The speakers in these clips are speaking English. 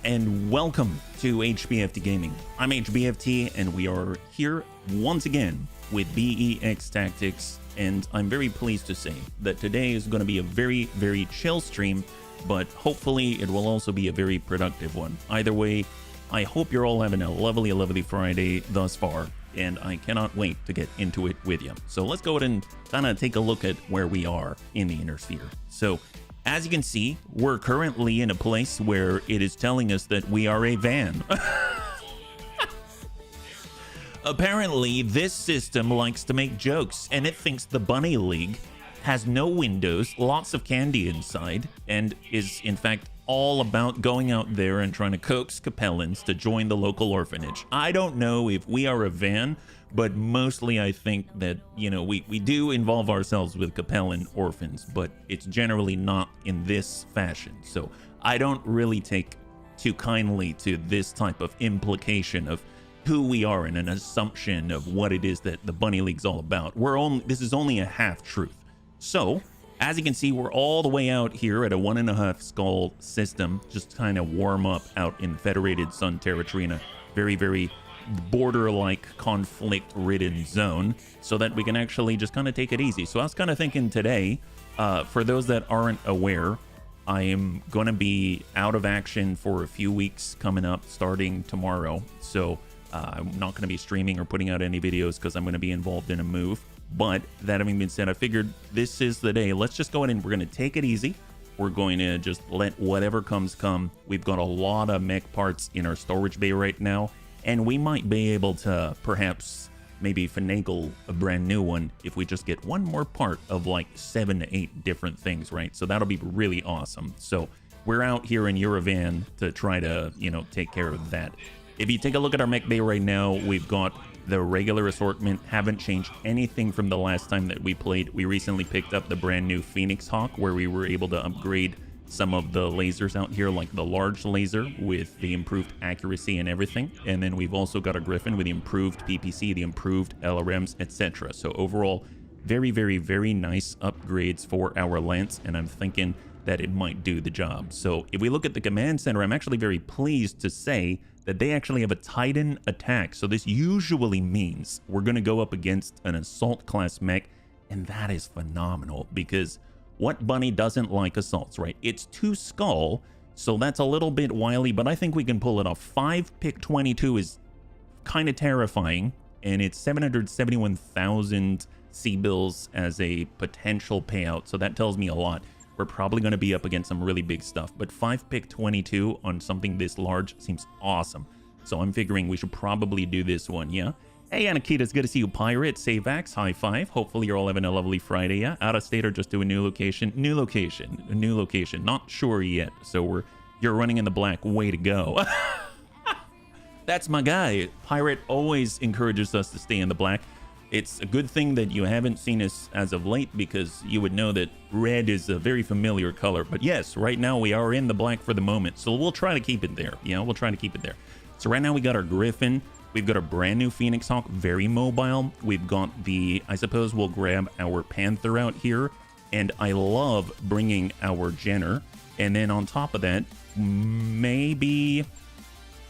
and welcome to HBFT Gaming. I'm HBFT and we are here once again with BEX Tactics, and I'm very pleased to say that today is going to be a very chill stream, but hopefully it will also be a very productive one. Either way, I hope you're all having a lovely Friday thus far, and I cannot wait to get into it with you. So let's go ahead and kind of take a look at where we are in the inner sphere. So as you can see, we're currently in a place where it is telling us that we are a van. Apparently, this system likes to make jokes, and it thinks the Bunny League has no windows, lots of candy inside, and is in fact all about going out there and trying to coax Capellans to join the local orphanage. I don't know if we are a van, but mostly I think that, you know, we do involve ourselves with Capellan orphans, but it's generally not in this fashion. So I don't really take too kindly to this type of implication of who we are and an assumption of what it is that the Bunny League's all about. This is only a half truth. So as you can see, we're all the way out here at a 1.5 skull system, just kind of warm up out in Federated Sun territory in a very border-like conflict-ridden zone, so that we can actually just kind of take it easy. So I was kind of thinking today, for those that aren't aware, I am going to be out of action for a few weeks coming up starting tomorrow. So I'm not going to be streaming or putting out any videos because I'm going to be involved in a move. But that having been said, I figured this is the day. Let's just go ahead and we're going to take it easy. We're going to just let whatever comes come. We've got a lot of mech parts in our storage bay right now, and we might be able to perhaps maybe finagle a brand new one if we just get one more part of like 7 to 8 different things, right? So that'll be really awesome. So we're out here in Eurovan to try to, you know, take care of that. If you take a look at our mech bay right now, we've got the regular assortment. Haven't changed anything from the last time that we played. We recently picked up the brand new Phoenix Hawk, where we were able to upgrade some of the lasers out here, like the large laser with the improved accuracy and everything. And then we've also got a Griffin with the improved PPC, the improved LRMs, etc. So overall, very nice upgrades for our Lance, and I'm thinking that it might do the job. So if we look at the command center, I'm actually very pleased to say that they actually have a Titan attack. So this usually means we're going to go up against an assault class mech, and that is phenomenal because what bunny doesn't like assaults, right? It's 2 skull, so that's a little bit wily, but I think we can pull it off. 5 pick 22 is kind of terrifying, and it's 771,000 C-bills as a potential payout, so that tells me a lot. We're probably going to be up against some really big stuff, but 5 pick 22 on something this large seems awesome. So I'm figuring we should probably do this one, yeah? Hey, Anakita, it's good to see you, Pirate. Savax, high five. Hopefully you're all having a lovely Friday, yeah? Out of state or just to a new location? New location. Not sure yet. So you're running in the black. Way to go. That's my guy. Pirate always encourages us to stay in the black. It's a good thing that you haven't seen us as of late, because you would know that red is a very familiar color. But yes, right now we are in the black for the moment, so we'll try to keep it there. Yeah, we'll try to keep it there. So right now we got our Griffin. We've got a brand new Phoenix Hawk, very mobile. We've got the, I suppose we'll grab our Panther out here. And I love bringing our Jenner. And then on top of that, maybe,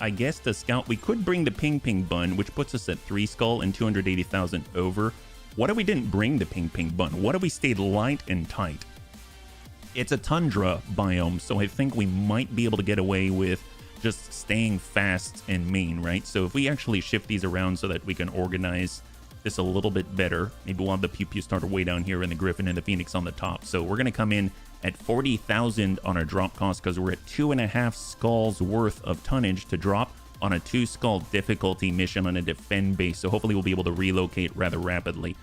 I guess the Scout, we could bring the Ping Bun, which puts us at 3 skull and 280,000 over. What if we didn't bring the Ping Bun? What if we stayed light and tight? It's a tundra biome, so I think we might be able to get away with just staying fast and mean, right? So if we actually shift these around so that we can organize this a little bit better, maybe we'll have the Pew Pew Starter way down here and the Griffin and the Phoenix on the top. So we're going to come in at 40,000 on our drop cost because we're at 2.5 skulls worth of tonnage to drop on a 2 skull difficulty mission on a defend base. So hopefully we'll be able to relocate rather rapidly.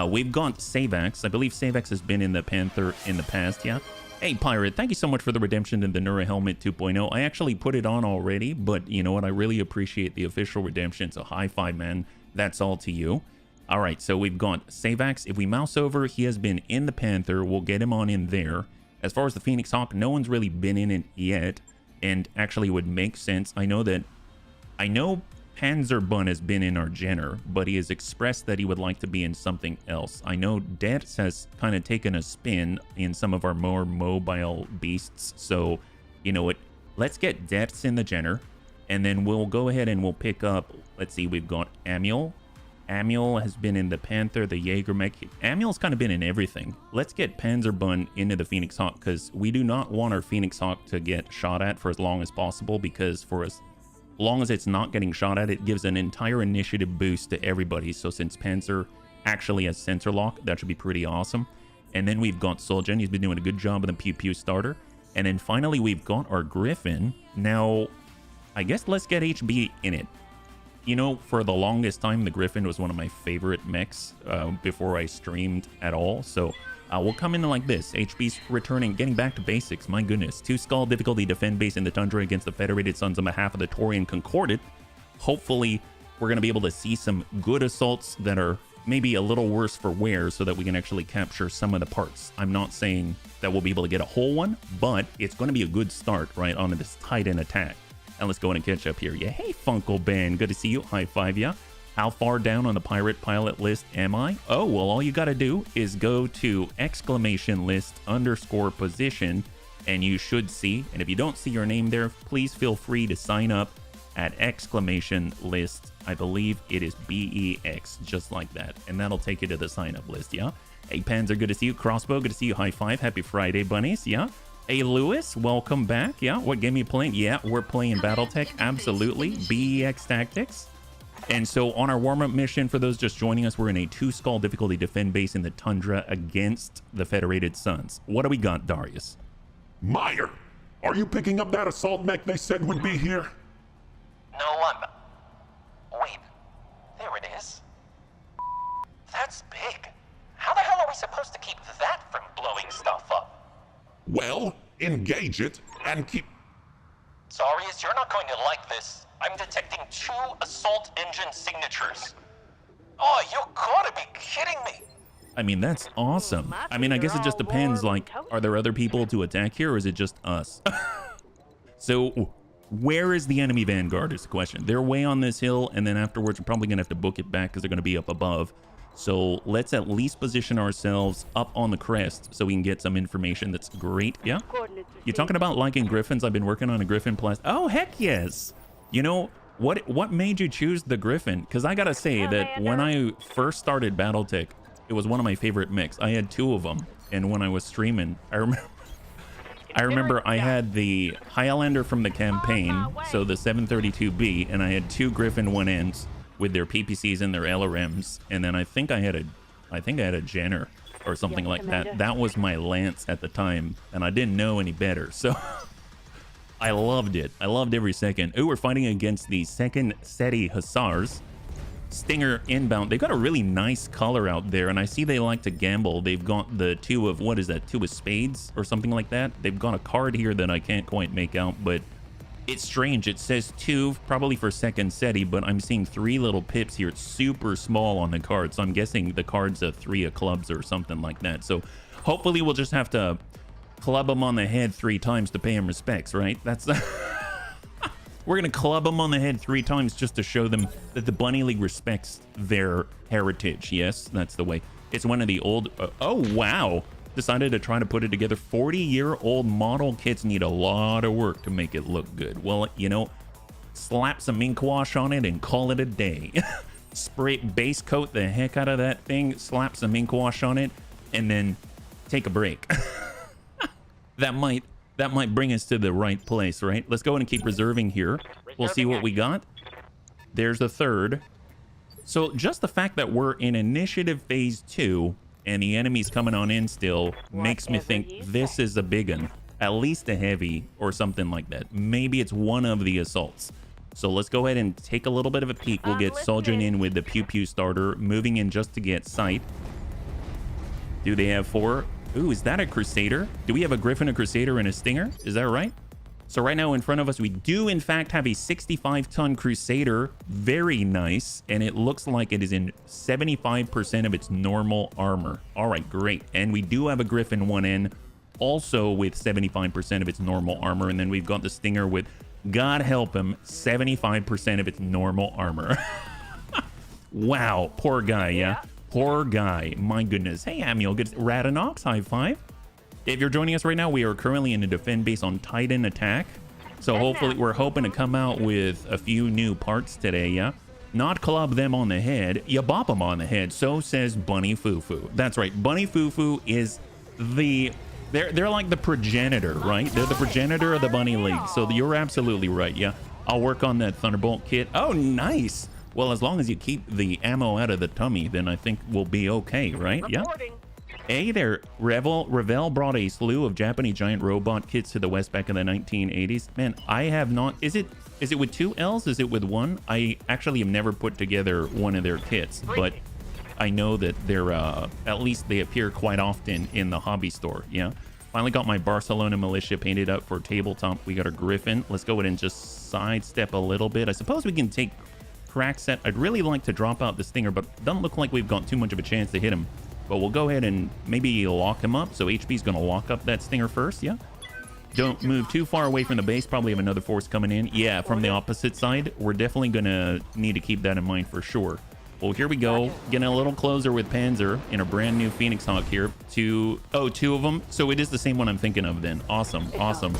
We've got Savax. I believe Savax has been in the Panther in the past, yeah? Hey, Pirate, thank you so much for the redemption in the Nura Helmet 2.0. I actually put it on already, but you know what? I really appreciate the official redemption, so high five, man. That's all to you. All right, so we've got Savax. If we mouse over, he has been in the Panther. We'll get him on in there. As far as the Phoenix Hawk, no one's really been in it yet, and actually would make sense. I know Panzerbun has been in our Jenner, but he has expressed that he would like to be in something else. I know Detz has kind of taken a spin in some of our more mobile beasts, so, you know, Let's get depths in the Jenner, and then we'll go ahead and we'll pick up, let's see, we've got Amiel. Amiel has been in the Panther, the Jaeger mech. Amiel's kind of been in everything. Let's get Panzerbun into the Phoenix Hawk, because we do not want our Phoenix Hawk to get shot at for as long as possible, because for as long as it's not getting shot at, it gives an entire initiative boost to everybody. So since Panzer actually has sensor lock, that should be pretty awesome. And then we've got Soljan. He's been doing a good job with the Pew Pew starter. And then finally, we've got our Griffin. Now, I guess let's get HB in it. You know, for the longest time, the Griffin was one of my favorite mechs before I streamed at all. So we'll come in like this. HB's returning, getting back to basics. My goodness. 2 skull difficulty, defend base in the Tundra against the Federated Sons on behalf of the Taurian Concordat. Hopefully, we're going to be able to see some good assaults that are maybe a little worse for wear so that we can actually capture some of the parts. I'm not saying that we'll be able to get a whole one, but it's going to be a good start, right, on this Titan attack. And let's go in and catch up here. Yeah, hey, Funkle Ben, good to see you. High five, yeah. How far down on the pirate pilot list am I? Oh, well, all you got to do is go to !list_position, and you should see. And if you don't see your name there, please feel free to sign up at !list. I believe it is BEX, just like that. And that'll take you to the sign-up list, yeah? Hey, Panzer, good to see you. Crossbow, good to see you. High five. Happy Friday, bunnies, yeah? Hey, Lewis, welcome back. Yeah, what game you playing? Yeah, we're playing Battletech, absolutely. BEX Tactics. And so on our warm-up mission, for those just joining us, we're in a 2 skull difficulty defend base in the Tundra against the Federated Sons. What do we got, Darius? Meyer, are you picking up that assault mech they said would be here? No, wait, there it is. That's big. How the hell are we supposed to keep that from blowing stuff up? Well, engage it and keep... Darius, you're not going to like this. I'm detecting 2 assault engine signatures. Oh, you gotta be kidding me. I mean, that's awesome. I mean, I guess it just depends, like, are there other people to attack here, or is it just us? So, where is the enemy vanguard is the question. They're way on this hill, and then afterwards, we're probably gonna have to book it back because they're gonna be up above. So let's at least position ourselves up on the crest so we can get some information that's great. Yeah? You talking about liking Griffins? I've been working on a Griffin plus. Oh, heck yes. You know, what made you choose the Griffin? Because I gotta say that when I first started Battletech, it was one of my favorite mechs. I had 2 of them, and when I was streaming, I remember I had the Highlander from the campaign, so the 732B, and I had 2 Griffin 1Ns with their PPCs and their LRMs, and then I think I had a Jenner or something like that. That was my Lance at the time, and I didn't know any better, so I loved it. I loved every second. Ooh, we're fighting against the 2nd SETI Hussars. Stinger inbound. They've got a really nice color out there, and I see they like to gamble. They've got the 2 of, what is that, 2 of spades or something like that. They've got a card here that I can't quite make out, but it's strange. It says 2 probably for 2nd SETI, but I'm seeing 3 little pips here. It's super small on the card, so I'm guessing the card's a 3 of clubs or something like that. So hopefully we'll just have to club them on the head 3 times to pay him respects, right? That's we're gonna club them on the head 3 times just to show them that the Bunny League respects their heritage. Yes, that's the way. It's one of the old oh wow, decided to try to put it together. 40-year-old model kits need a lot of work to make it look good. Well, you know, slap some ink wash on it and call it a day. Spray base coat the heck out of that thing, slap some ink wash on it, and then take a break. that might bring us to the right place, right? Let's go ahead and keep reserving here. We'll see what we got. There's the 3rd. So just the fact that we're in initiative phase 2 and the enemy's coming on in still makes me think this is a big one. At least a heavy or something like that. Maybe it's one of the assaults. So let's go ahead and take a little bit of a peek. We'll get Soljan in with the Pew Pew starter, moving in just to get sight. Do they have 4? Ooh, is that a Crusader? Do we have a Griffin, a Crusader, and a Stinger? Is that right? So right now in front of us, we do in fact have a 65-ton Crusader. Very nice. And it looks like it is in 75% of its normal armor. All right, great. And we do have a Griffin 1N also with 75% of its normal armor. And then we've got the Stinger with, God help him, 75% of its normal armor. Wow, poor guy, yeah? Poor guy, my goodness. Hey, Amiel, good. Radinox, high five. If you're joining us right now, we are currently in a defend base on Titan attack. So hopefully we're hoping to come out with a few new parts today, yeah? Not club them on the head, you bop them on the head. So says Bunny Fufu. That's right. Bunny Fufu is the... They're like the progenitor, right? They're the progenitor of the Bunny League. So you're absolutely right, yeah? I'll work on that Thunderbolt kit. Oh, nice. Well, as long as you keep the ammo out of the tummy, then I think we'll be okay, right? Yeah? Hey there, Revel brought a slew of Japanese giant robot kits to the West back in the 1980s. Man, I have not... Is it with 2 L's? Is it with 1? I actually have never put together one of their kits, but I know that they're, at least they appear quite often in the hobby store, yeah? Finally got my Barcelona militia painted up for tabletop. We got a Griffin. Let's go ahead and just sidestep a little bit. I suppose we can take crack set. I'd really like to drop out the Stinger, but doesn't look like we've got too much of a chance to hit him. But we'll go ahead and maybe lock him up. So HB's going to lock up that Stinger first, yeah? Don't move too far away from the base. Probably have another force coming in. Yeah, from the opposite side. We're definitely going to need to keep that in mind for sure. Well, here we go. Getting a little closer with Panzer in a brand new Phoenix Hawk here. Two of them. So it is the same one I'm thinking of then. Awesome, awesome.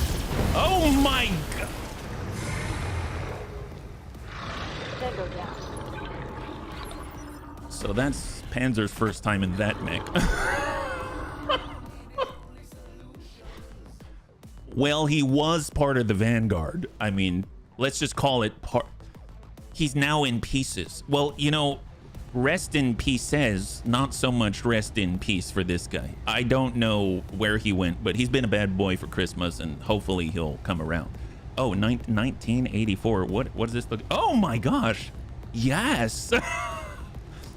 Oh my God. So that's Panzer's first time in that mech. Well, he was part of the Vanguard. I mean, let's just call it part. He's now in pieces. Well, you know, rest in pieces, not so much rest in peace for this guy. I don't know where he went, but he's been a bad boy for Christmas, and hopefully he'll come around. Oh, 1984. What does this look? Oh my gosh. Yes.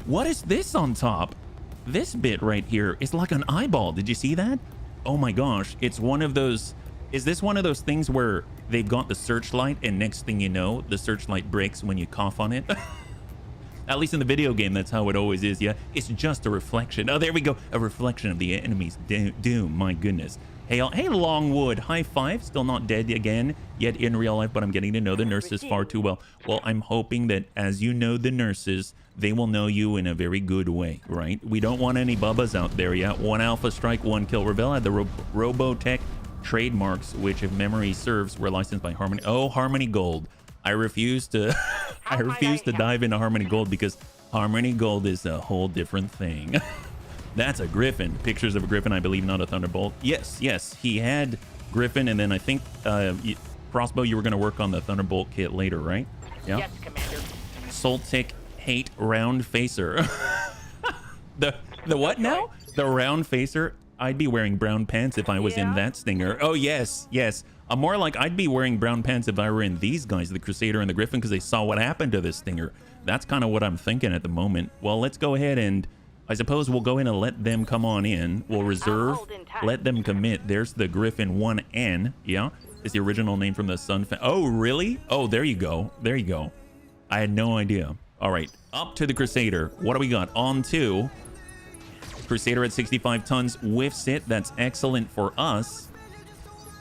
What is this on top? This bit right here is like an eyeball. Did you see that? Oh my gosh. It's one of those... Is this one of those things where they've got the searchlight and next thing you know, the searchlight breaks when you cough on it? At least in the video game, that's how it always is, yeah? It's just a reflection. Oh, there we go. A reflection of the enemy's doom. My goodness. Hey, Longwood. High five. Still not dead again yet in real life, but I'm getting to know the nurses far too well. Well, I'm hoping that as you know the nurses, they will know you in a very good way, right? We don't want any bubbas out there, yeah? 1 Alpha Strike, 1 Kill. Rebel had the Robotech trademarks, which if memory serves were licensed by Harmony. Oh, Harmony Gold. I refuse to dive into Harmony Gold because Harmony Gold is a whole different thing. That's a Griffin. Pictures of a Griffin, I believe, not a Thunderbolt. Yes, he had Griffin, and then I think Crossbow, you were going to work on the Thunderbolt kit later, right? Yeah. Yes, Commander. Soltic hate round facer. the what now? The round facer. I'd be wearing brown pants if I was in that Stinger. Oh, yes. I'm more like I'd be wearing brown pants if I were in these guys, the Crusader and the Griffin, because they saw what happened to this Stinger. That's kind of what I'm thinking at the moment. Well, let's go ahead and I suppose we'll go in and let them come on in. We'll reserve, let them commit. There's the Griffin 1N. Yeah, it's the original name from the Sun. Oh, really? Oh, there you go. There you go. I had no idea. All right, up to the Crusader. What do we got? On to... Crusader at 65 tons, whiffs it. That's excellent for us.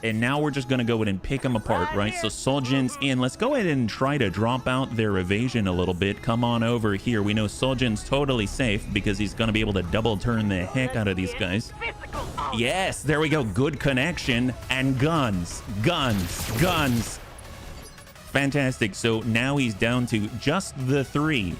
And now we're just going to go ahead and pick them apart, right? So Soljin's in. Let's go ahead and try to drop out their evasion a little bit. Come on over here. We know Soljin's totally safe because he's going to be able to double turn the heck out of these guys. Yes, there we go. Good connection. And guns. Fantastic. So now he's down to just the three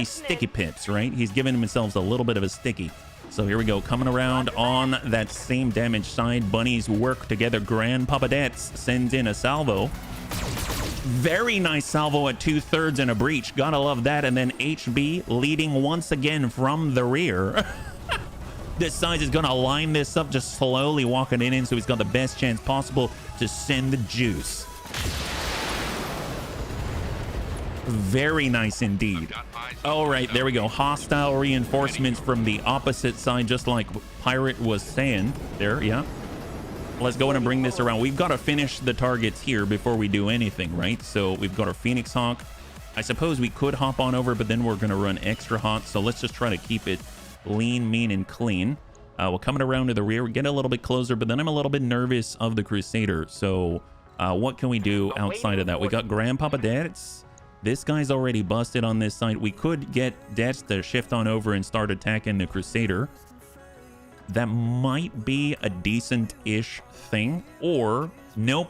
sticky pips, right? He's giving himself a little bit of a sticky. So here we go, coming around on that same damage side. Bunnies work together. Grandpapa Dets sends in a salvo. Very nice salvo at 2/3 and a breach. Gotta love that. And then HB leading once again from the rear. This side is gonna line this up, just slowly walking in, so he's got the best chance possible to send the juice. Very nice indeed. All right, there we go. Hostile reinforcements from the opposite side, just like Pirate was saying there. Yeah. Let's go in and bring this around. We've got to finish the targets here before we do anything, right? So we've got our Phoenix Hawk. I suppose we could hop on over, but then we're going to run extra hot. So let's just try to keep it lean, mean, and clean. We're coming around to the rear. We get a little bit closer, but then I'm a little bit nervous of the Crusader. So what can we do outside of that? We got Grandpapa Dets. This guy's already busted on this side. We could get Dets to shift on over and start attacking the Crusader. That might be a decent-ish thing. Or, nope.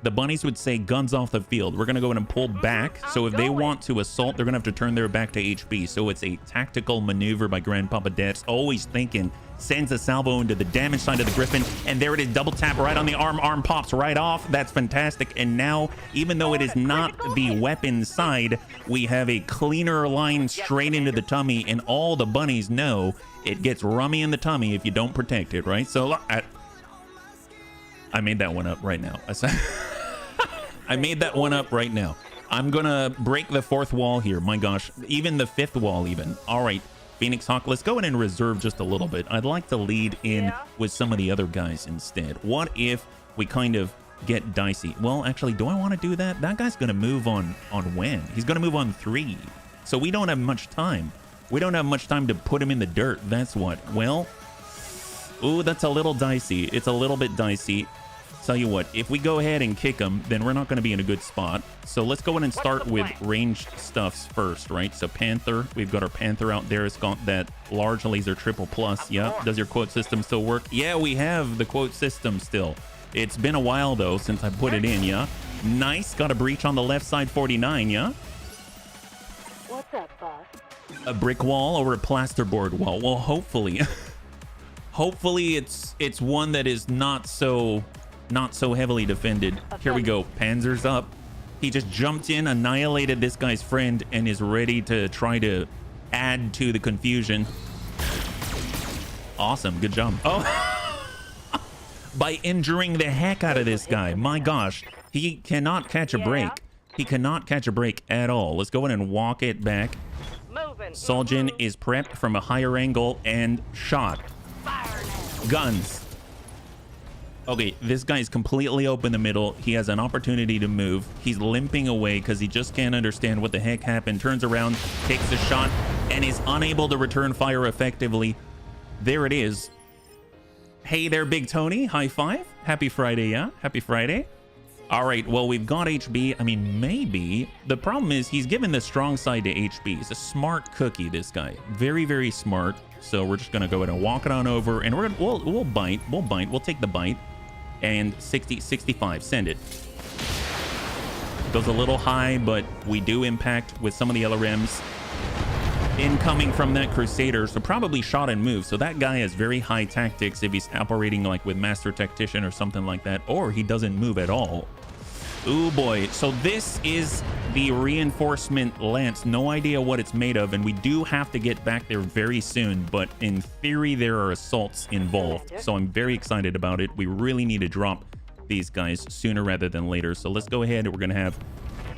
the bunnies would say guns off the field. We're going to go in and pull back. So if they want to assault, they're going to have to turn their back to HB. So it's a tactical maneuver by Grandpapa Deaths. Always thinking, sends a salvo into the damage side of the Griffin. And there it is, double tap right on the arm. Arm pops right off. That's fantastic. And now, even though it is not the weapon side, we have a cleaner line straight into the tummy. And all the bunnies know it gets rummy in the tummy if you don't protect it, right? So I made that one up right now. I made that one up right now. I'm gonna break the fourth wall here. My gosh, even the fifth wall even. All right, Phoenix Hawk, let's go in and reserve just a little bit. I'd like to lead in with some of the other guys instead. What if we kind of get dicey? Well, actually, do I want to do that? That guy's gonna move on when? He's gonna move on 3. So we don't have much time. We don't have much time to put him in the dirt. That's what. Well, ooh, that's a little dicey. It's a little bit dicey. Tell you what, if we go ahead and kick him, then we're not going to be in a good spot. So let's go in and start with ranged stuffs first, right? So Panther, we've got our Panther out there. It's got that large laser triple plus. Yeah. Does your quote system still work? Yeah, we have the quote system still. It's been a while, though, since I put it in, yeah? Nice. Got a breach on the left side, 49, yeah? What's up, boss? A brick wall or a plasterboard wall? Well, hopefully. Hopefully it's one that is not so heavily defended. Here we go. Panzer's up. He just jumped in, annihilated this guy's friend, and is ready to try to add to the confusion. Awesome. Good job. Oh, by injuring the heck out of this guy. My gosh. He cannot catch a break. He cannot catch a break at all. Let's go in and walk it back. Soljan is prepped from a higher angle and shot. Guns. Okay, this guy's completely open in the middle. He has an opportunity to move. He's limping away because he just can't understand what the heck happened. Turns around, takes a shot, and is unable to return fire effectively. There it is. Hey there, Big Tony. High five. Happy Friday, yeah? Happy Friday. All right, well, we've got HB. I mean, maybe. The problem is he's given the strong side to HB. He's a smart cookie, this guy. Very, very smart. So we're just going to go ahead and walk it on over, and we'll bite. We'll bite. We'll take the bite. And 60, 65, send it. Goes a little high, but we do impact with some of the LRMs incoming from that Crusader. So probably shot and move. So that guy has very high tactics if he's operating like with Master Tactician or something like that, or he doesn't move at all. Ooh boy. So this is the reinforcement lance. No idea what it's made of, and we do have to get back there very soon, but in theory there are assaults involved. So I'm very excited about it. We really need to drop these guys sooner rather than later. So let's go ahead. We're gonna have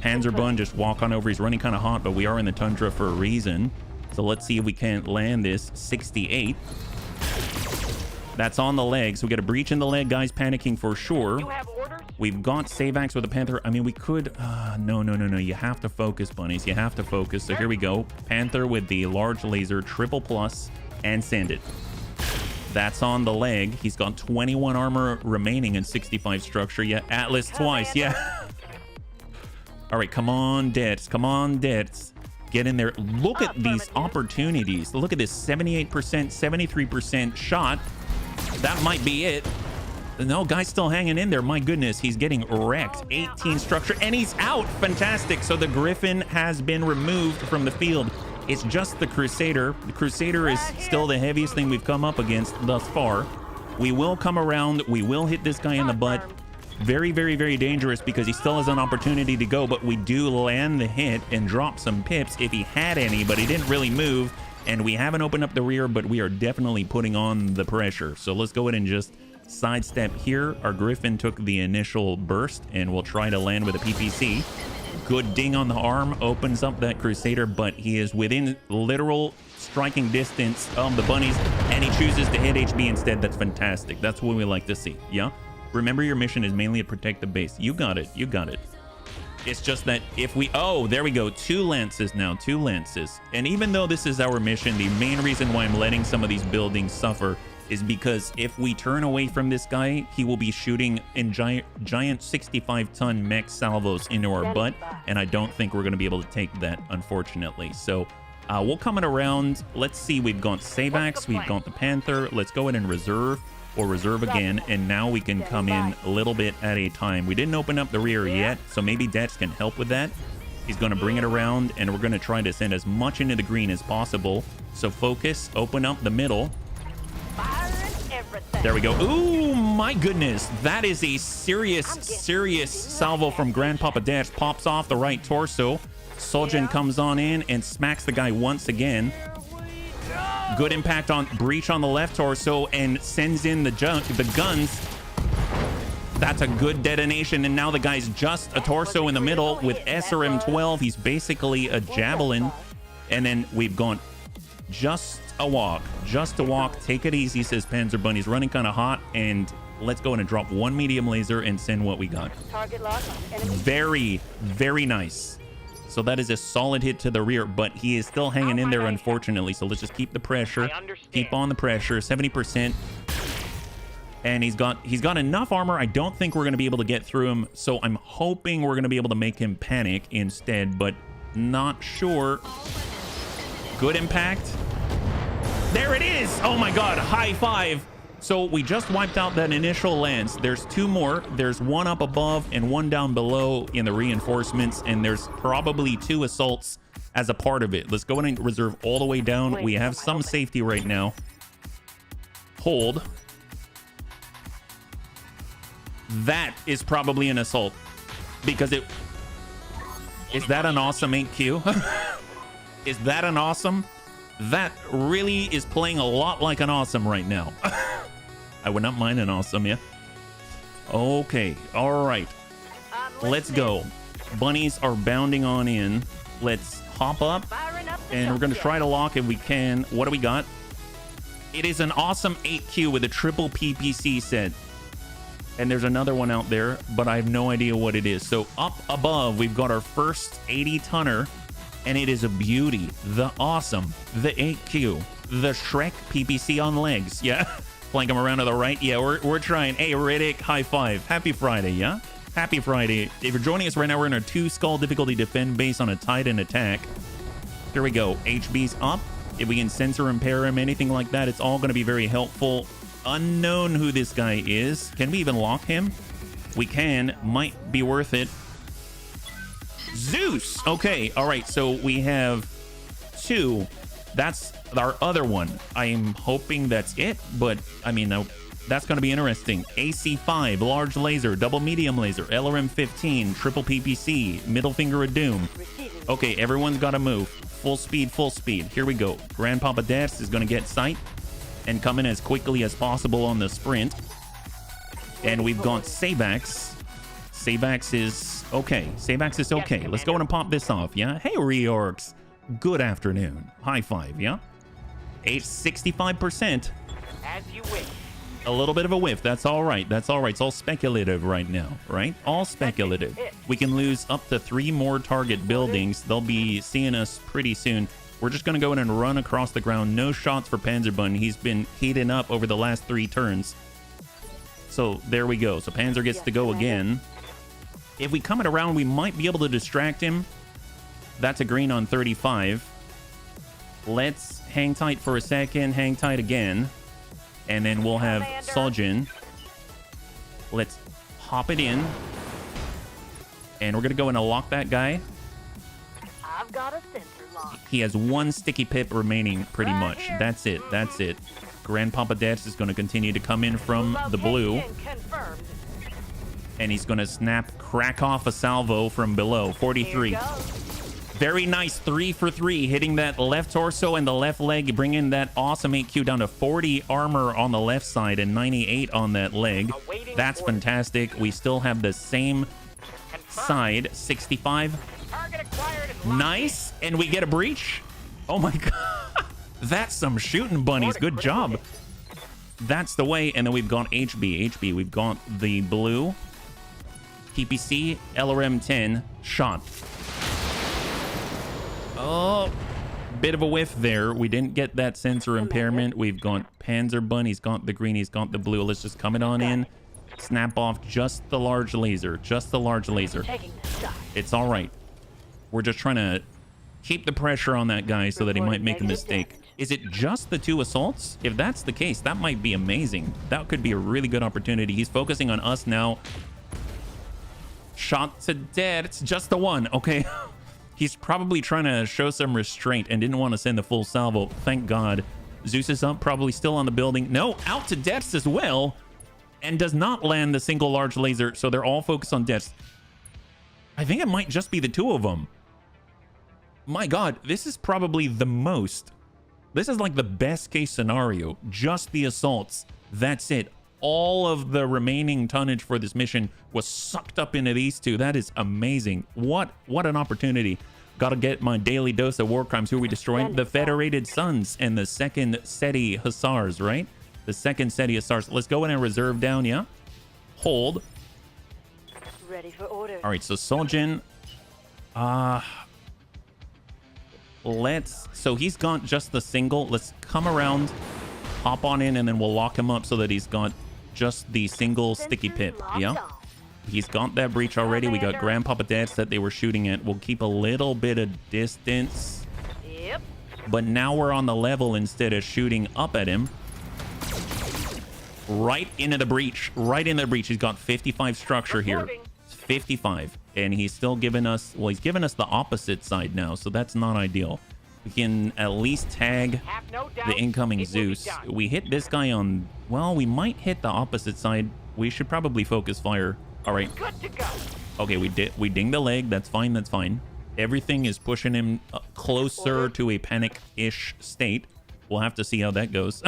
Panzerbun just walk on over. He's running kind of hot, but we are in the tundra for a reason. So let's see if we can't land this. 68. That's on the leg. So we got a breach in the leg. Guys panicking for sure. You have orders? We've got Savax with a Panther. I mean, we could... No. You have to focus, bunnies. You have to focus. So here we go. Panther with the large laser, triple plus, and send it. That's on the leg. He's got 21 armor remaining and 65 structure. Yeah, Atlas twice. Yeah. All right, come on, Dets. Come on, Dets. Get in there. Look at these opportunities. Look at this 78%, 73% shot. That might be it. No, guy's still hanging in there. My goodness, he's getting wrecked. 18 structure, and he's out. Fantastic. So the Griffin has been removed from the field. It's just the Crusader. The Crusader is still the heaviest thing we've come up against thus far. We will come around. We will hit this guy in the butt. Very, very, very dangerous because he still has an opportunity to go, but we do land the hit and drop some pips if he had any, but he didn't really move. And we haven't opened up the rear, but we are definitely putting on the pressure. So let's go ahead and just sidestep here. Our Griffin took the initial burst, and we'll try to land with a PPC. Good ding on the arm, opens up that Crusader, but he is within literal striking distance of the bunnies, and he chooses to hit HB instead. That's fantastic. That's what we like to see. Yeah? Remember, your mission is mainly to protect the base. You got it. You got it. It's just that if we... Oh, there we go. 2 lances now. 2 lances. And even though this is our mission, the main reason why I'm letting some of these buildings suffer is because if we turn away from this guy, he will be shooting in giant 65-ton mech salvos into our butt, and I don't think we're going to be able to take that, unfortunately. So we'll come it around. Let's see. We've got Savax. We've got the Panther. Let's go ahead and reserve. or reserve again, and now we can come in a little bit at a time. We didn't open up the rear yet, so maybe Dex can help with that. He's going to bring it around, and we're going to try to send as much into the green as possible. So focus, open up the middle. There we go. Ooh, my goodness. That is a serious salvo from Grandpapa Dash. Pops off the right torso. Soljin comes on in and smacks the guy once again. Good impact on Breach on the left torso and sends in the guns. That's a good detonation, and now the guy's just a torso in the middle with SRM-12. He's basically a javelin. And then we've gone just a walk. Take it easy, says Panzer Bunny. He's running kind of hot, and let's go in and drop one medium laser and send what we got. Very, very nice. So that is a solid hit to the rear, but he is still hanging in there, unfortunately. So let's just keep the pressure. Keep on the pressure. 70%. And he's got enough armor. I don't think we're going to be able to get through him. So I'm hoping we're going to be able to make him panic instead, but not sure. Good impact. There it is. Oh my God. High five. So we just wiped out that initial lance. There's two more. There's one up above and one down below in the reinforcements. And there's probably 2 assaults as a part of it. Let's go in and reserve all the way down. We have some safety right now. Hold. That is probably an assault. Because it... Is that an awesome 8Q? Is that an awesome? That really is playing a lot like an awesome right now. I would not mind an awesome, yeah. Okay, all right. Let's go. Bunnies are bounding on in. Let's hop up, and we're going to try to lock if we can. What do we got? It is an awesome 8Q with a triple PPC set. And there's another one out there, but I have no idea what it is. So up above, we've got our first 80-tonner, and it is a beauty. The awesome, the 8Q, the Shrek PPC on legs, yeah. Flank him around to the right. Yeah, we're trying. Hey, Riddick, high five. Happy Friday, yeah? Happy Friday. If you're joining us right now, we're in our 2-skull difficulty defend base on a Titan attack. Here we go. HB's up. If we can sensor impair him, anything like that, it's all going to be very helpful. Unknown who this guy is. Can we even lock him? We can. Might be worth it. Zeus! Okay, all right. So we have 2. That's our other one. I'm hoping that's it, but I mean, that's going to be interesting. AC5, large laser, double medium laser, LRM-15, triple PPC, middle finger of doom. Okay, everyone's got to move. Full speed, full speed. Here we go. Grandpapa Dash is going to get sight and come in as quickly as possible on the sprint. And we've got Savax. Savax is okay. Savax is okay. Let's go in and pop this off, yeah? Hey, Reorcs. Good afternoon. High five, yeah? 65%. As you wish. A little bit of a whiff. That's all right. That's all right. It's all speculative right now, right? All speculative. We can lose up to 3 more target buildings. They'll be seeing us pretty soon. We're just going to go in and run across the ground. No shots for Panzerbun. He's been heating up over the last 3 turns. So there we go. So Panzer gets to go again. If we come it around, we might be able to distract him. That's a green on 35. Let's hang tight for a second. Hang tight again. And then we'll have Soljin. Let's hop it in. And we're going to go in and lock that guy. I've got a sensor lock. He has 1 sticky pip remaining pretty much. That's it. That's it. Grandpapa Dash is going to continue to come in from the blue. And he's going to crack off a salvo from below. 43. Very nice 3 for 3, hitting that left torso and the left leg, bringing that awesome 8Q down to 40 armor on the left side and 98 on that leg. That's fantastic. We still have the same side, 65. Nice, and we get a breach. Oh my God, that's some shooting bunnies. Good job. That's the way. And then we've got HB. We've got the blue PPC LRM-10 shot. Oh, bit of a whiff there. We didn't get that sensor impairment. We've got Panzerbun. He's got the green. He's got the blue. Let's just come it on in. Snap off just the large laser. Just the large laser. It's all right. We're just trying to keep the pressure on that guy so that he might make a mistake. Is it just the 2 assaults? If that's the case, that might be amazing. That could be a really good opportunity. He's focusing on us now. Shot to dead. It's just the 1. Okay. He's probably trying to show some restraint and didn't want to send the full salvo. Thank God. Zeus is up, probably still on the building. No, out to deaths as well. And does not land the single large laser. So they're all focused on deaths. I think it might just be the 2 of them. My God, this is probably the most. This is like the best case scenario. Just the assaults. That's it. All of the remaining tonnage for this mission was sucked up into these 2. That is amazing. What an opportunity. Gotta get my daily dose of war crimes. Who are we destroying? The Federated Sons and the 2nd SETI Hussars, right? The 2nd SETI Hussars. Let's go in and reserve down, yeah? Hold. Ready for order. All right, so Soljin. So he's got just the single. Let's come around, hop on in, and then we'll lock him up so that he's got just the single sticky pip. Yeah. He's got that breach already. We got Grandpapa Dads that they were shooting at. We'll keep a little bit of distance. Yep. But now we're on the level instead of shooting up at him. Right into the breach. Right in the breach. He's got 55 structure here. 55. And he's still giving us... Well, he's giving us the opposite side now. So that's not ideal. We can at least tag the incoming Zeus. We hit this guy on... Well, we might hit the opposite side. We should probably focus fire. All right. Okay, we dinged the leg. That's fine. That's fine. Everything is pushing him closer to a panic-ish state. We'll have to see how that goes.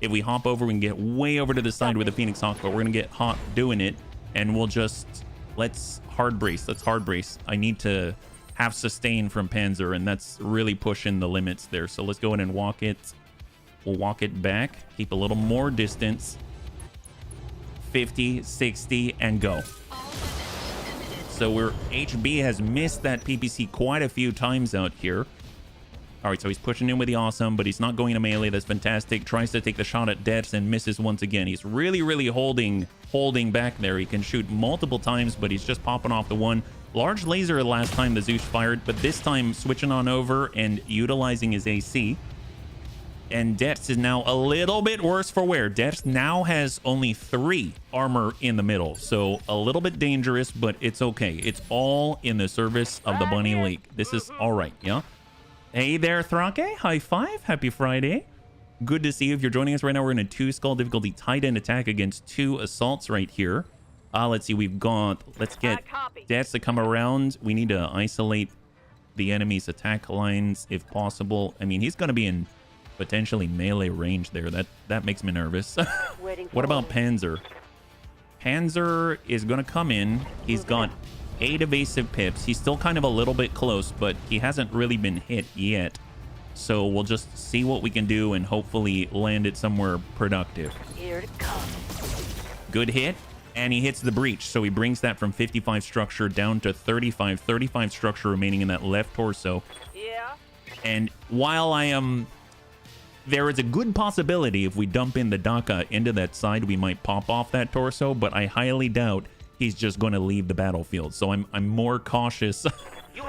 If we hop over, we can get way over to the side with the Phoenix Hawk, but we're going to get hot doing it. And we'll just... Let's hard brace. Let's hard brace. I need to have sustain from Panzer, and that's really pushing the limits there. So let's go in and walk it. We'll walk it back. Keep a little more distance. 50, 60, and go. So HB has missed that PPC quite a few times out here. All right, so he's pushing in with the awesome, but he's not going to melee. That's fantastic. Tries to take the shot at deaths and misses once again. He's really, really holding back there. He can shoot multiple times, but he's just popping off the 1. Large laser last time the Zeus fired, but this time switching on over and utilizing his AC. And Deaths is now a little bit worse for wear. Deaths now has only 3 armor in the middle, so a little bit dangerous, but it's okay. It's all in the service of the Bunny League. This is all right, yeah? Hey there, Thrake. High five. Happy Friday. Good to see you. If you're joining us right now, we're in a 2 skull difficulty tight end attack against 2 assaults right here. Let's see. Let's get Deaths to come around. We need to isolate the enemy's attack lines if possible. I mean, he's going to be in potentially melee range there. That makes me nervous. What about Panzer? Panzer is going to come in. He's got 8 evasive pips. He's still kind of a little bit close, but he hasn't really been hit yet. So we'll just see what we can do and hopefully land it somewhere productive. Here it comes. Good hit. And he hits the breach. So he brings that from 55 structure down to 35. 35 structure remaining in that left torso. Yeah. And while there is a good possibility if we dump in the Daka into that side, we might pop off that torso, but I highly doubt he's just going to leave the battlefield. So I'm more cautious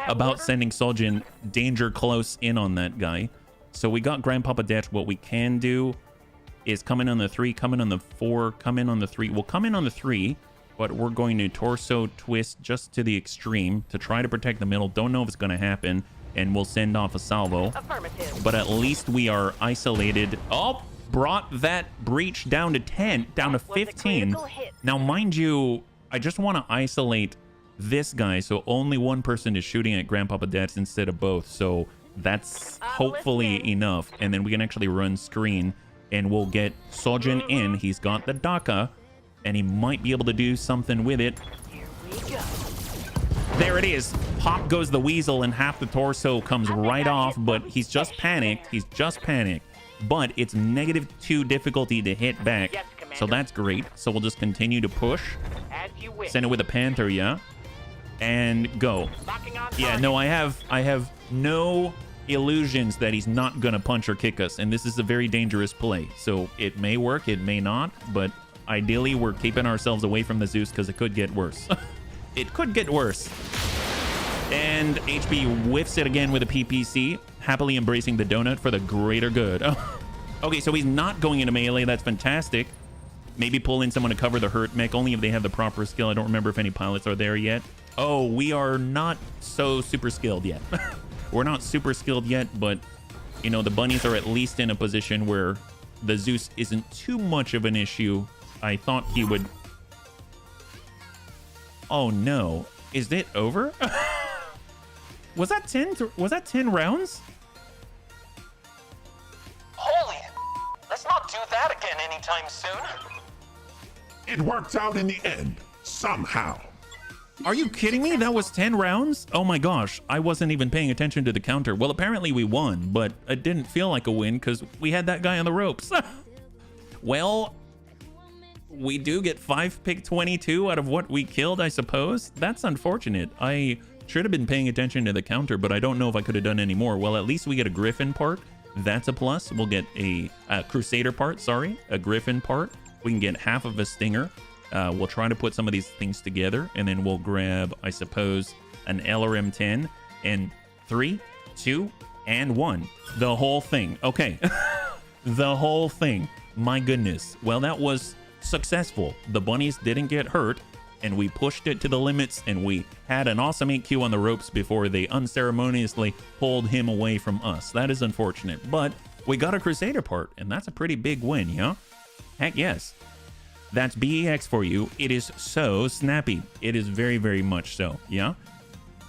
about sending Soljin danger close in on that guy. So we got Grandpapa Dash. What we can do is come in on the 3, come in on the 4, come in on the 3. We'll come in on the 3, but we're going to torso twist just to the extreme to try to protect the middle. Don't know if it's going to happen, and we'll send off a salvo. Affirmative. But at least we are isolated. Oh, brought that breach down to 10, down to 15. Now, mind you, I just want to isolate this guy, so only one person is shooting at Grandpapa Dads instead of both. So that's hopefully enough. And then we can actually run screen, and we'll get Soljin in. He's got the Daka, and he might be able to do something with it. Here we go. There it is. Pop goes the weasel, and half the torso comes right off, but he's just panicked. He's just panicked. But it's -2 difficulty to hit back. Yes, so that's great. So we'll just continue to push. As you wish. Send it with a Panther, yeah? And go. Yeah, no, I have no illusions that he's not gonna punch or kick us, and this is a very dangerous play. So it may work, it may not, but ideally we're keeping ourselves away from the Zeus because it could get worse. It could get worse. And HB whiffs it again with a PPC, happily embracing the donut for the greater good. Oh. Okay, so he's not going into melee. That's fantastic. Maybe pull in someone to cover the hurt mech, only if they have the proper skill. I don't remember if any pilots are there yet. Oh, we are not so super skilled yet. We're not super skilled yet, but, you know, the bunnies are at least in a position where the Zeus isn't too much of an issue. I thought he would... Oh, no. Is it over? Was that 10 rounds? Holy... Let's not do that again anytime soon. It worked out in the end, somehow. Are you kidding me? That was 10 rounds? Oh my gosh, I wasn't even paying attention to the counter. Well, apparently we won, but it didn't feel like a win because we had that guy on the ropes. Well, we do get 5 pick 22 out of what we killed, I suppose. That's unfortunate. I should have been paying attention to the counter, but I don't know if I could have done any more. Well, at least we get a Griffin part. That's a plus. We'll get a Crusader part, sorry, a Griffin part. We can get half of a Stinger. We'll try to put some of these things together, and then we'll grab, I suppose, an LRM-10 and 3, 2, and 1. The whole thing. Okay. The whole thing. My goodness. Well, that was successful. The bunnies didn't get hurt, and we pushed it to the limits, and we had an awesome 8Q on the ropes before they unceremoniously pulled him away from us. That is unfortunate, but we got a Crusader part, and that's a pretty big win, yeah? Heck yes. That's BEX for you. It is so snappy. It is very, very much so, yeah?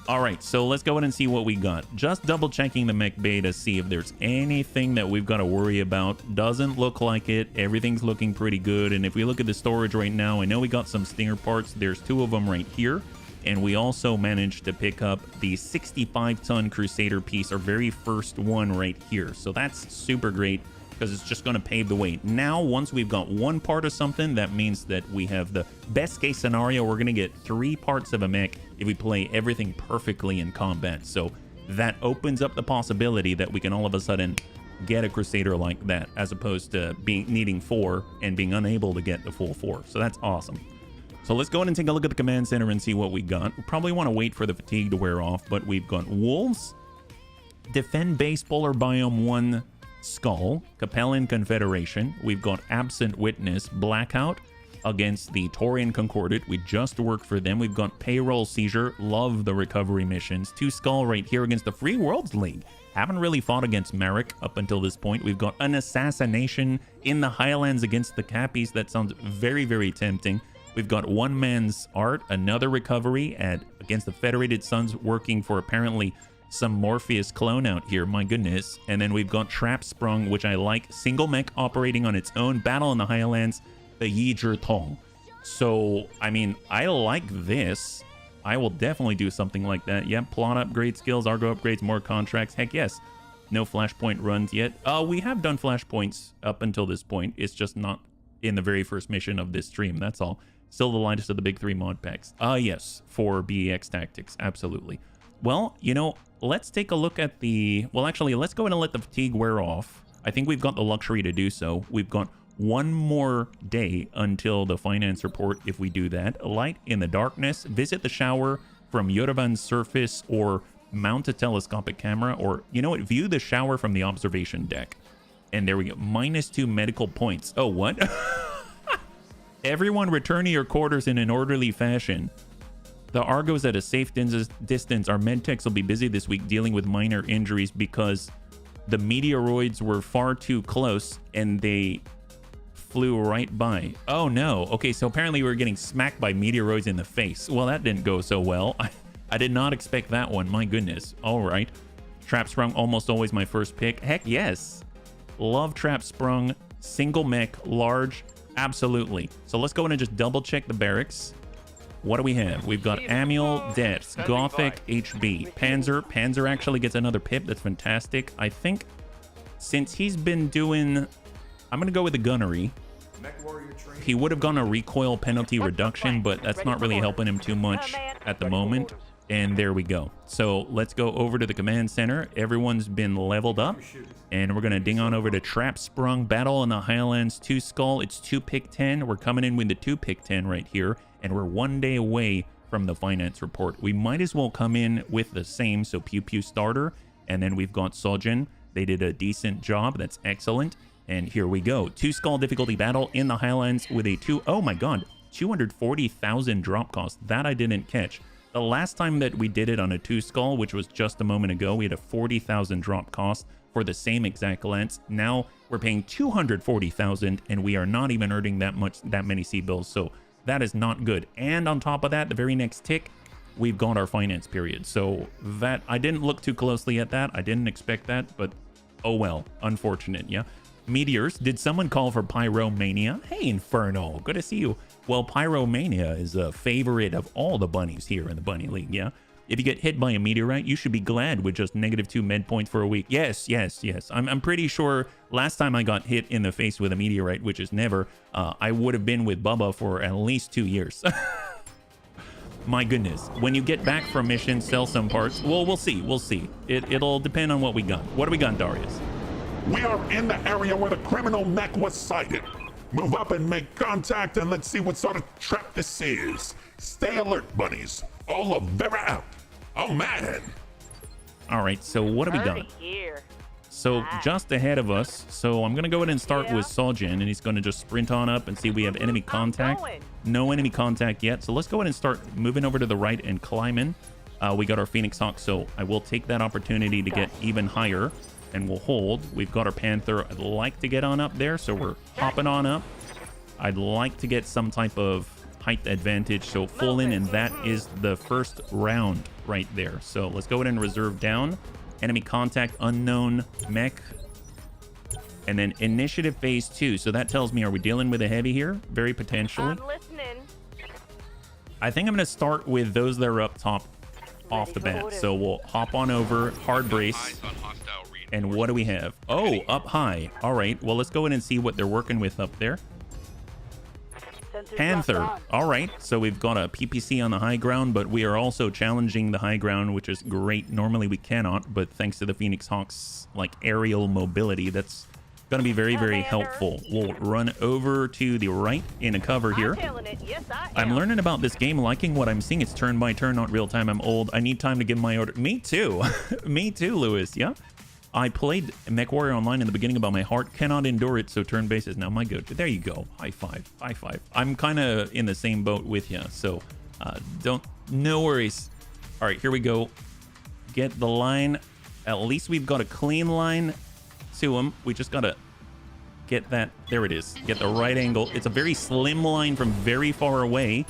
All right, so let's go ahead and see what we got. Just double checking the mech beta, see if there's anything that we've got to worry about. Doesn't look like it. Everything's looking pretty good. And if we look at the storage right now, I know we got some Stinger parts. There's 2 of them right here. And we also managed to pick up the 65-ton Crusader piece, our very first one right here. So that's super great, because it's just going to pave the way. Now, once we've got 1 part of something, that means that we have the best case scenario. We're going to get 3 parts of a mech if we play everything perfectly in combat. So that opens up the possibility that we can all of a sudden get a Crusader like that, as opposed to needing 4 and being unable to get the full 4. So that's awesome. So let's go ahead and take a look at the command center and see what we got. We probably want to wait for the fatigue to wear off, but we've got Wolves, Defend Base Polar Biome 1, Skull, Capellan Confederation. We've got Absent Witness, Blackout against the Taurian Concordate. We just worked for them. We've got Payroll Seizure, love the recovery missions. 2 Skull right here against the Free Worlds League. Haven't really fought against Marek up until this point. We've got an Assassination in the Highlands against the Cappies. That sounds very, very tempting. We've got One Man's Art, another recovery against the Federated Suns, working for apparently some Morpheus clone out here, my goodness. And then we've got Trap Sprung, which I like. Single mech operating on its own. Battle in the Highlands, the Yizhi Tong. So, I mean, I like this. I will definitely do something like that. Yep, plot upgrade skills, Argo upgrades, more contracts. Heck yes. No flashpoint runs yet. We have done flashpoints up until this point. It's just not in the very first mission of this stream, that's all. Still the lightest of the big 3 mod packs. Yes, for BEX Tactics, absolutely. Well, you know, let's take a look at the... Well, actually, let's go ahead and let the fatigue wear off. I think we've got the luxury to do so. We've got 1 more day until the finance report if we do that. Light in the darkness. Visit the shower from Yoruban's surface, or mount a telescopic camera, or, you know what, view the shower from the observation deck. And there we go. -2 medical points. Oh, what? Everyone return to your quarters in an orderly fashion. The Argo's at a safe distance. Our medtechs will be busy this week dealing with minor injuries because the meteoroids were far too close and they flew right by. Oh no. Okay, so apparently we were getting smacked by meteoroids in the face. Well, that didn't go so well. I did not expect that one. My goodness. All right. Trap Sprung, almost always my first pick. Heck yes. Love Trap Sprung. Single mech, large. Absolutely. So let's go in and just double check the barracks. What do we have? We've got Amiel, Deaths, Gothic, HB, Panzer. Panzer actually gets another pip. That's fantastic. I think since he's been doing... I'm going to go with the gunnery. He would have gone a recoil penalty reduction, but that's not really helping him too much at the moment. And there we go. So let's go over to the command center. Everyone's been leveled up. And we're going to ding on over to Trap Sprung, Battle in the Highlands, 2 Skull. It's 2 pick 10. We're coming in with the 2 pick 10 right here. And we're 1 day away from the finance report. We might as well come in with the same. So Pew Pew starter, and then we've got Sojin. They did a decent job. That's excellent. And here we go. 2 skull difficulty battle in the Highlands with a oh my god, 240,000 drop cost. That I didn't catch. The last time that we did it on a 2 skull, which was just a moment ago, we had a 40,000 drop cost for the same exact lance. Now we're paying 240,000 and we are not even earning that many seed bills. So that is not good. And on top of that, the very next tick, we've got our finance period. So that I didn't look too closely at that. I didn't expect that, but oh well, unfortunate. Yeah. Meteors, did someone call for Pyromania? Hey, Inferno, good to see you. Well, Pyromania is a favorite of all the bunnies here in the Bunny League, yeah? If you get hit by a meteorite, you should be glad with just -2 med points for a week. Yes. I'm pretty sure last time I got hit in the face with a meteorite, which is never, I would have been with Bubba for at least 2 years. My goodness. When you get back from mission, sell some parts. Well, we'll see. It'll depend on what we got. What do we got, Darius? We are in the area where the criminal mech was sighted. Move up and make contact, and let's see what sort of trap this is. Stay alert, bunnies. All of Vera out. Oh, man. All right, so what do we got? Here. So just ahead of us. So I'm going to go ahead and start with Sojin, and he's going to just sprint on up and see if we have enemy contact. No enemy contact yet. So let's go ahead and start moving over to the right and climbing. We got our Phoenix Hawk, so I will take that opportunity to get even higher. And we'll hold. We've got our Panther. I'd like to get on up there, so we're hopping on up. I'd like to get some type of height advantage, so full in, and that is the first round right there. So let's go ahead and reserve down. Enemy contact, unknown mech. And then initiative phase 2. So that tells me, are we dealing with a heavy here? Very potentially. I'm listening. I think I'm going to start with those that are up top off the bat. So we'll hop on over, hard brace. And what do we have? Oh, up high. All right. Well, let's go in and see what they're working with up there. Panther. All right. So we've got a PPC on the high ground, but we are also challenging the high ground, which is great. Normally we cannot, but thanks to the Phoenix Hawk's like aerial mobility, that's going to be very, very helpful. We'll run over to the right in a cover here. I'm learning about this game, liking what I'm seeing. It's turn by turn, not real time. I'm old. I need time to give my order. Me too. Me too, Lewis. Yeah. I played MechWarrior Online in the beginning, but my heart cannot endure it, so turn-based is now my go-to. There you go. High five. High five. I'm kind of in the same boat with you, so no worries. All right, here we go. Get the line. At least we've got a clean line to him. We just got to get that. There it is. Get the right angle. It's a very slim line from very far away.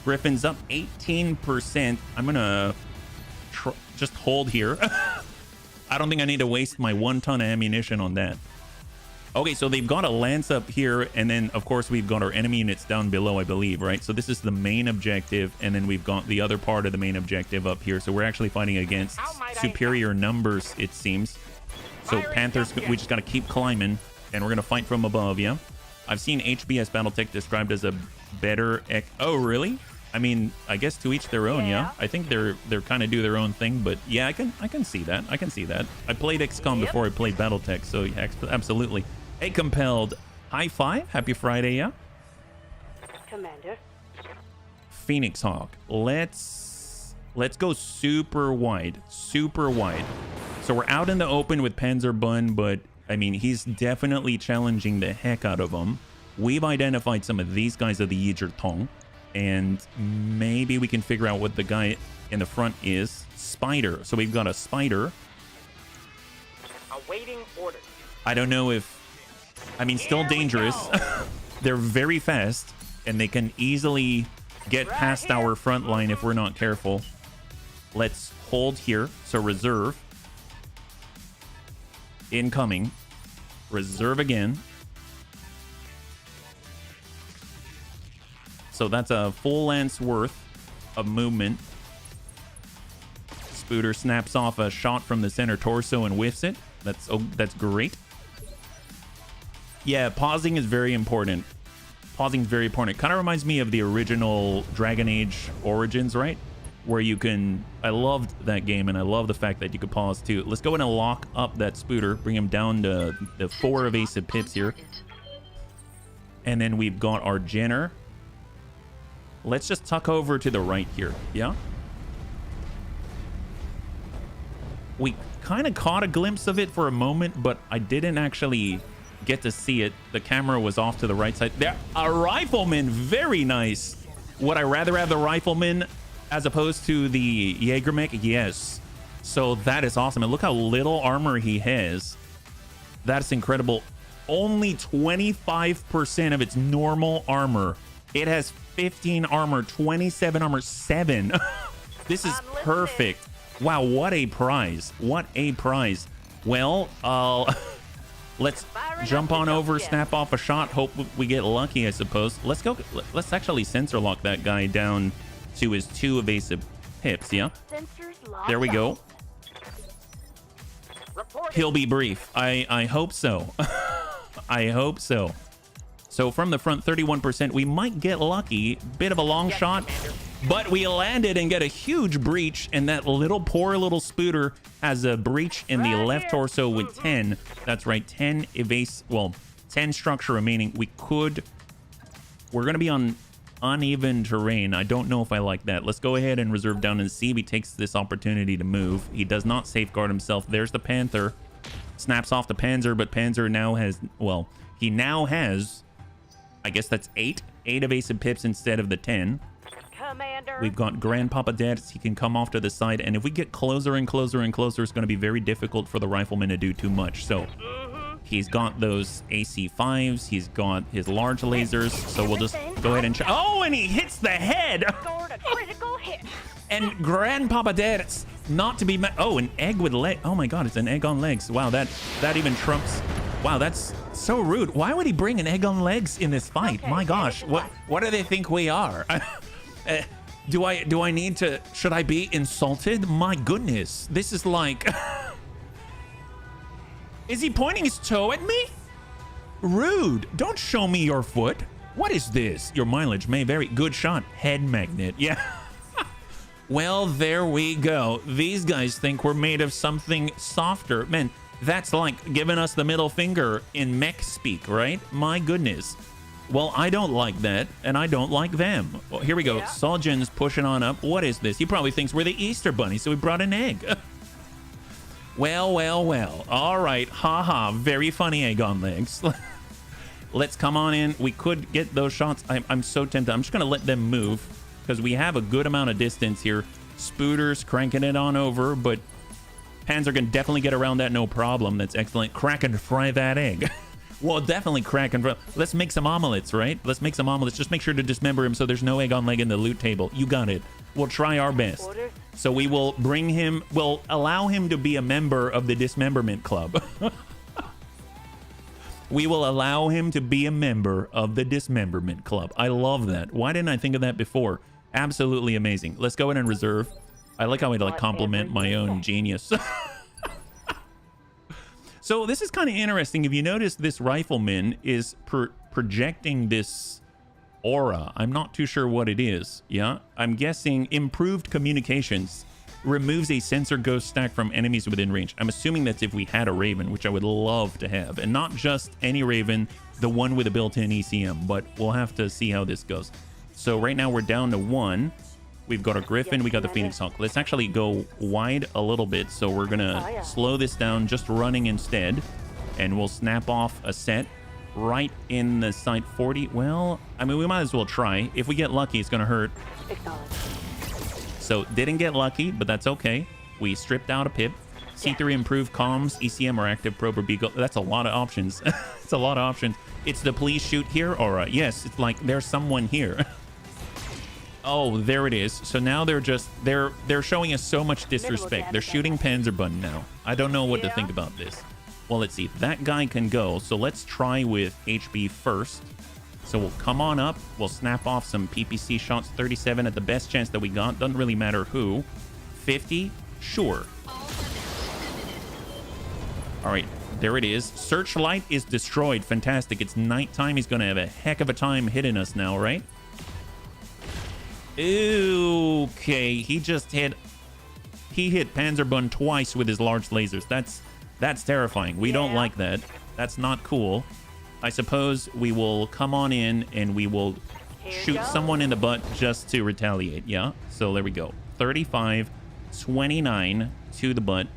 Griffin's up 18%. I'm going to just hold here. I don't think I need to waste my 1 ton of ammunition on that. Okay, so they've got a lance up here, and then, of course, we've got our enemy units down below, I believe, right? So this is the main objective, and then we've got the other part of the main objective up here. So we're actually fighting against superior numbers, it seems. So Panthers, we just got to keep climbing, and we're going to fight from above, yeah? I've seen HBS Battletech described as a better... Oh, really? I mean, I guess to each their own, yeah. I think they're kind of do their own thing, but yeah, I can see that. I can see that. I played XCOM before I played Battletech, so yeah, absolutely. Hey, Compelled, high five, happy Friday, yeah. Commander. Phoenix Hawk, let's go super wide. So we're out in the open with Panzerbun, but I mean, he's definitely challenging the heck out of them. We've identified some of these guys of the Yijertong. And maybe we can figure out what the guy in the front is. Spider. So we've got a spider. Awaiting orders. I don't know if... I mean, still dangerous. They're very fast, and they can easily get past our front line if we're not careful. Let's hold here. So reserve. Incoming. Reserve again. So that's a full lance worth of movement. Spooter snaps off a shot from the center torso and whiffs it. That's great. Yeah, pausing is very important. Pausing is very important. Kind of reminds me of the original Dragon Age Origins, right? Where you can... I loved that game, and I love the fact that you could pause too. Let's go ahead and lock up that Spooter. Bring him down to the 4 evasive pips here. And then we've got our Jenner. Let's just tuck over to the right here. Yeah. We kind of caught a glimpse of it for a moment, but I didn't actually get to see it. The camera was off to the right side. There, a rifleman. Very nice. Would I rather have the rifleman as opposed to the Jägermech? Yes. So that is awesome. And look how little armor he has. That's incredible. Only 25% of its normal armor. It has 15 armor, 27 armor, 7. This is perfect. Wow, what a prize. What a prize. Well, let's jump on over, snap off a shot, hope we get lucky, I suppose. Let's go. Let's actually sensor lock that guy down to his 2 evasive hips, yeah? There we go. He'll be brief. I hope so. I hope so. So from the front, 31%. We might get lucky. Bit of a long shot, but we landed and get a huge breach. And that poor little spooter has a breach in the left torso with 10. That's right, 10 evase. Well, 10 structure remaining. We're going to be on uneven terrain. I don't know if I like that. Let's go ahead and reserve down and see if he takes this opportunity to move. He does not safeguard himself. There's the Panther. Snaps off the Panzer, but Panzer now has, well, he now has, I guess that's 8 evasive pips instead of the 10. Commander. We've got Grandpapa Dance. He can come off to the side, and if we get closer and closer and closer, it's going to be very difficult for the rifleman to do too much. So he's got those AC5s. He's got his large lasers. So we'll just go ahead and oh, and he hits the head. Scored a critical hit. And Grandpapa Dance, not to be oh, an egg with leg. Oh my God, it's an egg on legs. Wow, that even trumps. Wow, that's so rude. Why would he bring an egg on legs in this fight? Okay, my gosh, what do they think we are? Do I need to? Should I be insulted? My goodness, this is like. Is he pointing his toe at me? Rude. Don't show me your foot. What is this? Your mileage may vary. Good shot. Head magnet. Yeah. Well, there we go. These guys think we're made of something softer. Man, that's like giving us the middle finger in mech speak, right? My goodness. Well, I don't like that, and I don't like them. Well, here we go. Yeah. Soljan's pushing on up. What is this? He probably thinks we're the Easter Bunny, so we brought an egg. Well, well, well. All right. Haha. Very funny egg on legs. Let's come on in. We could get those shots. I'm so tempted. I'm just going to let them move because we have a good amount of distance here. Spooters cranking it on over, but Panzer can definitely get around that no problem. That's excellent. Crack and fry that egg. Well, definitely crack and fry. Let's make some omelets, right? Let's make some omelets. Just make sure to dismember him so there's no egg on leg in the loot table. You got it. We'll try our best. So we will bring him, we'll allow him to be a member of the Dismemberment Club. We will allow him to be a member of the Dismemberment Club. I love that. Why didn't I think of that before? Absolutely amazing. Let's go ahead and reserve. I like how I like compliment my own genius. So this is kind of interesting. If you notice, this rifleman is projecting this aura. I'm not too sure what it is. Yeah, I'm guessing improved communications removes a sensor ghost stack from enemies within range. I'm assuming that's if we had a Raven, which I would love to have, and not just any Raven, the one with a built-in ECM, but we'll have to see how this goes. So right now we're down to 1. We've got a Griffin, we got the Phoenix Hawk. Let's actually go wide a little bit. So we're gonna slow this down, just running instead, and we'll snap off a set right in the side 40. Well, I mean, we might as well try. If we get lucky, it's gonna hurt. So didn't get lucky, but that's okay. We stripped out a pip. C3 improved comms, ECM or active probe or beagle. That's a lot of options. It's a lot of options. It's the please shoot here aura. Yes, it's like there's someone here. Oh, there it is. So now they're showing us so much disrespect. They're shooting Panzerbund now. I don't know what to think about this. Well, let's see. That guy can go. So let's try with HB first. So we'll come on up. We'll snap off some PPC shots. 37 at the best chance that we got. Doesn't really matter who. 50? Sure. All right. There it is. Searchlight is destroyed. Fantastic. It's nighttime. He's going to have a heck of a time hitting us now, right? Okay, he hit Panzerbund twice with his large lasers. That's terrifying. We don't like that. That's not cool. I suppose we will come on in and we will shoot someone in the butt just to retaliate. Yeah, so there we go. 35, 29 to the butt.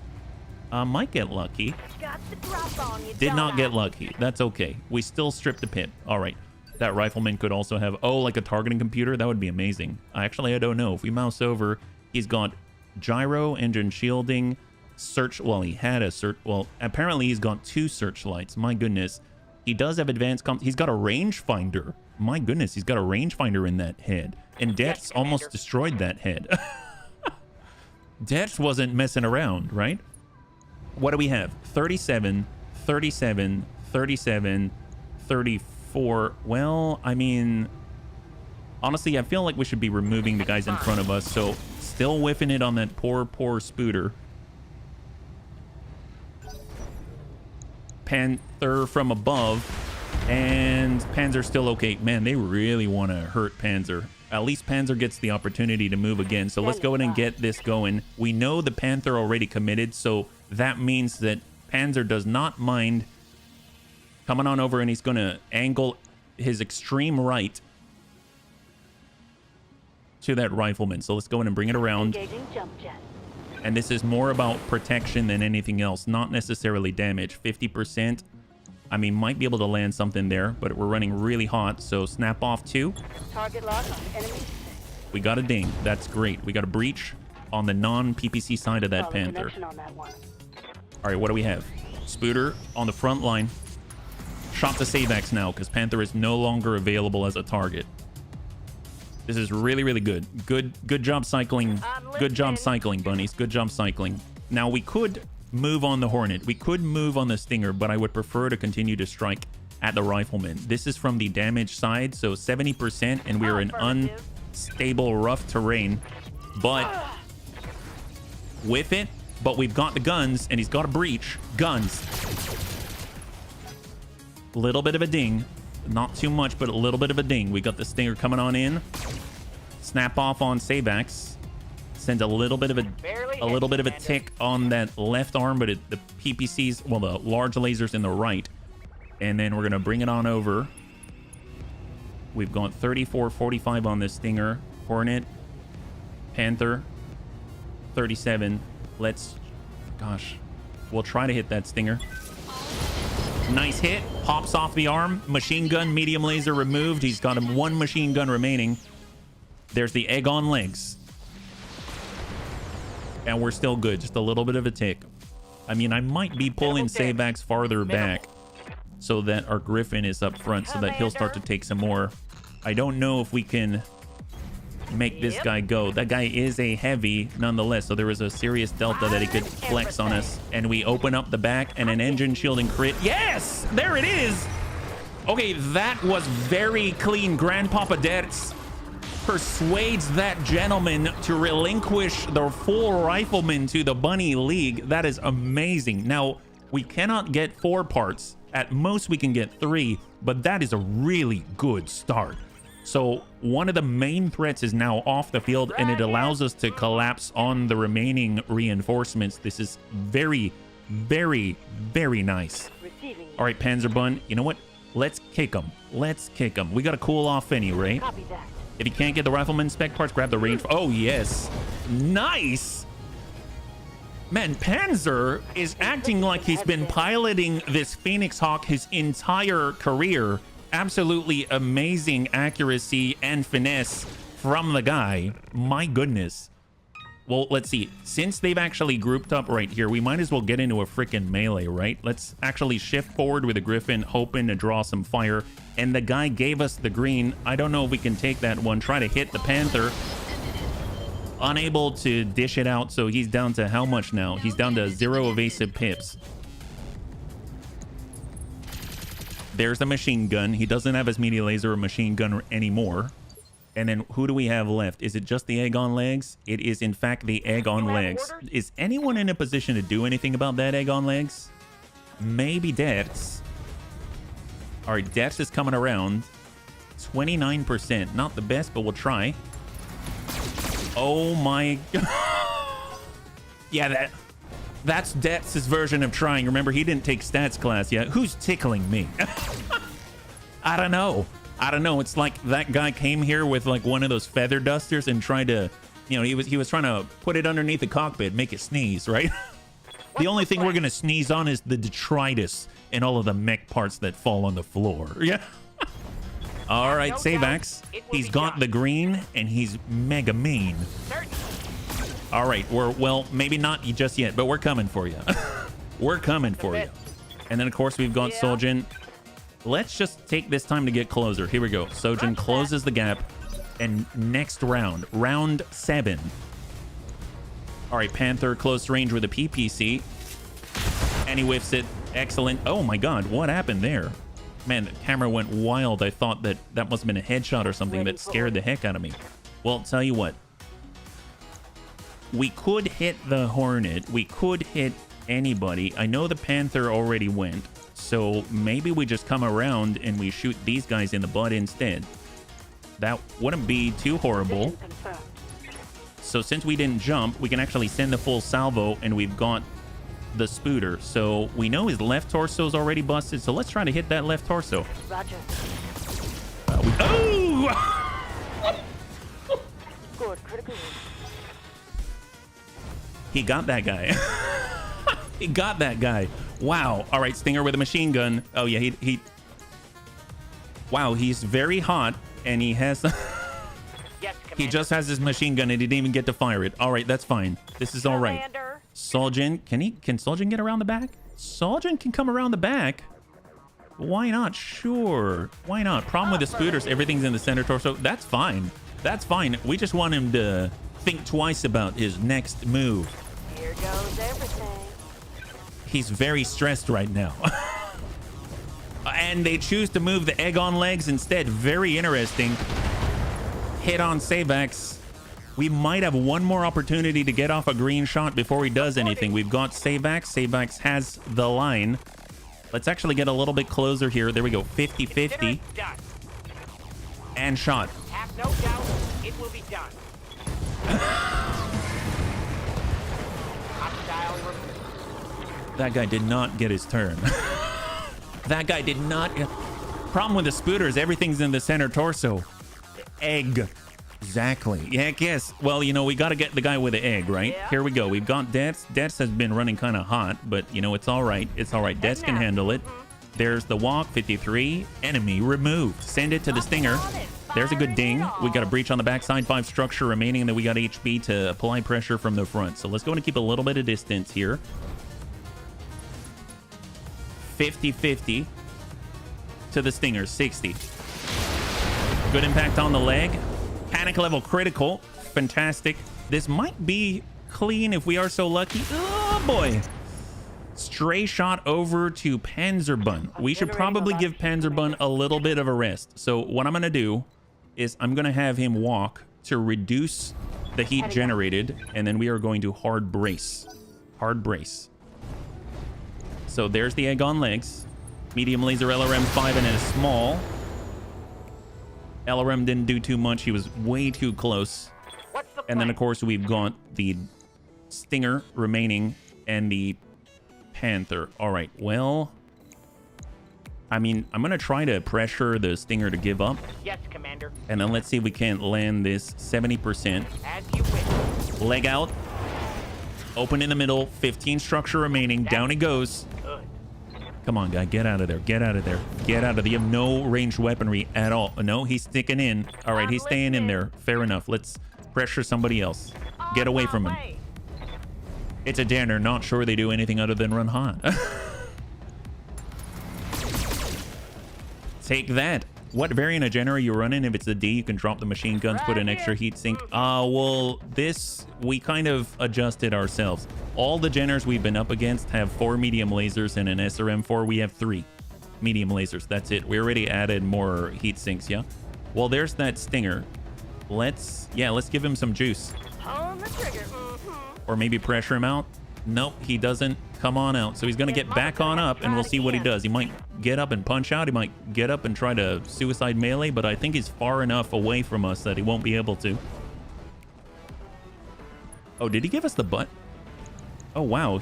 Might get lucky. Got the drop on you, Did not don't get I? lucky. That's okay. We still stripped the pip. All right. That rifleman could also have, oh, like a targeting computer. That would be amazing. Actually, I don't know. If we mouse over, he's got gyro, engine shielding, search. Well, he had a search. Well, apparently he's got 2 searchlights. My goodness. He does have advanced comms. He's got a rangefinder. My goodness, he's got a rangefinder in that head. And Dex almost destroyed that head. Dex wasn't messing around, right? What do we have? 37, 37, 37, 34. Well, I mean, honestly, I feel like we should be removing the guys in front of us. So still whiffing it on that poor Spooter. Panther from above. And Panzer still okay. Man, they really want to hurt Panzer. At least Panzer gets the opportunity to move again. So let's go ahead and get this going. We know the Panther already committed, so that means that Panzer does not mind coming on over, and he's going to angle his extreme right to that rifleman. So let's go in and bring it around. Engaging jump jet. And this is more about protection than anything else, not necessarily damage. 50%. I mean, might be able to land something there, but we're running really hot. So snap off 2. Target lock on enemy. We got a ding. That's great. We got a breach on the non-PPC side of that Solid Panther. connection on that one. All right, what do we have? Spooter on the front line. Shot to Savax now because Panther is no longer available as a target. This is really, really good. Good job cycling. Good job cycling, bunnies. Good job cycling. Now, we could move on the Hornet. We could move on the Stinger, but I would prefer to continue to strike at the Rifleman. This is from the damage side, so 70%, and we're in unstable, rough terrain. But with it, but we've got the guns, and he's got a breach. Guns. Little bit of a ding. Not too much, but a little bit of a ding. We got the Stinger coming on in. Snap off on Sabax. Sends a little bit of a tick on that left arm, but the PPCs, well, the large lasers in the right. And then we're gonna bring it on over. We've got 34, 45 on this Stinger. Hornet, Panther, 37. Gosh, we'll try to hit that Stinger. Nice hit. Pops off the arm. Machine gun, medium laser removed. He's got him 1 machine gun remaining. There's the egg on legs. And we're still good. Just a little bit of a tick. I mean, I might be pulling Savax farther back so that our Griffin is up front so that he'll start to take some more. I don't know if we can make this guy go. That guy is a heavy nonetheless, so there is a serious delta that he could flex on us. And we open up the back and an engine shielding crit. Yes! There it is! Okay, that was very clean. Grandpapa Dertz persuades that gentleman to relinquish the full rifleman to the Bunny League. That is amazing. Now, we cannot get 4 parts. At most, we can get 3, but that is a really good start. So one of the main threats is now off the field, and it allows us to collapse on the remaining reinforcements. This is very, very, very nice. All right, Panzerbun, you know what? Let's kick him. Let's kick him. We got to cool off anyway. Copy that. If you can't get the rifleman spec parts, grab the range. Oh, yes. Nice. Man, Panzer is acting like he's been piloting this Phoenix Hawk his entire career. Absolutely amazing accuracy and finesse from the guy. My goodness. Well, let's see. Since they've actually grouped up right here, we might as well get into a freaking melee, right? Let's actually shift forward with the Griffin, hoping to draw some fire. And the guy gave us the green. I don't know if we can take that one. Try to hit the Panther. Unable to dish it out, so he's down to how much now? He's down to 0 evasive pips. There's the machine gun. He doesn't have his media laser or machine gun anymore. And then who do we have left? Is it just the egg on legs? It is, in fact, the egg on legs. Is anyone in a position to do anything about that egg on legs? Maybe Dertz. All right, Dertz is coming around. 29%. Not the best, but we'll try. Oh, my... Yeah, that's Dertz's version of trying. Remember, he didn't take stats class yet. Who's tickling me? I don't know. I don't know. It's like that guy came here with like one of those feather dusters and tried to, you know, he was trying to put it underneath the cockpit, make it sneeze, right? The only thing we're going to sneeze on is the detritus and all of the mech parts that fall on the floor. Yeah. All right, Savax. He's got the green and he's mega mean. All right, well, maybe not just yet, but we're coming for you. We're coming for you. And then, of course, we've got Sojin. Let's just take this time to get closer. Here we go. Sojin closes the gap. And next round, round 7. All right, Panther close range with a PPC. And he whiffs it. Excellent. Oh, my God. What happened there? Man, the camera went wild. I thought that must have been a headshot or something that scared the heck out of me. Well, tell you what. We could hit the Hornet. We could hit anybody. I know the Panther already went. So maybe we just come around and we shoot these guys in the butt instead. That wouldn't be too horrible. So since we didn't jump, we can actually send the full salvo, and we've got the Spooter. So we know his left torso is already busted, so let's try to hit that left torso. Roger. Oh! Good, critical. He got that guy. He got that guy. Wow. All right, Stinger with a machine gun. Oh, yeah, he... Wow, he's very hot, and he has... He just has his machine gun, and he didn't even get to fire it. All right, that's fine. This is all right. Soljin, can Soljin get around the back? Soljin can come around the back. Why not? Sure. Why not? Problem with the Spooters, everything's in the center torso. That's fine. That's fine. We just want him to think twice about his next move. Here goes everything. He's very stressed right now. And they choose to move the egg on legs instead. Very interesting. Hit on Savax. We might have one more opportunity to get off a green shot before he does anything. We've got Savax. Savax has the line. Let's actually get a little bit closer here. There we go. 50-50. And shot. Have no doubt it will be done. That guy did not get his turn. That guy did not. Problem with the Spooters, everything's in the center torso. Egg. Exactly. Yeah, I guess. Well, you know, we got to get the guy with the egg, right? Yeah. Here we go. We've got Dets. Dets has been running kind of hot, but, you know, it's all right. It's all right. Dets can handle it. There's the walk. 53. Enemy removed. Send it to the Stinger. There's a good ding. We got a breach on the backside. 5 structure remaining, and then we got HB to apply pressure from the front. So let's go and keep a little bit of distance here. 50-50 to the Stinger. 60. Good impact on the leg. Panic level critical. Fantastic. This might be clean if we are so lucky. Oh, boy. Stray shot over to Panzerbun. We should probably give Panzerbun a little bit of a rest. So what I'm going to do is I'm going to have him walk to reduce the heat generated, and then we are going to hard brace. Hard brace. So there's the egg on legs. Medium laser LRM 5 and a small. LRM didn't do too much. He was way too close. And then, of course, we've got the Stinger remaining and the Panther. All right, well, I mean, I'm going to try to pressure the Stinger to give up. Yes, Commander. And then let's see if we can't land this 70%. As you wish. Leg out. Open in the middle. 15 structure remaining. Down he goes. Good. Come on, guy. Get out of there. Get out of there. Get out of there. You have no ranged weaponry at all. No, he's sticking in. All right, he's staying in there. Fair enough. Let's pressure somebody else. Get away from him. It's a Danner. Not sure they do anything other than run hot. Take that. What variant of Jenner are you running? If it's the D, you can drop the machine guns, put an extra heat sink. Well, this, we kind of adjusted ourselves. All the Jenners we've been up against have 4 medium lasers and an SRM4. We have 3 medium lasers. That's it. We already added more heat sinks, yeah? Well, there's that Stinger. Let's give him some juice. On the trigger. Or maybe pressure him out. Nope, he doesn't come on out. So he's going to get back on up, and we'll see what he does. He might get up and punch out. He might get up and try to suicide melee, but I think he's far enough away from us that he won't be able to. Oh, did he give us the butt? Oh, wow.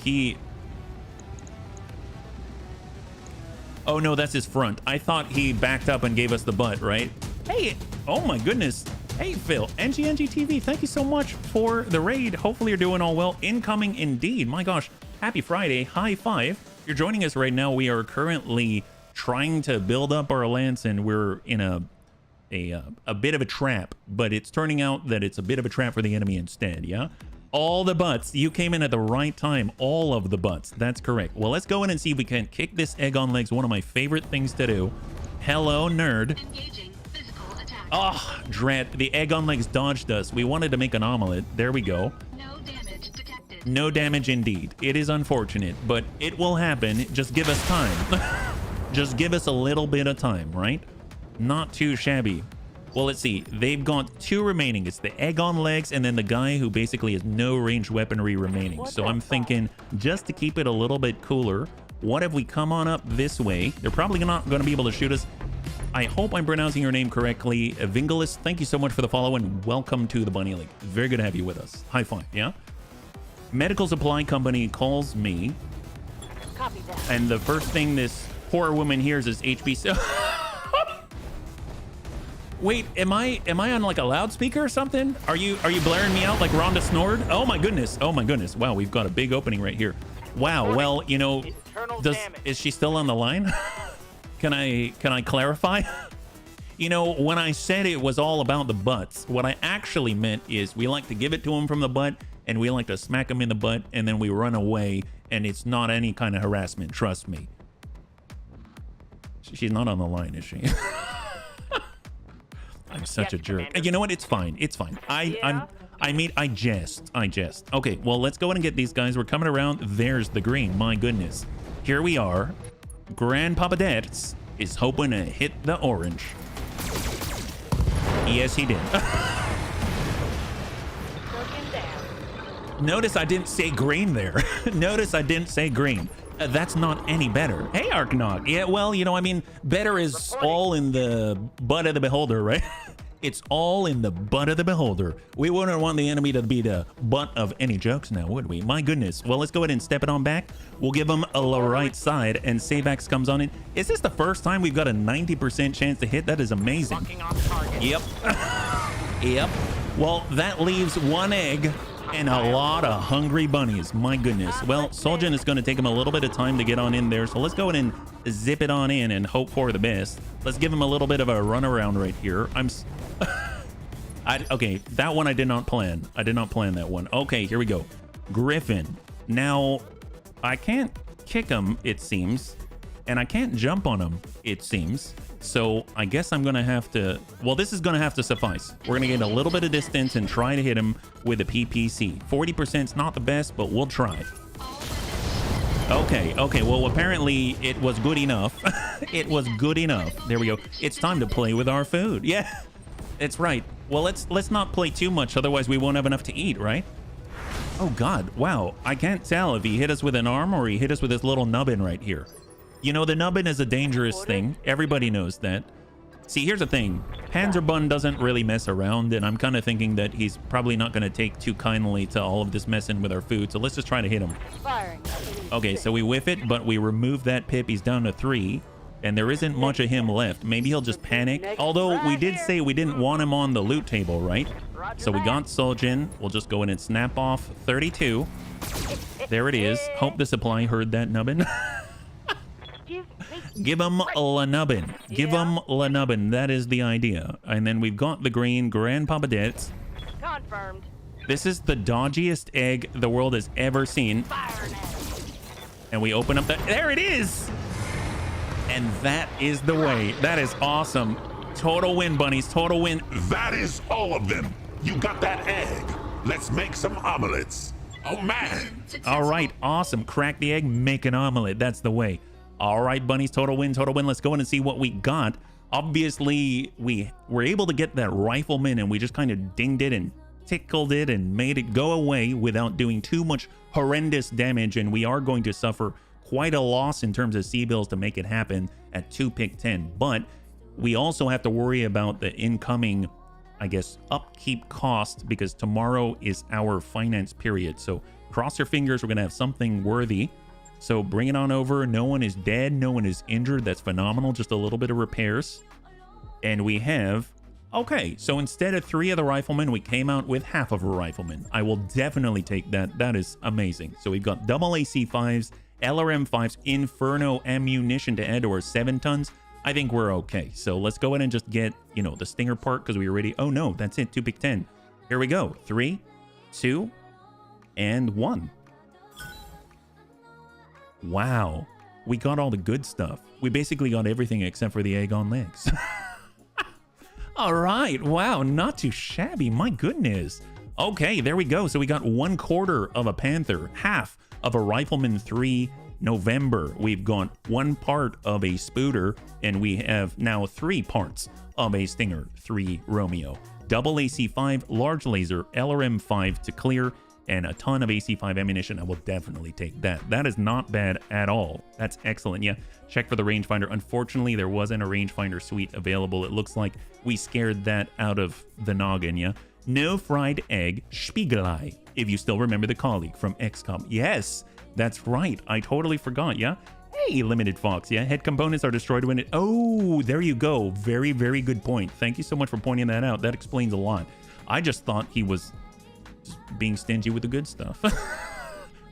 Oh no, that's his front. I thought he backed up and gave us the butt, right? Hey, oh my goodness. Hey, Phil, NG TV, thank you so much for the raid. Hopefully you're doing all well. Incoming indeed. My gosh, happy Friday. High five. You're joining us right now. We are currently trying to build up our lance, and we're in a bit of a trap, but it's turning out that it's a bit of a trap for the enemy instead, yeah? All the butts. You came in at the right time. All of the butts. That's correct. Well, let's go in and see if we can kick this egg on legs. One of my favorite things to do. Hello, nerd. Oh, dread. The egg on legs dodged us. We wanted to make an omelet. There we go. No damage detected. No damage indeed. It is unfortunate, but it will happen. Just give us time. Just give us a little bit of time, right? Not too shabby. Well, let's see. They've got 2 remaining. It's the egg on legs and then the guy who basically has no ranged weaponry remaining. So I'm thinking, just to keep it a little bit cooler, what if we come on up this way? They're probably not going to be able to shoot us. I hope I'm pronouncing your name correctly. Vingalis, thank you so much for the follow and welcome to the Bunny League. Very good to have you with us. High five, yeah? Medical supply company calls me. Copy that. And the first thing this poor woman hears is HB. Wait, am I on like a loudspeaker or something? Are you blaring me out like Rhonda Snord? Oh my goodness. Oh my goodness. Wow, we've got a big opening right here. Wow. Well, you know, is she still on the line? Can I clarify? You know, when I said it was all about the butts, what I actually meant is we like to give it to him from the butt and we like to smack him in the butt and then we run away, and it's not any kind of harassment, trust me. She's not on the line, is she? I'm such a jerk. Commander. You know what? It's fine. It's fine. I jest. Okay, well, let's go in and get these guys. We're coming around. There's the green. My goodness. Here we are. Grandpapa Dets is hoping to hit the orange. Yes, he did. Looking down. Notice I didn't say green there. Notice I didn't say green. That's not any better. Hey, Arknog. Yeah, well, you know, I mean, better is all in the butt of the beholder, right? It's all in the butt of the beholder. We wouldn't want the enemy to be the butt of any jokes now, would we? My goodness. Well, let's go ahead and step it on back. We'll give them a right side, and Sabax comes on in. Is this the first time we've got a 90% chance to hit? That is amazing. Fucking off target. Yep. Yep. Well, that leaves 1 egg and a lot of hungry bunnies. My goodness. Well, Soljan is going to take him a little bit of time to get on in there. So let's go ahead and zip it on in and hope for the best. Let's give him a little bit of a runaround right here. Okay, that one I did not plan. I did not plan that one. Okay, here we go. Griffin. Now, I can't kick him, it seems. And I can't jump on him, it seems. So I guess I'm going to have to... Well, this is going to have to suffice. We're going to get a little bit of distance and try to hit him with a PPC. 40% is not the best, but we'll try. Okay. Well, apparently it was good enough. It was good enough. There we go. It's time to play with our food. Yeah, it's right. Well, let's not play too much. Otherwise, we won't have enough to eat, right? Oh, God. Wow. I can't tell if he hit us with an arm or he hit us with this little nubbin right here. You know, the nubbin is a dangerous thing. Everybody knows that. See, here's the thing. Panzerbun doesn't really mess around, and I'm kind of thinking that he's probably not going to take too kindly to all of this messing with our food, so let's just try to hit him. Firing. Okay, so we whiff it, but we remove that pip. He's down to 3, and there isn't much of him left. Maybe he'll just panic. Although we did say we didn't want him on the loot table, right? So we got Soljan. We'll just go in and snap off 32. There it is. Hope the supply heard that nubbin. Give him a nubbin. Give him a nubbin. That is the idea. And then we've got the green Grandpapa Dets. Confirmed. This is the dodgiest egg the world has ever seen. And we open up the... There it is! And that is the way. That is awesome. Total win, bunnies. Total win. That is all of them. You got that egg. Let's make some omelets. Oh, man. All right. Awesome. Crack the egg. Make an omelet. That's the way. All right, bunnies. Total win. Total win. Let's go in and see what we got. Obviously, we were able to get that rifleman, and we just kind of dinged it and tickled it and made it go away without doing too much horrendous damage. And we are going to suffer quite a loss in terms of C-bills to make it happen at 2 pick 10. But we also have to worry about the incoming, I guess, upkeep cost, because tomorrow is our finance period. So cross your fingers, we're going to have something worthy. So bring it on over. No one is dead. No one is injured. That's phenomenal. Just a little bit of repairs. And we have... Okay, so instead of 3 of the riflemen, we came out with half of a rifleman. I will definitely take that. That is amazing. So we've got double AC5s, LRM5s, Inferno ammunition to add to our 7 tons. I think we're okay. So let's go ahead and just get, you know, the Stinger part because we already... Oh, no, that's it. 2 pick 10. Here we go. 3, 2, and 1. Wow. We got all the good stuff. We basically got everything except for the egg on legs. All right. Wow. Not too shabby. My goodness. Okay, there we go. So we got 1/4 of a Panther, half of a Rifleman 3 November. We've got 1 part of a Spooter, and we have now 3 parts of a Stinger 3 Romeo. Double AC5, large laser, LRM5 to clear, and a ton of AC5 ammunition. I will definitely take that. That is not bad at all. That's excellent. Yeah, check for the rangefinder. Unfortunately, there wasn't a rangefinder suite available. It looks like we scared that out of the noggin, yeah? No fried egg, Spiegelei, if you still remember the colleague from XCOM. Yes, that's right. I totally forgot, yeah? Hey, Limited Fox, yeah? Head components are destroyed when it... Oh, there you go. Very, very good point. Thank you so much for pointing that out. That explains a lot. I just thought he was... being stingy with the good stuff.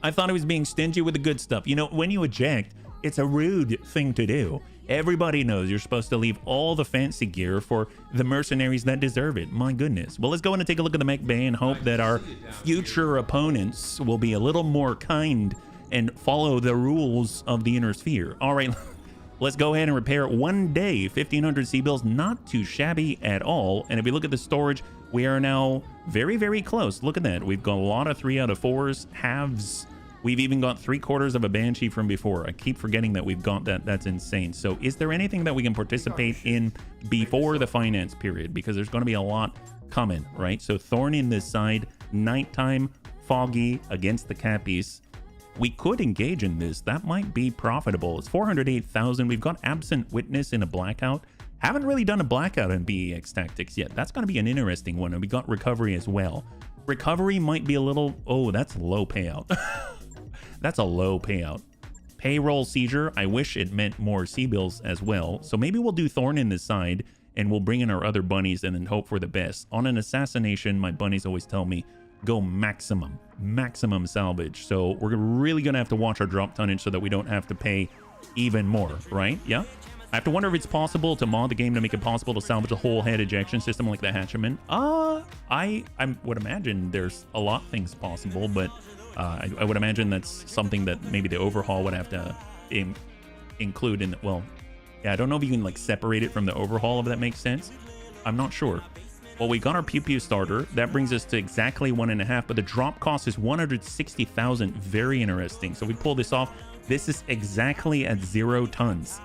I thought he was being stingy with the good stuff. You know, when you eject, it's a rude thing to do. Everybody knows you're supposed to leave all the fancy gear for the mercenaries that deserve it. My goodness. Well, let's go in and take a look at the mech bay and hope that our future opponents will be a little more kind and follow the rules of the inner sphere. All right, let's go ahead and repair 1 day. 1,500 C-bills, not too shabby at all. And if we look at the storage, we are now very, very close. Look at that. We've got a lot of 3 out of 4s, halves. We've even got 3/4 of a Banshee from before. I keep forgetting that we've got that. That's insane. So is there anything that we can participate in before the finance period? Because there's going to be a lot coming, right? So Thorn in this side, nighttime, foggy against the Cappies. We could engage in this. That might be profitable. It's 408,000. We've got Absent Witness in a blackout. Haven't really done a blackout in BEX Tactics yet. That's going to be an interesting one. And we got recovery as well. Recovery might be a little... Oh, that's low payout. That's a low payout. Payroll seizure. I wish it meant more C-bills as well. So maybe we'll do Thorn in this side and we'll bring in our other bunnies and then hope for the best. On an assassination, my bunnies always tell me, go maximum salvage. So we're really going to have to watch our drop tonnage so that we don't have to pay even more, right? Yeah. I have to wonder if it's possible to mod the game to make it possible to salvage a whole head ejection system like the Hatchman. I would imagine there's a lot of things possible, but I would imagine that's something that maybe the overhaul would have to include in the, well, yeah, I don't know if you can like separate it from the overhaul, if that makes sense. I'm not sure. Well, we got our Pew Pew starter. That brings us to exactly 1.5, but the drop cost is 160,000. Very interesting. So we pull this off. This is exactly at 0 tons.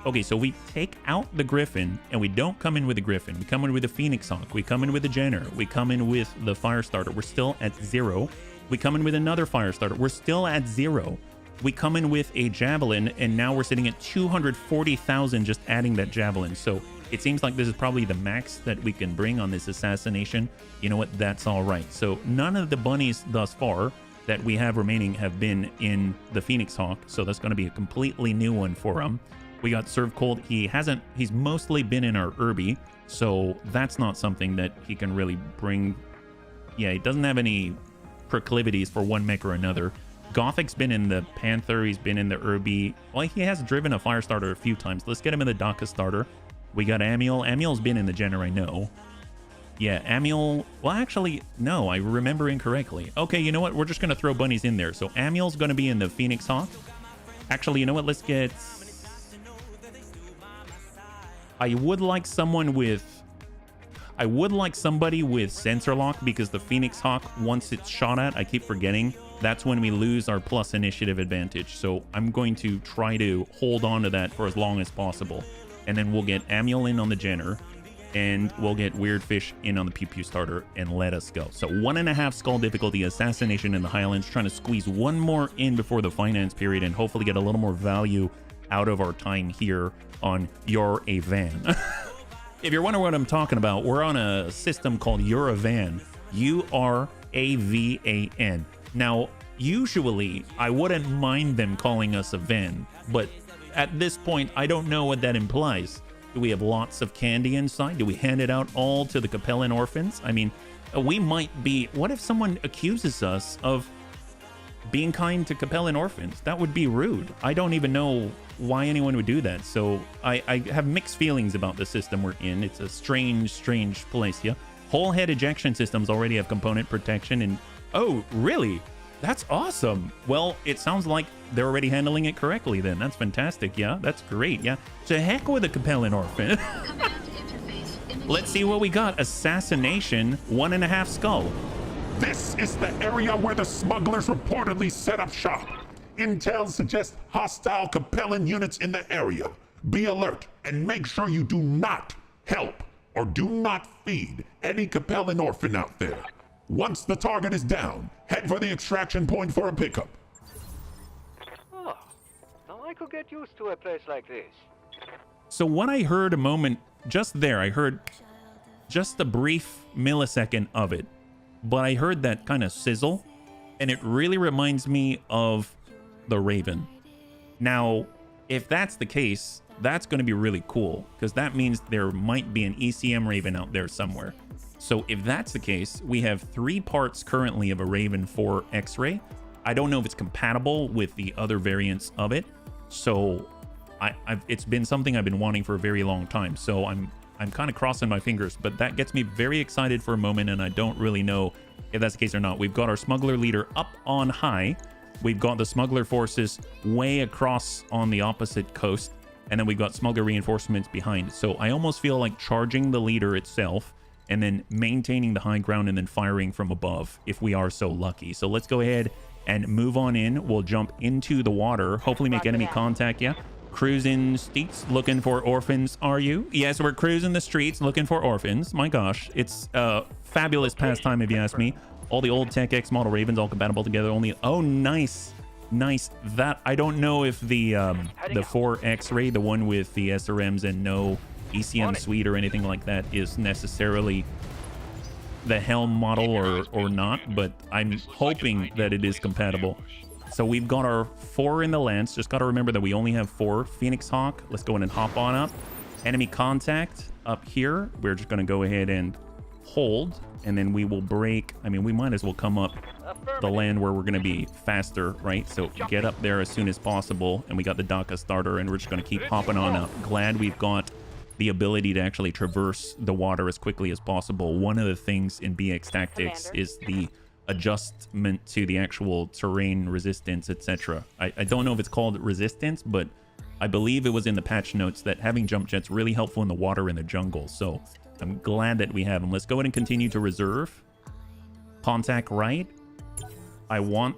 Okay, so we take out the Griffin and we don't come in with the Griffin. We come in with the Phoenix Hawk. We come in with the Jenner. We come in with the Firestarter. We're still at 0. We come in with another Firestarter. We're still at 0. We come in with a Javelin and now we're sitting at 240,000 just adding that Javelin. So it seems like this is probably the max that we can bring on this assassination. You know what? That's all right. So none of the bunnies thus far that we have remaining have been in the Phoenix Hawk. So that's going to be a completely new one for him. We got Serve Cold. He's mostly been in our Irby. So that's not something that he can really bring. Yeah, he doesn't have any proclivities for one mech or another. Gothic's been in the Panther. He's been in the Irby. Well, he has driven a Firestarter a few times. Let's get him in the Daka starter. We got Amiel. Amiel's been in the Jenner, I know. Yeah, Amiel... Well, actually, no, I remember incorrectly. Okay, you know what? We're just going to throw bunnies in there. So Amiel's going to be in the Phoenix Hawk. Actually, you know what? Let's get... I would like someone with... I would like somebody with sensor lock because the Phoenix Hawk, once it's shot at, I keep forgetting, that's when we lose our plus initiative advantage. So I'm going to try to hold on to that for as long as possible. And then we'll get Amiel in on the Jenner and we'll get Weird Fish in on the Pew Pew starter and let us go. So 1.5 skull difficulty, assassination in the Highlands, trying to squeeze one more in before the finance period and hopefully get a little more value out of our time here on You're a Van. If you're wondering what I'm talking about, we're on a system called You're a Van. URAVAN. Now, Usually, I wouldn't mind them calling us a van, but at this point, I don't know what that implies. Do we have lots of candy inside? Do we hand it out all to the Capellan orphans? I mean, we might be... What if someone accuses us of being kind to Capellan orphans? That would be rude. I don't even know why anyone would do that. So I have mixed feelings about the system we're in. It's a strange place, yeah? Whole head ejection systems already have component protection and... Oh, really? That's awesome. Well, it sounds like they're already handling it correctly then. That's fantastic, yeah? That's great, yeah? To heck with a Capellan orphan. Let's see what we got. Assassination, 1.5 skull. This is the area where the smugglers reportedly set up shop. Intel suggests hostile Capellan units in the area. Be alert and make sure you do not help or do not feed any Capellan orphan out there. Once the target is down, head for the extraction point for a pickup. Oh, now I could get used to a place like this. So what I heard a moment just there, I heard just a brief millisecond of it, but I heard that kind of sizzle, and it really reminds me of the Raven. Now, if that's the case, that's going to be really cool, because that means there might be an ECM Raven out there somewhere. So if that's the case, we have 3 parts currently of a Raven 4 X-Ray. I don't know if it's compatible with the other variants of it. So it's been something I've been wanting for a very long time. So I'm kind of crossing my fingers, but that gets me very excited for a moment, and I don't really know if that's the case or not. We've got our smuggler leader up on high. We've got the smuggler forces way across on the opposite coast, and then we've got smuggler reinforcements behind. So I almost feel like charging the leader itself and then maintaining the high ground and then firing from above if we are so lucky. So let's go ahead and move on in. We'll jump into the water, hopefully make enemy contact, yeah? Cruising streets looking for orphans, are you? Yes, we're cruising the streets looking for orphans. My gosh, it's a fabulous pastime if you ask me. All the old Tech X model Ravens all compatible together only. Oh, nice. Nice. That, I don't know if the 4 X-Ray, the one with the SRMs and no ECM suite or anything like that, is necessarily the Helm model or not, but I'm hoping that it is compatible. So we've got our 4 in the lance. Just got to remember that we only have 4. Phoenix Hawk, let's go in and hop on up. Enemy contact up here. We're just going to go ahead and hold, and then we will break. I mean, we might as well come up the land where we're going to be faster, right? So get up there as soon as possible, and we got the DACA starter, and we're just going to keep hopping on up. Glad we've got the ability to actually traverse the water as quickly as possible. One of the things in BEX Tactics is the adjustment to the actual terrain resistance, etc. I don't know if it's called resistance, but I believe it was in the patch notes that having jump jets really helpful in the water in the jungle. So I'm glad that we have them. Let's go ahead and continue to reserve. Contact right. I want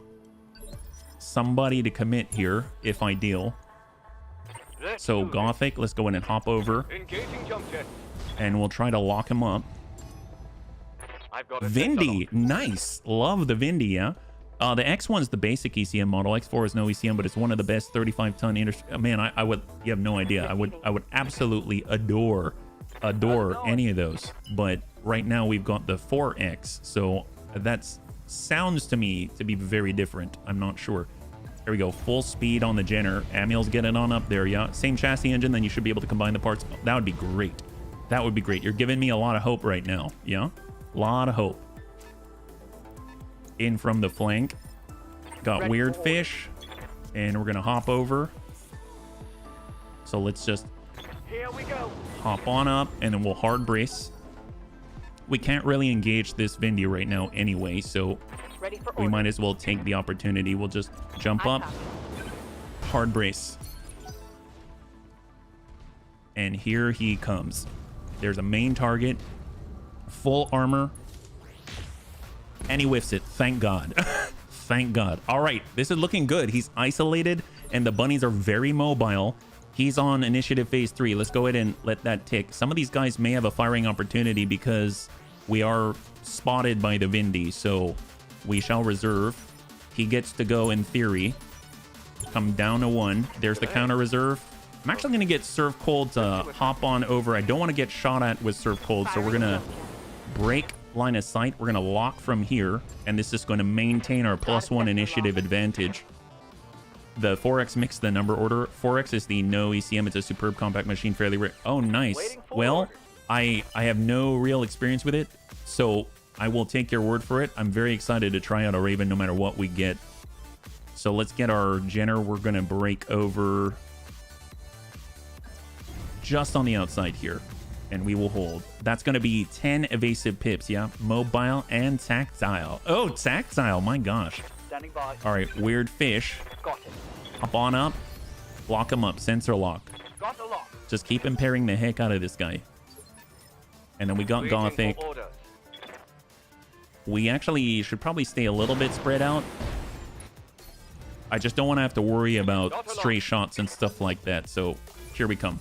somebody to commit here if ideal. So Gothic, let's go in and hop over, and we'll try to lock him up. Vindy, nice. Love the Vindy, yeah. The X1's the basic ECM model. X4 is no ECM, but it's one of the best 35-ton man, I would, you have no idea. I would absolutely adore any of those. But right now we've got the 4X, so that sounds to me to be very different. I'm not sure. There we go, full speed on the Jenner. Amiel's getting on up there, yeah. Same chassis engine, then you should be able to combine the parts. That would be great. That would be great. You're giving me a lot of hope right now, yeah? A lot of hope. In from the flank. Got Weird Fish, and we're gonna hop over. So let's just hop on up, and then we'll hard brace. We can't really engage this Vindy right now anyway, so we might as well take the opportunity. We'll just jump up, hard brace. And here he comes. There's a main target, full armor, and he whiffs it. Thank God. Thank God. All right, this is looking good. He's isolated, and the bunnies are very mobile. He's on initiative phase 3. Let's go ahead and let that tick. Some of these guys may have a firing opportunity because we are spotted by the Vindy, so we shall reserve. He gets to go, in theory, come down to 1. There's the counter reserve. I'm actually going to get Serve Cold to hop on over. I don't want to get shot at with Serve Cold, so we're going to break line of sight. We're going to lock from here, and this is going to maintain our +1 initiative advantage. The 4X mix the number order. 4X is the no ECM. It's a superb compact machine, fairly rare. Oh, nice. Well, I have no real experience with it, so I will take your word for it. I'm very excited to try out a Raven no matter what we get. So let's get our Jenner. We're going to break over just on the outside here, and we will hold. That's going to be 10 evasive pips, yeah? Mobile and tactile. Oh, tactile, my gosh. Standing by. All right, weird fish. Got it. Hop on up. Lock him up. Sensor lock. Got a lock. Just keep impairing the heck out of this guy. And then we got Waiting Gothic. for orders. We actually should probably stay a little bit spread out. I just don't want to have to worry about stray shots and stuff like that. So here we come.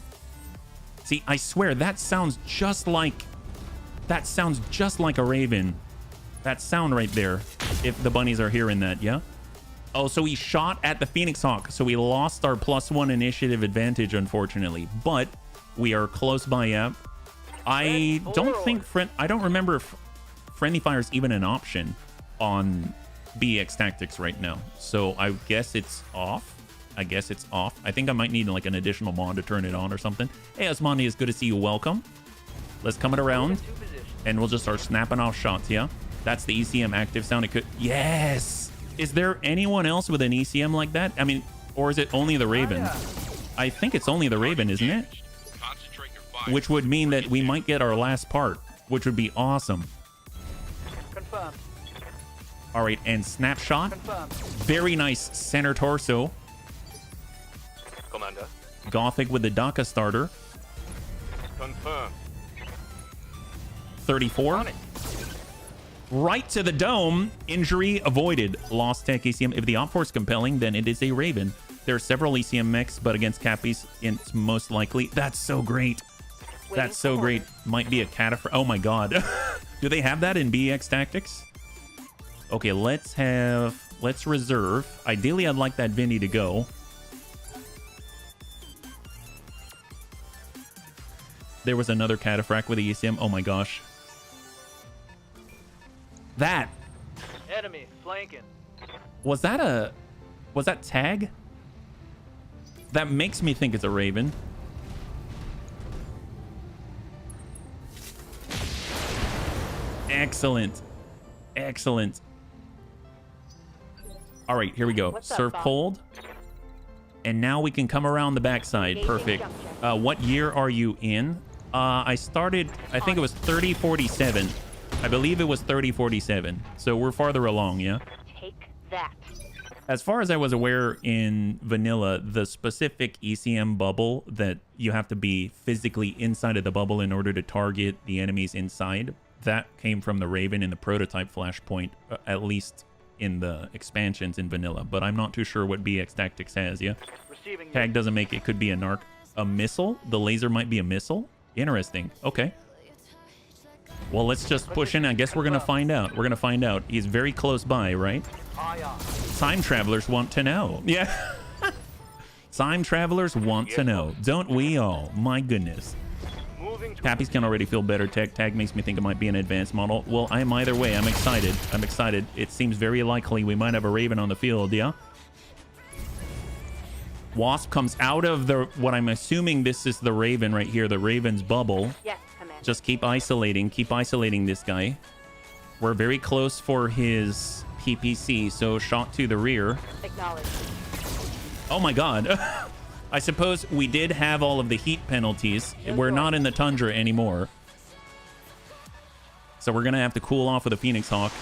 See, I swear that sounds just like a Raven. That sound right there. If the bunnies are hearing that, yeah? Oh, so he shot at the Phoenix Hawk. So we lost our +1 initiative advantage, unfortunately. But we are close by, yeah. I don't remember if friendly fire is even an option on BEX Tactics right now. So I guess it's off. I think I might need like an additional mod to turn it on or something. Hey, Osmani, it's good to see you. Welcome. Let's come it around and we'll just start snapping off shots, yeah? That's the ECM active sound. It could... Yes! Is there anyone else with an ECM like that? I mean, or is it only the Raven? I think it's only the Raven, isn't it? Which would mean that we might get our last part, which would be awesome. Confirmed. All right, and snapshot. Confirmed. Very nice center torso. Commander. Gothic with the DACA starter. Confirmed. 34. Right to the dome. Injury avoided. Lost tech ECM. If the op force compelling, then it is a Raven. There are several ECM mechs, but against Cappies, it's most likely. That's so great. That's so great. Might be a cataphr. Oh my god. Do they have that in BEX Tactics? Okay, let's reserve. Ideally, I'd like that Vinny to go. There was another cataphract with the ECM. Oh my gosh. That. Enemy flanking. Was that tag? That makes me think it's a Raven. Excellent. Excellent. All right, here we go. Serve cold. And now we can come around the backside. Perfect. What year are you in? I started, I think it was 3047. I believe it was 3047. So we're farther along, yeah? Take that. As far as I was aware in vanilla, the specific ECM bubble that you have to be physically inside of the bubble in order to target the enemies inside, that came from the Raven in the prototype flashpoint, at least in the expansions in vanilla. But I'm not too sure what BEX Tactics has, yeah? Tag doesn't make it. Could be a narc. A missile? The laser might be a missile? Interesting. Okay. Well, let's just push in. I guess we're going to find out. We're going to find out. He's very close by, right? Time travelers want to know. Yeah. Time travelers want to know. Don't we all? My goodness. Cappies can already feel better. Tag makes me think it might be an advanced model. Well, I'm either way. I'm excited. I'm excited. It seems very likely we might have a Raven on the field, yeah? Wasp comes out of the... What I'm assuming this is the Raven right here. The Raven's bubble. Yes, Commander. Just keep isolating. Keep isolating this guy. We're very close for his PPC, so shot to the rear. Acknowledged. Oh my god. I suppose we did have all of the heat penalties. We're not in the tundra anymore. So we're going to have to cool off with a Phoenix Hawk.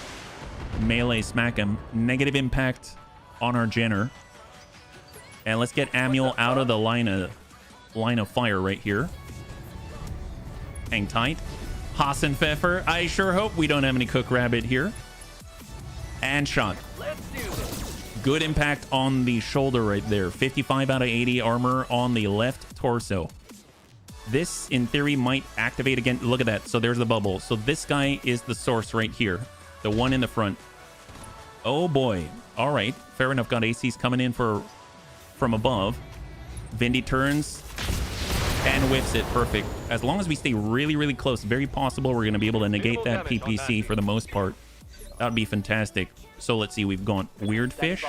Melee smack him. Negative impact on our Jenner. And let's get Amuel out of the line of fire right here. Hang tight. Hassenpfeffer. I sure hope we don't have any Cook Rabbit here. And shot. Let's do this. Good impact on the shoulder right there. 55 out of 80 armor on the left torso. This, in theory, might activate again. Look at that. So there's the bubble. So this guy is the source right here. The one in the front. Oh, boy. All right. Fair enough. Got ACs coming in from above. Vindy turns. And whiffs it. Perfect. As long as we stay really, really close, very possible we're going to be able to negate that PPC for the most part. That would be fantastic. So let's see. We've gone Weird Fish.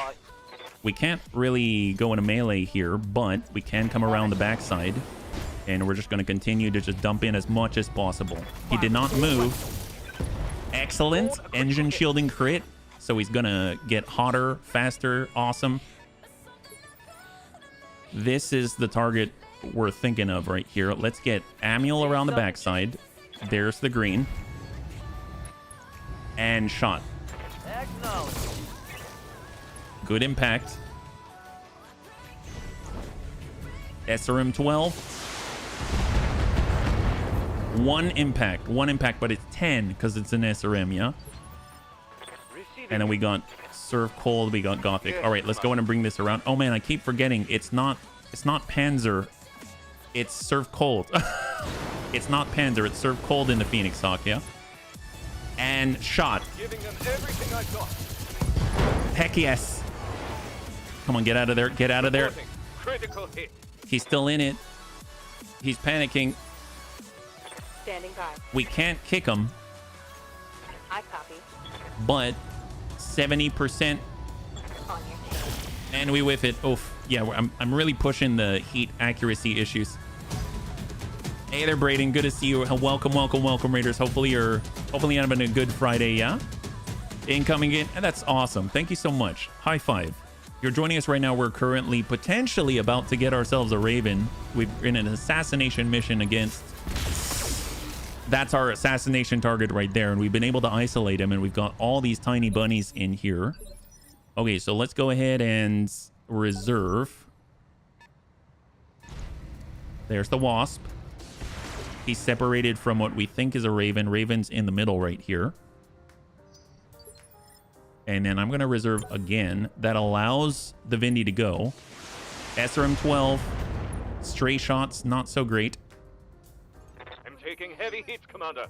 We can't really go into melee here, but we can come around the backside. And we're just going to continue to just dump in as much as possible. He did not move. Excellent. Engine shielding crit. So he's going to get hotter, faster. Awesome. This is the target we're thinking of right here. Let's get Manuel around the backside. There's the green. And shot. Good impact. SRM 12. One impact, but it's 10 because it's an SRM, yeah? And then we got Serve Cold, we got Gothic. All right, let's go in and bring this around. Oh man, I keep forgetting. It's not Panzer. It's Serve Cold. It's not Panzer, it's Serve Cold in the Phoenix Hawk, yeah? And shot. Giving them everything I got. Heck yes. Come on, get out of there. Get out of there. Critical hit. He's still in it. He's panicking. Standing by. We can't kick him, I copy. but 70%. On your tail. And we whiff it. Oof. Yeah, I'm really pushing the heat accuracy issues. Hey there, Braden. Good to see you. Welcome, Raiders. Hopefully you're having a good Friday, yeah? Incoming in. And that's awesome. Thank you so much. High five. You're joining us right now. We're currently potentially about to get ourselves a Raven. We're in an assassination mission against... That's our assassination target right there. And we've been able to isolate him. And we've got all these tiny bunnies in here. Okay, so let's go ahead and reserve. There's the Wasp. He's separated from what we think is a Raven. Raven's in the middle right here. And then I'm going to reserve again. That allows the Vindy to go. SRM 12. Stray shots, not so great. I'm taking heavy hits, Commander.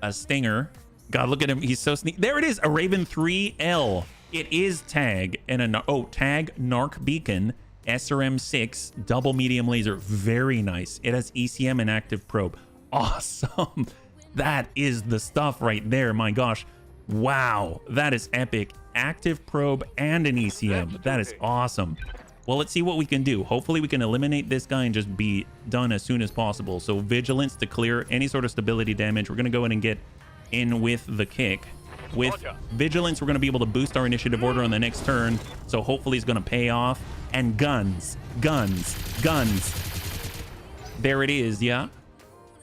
A Stinger. God, look at him. He's so sneaky. There it is. A Raven 3L. It is Tag. And Tag, Narc Beacon. SRM 6. Double medium laser. Very nice. It has ECM and active probe. Awesome. That is the stuff right there. My gosh. Wow. That is epic. Active probe and an ECM. That is awesome. Well, let's see what we can do. Hopefully we can eliminate this guy and just be done as soon as possible. So vigilance to clear any sort of stability damage. We're going to go in and get in with the kick. With vigilance, we're going to be able to boost our initiative order on the next turn. So hopefully it's going to pay off. And guns. There it is, yeah?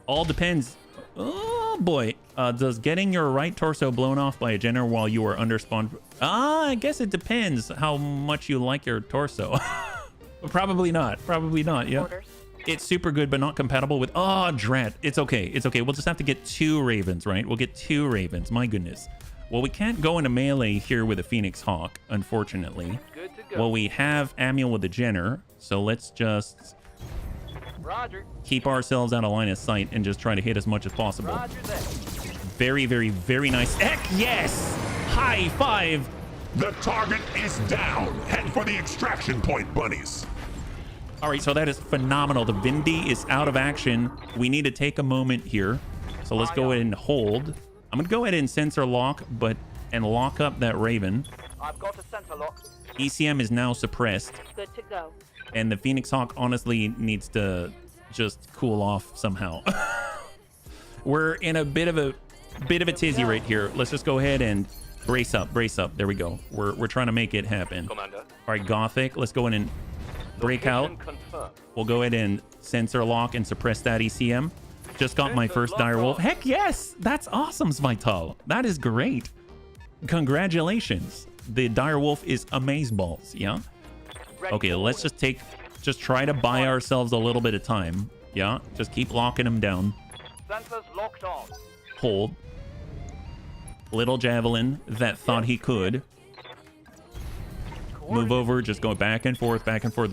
All depends. Oh, boy. Does getting your right torso blown off by a general while you are under spawn... I guess it depends how much you like your torso. Probably not, yeah. Orders. It's super good, but not compatible with... Oh, drat. It's okay. We'll just have to get 2 Ravens, right? We'll get 2 Ravens. My goodness. Well, we can't go into melee here with a Phoenix Hawk, unfortunately. Good to go. Well, we have Manuel with the Jenner, so let's just Roger. keep ourselves out of line of sight and just try to hit as much as possible. Roger that. Very, very, very nice. Heck yes! High five! The target is down. Head for the extraction point, bunnies. All right, so that is phenomenal. The Vindy is out of action. We need to take a moment here. So let's go ahead and hold. I'm going to go ahead and sensor lock, and lock up that Raven. I've got a sensor lock. ECM is now suppressed. Good to go. And the Phoenix Hawk honestly needs to just cool off somehow. We're in a bit of a tizzy right here. Let's just go ahead and brace up. There we go. We're trying to make it happen. Commander. All right, Gothic. Let's go in and break out. Location confirmed. We'll go ahead and sensor lock and suppress that ECM. Just got my first dire wolf. Heck yes! That's awesome, Svital. That is great. Congratulations. The dire wolf is amazeballs, yeah? Okay, let's just try to buy ourselves a little bit of time. Yeah, just keep locking him down. Sensors locked on. Hold. Little javelin that thought he could. Move over, just go back and forth,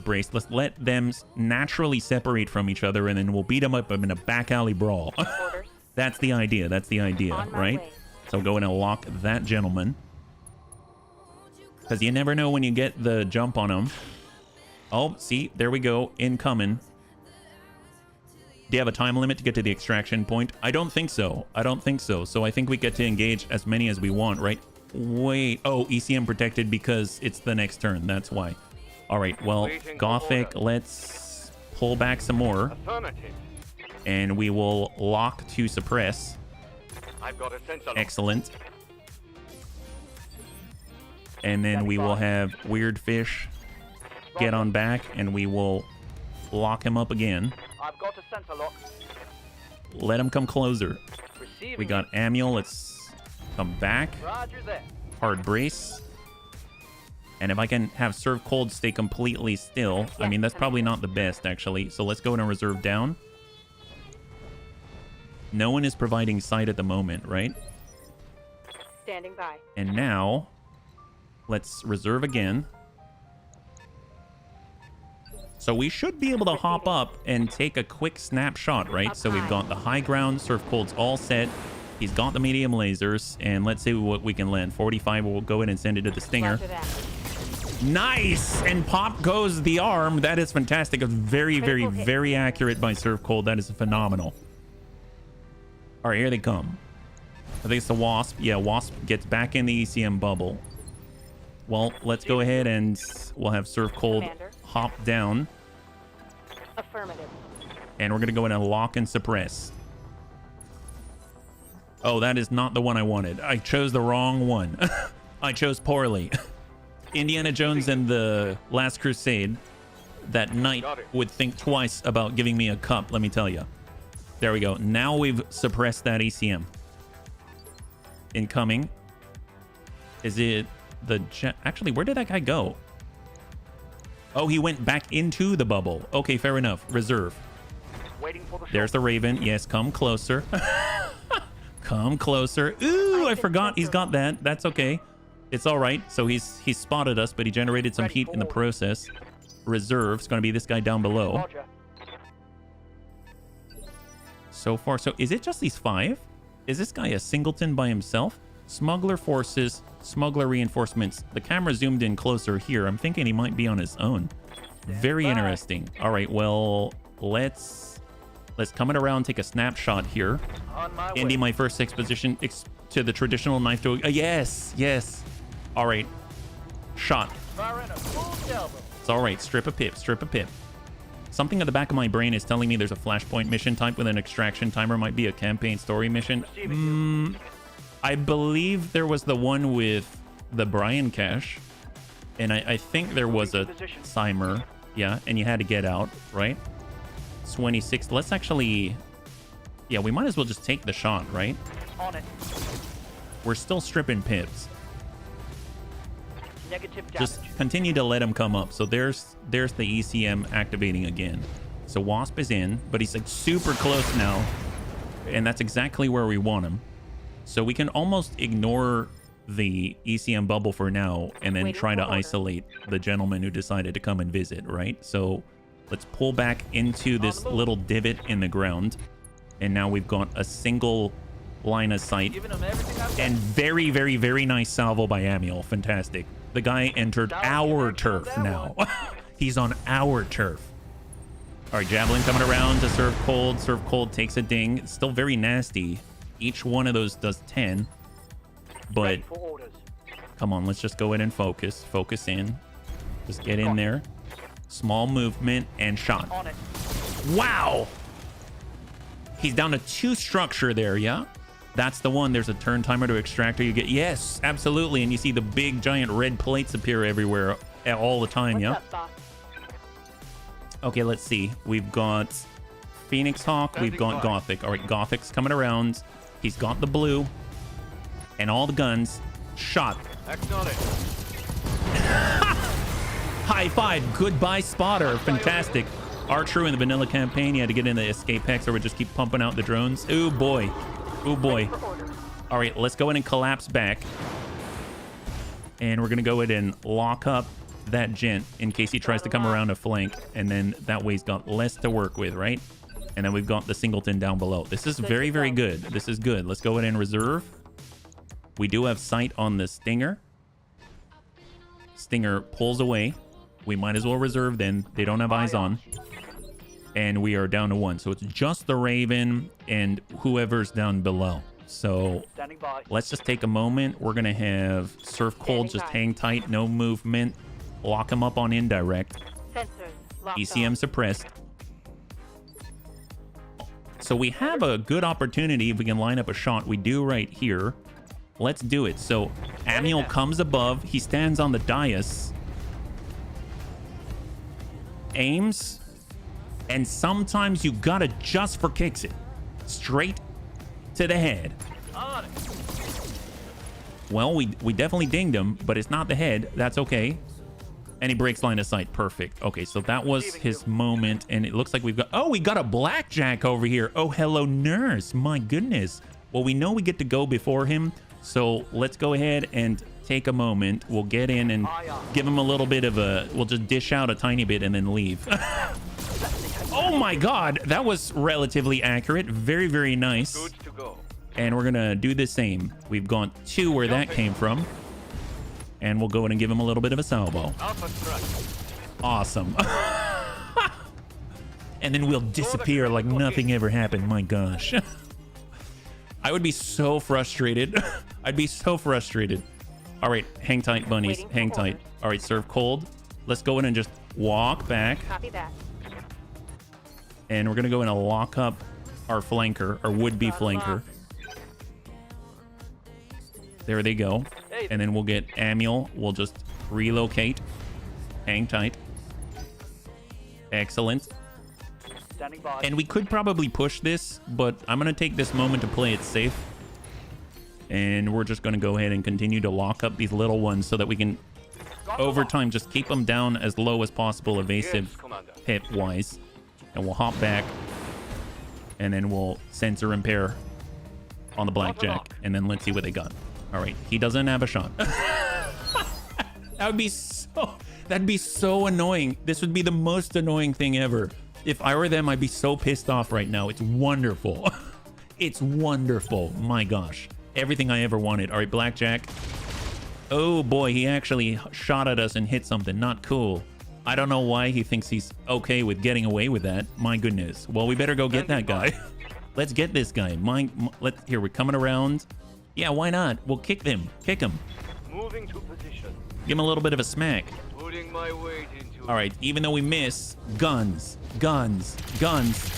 brace. Let's let them naturally separate from each other, and then we'll beat them up in a back alley brawl. Orders. That's the idea, On my right? way. So go in and lock that gentleman. Because you never know when you get the jump on him. Oh, see, there we go. Incoming. Do you have a time limit to get to the extraction point? I don't think so. I don't think so. So I think we get to engage as many as we want, right? Wait. Oh, ECM protected because it's the next turn. That's why. All right. Well, Gothic, let's pull back some more. Affirmative. And we will lock to suppress. I've got a sensor lock. Excellent. And then we will have Weird Fish get on back, and we will lock him up again. I've got a sensor lock. Let him come closer. Receiving. We got Amiel. Let's come back. Roger that. Hard brace. And if I can have Serve Cold stay completely still, I mean, that's probably not the best, actually. So let's go into reserve down. No one is providing sight at the moment, right? Standing by. And now, let's reserve again. So we should be able to hop up and take a quick snapshot, right? So we've got the high ground, Surf Cold's all set. He's got the medium lasers, and let's see what we can land. 45, we'll go in and send it to the Stinger. Roger that. Nice! And pop goes the arm. That is fantastic. It's very, very, very accurate by Surf Cold. That is phenomenal. All right, here they come. I think it's the Wasp. Yeah, Wasp gets back in the ECM bubble. Well, let's go ahead and we'll have Surf Cold Commander. hop down. Affirmative. And we're going to go in and lock and suppress. Oh, that is not the one I wanted. I chose the wrong one. I chose poorly. Indiana Jones and the Last Crusade. That knight would think twice about giving me a cup, let me tell you. There we go. Now we've suppressed that ECM. Incoming. Is it the... Actually, where did that guy go? Oh, he went back into the bubble. Okay, fair enough. Reserve. Waiting for the shot. There's the Raven. Yes, come closer. Come closer. Ooh, I forgot he's got that. That's okay. It's all right. So he's spotted us, but he generated some heat in the process. Reserve's going to be this guy down below. Roger. So far, so is it just these 5? Is this guy a singleton by himself? Smuggler forces, smuggler reinforcements. The camera zoomed in closer here. I'm thinking he might be on his own. Very interesting. All right, well, let's come it around, take a snapshot here. On my Indy, way. my first exposition to the traditional knife to... yes, yes. All right. Shot. Fire in a full delver. It's all right. Strip a pip, strip a pip. Something at the back of my brain is telling me there's a flashpoint mission type with an extraction timer. Might be a campaign story mission. I believe there was the one with the Brian cache. And I think there was a timer. Yeah, and you had to get out, right? 26. Let's actually... Yeah, we might as well just take the shot, right? On it. We're still stripping pips. Negative damage. Just continue to let him come up. So there's the ECM activating again. So Wasp is in, but he's like super close now. And that's exactly where we want him. So we can almost ignore the ECM bubble for now and then try to isolate the gentleman who decided to come and visit, right? So let's pull back into this little divot in the ground. And now we've got a single line of sight. Giving him everything I've got. And very, very, very nice salvo by Amiel. Fantastic. The guy entered our turf now. He's on our turf. All right, Javelin coming around to serve cold. Serve cold takes a ding. It's still very nasty. Each one of those does 10. But Ready for orders. come on, let's just go in and focus. Focus in. Just get in there. Small movement and shot. On it. Wow. He's down to 2 structure there, yeah? That's the one. There's a turn timer to extractor. You get, yes, absolutely. And you see the big giant red plates appear everywhere all the time, What's yeah? up, boss? Okay, let's see. We've got Phoenix Hawk. We've got Gothic. All right, Gothic's coming around. He's got the blue and all the guns. Shot. Acknowledge. High five. Goodbye, spotter. Fantastic. Archer in the vanilla campaign. You had to get in the escape hex or would just keep pumping out the drones. Ooh, boy. Ooh, boy. For orders. All right, let's go in and collapse back. And we're going to go in and lock up that gent in case he tries to come around a flank. And then that way he's got less to work with, right? And then we've got the singleton down below. This is very, very good. This is good. Let's go in and reserve. We do have sight on the Stinger. Stinger pulls away. We might as well reserve then. They don't have eyes on. And we are down to 1. So it's just the Raven and whoever's down below. So Standing by. let's just take a moment. We're going to have Surf Cold just hang tight. No movement. Lock him up on indirect. Sensors locked ECM on. suppressed. So we have a good opportunity if we can line up a shot. We do right here. Let's do it. So Amiel comes above. He stands on the dais. Aims. And sometimes you gotta just for kicks it. Straight to the head. On it. Well, we definitely dinged him, but it's not the head. That's okay. And he breaks line of sight. Perfect. Okay, so that was his moment. And it looks like we've got... Oh, we got a blackjack over here. Oh, hello, nurse. My goodness. Well, we know we get to go before him. So let's go ahead and take a moment. We'll get in and give him a little bit of a... We'll just dish out a tiny bit and then leave. Oh, my God. That was relatively accurate. Very, very nice. Good to go. And we're going to do the same. We've got 2 where that came from. And we'll go in and give him a little bit of a salvo. Alpha strike. Awesome. And then we'll disappear like nothing ever happened. My gosh. I would be so frustrated. I'd be so frustrated. All right, hang tight, bunnies. Waiting for Hang tight. orders. All right, serve cold. Let's go in and just walk back. Copy that. And we're going to go in and lock up our flanker, our would-be flanker. There they go. And then we'll get Amiel. We'll just relocate. Hang tight. Excellent. Standing by. And we could probably push this, but I'm going to take this moment to play it safe. And we're just going to go ahead and continue to lock up these little ones so that we can, over time, just keep them down as low as possible, evasive Yes, Commander. hit-wise. And we'll hop back. And then we'll sensor impair on the blackjack. And then let's see what they got. All right, he doesn't have a shot. That'd be so annoying. This would be the most annoying thing ever. If I were them, I'd be so pissed off right now. It's wonderful. It's wonderful. My gosh. Everything I ever wanted. All right, blackjack. Oh boy, he actually shot at us and hit something. Not cool. I don't know why he thinks he's okay with getting away with that. My goodness. Well, we better go get that guy. Let's get this guy. Here, we're coming around. Yeah, why not? We'll kick them. Kick him. Moving to position. Give him a little bit of a smack. Putting my weight into. All right, even though we miss, guns, guns, guns.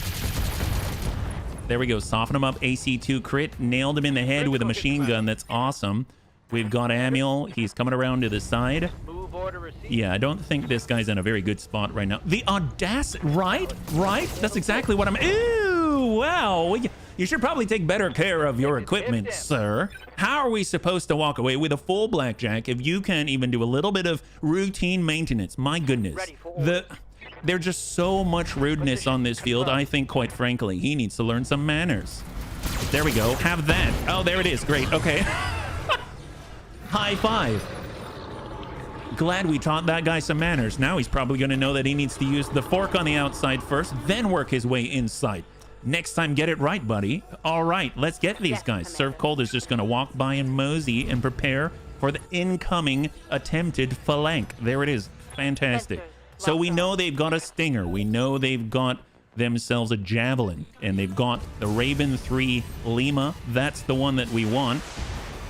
There we go. Soften him up. AC2 crit. Nailed him in the head with a machine gun. That's awesome. We've got Amiel. He's coming around to the side. Move order received. Yeah, I don't think this guy's in a very good spot right now. The audacity, right? That's exactly what I'm... Ew, wow. You should probably take better care of your equipment, sir. How are we supposed to walk away with a full blackjack if you can't even do a little bit of routine maintenance? My goodness. There's just so much rudeness on this field. I think, quite frankly, he needs to learn some manners. There we go. Have that. Oh, there it is. Great. Okay. High five. Glad we taught that guy some manners. Now he's probably going to know that he needs to use the fork on the outside first, then work his way inside. Next time, get it right, buddy. All right, let's get these guys. Serve Cold is just going to walk by and mosey and prepare for the incoming attempted phalanx. There it is. Fantastic. So we know they've got a stinger. We know they've got themselves a javelin. And they've got the Raven 3 Lima. That's the one that we want.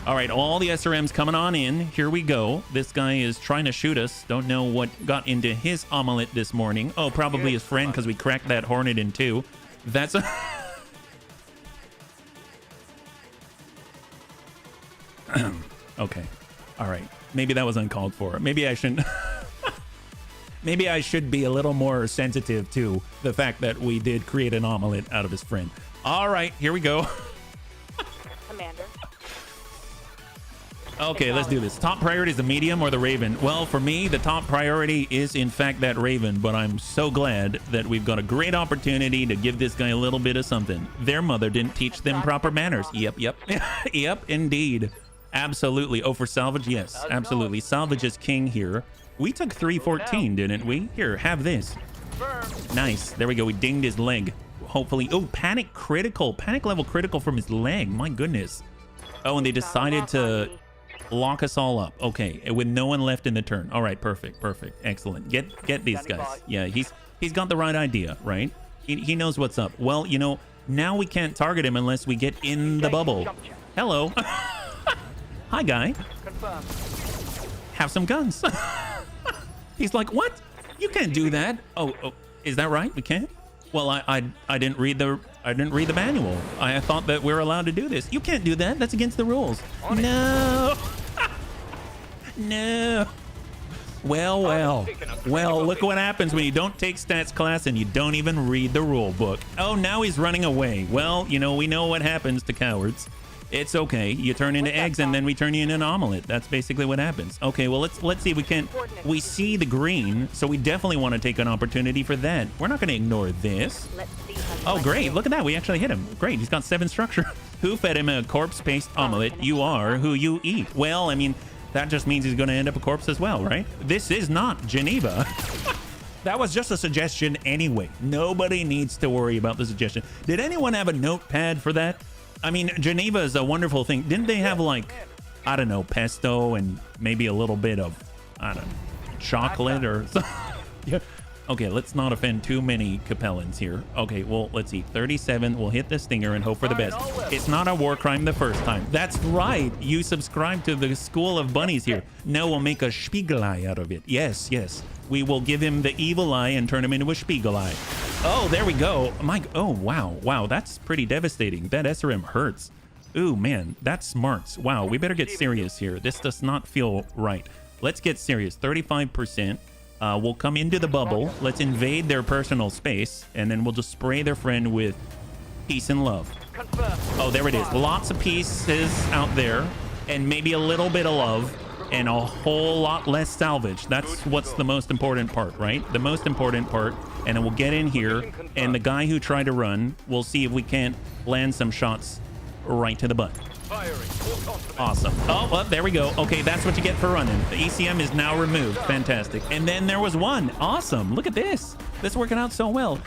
All right, all the SRMs coming on in. Here we go. This guy is trying to shoot us. Don't know what got into his omelet this morning. Oh, probably his friend, because we cracked that Hornet in two. That's a... Okay. All right. Maybe that was uncalled for. Maybe I shouldn't... Maybe I should be a little more sensitive to the fact that we did create an omelet out of his friend. All right, here we go. Commander. Okay, let's do this. Top priority is the medium or the Raven. Well, for me, the top priority is, in fact, that Raven, but I'm so glad that we've got a great opportunity to give this guy a little bit of something. Their mother didn't teach them proper manners. Yep. Yep, indeed. Absolutely. Oh, for salvage? Yes, absolutely. Salvage is king here. We took 314, didn't we? Here, have this. Nice. There we go. We dinged his leg. Hopefully. Oh, panic critical. Panic level critical from his leg. My goodness. Oh, and they decided to Lock us all up. Okay, with no one left in the turn. All right, perfect, perfect, excellent. Get these guys. Yeah, he's got the right idea, right? He knows what's up. Well, you know, now we can't target him unless we get in the bubble. Hello. Hi, guy. Confirmed. Have some guns. He's like, what? You can't do that. Oh, is that right? We can't? Well, I didn't read the manual. I thought that we're allowed to do this. You can't do that. That's against the rules. No. No. Well, look what happens when you don't take stats class and you don't even read the rule book. Oh, now he's running away. Well, you know, we know what happens to cowards. It's okay. You turn into eggs and then we turn you into an omelet. That's basically what happens. Okay, well, let's see if we can. We see the green, so we definitely want to take an opportunity for that. We're not going to ignore this. Oh, great. Look at that. We actually hit him. Great. He's got 7 structure. Who fed him a corpse-paste omelet? You are who you eat. Well, I mean, that just means he's going to end up a corpse as well, right? This is not Geneva. That was just a suggestion anyway. Nobody needs to worry about the suggestion. Did anyone have a notepad for that? I mean, Geneva is a wonderful thing. Didn't they have, like, I don't know, pesto and maybe a little bit of, I don't know, chocolate or something? Yeah. Okay, let's not offend too many Capellans here. Okay, well, let's see. 37. We'll hit the stinger and hope for the best. It's not a war crime the first time. That's right. You subscribe to the School of Bunnies here. Now we'll make a Spiegelei out of it. Yes, yes. We will give him the evil eye and turn him into a Spiegelei. Oh, there we go. Oh, wow. Wow, that's pretty devastating. That SRM hurts. Ooh, man, that's smarts. Wow, we better get serious here. This does not feel right. Let's get serious. 35%. We'll come into the bubble. Let's invade their personal space, and then we'll just spray their friend with peace and love. Oh, there it is. Lots of pieces out there, and maybe a little bit of love, and a whole lot less salvage. That's what's the most important part, right? The most important part. And then we'll get in here, and the guy who tried to run, we'll see if we can't land some shots right to the butt. Awesome. Oh, well, there we go. Okay, that's what you get for running. The ECM is now removed. Fantastic. And then there was one. Awesome. Look at this. This is working out so well.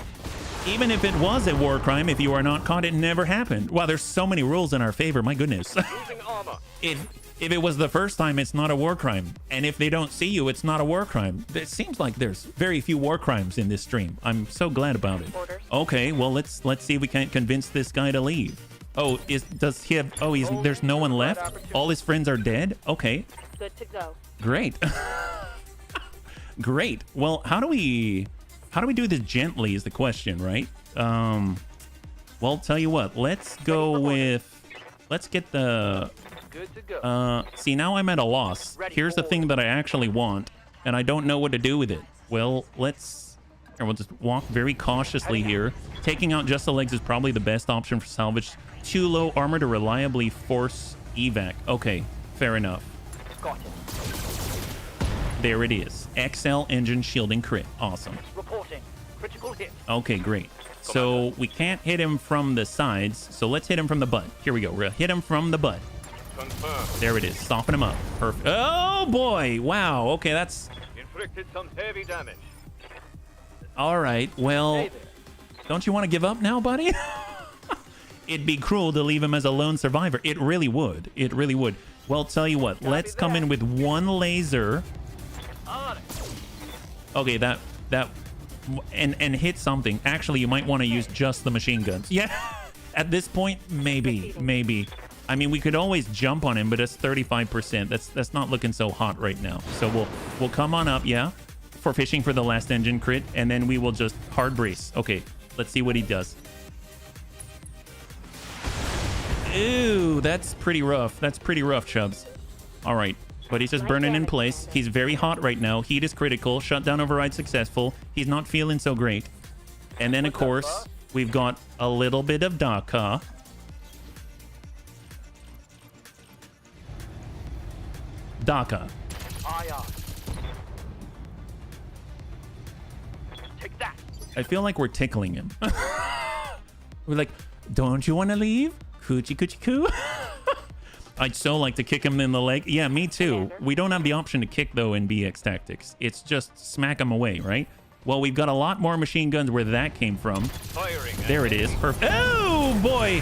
Even if it was a war crime, if you are not caught, it never happened. Wow, there's so many rules in our favor. My goodness. If it was the first time, it's not a war crime. And if they don't see you, it's not a war crime. It seems like there's very few war crimes in this stream. I'm so glad about it. Okay, well, let's see if we can't convince this guy to leave. Oh, does he have... Oh, there's no one left? All his friends are dead? Okay. Good to go. Great. Great. Well, how do we do this gently is the question, right? Well, tell you what. Let's go with... Let's get the... Good to go. See, now I'm at a loss. Here's the thing that I actually want, and I don't know what to do with it. Well, we'll just walk very cautiously here. Taking out just the legs is probably the best option for salvage. Too low armor to reliably force evac. Okay, fair enough. Got it. There it is. XL engine shielding crit. Awesome. Reporting. Critical hit. Okay, great. So we can't hit him from the sides, so let's hit him from the butt. Here we go. We're gonna hit him from the butt. Confirmed. There it is. Soften him up. Perfect. Oh boy. Wow. Okay, that's... Inflicted some heavy damage. All right. Well, don't you want to give up now, buddy? It'd be cruel to leave him as a lone survivor. It really would. It really would. Well, tell you what. Let's come in with one laser. Okay, that and hit something. Actually, you might want to use just the machine guns. Yeah. At this point, maybe. I mean, we could always jump on him, but it's 35%. That's not looking so hot right now. So we'll come on up, yeah, for fishing for the last engine crit, and then we will just hard brace. Okay, let's see what he does. Ooh, that's pretty rough. That's pretty rough, Chubbs. All right, but he's just burning in place. He's very hot right now. Heat is critical. Shutdown override successful. He's not feeling so great. And then, of course, we've got a little bit of Daka. Daka. Take that. I feel like we're tickling him. We're like, don't you want to leave? Coochie coochie coo. I'd so like to kick him in the leg. Yeah, me too. We don't have the option to kick, though, in BEX Tactics. It's just smack him away, right? Well, we've got a lot more machine guns where that came from. Firing. There it is. Perfect. Oh, boy.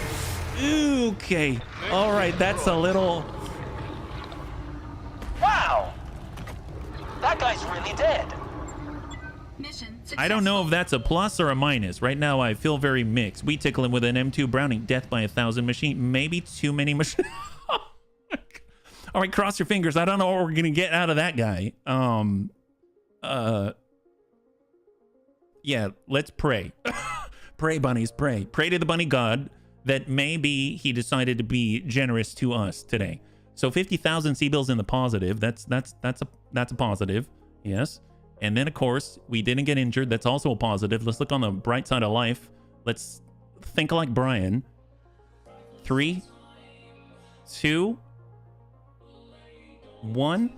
Okay. All right, that's a little... That guy's really dead. Mission I don't know successful. if that's a plus or a minus. Right now, I feel very mixed. We tickle him with an M2 Browning. Death by 1,000 machine. Maybe too many machine. All right, cross your fingers. I don't know what we're gonna get out of that guy. Yeah, let's pray. Pray, bunnies, pray. Pray to the bunny god that maybe he decided to be generous to us today. So 50,000 C-bills in the positive. That's a positive. Yes. And then of course, we didn't get injured. That's also a positive. Let's look on the bright side of life. Let's think like Brian. 3, 2, 1.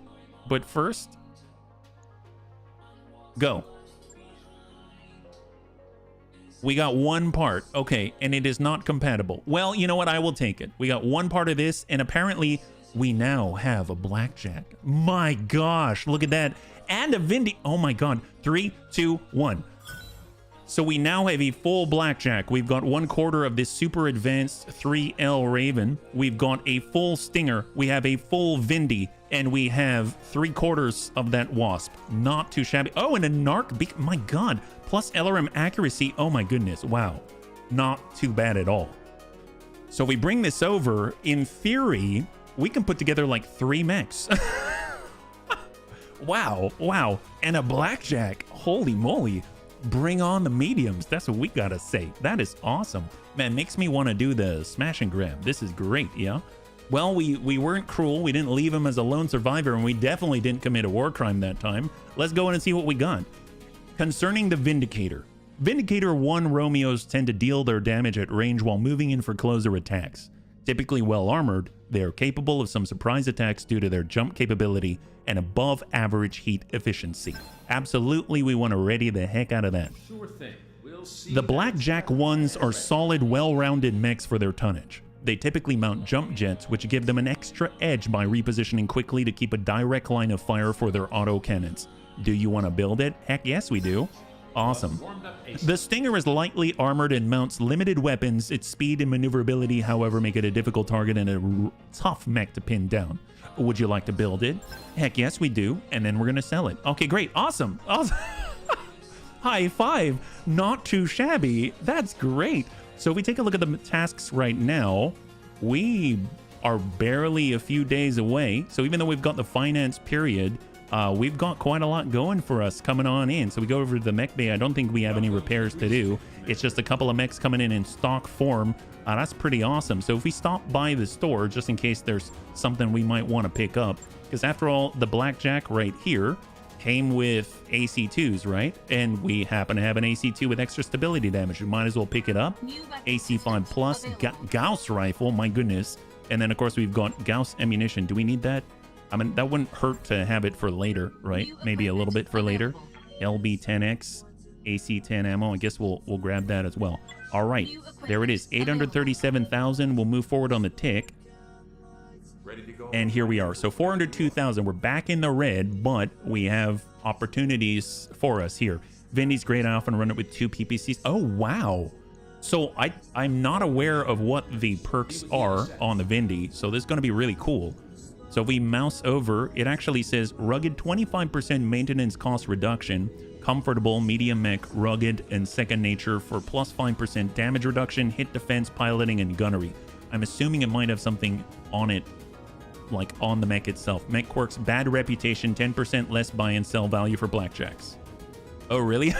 But first, go. We got one part. Okay, and it is not compatible. Well, you know what? I will take it. We got one part of this, and apparently we now have a blackjack. My gosh, look at that. And a Vindy. Oh my god. 3, 2, 1. So we now have a full blackjack. We've got 1/4 of this super advanced 3L Raven. We've got a full Stinger. We have a full Vindy. And we have 3/4 of that Wasp. Not too shabby. Oh, and a Narc Beak. My god. Plus LRM accuracy. Oh my goodness. Wow. Not too bad at all. So we bring this over. In theory, we can put together like 3 mechs. Wow. Wow. And a blackjack. Holy moly. Bring on the mediums. That's what we gotta say. That is awesome. Man, makes me want to do the smash and grab. This is great, yeah? Well, we weren't cruel. We didn't leave him as a lone survivor, and we definitely didn't commit a war crime that time. Let's go in and see what we got. Concerning the Vindicator. Vindicator 1 Romeos tend to deal their damage at range while moving in for closer attacks. Typically well armored, they are capable of some surprise attacks due to their jump capability and above average heat efficiency. Absolutely, we want to ready the heck out of that. Sure thing. We'll see. The Blackjack ones are solid, well-rounded mechs for their tonnage. They typically mount jump jets, which give them an extra edge by repositioning quickly to keep a direct line of fire for their auto cannons. Do you want to build it? Heck yes, we do. Awesome. The Stinger is lightly armored and mounts limited weapons. Its speed and maneuverability, however, make it a difficult target and a tough mech to pin down. Would you like to build it? Heck yes, we do. And then we're going to sell it. Okay, great. Awesome. Awesome. High five. Not too shabby. That's great. So if we take a look at the tasks right now, we are barely a few days away. So even though we've got the finance period, we've got quite a lot going for us coming on in. So we go over to the mech bay. I don't think we have any repairs to do. It's just a couple of mechs coming in stock form. That's pretty awesome. So if we stop by the store, just in case there's something we might want to pick up, because after all, the Blackjack right here came with AC2s, right? And we happen to have an AC2 with extra stability damage. We might as well pick it up. AC5 plus, Gauss rifle, my goodness. And then, of course, we've got Gauss ammunition. Do we need that? I mean, that wouldn't hurt to have it for later, right? Maybe a little bit for later. LB10X, AC10 ammo. I guess we'll grab that as well. All right, there it is. 837,000. We'll move forward on the tick. And here we are. So 402,000. We're back in the red, but we have opportunities for us here. Vindy's great. I often run it with 2 PPCs. Oh, wow. So I'm not aware of what the perks are on the Vindy. So this is going to be really cool. So if we mouse over, it actually says rugged 25% maintenance cost reduction, comfortable, medium mech, rugged, and second nature for plus 5% damage reduction, hit defense, piloting, and gunnery. I'm assuming it might have something on it, like on the mech itself. Mech quirks, bad reputation, 10% less buy and sell value for blackjacks. Oh, really?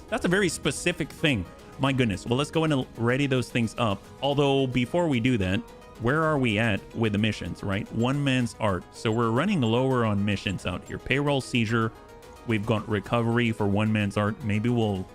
That's a very specific thing. My goodness. Well, let's go in and ready those things up. Although before we do that, where are we at with the missions, right? One man's art. So we're running lower on missions out here. Payroll seizure. We've got recovery for one man's art. Maybe we'll...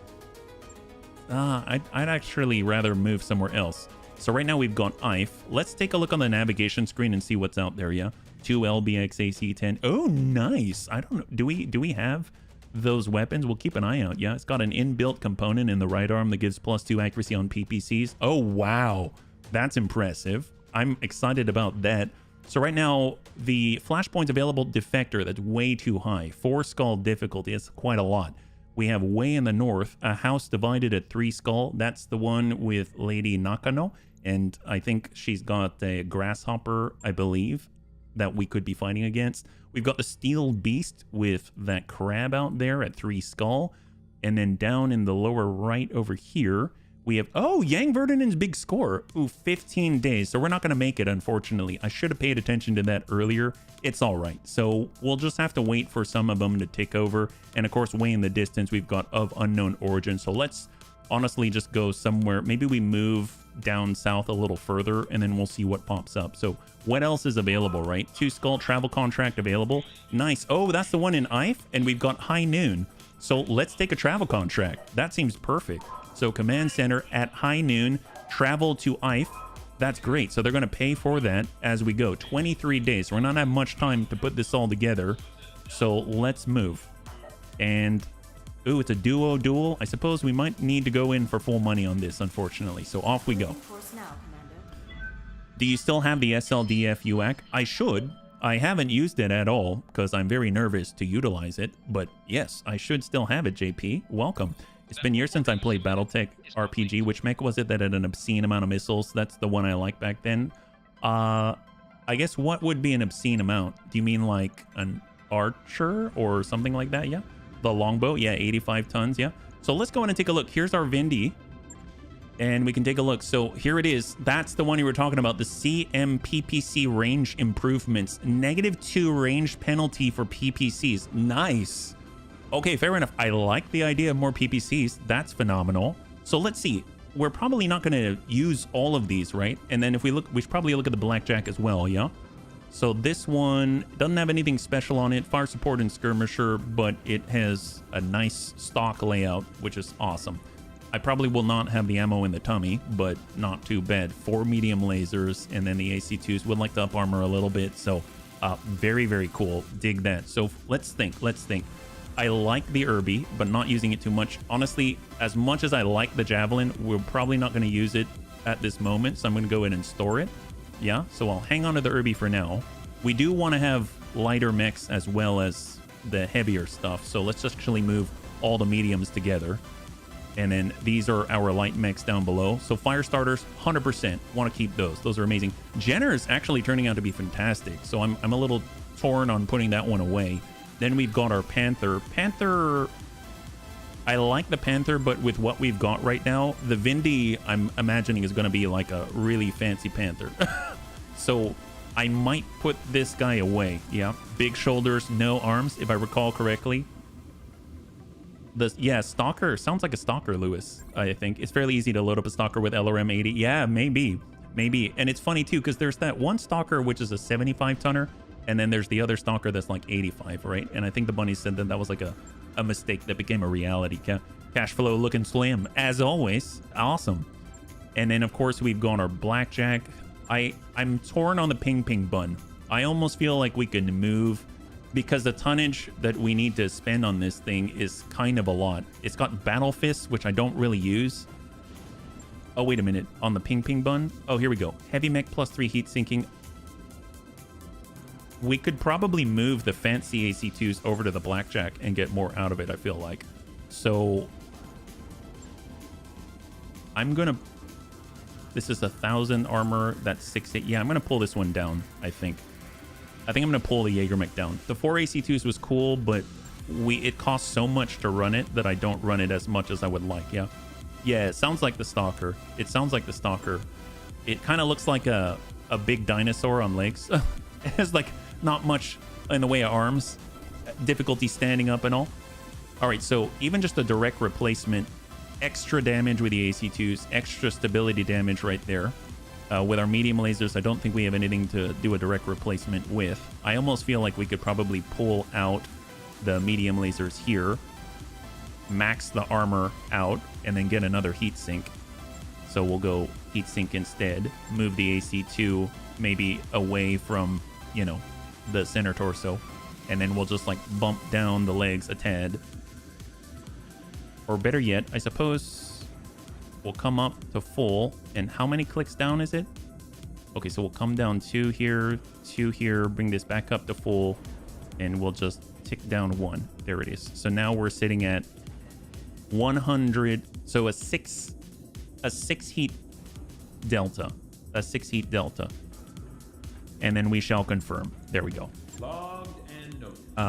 I'd actually rather move somewhere else. So right now we've got IF. Let's take a look on the navigation screen and see what's out there, yeah? 2 LBX AC10. Oh, nice. I don't know. Do we have those weapons? We'll keep an eye out, yeah? It's got an inbuilt component in the right arm that gives +2 accuracy on PPCs. Oh, wow. That's impressive. I'm excited about that. So right now, the flashpoints available defector, that's way too high. 4 skull difficulty, that's quite a lot. We have way in the north, a house divided at 3 skull. That's the one with Lady Nakano. And I think she's got a grasshopper, I believe. that we could be fighting against. We've got the Steel Beast with that crab out there at 3 skull. And then down in the lower right over here, we have, oh, Yang Verdinan's big score. Ooh, 15 days. So we're not going to make it, unfortunately. I should have paid attention to that earlier. It's all right. So we'll just have to wait for some of them to tick over. And of course, way in the distance, we've got of unknown origin. So let's honestly just go somewhere. Maybe we move down south a little further and then we'll see what pops up. So what else is available, right? 2 skull travel contract available. Nice. Oh, that's the one in Ife. And we've got High Noon. So let's take a travel contract. That seems perfect. So command center at high noon, travel to Ife. That's great. So they're going to pay for that as we go. 23 days. We're not having much time to put this all together. So let's move. And, ooh, it's a duo duel. I suppose we might need to go in for full money on this, unfortunately. So off we go. Do you still have the SLDF UAC? I should. I haven't used it at all because I'm very nervous to utilize it. But yes, I should still have it, JP. Welcome. It's been years since I played Battletech RPG. Which mech was it that had an obscene amount of missiles? That's the one I liked back then. I guess what would be an obscene amount? Do you mean like an archer or something like that? Yeah. The longbow? Yeah, 85 tons. Yeah. So let's go in and take a look. Here's our Vindy. And we can take a look. So here it is. That's the one you were talking about. The CMPPC range improvements. -2 range penalty for PPCs. Nice. Okay, fair enough. I like the idea of more PPCs. That's phenomenal. So let's see. We're probably not going to use all of these, right? And then if we look, we should probably look at the Blackjack as well, yeah? So this one doesn't have anything special on it. Fire support and skirmisher, but it has a nice stock layout, which is awesome. I probably will not have the ammo in the tummy, but not too bad. 4 medium lasers, and then the AC2s would like to up armor a little bit. So very, very cool. Dig that. So let's think. I like the Irby, but not using it too much. Honestly, as much as I like the Javelin, we're probably not going to use it at this moment. So I'm going to go in and store it. Yeah, so I'll hang on to the Irby for now. We do want to have lighter mechs as well as the heavier stuff. So let's just actually move all the mediums together. And then these are our light mechs down below. So fire starters, 100%. Want to keep those. Those are amazing. Jenner is actually turning out to be fantastic. So I'm a little torn on putting that one away. Then we've got our Panther. Panther, I like the Panther, but with what we've got right now, the Vindy, I'm imagining, is going to be like a really fancy Panther. So I might put this guy away. Yeah, big shoulders, no arms, if I recall correctly. Yeah, Stalker. Sounds like a Stalker, Lewis, I think. It's fairly easy to load up a Stalker with LRM 80. Yeah, maybe. And it's funny, too, because there's that one Stalker, which is a 75-tonner. And then there's the other Stalker that's like 85, right? And I think the bunny said that that was like a mistake that became a reality. Cash flow looking slim, as always. Awesome. And then, of course, we've gone our Blackjack. I'm torn on the Ping Ping Bun. I almost feel like we can move because the tonnage that we need to spend on this thing is kind of a lot. It's got Battle Fists, which I don't really use. Oh, wait a minute. On the Ping Ping Bun? Oh, here we go. Heavy mech +3 heat sinking. We could probably move the fancy AC2s over to the Blackjack and get more out of it, I feel like. So I'm going to... This is 1,000 armor. That's 6... Yeah, I'm going to pull this one down, I think. I'm going to pull the Jaegermech down. The 4 AC2s was cool, but it costs so much to run it that I don't run it as much as I would like, yeah? Yeah, it sounds like the Stalker. It kind of looks like a big dinosaur on legs. It has, like... not much in the way of arms, difficulty standing up and all. All right, so even just a direct replacement, extra damage with the AC2s, extra stability damage right there. With our medium lasers, I don't think we have anything to do a direct replacement with. I almost feel like we could probably pull out the medium lasers here, max the armor out, and then get another heat sink. So we'll go heat sink instead, move the AC2 maybe away from, you know, the center torso, and then we'll just like bump down the legs a tad. Or better yet, I suppose we'll come up to full. And how many clicks down is it? Okay, so we'll come down 2 here, 2 here, bring this back up to full, and we'll just tick down 1. There it is. So now we're sitting at 100. So a 6 heat delta. and then we shall confirm. There we go.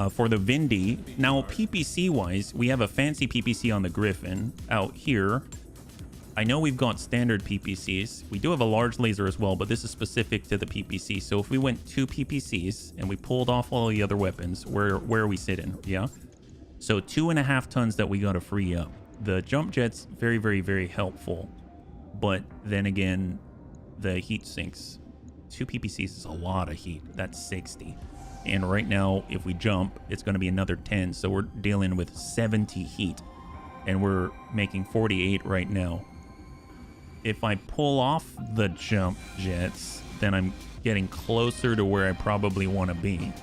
For the Vindy, now PPC wise, we have a fancy PPC on the Griffin out here. I know we've got standard PPCs. We do have a large laser as well, but this is specific to the PPC. So if we went 2 PPCs and we pulled off all the other weapons, where are we sitting? Yeah. So 2.5 tons that we got to free up. The jump jet's very, very, very helpful. But then again, the heat sinks. 2 PPCs is a lot of heat. That's 60. And right now, if we jump, it's going to be another 10. So we're dealing with 70 heat. And we're making 48 right now. If I pull off the jump jets, then I'm getting closer to where I probably want to be.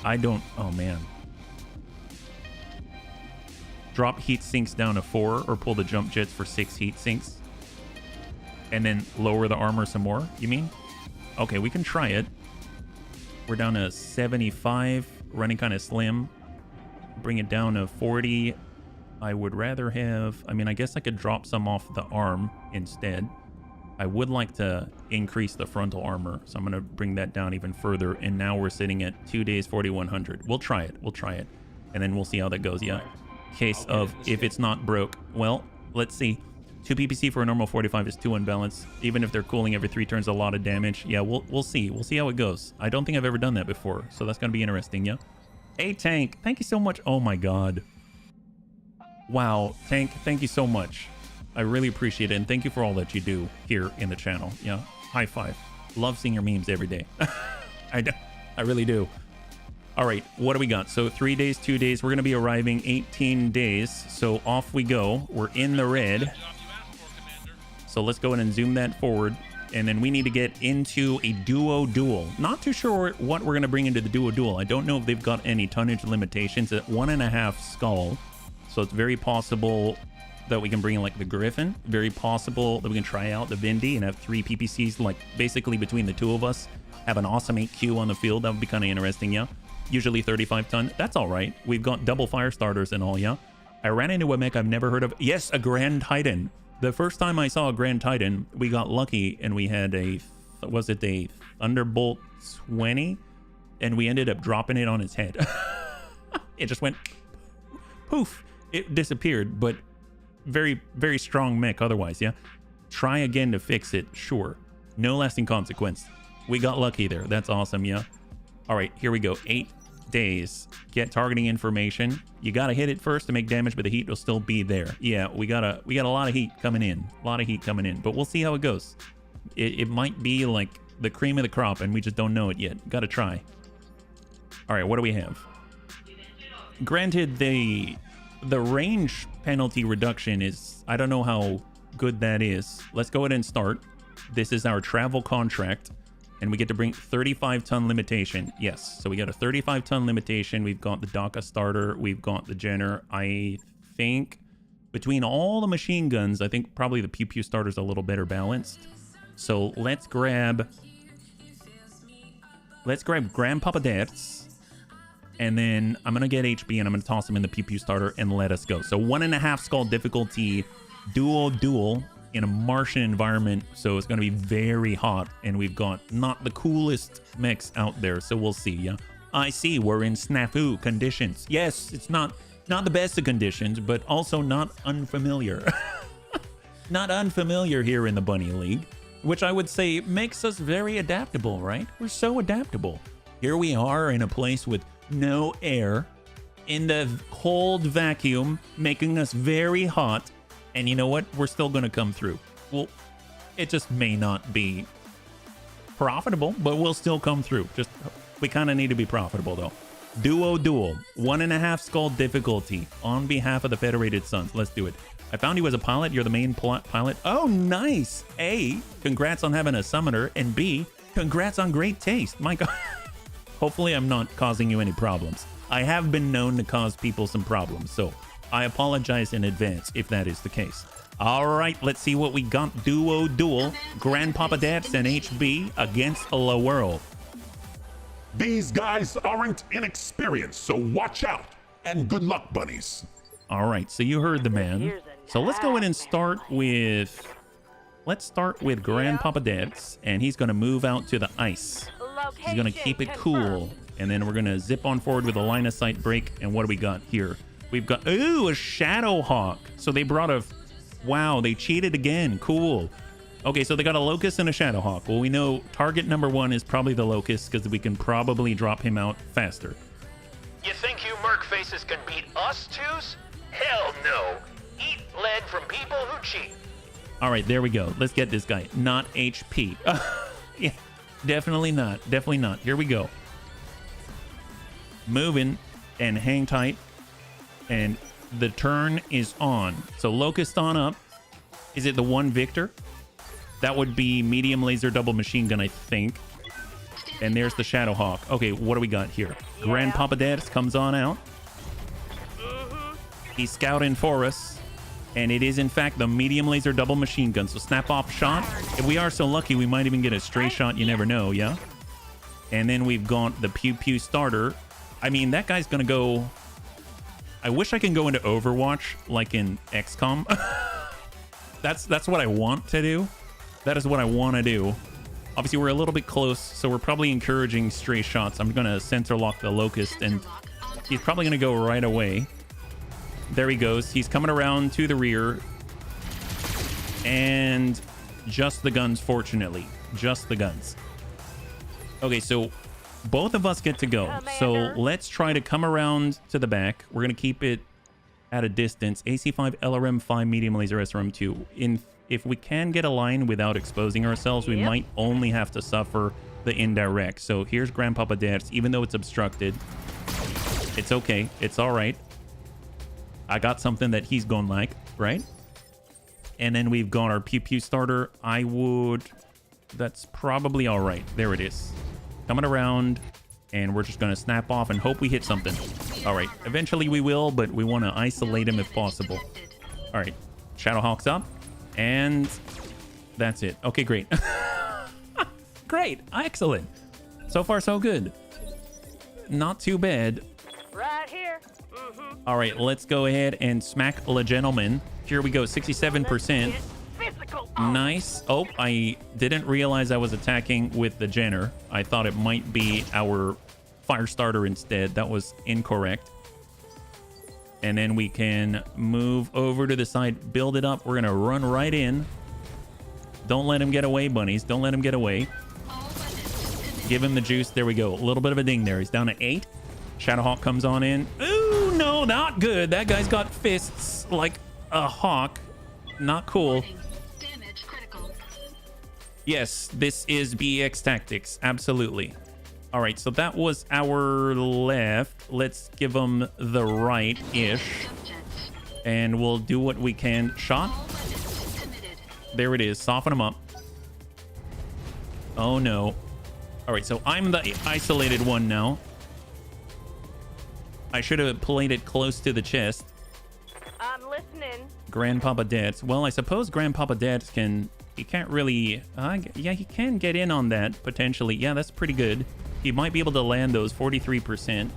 I don't... Oh, man. Drop heat sinks down to 4 or pull the jump jets for 6 heat sinks. And then lower the armor some more, you mean? Okay, we can try it. We're down to 75, running kind of slim. Bring it down to 40. I would rather have... I mean, I guess I could drop some off the arm instead. I would like to increase the frontal armor, so I'm going to bring that down even further. And now we're sitting at 2 days, 4,100. We'll try it. We'll try it. And then we'll see how that goes. Yeah. Case of if it's not broke. Well, let's see. 2 PPC for a normal 45 is too unbalanced. Even if they're cooling every 3 turns, a lot of damage. Yeah, we'll see. We'll see how it goes. I don't think I've ever done that before, so that's going to be interesting, yeah? Hey, Tank. Thank you so much. Oh, my God. Wow. Tank, thank you so much. I really appreciate it, and thank you for all that you do here in the channel. Yeah, high five. Love seeing your memes every day. I really do. All right, what do we got? So 3 days, 2 days. We're going to be arriving 18 days. So off we go. We're in the red. So let's go ahead and zoom that forward. And then we need to get into a duo duel. Not too sure what we're going to bring into the duo duel. I don't know if they've got any tonnage limitations at 1.5 skull. So it's very possible that we can bring in like the Griffin. Very possible that we can try out the Vindy and have 3 PPCs, like basically between the 2 of us. Have an awesome 8Q on the field. That would be kind of interesting, yeah? Usually 35 ton. That's all right. We've got double fire starters and all, yeah? I ran into a mech I've never heard of. Yes, a Grand Titan. The first time I saw a Grand Titan, we got lucky and we had a... Was it a Thunderbolt 20? And we ended up dropping it on its head. It just went... Poof. It disappeared, but very, very strong mech otherwise, yeah? Try again to fix it, sure. No lasting consequence. We got lucky there. That's awesome, yeah? All right, here we go. 8 days. Get targeting information. You got to hit it first to make damage, but the heat will still be there. Yeah, we got a lot of heat coming in. A lot of heat coming in, but we'll see how it goes. It might be like the cream of the crop, and we just don't know it yet. Got to try. All right, what do we have? Granted, the range penalty reduction is... I don't know how good that is. Let's go ahead and start. This is our travel contract. And we get to bring 35 ton limitation. Yes, so we got a 35 ton limitation. We've got the DACA starter. We've got the Jenner. I think between all the machine guns, I think probably the Pew Pew starter is a little better balanced. So let's grab Grandpapa Deaths. And then I'm going to get HB and I'm going to toss him in the Pew Pew starter and let us go. So 1.5 skull difficulty duel in a Martian environment, so it's going to be very hot, and we've got not the coolest mechs out there, so we'll see, yeah? I see, we're in snafu conditions. Yes, it's not the best of conditions, but also not unfamiliar. Not unfamiliar here in the Bunny League, which I would say makes us very adaptable, right? We're so adaptable. Here we are in a place with no air, in the cold vacuum, making us very hot. And you know what? We're still going to come through. Well, it just may not be profitable, but we'll still come through. Just, we kind of need to be profitable, though. Duo duel. 1.5 skull difficulty on behalf of the Federated Suns. Let's do it. I found you as a pilot. You're the main pilot. Oh, nice. A, congrats on having a summoner. And B, congrats on great taste. My God. Hopefully, I'm not causing you any problems. I have been known to cause people some problems, so... I apologize in advance if that is the case. All right, let's see what we got. Duo duel. Grandpapa Dads and HB against La World. These guys aren't inexperienced, so watch out. And good luck, bunnies. All right, so you heard the man. So let's go ahead and start with let's start with Grandpapa Dance, and he's going to move out to the ice. He's going to keep it cool. And then we're going to zip on forward with a line of sight break. And what do we got here? We've got, ooh, a Shadow Hawk. So they brought a, wow, they cheated again. Cool. Okay, so they got a Locust and a Shadow Hawk. Well, we know target number 1 is probably the Locust because we can probably drop him out faster. You think you merc faces can beat us twos? Hell no. Eat lead from people who cheat. All right, there we go. Let's get this guy. Not HP. Yeah, definitely not. Definitely not. Here we go. Moving and hang tight. And the turn is on. So Locust on up. Is it the one Victor? That would be medium laser double machine gun, I think. And there's the Shadow Hawk. Okay, what do we got here? Grandpapa Dance comes on out. He's scouting for us. And it is, in fact, the medium laser double machine gun. So snap off shot. If we are so lucky, we might even get a stray shot. You never know, yeah? And then we've got the Pew Pew starter. I mean, that guy's going to go... I wish I can go into Overwatch like in XCOM. That's what I want to do. That is what I want to do. Obviously, we're a little bit close, so we're probably encouraging stray shots. I'm going to sensor lock the Locust, and he's probably going to go right away. There he goes. He's coming around to the rear. And just the guns, fortunately. Just the guns. Okay, so both of us get to go. So let's try to come around to the back. We're going to keep it at a distance. AC5, LRM 5, medium laser, SRM 2. If we can get a line without exposing ourselves, we might only have to suffer the indirect. So here's Grandpapa Dance. Even though it's obstructed, it's okay. It's all right. I got something that he's going like, right? And then we've got our Pew Pew starter. That's probably all right. There it is. Coming around, and we're just going to snap off and hope we hit something. All right. Eventually we will, but we want to isolate him if possible. All right. Shadowhawk's up. And that's it. Okay, great. Great. Excellent. So far, so good. Not too bad. Right here. All right, let's go ahead and smack the gentleman. Here we go, 67%. Nice. Oh, I didn't realize I was attacking with the Jenner. I thought it might be our fire starter instead. That was incorrect. And then we can move over to the side, build it up. We're going to run right in. Don't let him get away, bunnies. Don't let him get away. Give him the juice. There we go. A little bit of a ding there. He's down to 8. Shadowhawk comes on in. Ooh, no, not good. That guy's got fists like a hawk. Not cool. Yes, this is BEX Tactics. Absolutely. All right, so that was our left. Let's give them the right-ish. And we'll do what we can. Shot. There it is. Soften them up. Oh, no. All right, so I'm the isolated one now. I should have played it close to the chest. I'm listening. Grandpapa Dance. Well, I suppose Grandpapa Dance can... He can't really... yeah, he can get in on that, potentially. Yeah, that's pretty good. He might be able to land those 43%.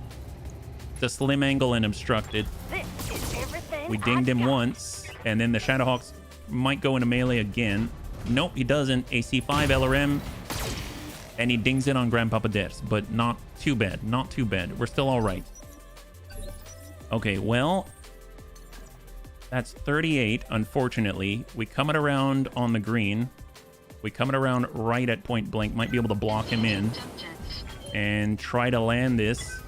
It's a slim angle and obstructed. This is everything We dinged him once, and then the Shadowhawks might go into melee again. Nope, he doesn't. AC5 LRM, and he dings it on Grandpapa Dance, but not too bad. Not too bad. We're still all right. Okay, well, that's 38, unfortunately. We coming around on the green. We coming around right at point blank. Might be able to block him in and try to land this.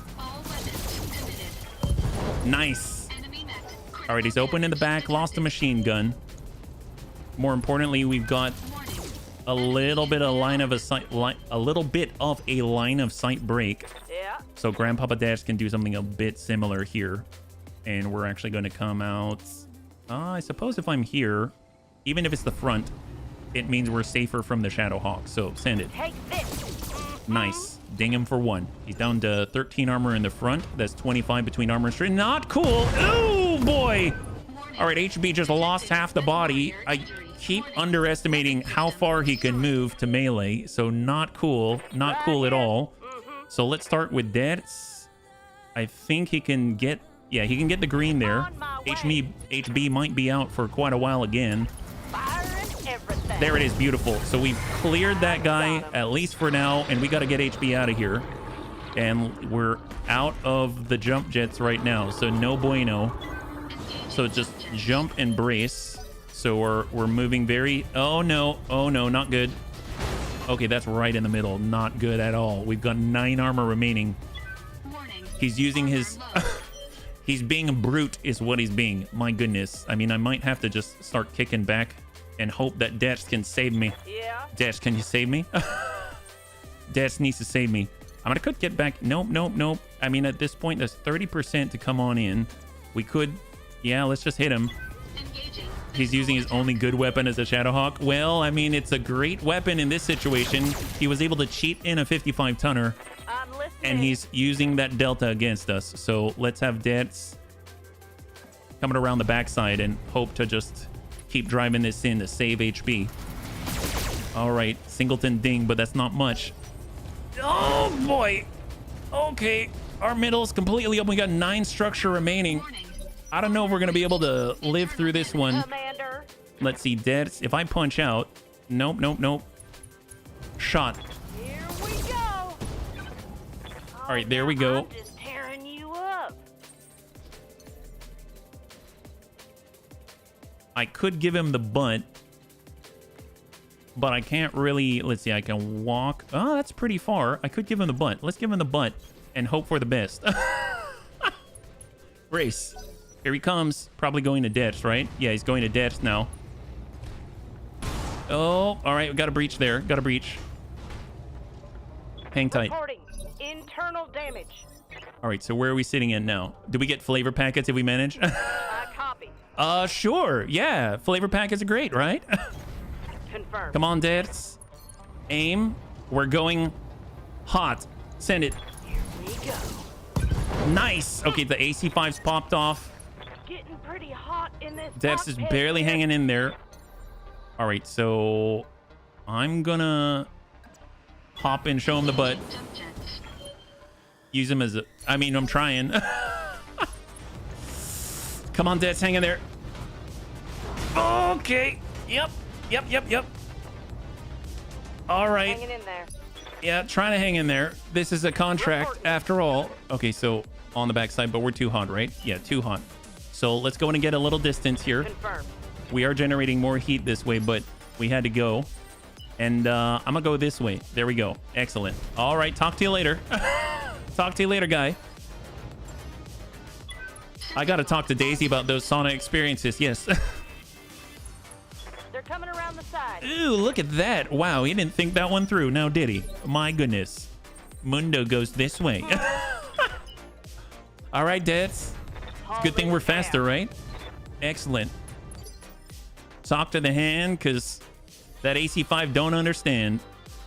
Nice. All right, he's open in the back. Lost a machine gun. More importantly, we've got a little bit of line of a line of sight break. Yeah. So Grandpapa Dash can do something a bit similar here. And we're actually going to come out. I suppose if I'm here, even if it's the front, it means we're safer from the Shadowhawk. So send it. Take this. Nice. Ding him for 1. He's down to 13 armor in the front. That's 25 between armor and strength. Not cool. Ooh, boy. All right, HB just lost half the body. I keep underestimating how far he can move to melee. So not cool. Not cool at all. So let's start with Dance. I think he can get... Yeah, he can get the green there. HB might be out for quite a while again. Fire and everything. There it is. Beautiful. So we've cleared that guy, at least for now, and we got to get HB out of here. And we're out of the jump jets right now, so no bueno. So just jump and brace. So we're moving very... Oh, no, not good. Okay, that's right in the middle. Not good at all. We've got 9 armor remaining. He's using his... He's being a brute is what he's being. My goodness. I mean, I might have to just start kicking back and hope that Dash can save me. Yeah. Dash, can you save me? Dash needs to save me. I'm gonna could get back. Nope. I mean, at this point, there's 30% to come on in. We could... Yeah, let's just hit him. He's using his only good weapon as a Shadowhawk. Well, I mean, it's a great weapon in this situation. He was able to cheat in a 55-tonner. I'm listening. And he's using that Delta against us. So let's have Dets coming around the backside and hope to just keep driving this in to save HB. All right, Singleton ding, but that's not much. Oh, boy. Okay, our middle's completely open. We got 9 structure remaining. I don't know if we're going to be able to live through this one. Commander. Let's see, Dets. If I punch out... Nope. Shot. Here we go. All right, there we go. I'm just tearing you up. I could give him the butt, but I can't really... Let's see, I can walk. Oh, that's pretty far. I could give him the butt. Let's give him the butt and hope for the best. Brace. Here he comes. Probably going to Depths, right? Yeah, he's going to Depths now. Oh, all right. We got a breach there. Got a breach. Hang tight. Reporting internal damage. All right, so where are we sitting in now? Do we get flavor packets if we manage? Copy. Sure. Yeah, flavor packets are great, right? Confirmed. Come on, Dets. Aim. We're going hot. Send it. Here we go. Nice. Okay, the AC5's popped off. Getting pretty hot in this. Depths is cockpit barely here. hanging in there. All right, so I'm gonna hop and show him the butt. Use him as a... I mean, I'm trying. Come on, Depths, hang in there. Okay. Yep. All right. Hanging in there. Yeah, trying to hang in there. This is a contract after all. Okay, so on the backside, but we're too hot, right? Yeah, too hot. So let's go in and get a little distance here. Confirmed. We are generating more heat this way, but we had to go. And I'm going to go this way. There we go. Excellent. All right, talk to you later. Talk to you later, guy. I got to talk to Daisy about those sauna experiences. Yes. They're coming around the side. Ooh, look at that. Wow, he didn't think that one through. Now, did he? My goodness. Mundo goes this way. All right, Dets. It's a good thing we're faster, right? Excellent. Talk to the hand, because that AC5 don't understand.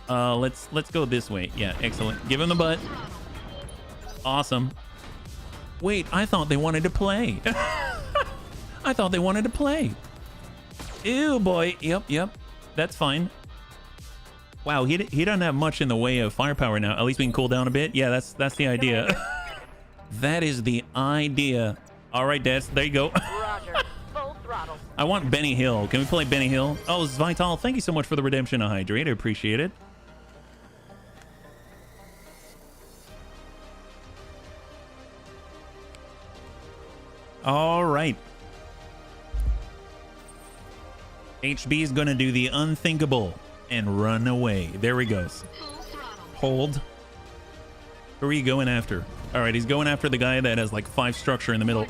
Let's go this way. Yeah, excellent. Give him the butt. Awesome. Wait, I thought they wanted to play. I thought they wanted to play. Ew, boy. Yep. That's fine. Wow, he doesn't have much in the way of firepower now. At least we can cool down a bit. Yeah, that's the idea. That is the idea. All right, Des, there you go. Roger. Full throttle. I want Benny Hill. Can we play Benny Hill? Oh, Vital, thank you so much for the redemption of Hydrate. I appreciate it. All right. HB is going to do the unthinkable and run away. There he goes. Hold. Who are you going after? All right, he's going after the guy that has like 5 structure in the middle.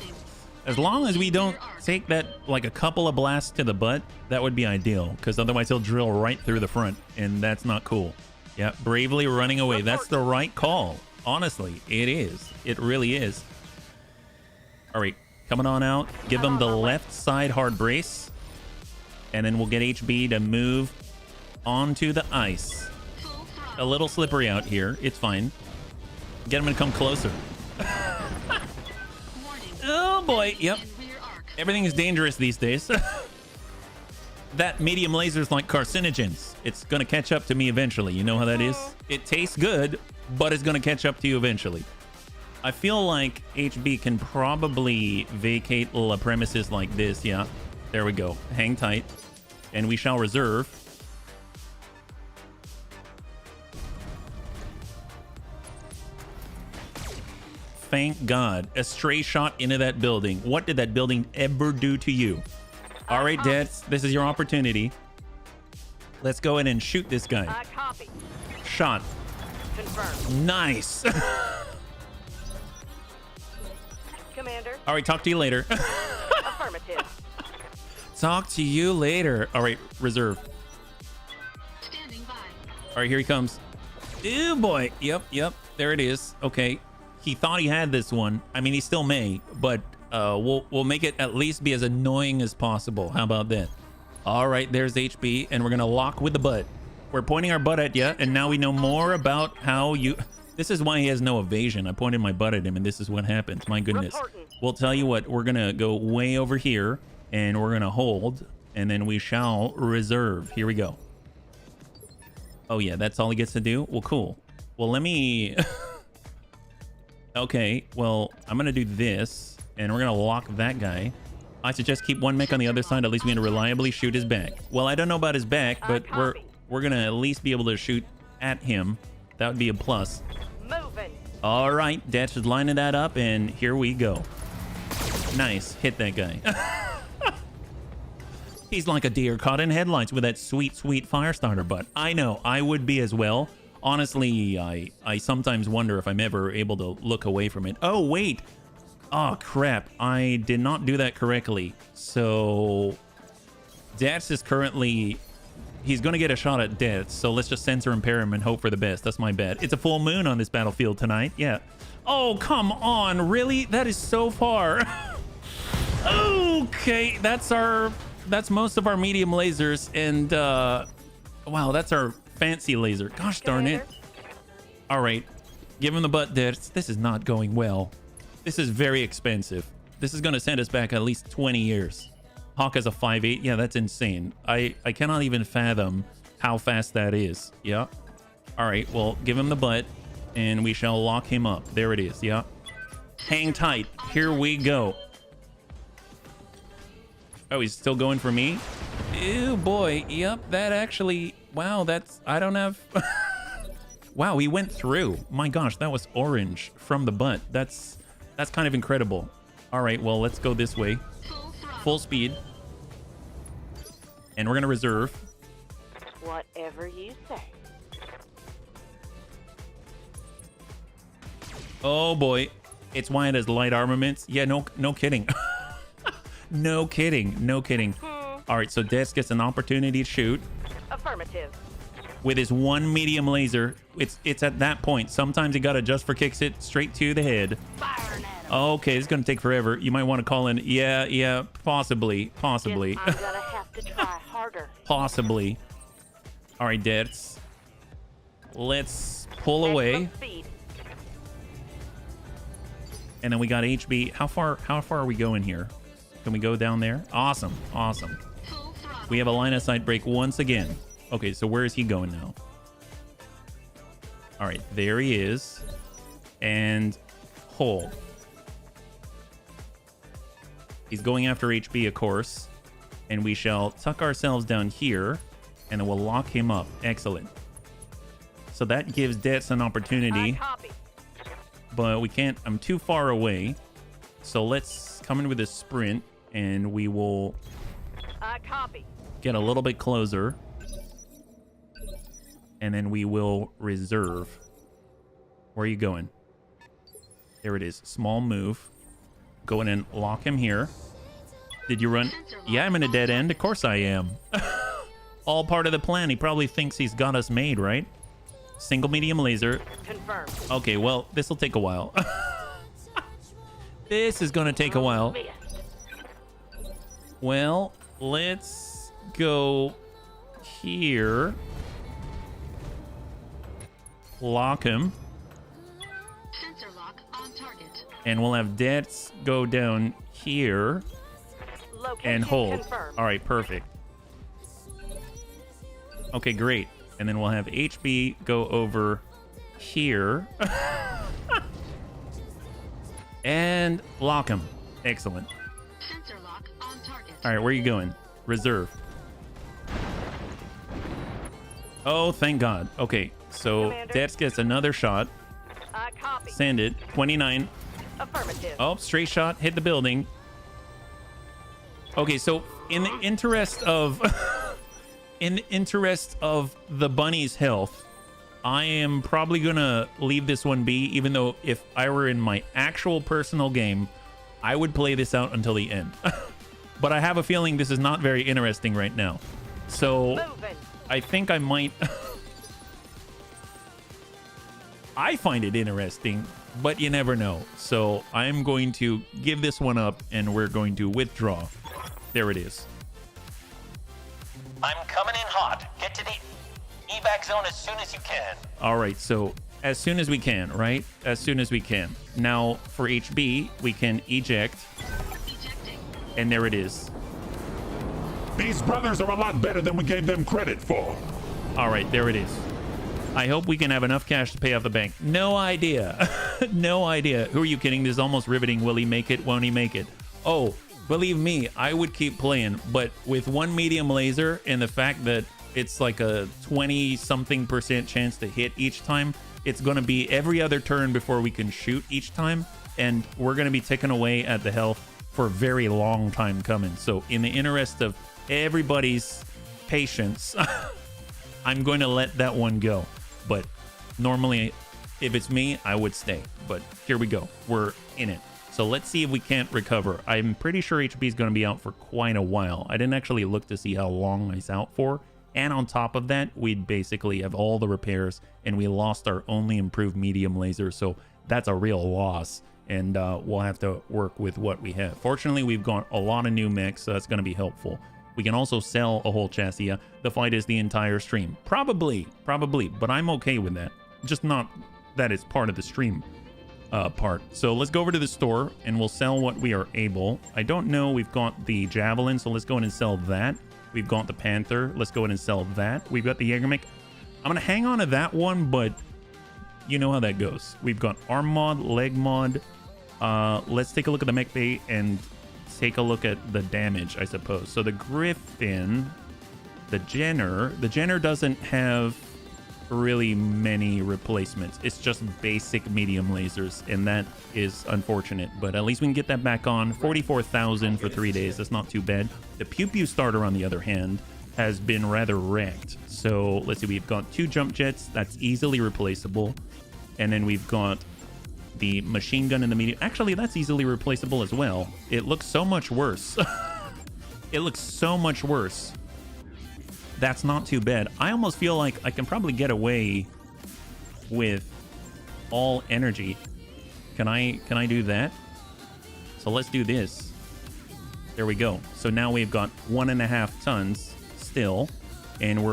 As long as we don't take that like a couple of blasts to the butt, that would be ideal, because otherwise he'll drill right through the front, and that's not cool. Yeah, bravely running away. That's the right call. Honestly, it is. It really is. All right, coming on out. Give him the left side hard brace, and then we'll get HB to move onto the ice. A little slippery out here. It's fine. Get him to come closer. Oh boy, yep. Everything is dangerous these days. That medium laser's like carcinogens. It's gonna catch up to me eventually. You know how that is? It tastes good, but it's gonna catch up to you eventually. I feel like HB can probably vacate la premises like this. Yeah, there we go. Hang tight. And we shall reserve. Thank God. A stray shot into that building. What did that building ever do to you? All right, Dets, this is your opportunity. Let's go in and shoot this guy. I copy. Shot. Confirmed. Nice. Commander. All right, talk to you later. Affirmative. Talk to you later. All right, reserve. Standing by. All right, here he comes. Ew, boy. Yep. There it is. Okay. He thought he had this one. I mean, he still may, but we'll make it at least be as annoying as possible. How about that? All right, there's HB, and we're gonna lock with the butt. We're pointing our butt at you, and now we know more about how you... This is why he has no evasion. I pointed my butt at him, and this is what happens. My goodness. Reporting. We'll tell you what. We're gonna go way over here, and we're gonna hold, and then we shall reserve. Here we go. Oh, yeah, that's all he gets to do? Well, cool. Well, let me... Okay, well, I'm gonna do this, and we're gonna lock that guy. I suggest keep one mech on the other side. At least we're gonna reliably shoot his back. Well, I don't know about his back, but we're gonna at least be able to shoot at him. That would be a plus. Moving. All right, Datch is lining that up, and here we go. Nice, hit that guy. He's like a deer caught in headlights with that sweet, sweet fire starter butt. I know, I would be as well. Honestly, I sometimes wonder if I'm ever able to look away from it. Oh, wait. Oh, crap. I did not do that correctly. So, Dats is currently... He's going to get a shot at Dats, so let's just censor impair him and hope for the best. That's my bet. It's a full moon on this battlefield tonight. Yeah. Oh, come on. Really? That is so far. Okay. That's most of our medium lasers, and wow, that's our fancy laser. Gosh darn it. All right. Give him the butt, Dats. This is not going well. This is very expensive. This is going to send us back at least 20 years. Hawk has a 5.8. Yeah, that's insane. I cannot even fathom how fast that is. Yeah. All right. Well, give him the butt, and we shall lock him up. There it is. Yeah. Hang tight. Here we go. Oh, he's still going for me? Ew, boy. Yep, that actually... Wow, that's... I don't have... Wow, he went through. My gosh, that was orange from the butt. That's kind of incredible. All right, well, let's go this way. Full speed. And we're going to reserve. Whatever you say. Oh, boy. It's why it has light armaments. Yeah, no kidding. No kidding. All right, so Des gets an opportunity to shoot. Affirmative. With his one medium laser. It's at that point. Sometimes you got to just for kicks it straight to the head. Firing at him. Okay, it's going to take forever. You might want to call in. Yeah, possibly. Guess I'm gonna have to try harder. Possibly. All right, Dets. Let's pull away. Extra speed. And then we got HB. How far are we going here? Can we go down there? Awesome. We have a line of sight break once again. Okay, so where is he going now? All right, there he is. And hold. He's going after HB, of course. And we shall tuck ourselves down here, and then we'll lock him up. Excellent. So that gives Dets an opportunity. Copy. But we can't... I'm too far away. So let's come in with a sprint, and we will Copy. get a little bit closer. And then we will reserve. Where are you going? There it is. Small move. Go in and lock him here. Did you run? Yeah, I'm in a dead end. Of course I am. All part of the plan. He probably thinks he's got us made, right? Single medium laser. Confirmed. Okay, well, this will take a while. This is going to take a while. Missed. Well, let's go here. Lock him. Sensor lock on target. And we'll have Dets go down here Location and hold. confirmed. All right, perfect. Okay, great. And then we'll have HB go over here. And lock him. Excellent. Sensor lock on target. All right, where are you going? Reserve. Oh, thank God. Okay, so Commander. Dets gets another shot. Copy. Send it. 29. Affirmative. Oh, straight shot, hit the building. Okay, so in the interest of in the interest of the bunny's health, I am probably gonna leave this one be, even though if I were in my actual personal game, I would play this out until the end. But I have a feeling this is not very interesting right now. So Moving. I think I might I find it interesting, but you never know. So I'm going to give this one up and we're going to withdraw. There it is. I'm coming in hot. Get to the evac zone as soon as you can. All right, so as soon as we can, right? As soon as we can. Now for HB, we can eject, Ejecting. and there it is. These brothers are a lot better than we gave them credit for. All right, there it is. I hope we can have enough cash to pay off the bank. No idea. No idea. Who are you kidding? This is almost riveting. Will he make it? Won't he make it? Oh, believe me, I would keep playing, but with one medium laser and the fact that it's like a 20-something% chance to hit each time, it's going to be every other turn before we can shoot each time, and we're going to be ticking away at the health for a very long time coming. So in the interest of everybody's patience, I'm going to let that one go. But normally, if it's me, I would stay. But here we go. We're in it. So let's see if we can't recover. I'm pretty sure HB is going to be out for quite a while. I didn't actually look to see how long he's out for. And on top of that, we'd basically have all the repairs, and we lost our only improved medium laser. So that's a real loss. And we'll have to work with what we have. Fortunately, we've got a lot of new mechs, so that's going to be helpful. We can also sell a whole chassis. The fight is the entire stream. Probably, but I'm okay with that. Just not that it's part of the stream part. So let's go over to the store and we'll sell what we are able. I don't know. We've got the Javelin, so let's go in and sell that. We've got the Panther. Let's go in and sell that. We've got the Jägermech. I'm going to hang on to that one, but you know how that goes. We've got arm mod, leg mod. Let's take a look at the mech bay and take a look at the damage, I suppose. So the Griffin, the Jenner doesn't have really many replacements. It's just basic medium lasers, and that is unfortunate, but at least we can get that back on. 44,000 for 3 days. That's not too bad. The Pew Pew starter, on the other hand, has been rather wrecked. So let's see, we've got 2 jump jets. That's easily replaceable. And then we've got the machine gun in the medium. Actually, that's easily replaceable as well. It looks so much worse. It looks so much worse. That's not too bad. I almost feel like I can probably get away with all energy. Can I do that? So let's do this. There we go. So now we've got 1.5 tons still, and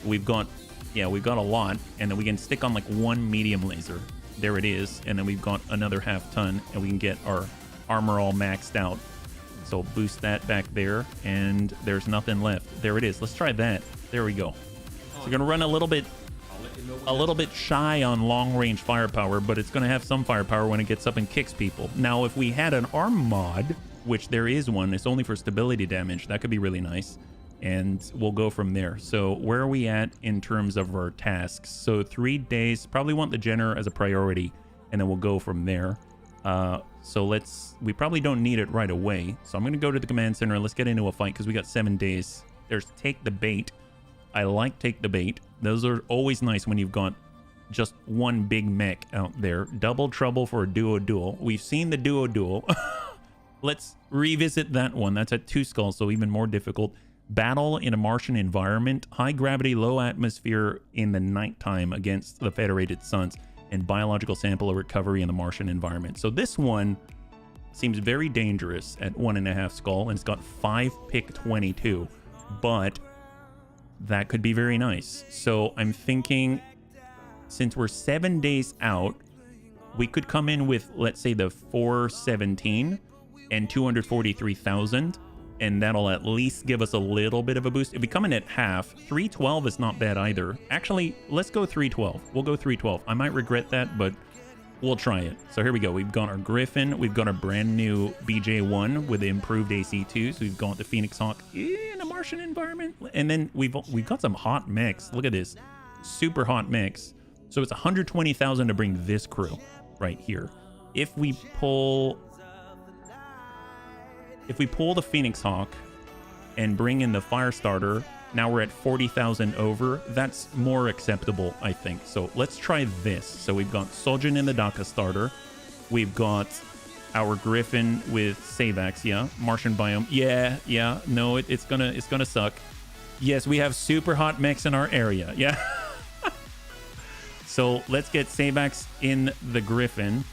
we've got a lot, and then we can stick on like 1 medium laser. There it is, and then we've got another 1/2 ton, and we can get our armor all maxed out. So boost that back there, and there's nothing left. There it is. Let's try that. There we go. So we're gonna run a little bit shy on long range firepower, but it's gonna have some firepower when it gets up and kicks people. Now, if we had an arm mod, which there is one, it's only for stability damage. That could be really nice, and we'll go from there. So where are we at in terms of our tasks? So 3 days. Probably want the Jenner as a priority, and then we'll go from there. So we probably don't need it right away. So I'm going to go to the command center. Let's get into a fight because we got 7 days. There's take the bait. I like take the bait. Those are always nice when you've got just one big mech out there. Double trouble for a duo duel. We've seen the duo duel. Let's revisit that one. That's at 2 skulls, so even more difficult. Battle in a Martian environment. High gravity, low atmosphere in the nighttime against the Federated Suns. And biological sample recovery in the Martian environment. So this one seems very dangerous at 1.5 skull, and it's got 5 pick 22, but that could be very nice. So I'm thinking, since we're 7 days out, we could come in with, let's say, the 417 and 243,000, and that'll at least give us a little bit of a boost. If we come in at half, 312 is not bad either. Actually, let's go 312. We'll go 312. I might regret that, but we'll try it. So here we go. We've got our Griffin. We've got our brand new BJ1 with the improved AC2. So we've got the Phoenix Hawk in a Martian environment. And then we've got some hot mechs. Look at this. Super hot mechs. So it's 120,000 to bring this crew right here. if we pull the Phoenix Hawk and bring in the Firestarter, now we're at 40,000 over. That's more acceptable, I think. So let's try this. So we've got Sojin in the Daka starter. We've got our Griffin with Savax, yeah. Martian biome, yeah. No, it's gonna suck. Yes, we have super hot mechs in our area, yeah. So let's get Savax in the Griffin.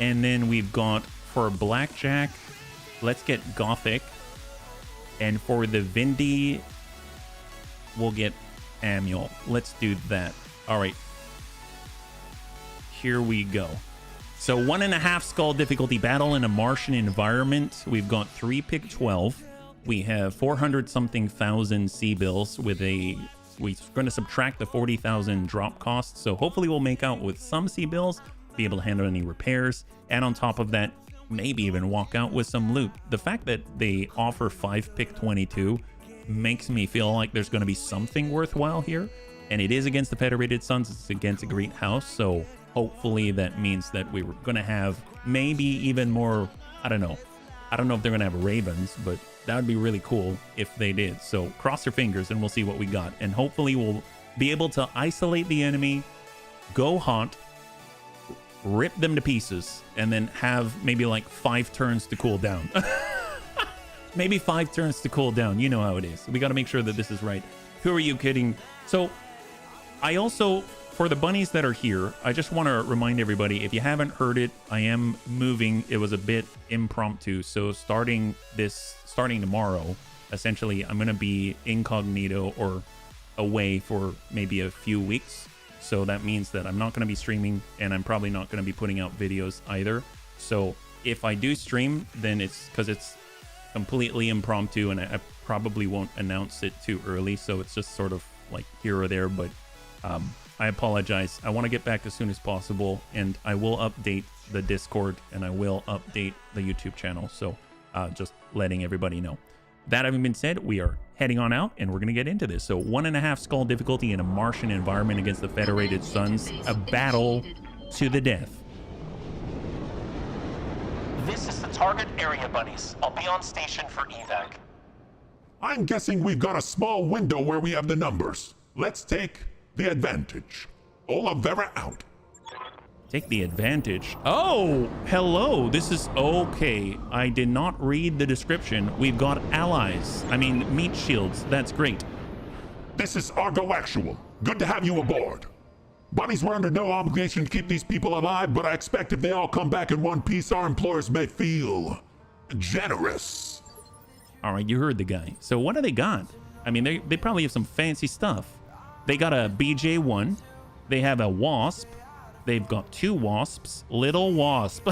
And then we've got, for Blackjack, let's get Gothic. And for the Vindy, we'll get Amuel. Let's do that. All right. Here we go. So 1.5 skull difficulty battle in a Martian environment. We've got 3 pick 12. We have 400 something thousand C-bills with a... We're going to subtract the 40,000 drop cost. So hopefully we'll make out with some C-bills, be able to handle any repairs. And on top of that, maybe even walk out with some loot. The fact that they offer 5 pick 22 makes me feel like there's going to be something worthwhile here. And it is against the Federated Suns. It's against a Great House. So hopefully that means that we were going to have maybe even more, I don't know. I don't know if they're going to have Ravens, but that would be really cool if they did. So cross your fingers and we'll see what we got. And hopefully we'll be able to isolate the enemy, go hot, rip them to pieces, and then have maybe like 5 turns to cool down. Maybe 5 turns to cool down. You know how it is. We got to make sure that this is right. Who are you kidding? So I also, for the bunnies that are here, I just want to remind everybody, if you haven't heard it, I am moving. It was a bit impromptu. So starting tomorrow, essentially, I'm going to be incognito or away for maybe a few weeks. So that means that I'm not going to be streaming, and I'm probably not going to be putting out videos either. So if I do stream, then it's because it's completely impromptu, and I probably won't announce it too early. So it's just sort of like here or there, but I apologize. I want to get back as soon as possible, and I will update the Discord, and I will update the YouTube channel. So just letting everybody know. That having been said, we are heading on out, and we're going to get into this. So 1.5 skull difficulty in a Martian environment against the Federated Suns. A battle to the death. This is the target area, bunnies. I'll be on station for evac. I'm guessing we've got a small window where we have the numbers. Let's take the advantage. Oliveira out. Take the advantage. Oh, hello. This is okay. I did not read the description. We've got allies. I mean, meat shields. That's great. This is Argo Actual. Good to have you aboard. Bunnies were under no obligation to keep these people alive, but I expect if they all come back in one piece, our employers may feel generous. All right, you heard the guy. So what do they got? I mean, they probably have some fancy stuff. They got a BJ1. They have a Wasp. They've got 2 Wasps. Little Wasp.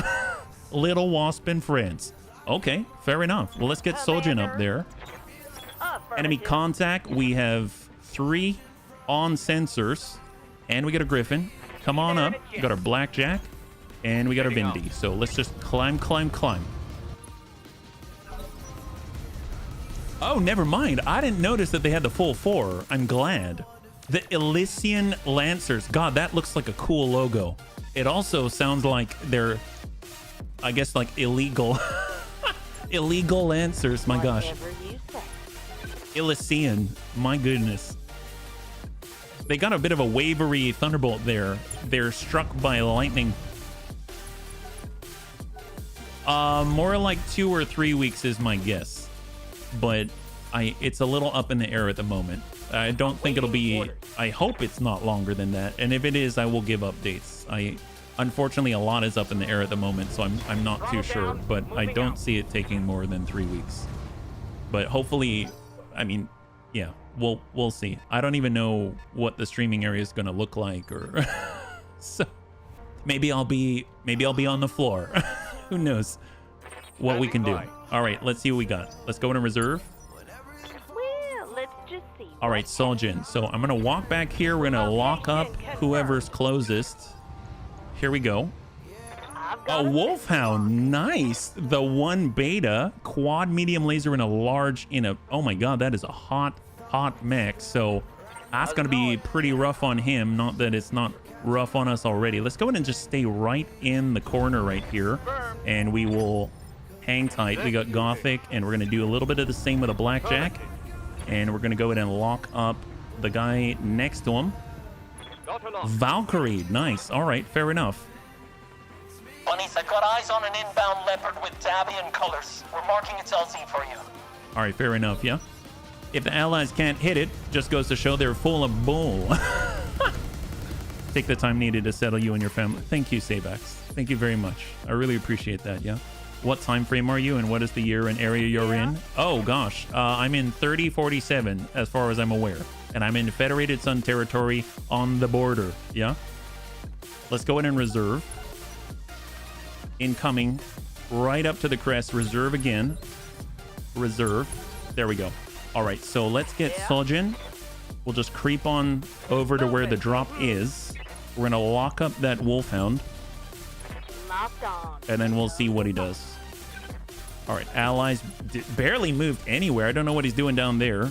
Little Wasp and friends. Okay, fair enough. Well, let's get Sojin up there. Enemy contact. We have 3 on sensors. And we got a Griffin. Come on up. We got our Blackjack. And we got our Vindy. So let's just climb. Oh, never mind. I didn't notice that they had the full 4. I'm glad. The Elysian Lancers. God, that looks like a cool logo. It also sounds like they're, I guess, like illegal. Illegal Lancers. My gosh. Elysian. My goodness. They got a bit of a wavery Thunderbolt there. They're struck by lightning. More like 2 or 3 weeks is my guess. But it's a little up in the air at the moment. I don't think it'll be, I hope it's not longer than that. And if it is, I will give updates. Unfortunately, a lot is up in the air at the moment, so I'm not too sure, but I don't see it taking more than 3 weeks. But hopefully, I mean, yeah, we'll see. I don't even know what the streaming area is going to look like, or so maybe I'll be on the floor. Who knows what we can do. All right, let's see what we got. Let's go into reserve. All right, Soljin. So I'm going to walk back here. We're going to lock up whoever's closest. Here we go. A Wolfhound. Nice. The 1 beta. Quad medium laser in a large, oh my God, that is a hot mech. So that's going to be pretty rough on him. Not that it's not rough on us already. Let's go ahead and just stay right in the corner right here, and we will hang tight. We got Gothic, and we're going to do a little bit of the same with a Blackjack, and we're going to go ahead and lock up the guy next to him. Valkyrie, nice. All right, fair enough. Bunnies, I've got eyes on an inbound leopard with Dabian colors. We're marking its LZ for you. All right, fair enough, yeah. If the allies can't hit it, just goes to show they're full of bull. Take the time needed to settle you and your family. Thank you, Sabax. Thank you very much. I really appreciate that, yeah. What time frame are you, and what is the year and area you're in? Oh, gosh. I'm in 3047, as far as I'm aware. And I'm in Federated Sun territory on the border, yeah? Let's go in and reserve. Incoming. Right up to the crest. Reserve again. Reserve. There we go. All right, so let's get Sojin. We'll just creep on over to where the drop is. We're going to lock up that Wolfhound. Locked on. And then we'll see what he does. All right, allies barely moved anywhere. I don't know what he's doing down there.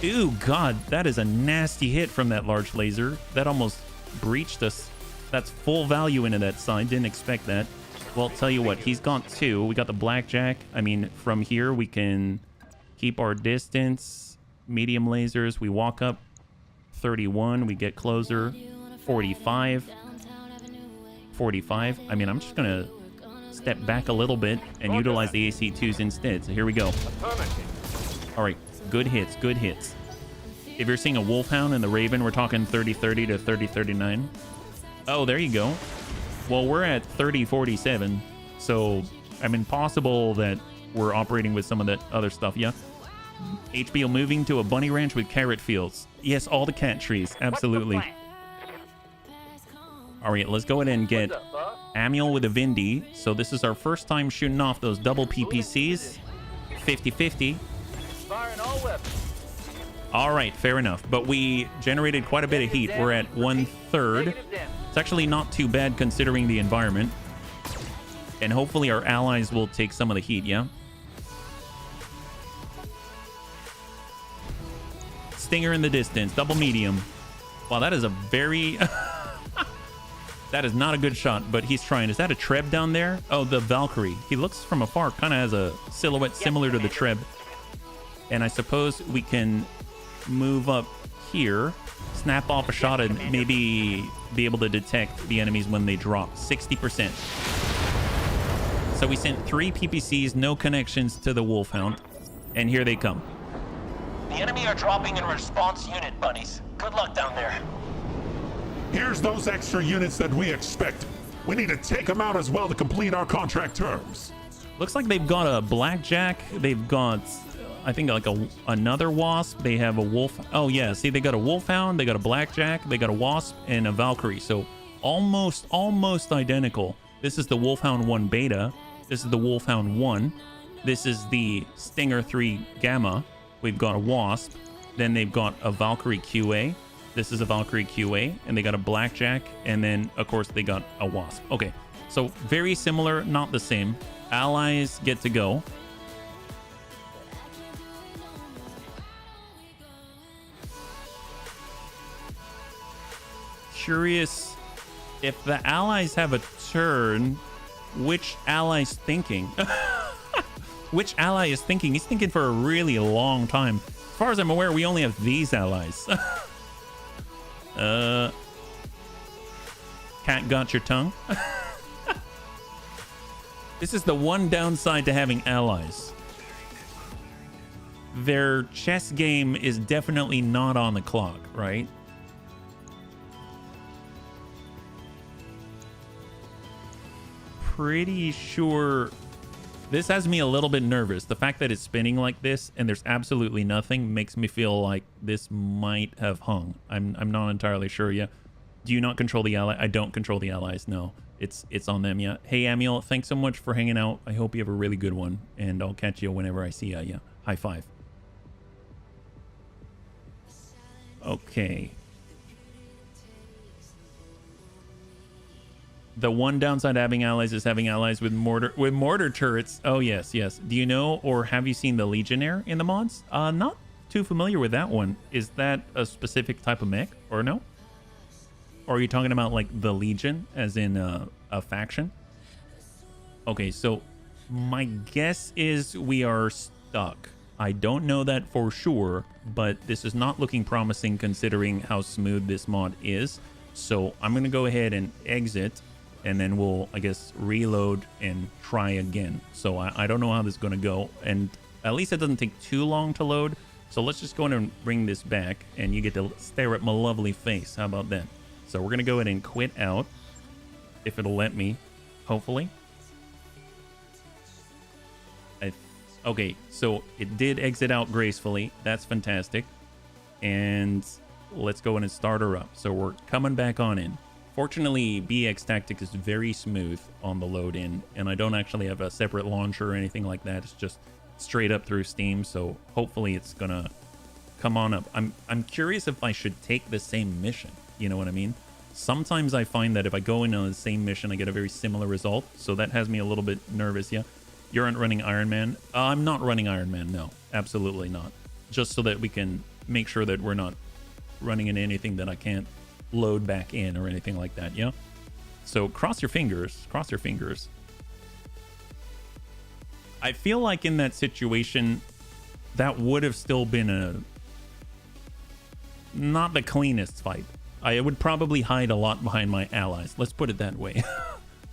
Ooh, God, that is a nasty hit from that large laser. That almost breached us. That's full value into that side. Didn't expect that. Well, tell you what, he's got two. We got the Blackjack. I mean, from here, we can keep our distance. Medium lasers. We walk up 31. We get closer. 45. 45. I mean, I'm just going to step back a little bit and utilize the AC2s instead. So here we go. All right. Good hits. Good hits. If you're seeing a Wolfhound and the Raven, we're talking 30-30 to 30-39. Oh, there you go. Well, we're at 30-47. So, I mean, possible that we're operating with some of that other stuff. Yeah. HBO moving to a bunny ranch with carrot fields. Yes, all the cat trees. Absolutely. All right, let's go ahead and get Amiel with a Vindy. So this is our first time shooting off those double PPCs. 50-50. All right, fair enough. But we generated quite a bit of heat. We're at 1/3. It's actually not too bad considering the environment. And hopefully our allies will take some of the heat, yeah? Stinger in the distance. Double medium. Wow, that is a very... That is not a good shot, but he's trying. Is that a Treb down there? Oh, the Valkyrie. He looks from afar, kind of has a silhouette similar to the Treb. And I suppose we can move up here, snap off a shot, and maybe be able to detect the enemies when they drop. 60%. So we sent 3 PPCs, no connections to the Wolfhound. And here they come. The enemy are dropping in response unit, bunnies. Good luck down there. Here's those extra units that we expect. We need to take them out as well to complete our contract terms. Looks like they've got a Blackjack. They've got, I think, like another Wasp. They have a Wolf. Oh, yeah. See, they got a Wolfhound. They got a Blackjack. They got a Wasp and a Valkyrie. So almost identical. This is the Wolfhound 1 Beta. This is the Wolfhound 1. This is the Stinger 3 Gamma. We've got a Wasp. Then they've got a Valkyrie QA. This is a Valkyrie QA, and they got a Blackjack, and then, of course, they got a Wasp. Okay, so very similar, not the same. Allies get to go. Curious if the allies have a turn, which ally's thinking? Which ally is thinking? He's thinking for a really long time. As far as I'm aware, we only have these allies. Cat got your tongue. This is the one downside to having allies. Their chess game is definitely not on the clock, right? Pretty sure this has me a little bit nervous. The fact that it's spinning like this and there's absolutely nothing makes me feel like this might have hung. I'm not entirely sure yet. Do you not control the ally? I don't control the allies. No, it's on them. Yeah. Hey, Amiel, thanks so much for hanging out. I hope you have a really good one, and I'll catch you whenever I see you. Yeah. High five. Okay. The one downside to having allies is having allies with mortar turrets. Oh, yes, yes. Do you know or have you seen the Legionnaire in the mods? Not too familiar with that one. Is that a specific type of mech or no? Or are you talking about like the Legion, as in a faction? Okay, so my guess is we are stuck. I don't know that for sure, but this is not looking promising considering how smooth this mod is. So I'm going to go ahead and exit, and then we'll, I guess, reload and try again. So I don't know how this is going to go, and at least it doesn't take too long to load. So let's just go ahead and bring this back, and you get to stare at my lovely face. How about that? So we're going to go ahead and quit out, if it'll let me, hopefully. Okay, so it did exit out gracefully. That's fantastic. And let's go in and start her up. So we're coming back on in. Fortunately, BEX Tactics is very smooth on the load in, and I don't actually have a separate launcher or anything like that. It's just straight up through Steam, so hopefully it's gonna come on up. I'm curious if I should take the same mission. You know what I mean? Sometimes I find that if I go in on the same mission, I get a very similar result. So that has me a little bit nervous. Yeah. You aren't running Iron Man? I'm not running Iron Man. No, absolutely not. Just so that we can make sure that we're not running in anything that I can't load back in or anything like that. Yeah. So cross your fingers. Cross your fingers. I feel like in that situation, that would have still been not the cleanest fight. I would probably hide a lot behind my allies. Let's put it that way.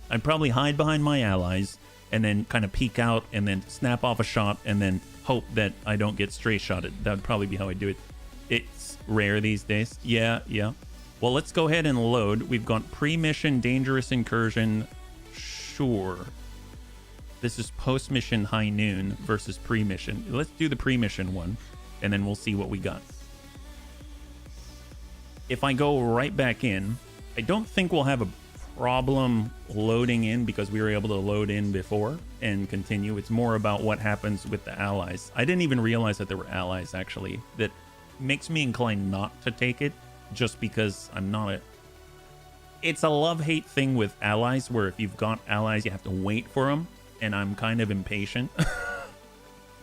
I'd probably hide behind my allies and then kind of peek out and then snap off a shot and then hope that I don't get stray shotted. That would probably be how I do it. It's rare these days. Yeah. Well, let's go ahead and load. We've got pre-mission dangerous incursion. Sure. This is post-mission high noon versus pre-mission. Let's do the pre-mission one, and then we'll see what we got. If I go right back in, I don't think we'll have a problem loading in because we were able to load in before and continue. It's more about what happens with the allies. I didn't even realize that there were allies, actually. That makes me inclined not to take it just because I'm not a... It's a love-hate thing with allies where if you've got allies, you have to wait for them. And I'm kind of impatient.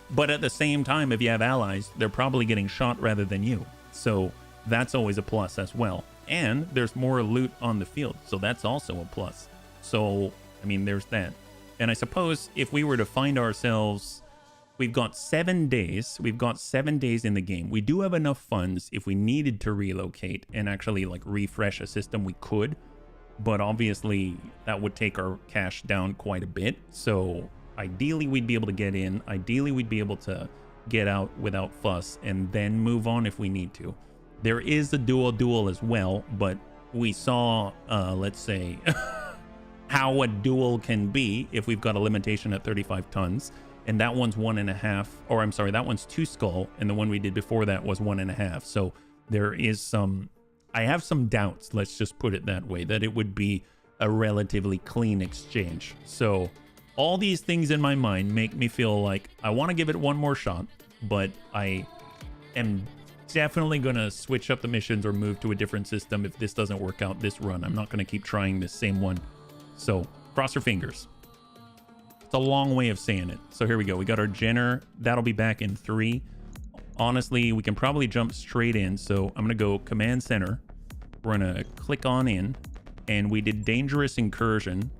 But at the same time, if you have allies, they're probably getting shot rather than you. So that's always a plus as well. And there's more loot on the field, so that's also a plus. So, I mean, there's that. And I suppose if we were to find ourselves... We've got 7 days. We've got 7 days in the game. We do have enough funds if we needed to relocate and actually, like, refresh a system, we could. But obviously, that would take our cash down quite a bit. So, ideally, we'd be able to get in. Ideally, we'd be able to get out without fuss and then move on if we need to. There is a duel as well, but we saw, let's say, how a duel can be if we've got a limitation at 35 tons. And that one's 1.5, or I'm sorry, that one's 2 skull, and the one we did before that was 1.5. So there is some, I have some doubts, let's just put it that way, that it would be a relatively clean exchange. So all these things in my mind make me feel like I want to give it one more shot, but I am definitely going to switch up the missions or move to a different system if this doesn't work out this run. I'm not going to keep trying this same one. So cross your fingers. It's a long way of saying it. So here we go. We got our Jenner. That'll be back in 3. Honestly, we can probably jump straight in. So I'm going to go command center. We're going to click on in. And we did dangerous incursion.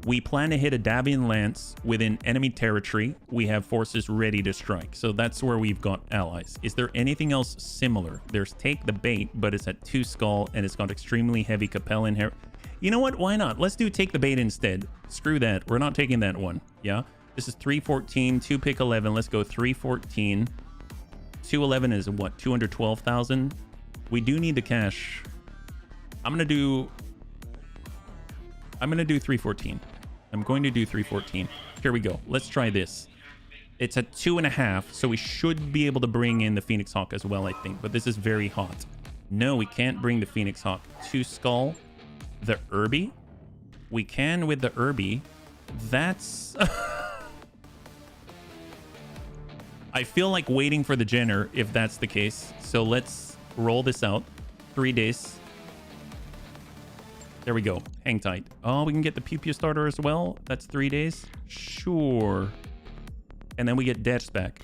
We plan to hit a Davian Lance within enemy territory. We have forces ready to strike. So that's where we've got allies. Is there anything else similar? There's take the bait, but it's at 2 skull and it's got extremely heavy Capellan hair. You know what? Why not? Let's do take the bait instead. Screw that. We're not taking that one. Yeah. This is 314, 2 pick 11. Let's go 314. 211 is what? 212,000. We do need the cash. I'm going to do 314. I'm going to do 314. Here we go. Let's try this. It's at 2.5, so we should be able to bring in the Phoenix Hawk as well, I think. But this is very hot. No, we can't bring the Phoenix Hawk. 2 skull. The Irby? We can with the Irby. That's... I feel like waiting for the Jenner if that's the case. So let's roll this out. 3 days. There we go. Hang tight. Oh, we can get the Pew Pew starter as well. That's 3 days. Sure. And then we get Detch back.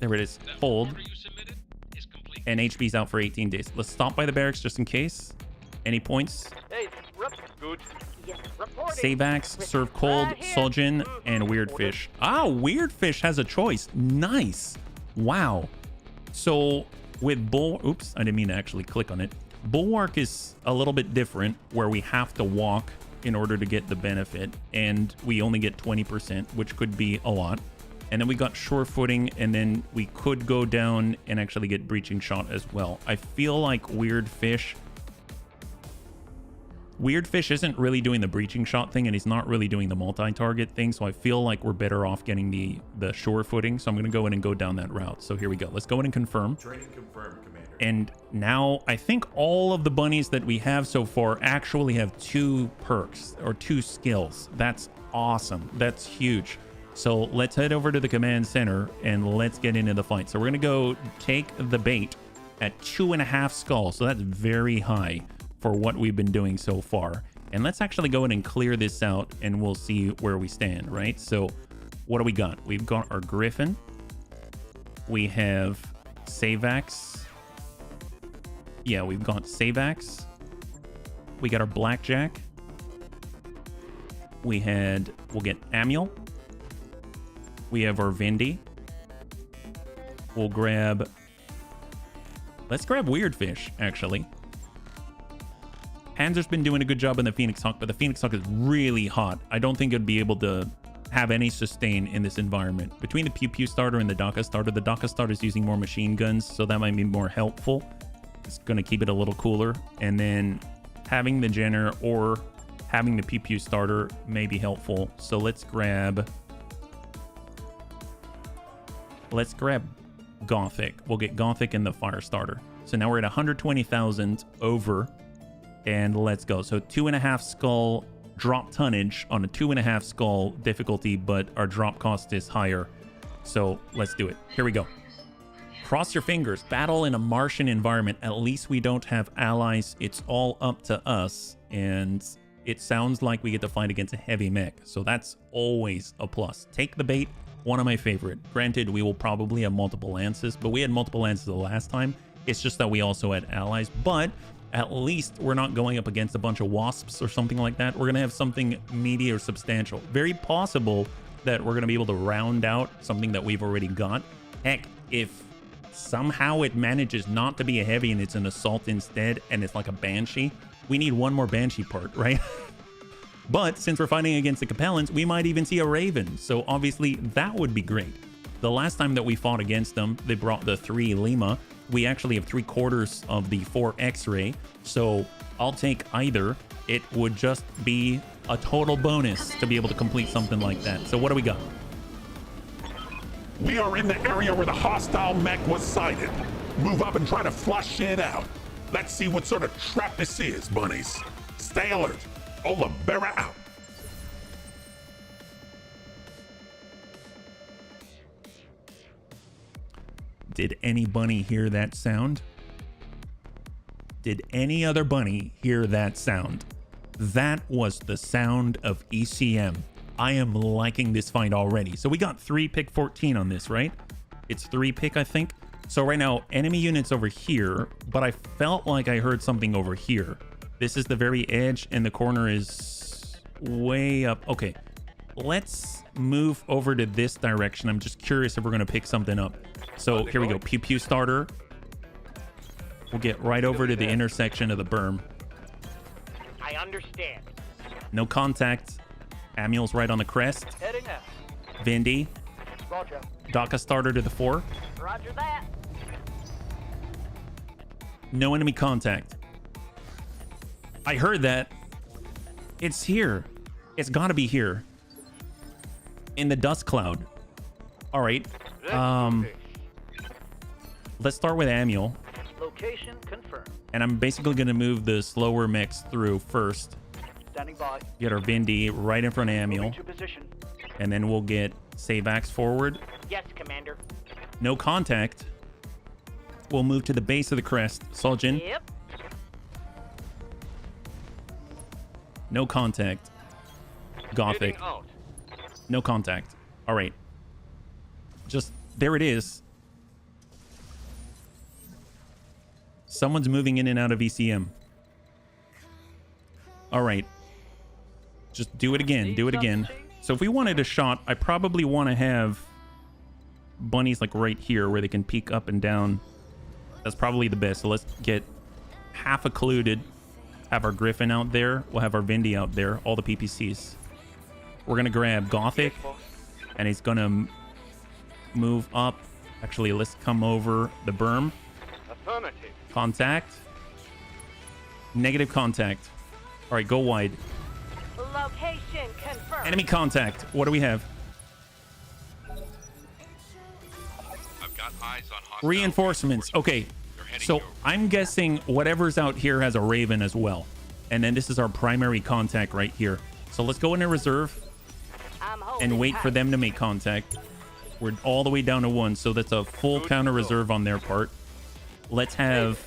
There it is. Hold. And HB's out for 18 days. Let's stop by the barracks just in case. Any points? Hey, good. Yes, reporting. Savax, Serve Cold, Right here. Soljin, and Weirdfish. Ah, Weirdfish has a choice. Nice. Wow. So with oops, I didn't mean to actually click on it. Bulwark is a little bit different, where we have to walk in order to get the benefit, and we only get 20%, which could be a lot. And then we got Sure Footing, and then we could go down and actually get Breaching Shot as well. I feel like Weirdfish isn't really doing the breaching shot thing, and he's not really doing the multi-target thing, so I feel like we're better off getting the sure footing. So I'm going to go in and go down that route. So here we go. Let's go in and confirm. Training confirmed, Commander. And now I think all of the bunnies that we have so far actually have 2 perks or 2 skills. That's awesome. That's huge. So let's head over to the command center and let's get into the fight. So we're going to go take the bait at 2.5 skulls. So that's very high for what we've been doing so far. And let's actually go in and clear this out, and we'll see where we stand, right? So what do we got? We've got our Griffin. We have Savax. Yeah, we've got Savax. We got our Blackjack. We'll get Amiel. We have our Vindy. Let's grab Weirdfish, actually. Panzer's been doing a good job in the Phoenix Hawk, but the Phoenix Hawk is really hot. I don't think it'd be able to have any sustain in this environment. Between the Pew Pew starter and the Daka starter is using more machine guns, so that might be more helpful. It's going to keep it a little cooler. And then having the Jenner or having the Pew Pew starter may be helpful. So let's grab Gothic. We'll get Gothic and the Fire starter. So now we're at 120,000 over. And let's go. So 2.5 skull drop tonnage on a 2.5 skull difficulty, but our drop cost is higher. So let's do it. Here we go. Cross your fingers. Battle in a Martian environment. At least we don't have allies. It's all up to us. And it sounds like we get to fight against a heavy mech. So that's always a plus. Take the bait. One of my favorite. Granted, we will probably have multiple lances, but we had multiple lances the last time. It's just that we also had allies, but at least we're not going up against a bunch of wasps or something like that. We're going to have something meaty or substantial. Very possible that we're going to be able to round out something that we've already got. Heck, if somehow it manages not to be a heavy and it's an assault instead, and it's like a Banshee, we need one more Banshee part, right? But since we're fighting against the Capellans, we might even see a Raven. So obviously that would be great. The last time that we fought against them, they brought the 3 Lima. We actually have 3/4 of the 4 X-Ray. So I'll take either. It would just be a total bonus to be able to complete something like that. So what do we got? We are in the area where the hostile mech was sighted. Move up and try to flush it out. Let's see what sort of trap this is, bunnies. Stay alert. Olivera out. Did any bunny hear that sound? Did any other bunny hear that sound? That was the sound of ECM. I am liking this fight already. So we got 3 pick 14 on this, right? It's 3 pick, I think. So right now, enemy units over here, but I felt like I heard something over here. This is the very edge, and the corner is way up. Okay, let's move over to this direction. I'm just curious if we're going to pick something up. So here we go. Pew Pew starter. We'll get right over to the intersection of the berm. I understand. No contact. Amiel's right on the crest. Heading out. Vindy. Roger. Daka starter to the 4. Roger that. No enemy contact. I heard that. It's here. It's got to be here. In the dust cloud. All right. Let's start with Amiel. Location confirmed. And I'm basically going to move the slower mechs through first. Standing by. Get our Vindy right in front of Amiel. Moving to position. And then we'll get Savax forward. Yes, Commander. No contact. We'll move to the base of the crest. Soljin. Yep. No contact. Gothic. Heading out. No contact. All right. Just, there it is. Someone's moving in and out of ECM. All right. Just do it again. Do it again. So if we wanted a shot, I probably want to have bunnies like right here where they can peek up and down. That's probably the best. So let's get half occluded. Have our Griffin out there. We'll have our Vindy out there. All the PPCs. We're going to grab Gothic. And he's going to move up. Actually, let's come over the berm. Affirmative. Contact. Negative contact. All right, go wide. Location confirmed. Enemy contact. What do we have? I've got eyes on hostile Reinforcements. Okay. So I'm guessing whatever's out here has a Raven as well. And then this is our primary contact right here. So let's go into reserve and wait for them to make contact. We're all the way down to 1. So that's a full counter reserve on their part. Let's have...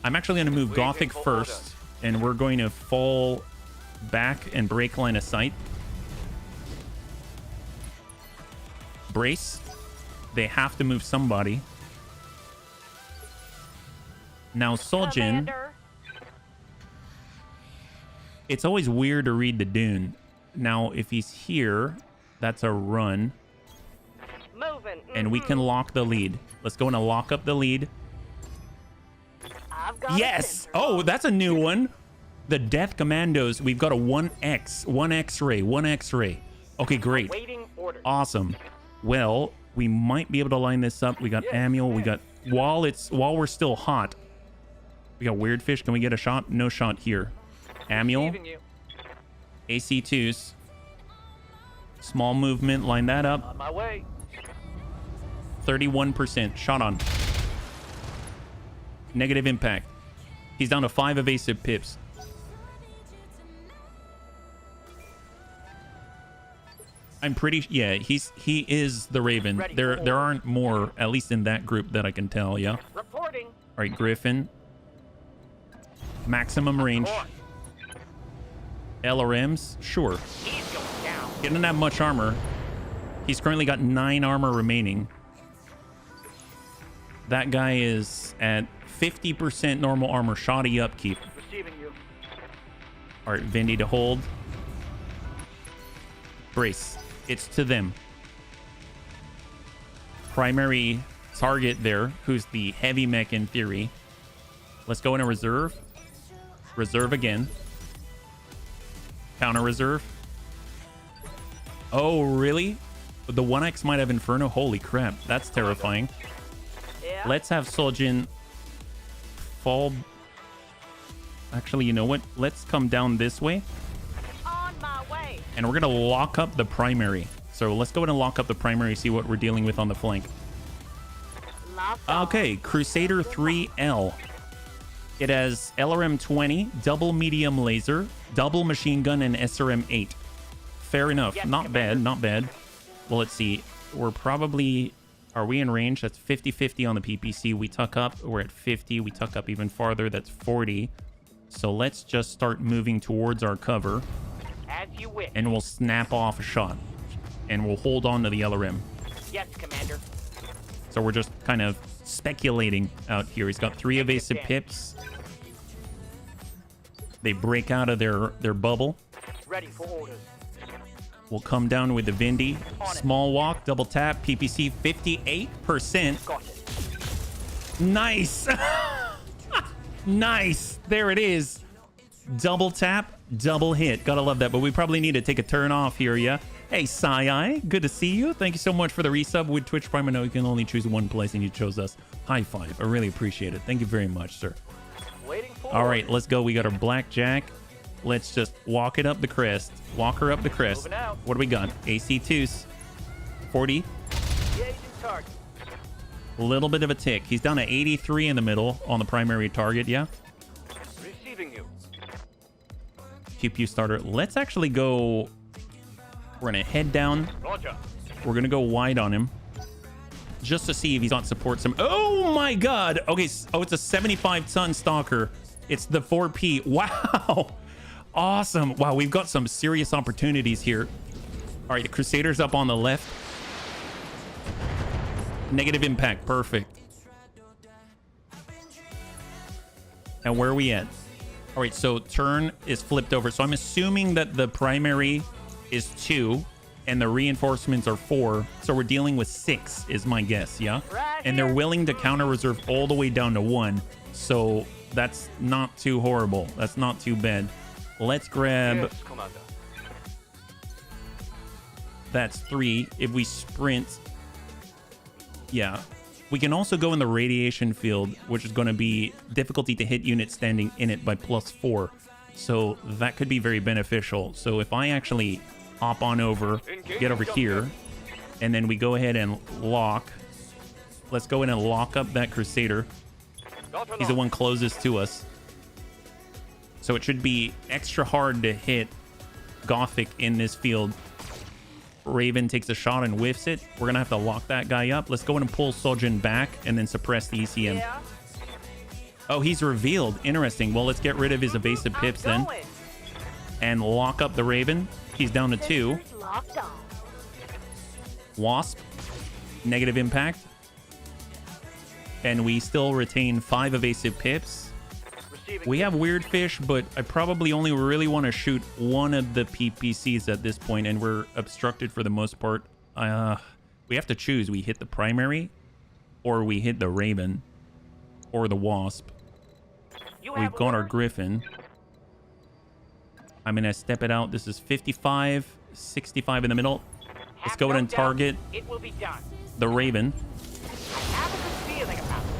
I'm actually going to move Gothic first. And we're going to fall back and break line of sight. Brace. They have to move somebody. Now, Soljin. It's always weird to read the Dune. Now, if he's here, that's a run. Moving. And we can lock the lead. Let's go and lock up the lead. I've got Yes! Oh, that's a new one. The Death Commandos. We've got a 1X. 1 X-ray. 1 X-ray. Okay, great. waiting orders. Awesome. Well, we might be able to line this up. We got Amiel. We got... While we're still hot, we got Weird Fish. Can we get a shot? No shot here. Amiel. AC2s. Small movement. Line that up. On my way. 31%. Shot on. Negative impact. He's down to 5 evasive pips. I'm pretty... Yeah, he is the Raven. There aren't more, at least in that group that I can tell, yeah? Reporting. All right, Griffin. Maximum range. LRMs? Sure. He's going down. He doesn't have much armor. He's currently got 9 armor remaining. That guy is at 50% normal armor. Shoddy upkeep. Receiving you. All right, Vindy to hold. Brace. It's to them. Primary target there, who's the heavy mech in theory. Let's go in a reserve. Reserve again. Counter reserve. Oh, really? The 1X might have Inferno? Holy crap. That's terrifying. Yeah. Let's have Soljin fall. Actually, you know what? Let's come down this way. On my way. And we're going to lock up the primary. So let's go ahead and lock up the primary, see what we're dealing with on the flank. Okay, Crusader 3L. It has LRM 20, double medium laser, double machine gun, and SRM 8. Fair enough. Yes, not Commander. bad, not bad. Well, let's see. We're probably... Are we in range? That's 50-50 on the PPC. We tuck up. We're at 50. We tuck up even farther. That's 40. So let's just start moving towards our cover. As you wish. And we'll snap off a shot. And we'll hold on to the LRM. Yes, Commander. So we're just kind of speculating out here. He's got 3 evasive pips. They break out of their bubble. Ready for orders. We'll come down with the Vindy. Small walk, double tap, PPC 58%. Got it. Nice. Nice. There it is. Double tap, double hit. Gotta love that. But we probably need to take a turn off here, yeah? Hey, Sai, good to see you. Thank you so much for the resub with Twitch Prime. I know you can only choose one place and you chose us. High five. I really appreciate it. Thank you very much, sir. Waiting for All right, let's go. We got our blackjack. Let's just walk it up the crest. Walk her up the crest. Moving out. What do we got? AC2s. 40. engaging target. A little bit of a tick. He's down to 83 in the middle on the primary target, yeah? Receiving you. QPU starter. Let's actually go... We're going to head down. Roger. We're going to go wide on him. Just to see if he's on support some... Oh my god! Okay, oh, it's a 75-ton stalker. It's the 4P. Wow! Awesome. Wow, we've got some serious opportunities here. All right, the Crusader's up on the left. Negative impact. Perfect. And where are we at? All right, so turn is flipped over. So I'm assuming that the primary is 2 and the reinforcements are 4. So we're dealing with 6 is my guess, yeah? And they're willing to counter reserve all the way down to 1. So that's not too horrible. That's not too bad. Let's grab... Yes, Commander. That's 3. If we sprint... Yeah. We can also go in the radiation field, which is going to be difficulty to hit units standing in it by +4. So that could be very beneficial. So if I actually hop on over, get over here, and then we go ahead and lock. Let's go in and lock up that Crusader. He's the one closest to us. So it should be extra hard to hit Gothic in this field. Raven takes a shot and whiffs it. We're gonna have to lock that guy up. Let's go in and pull Sojin back and then suppress the ECM. Yeah. Oh, he's revealed. Interesting. Well, let's get rid of his evasive pips then and lock up the Raven. He's down to 2. Locked on. Wasp, negative impact. And we still retain 5 evasive pips. We have Weird Fish, but I probably only really want to shoot one of the PPCs at this point, and we're obstructed for the most part. We have to choose. We hit the primary, or we hit the Raven, or the Wasp. We've got our Griffin. I'm going to step it out. This is 55, 65 in the middle. Let's go ahead and target It will be done. the Raven. I have a good feeling about this.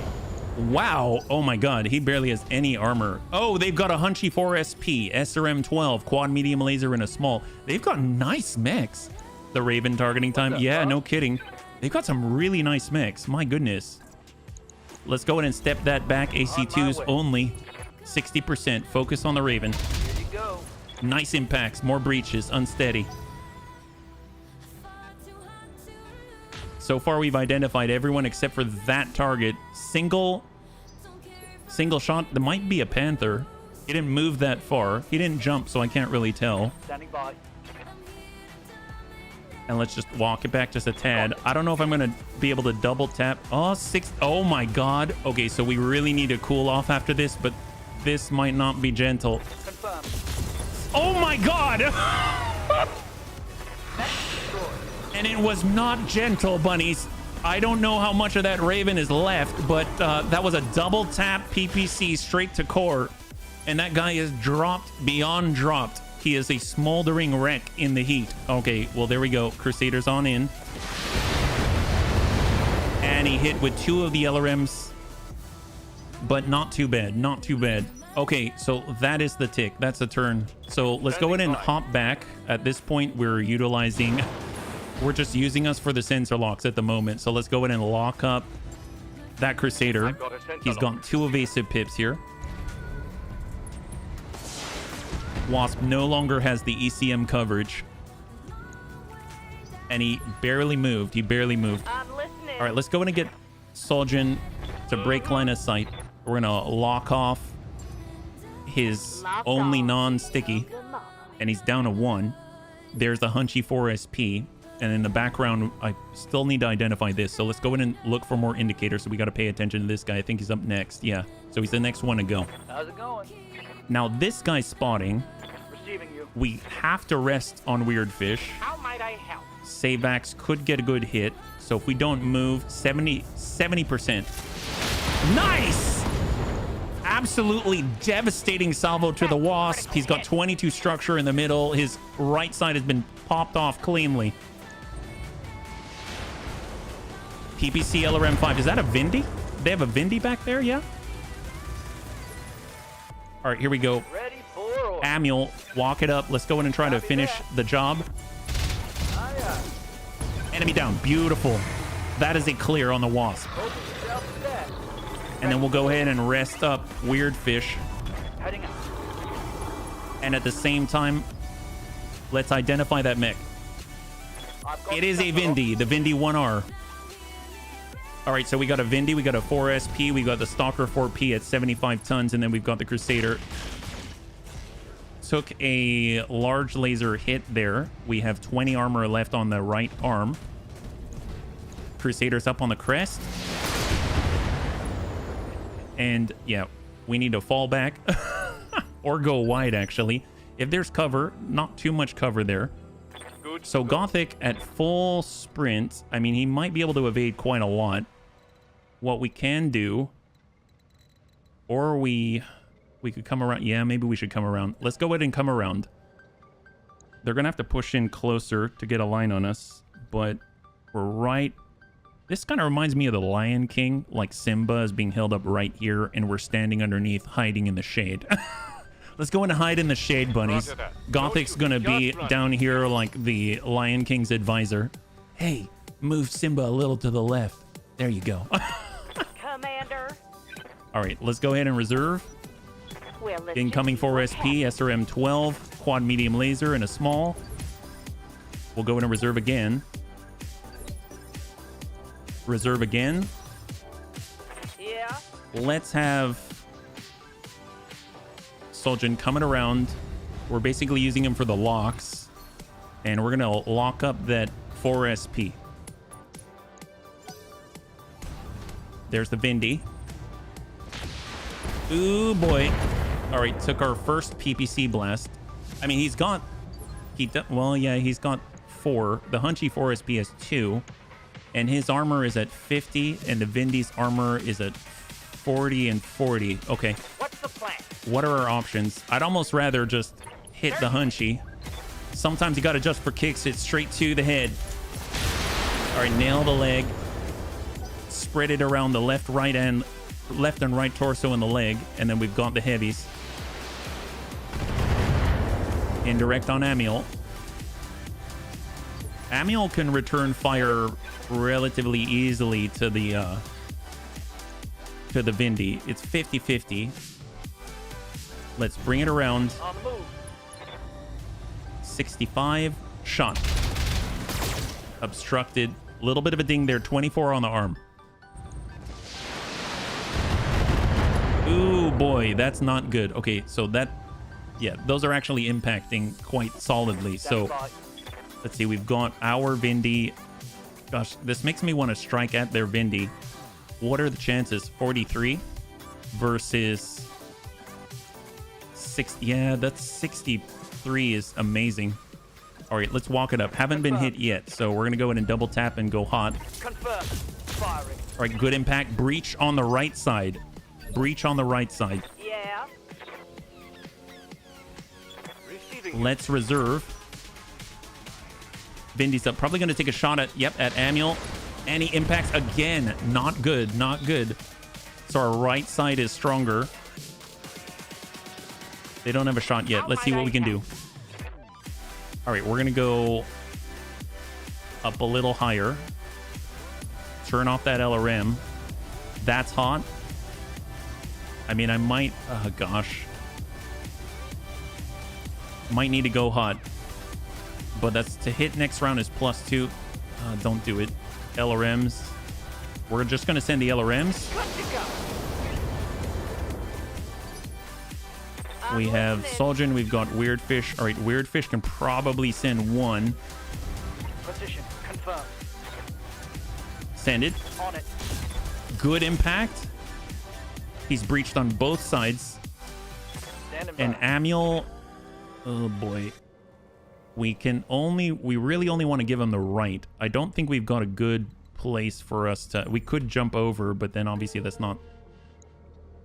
Wow. Oh my god. He barely has any armor. Oh, they've got a Hunchy 4 SP, SRM 12, quad medium laser, and a small. They've got nice mechs. The Raven targeting time. Yeah, no kidding. They've got some really nice mechs. My goodness. Let's go ahead and step that back. AC2s only. 60%. Focus on the Raven. Here you go. Nice impacts. More breaches. Unsteady. So far, we've identified everyone except for that target. Single shot. There might be a Panther. He didn't move that far. He didn't jump, so I can't really tell. Standing by. And let's just walk it back just a tad. I don't know if I'm going to be able to double tap. Oh, 6. Oh, my God. Okay, so we really need to cool off after this, but this might not be gentle. Confirmed. Oh, my God. And it was not gentle, bunnies. I don't know how much of that Raven is left, but that was a double tap PPC straight to core. And that guy is dropped beyond dropped. He is a smoldering wreck in the heat. Okay, well, there we go. Crusaders on in. And he hit with 2 of the LRMs. But not too bad. Not too bad. Okay, so that is the tick. That's a turn. So let's go ahead and hop back. At this point, we're utilizing... We're just using us for the sensor locks at the moment. So let's go ahead and lock up that Crusader. He's got 2 evasive pips here. Wasp no longer has the ECM coverage. And he barely moved. He barely moved. I'm listening. All right, let's go ahead and get Sojin to break line of sight. We're going to lock off his only non-sticky. And he's down to 1. There's the Hunchy 4 SP. And in the background, I still need to identify this. So let's go in and look for more indicators. So we got to pay attention to this guy. I think he's up next. Yeah. So he's the next one to go. How's it going? Now, this guy's spotting. Receiving you. We have to rest on Weird Fish. How might I help? Savax could get a good hit. So if we don't move, 70%. Nice! Absolutely devastating salvo to the Wasp. He's got 22 structure in the middle. His right side has been popped off cleanly. PPC LRM5. Is that a Vindy? They have a Vindy back there, yeah? All right, here we go. Ready for or Amuel, walk it up. Let's go in and try to finish the job. Enemy down. Beautiful. That is a clear on the Wasp. open yourself to that. And then we'll go ahead and rest up Weird Fish. Heading out. And at the same time, let's identify that mech. I've got It is a the sensor Vindy, the Vindy 1R. All right, so we got a Vindy, we got a 4 SP, we got the Stalker 4P at 75 tons, and then we've got the Crusader. Took a large laser hit there. We have 20 armor left on the right arm. Crusader's up on the crest. And yeah, We need to fall back or go wide, actually. If there's cover, not too much cover there. So Gothic at full sprint. I mean, he might be able to evade quite a lot. What we can do, or we could come around. Yeah, maybe we should come around. Let's go ahead and come around. They're going to have to push in closer to get a line on us, but we're right. This kind of reminds me of the Lion King, like Simba is being held up right here, and we're standing underneath, hiding in the shade. Let's go and hide in the shade, bunnies. Gothic's going to be down here like the Lion King's advisor. Hey, move Simba a little to the left. There you go. Commander. All right, let's go ahead and reserve. Well, let's Incoming just see 4SP, what SRM 12, quad medium laser, and a small. We'll go in and reserve again. Reserve again. happens. Yeah. Let's have Soljan coming around. We're basically using him for the locks. And we're going to lock up that 4SP. There's the Vindy. Ooh, boy. All right, took our first PPC blast. I mean, he's got... well, yeah, he's got 4. The Hunchy 4SP has 2. And his armor is at 50, and the Vindy's armor is at 40 and 40. Okay. What's the plan? What are our options? I'd almost rather just hit the Hunchy. Sometimes you got to adjust for kicks. It's straight to the head. All right, nail the leg. Spread it around the left and right torso and the leg. And then we've got the heavies. Indirect on Amiel. Amiel can return fire relatively easily to the Vindy. It's 50-50. Let's bring it around. On the move. 65 shot. Obstructed. A little bit of a ding there. 24 on the arm. Ooh, boy, that's not good. Okay, so that, yeah, those are actually impacting quite solidly. So let's see, we've got our Vindy. Gosh, this makes me want to strike at their Vindy. What are the chances? 43 versus 6. Yeah, that's 63 is amazing. All right, let's walk it up. Haven't been hit yet, so we're going to go in and double tap and go hot. Confirm. Firing. All right, good impact. Breach on the right side. Breach on the right side. Yeah. Receiving. Let's reserve. Vindy's up. Probably going to take a shot at, yep, at Amiel. And he impacts again. Not good. Not good. So our right side is stronger. They don't have a shot yet. Let's see what we can do. All right, we're going to go up a little higher. Turn off that LRM. That's hot. I mean, I might... oh, gosh. Might need to go hot. But that's to hit next round is +2. Don't do it. LRMs. We're just going to send the LRMs. We have Soljan. We've got Weirdfish. All right, Weirdfish can probably send 1. Position confirmed. Send it. On it. Good impact. He's breached on both sides. Standing by. And Amiel... oh, boy. We really only want to give him the right. I don't think we've got a good place for us to... we could jump over, but then obviously that's not...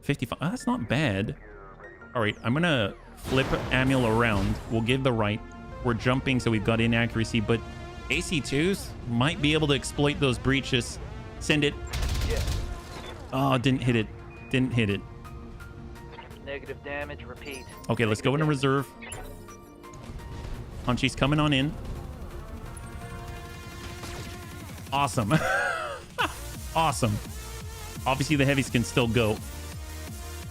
55. Oh, that's not bad. All right, I'm going to flip Amiel around. We'll give the right. We're jumping, so we've got inaccuracy, but AC2s might be able to exploit those breaches. Send it. Yeah. Oh, didn't hit it. Didn't hit it. Negative damage. Repeat. Okay, let's go into reserve. Hunchy's coming on in. Awesome. Awesome. Obviously, the heavies can still go.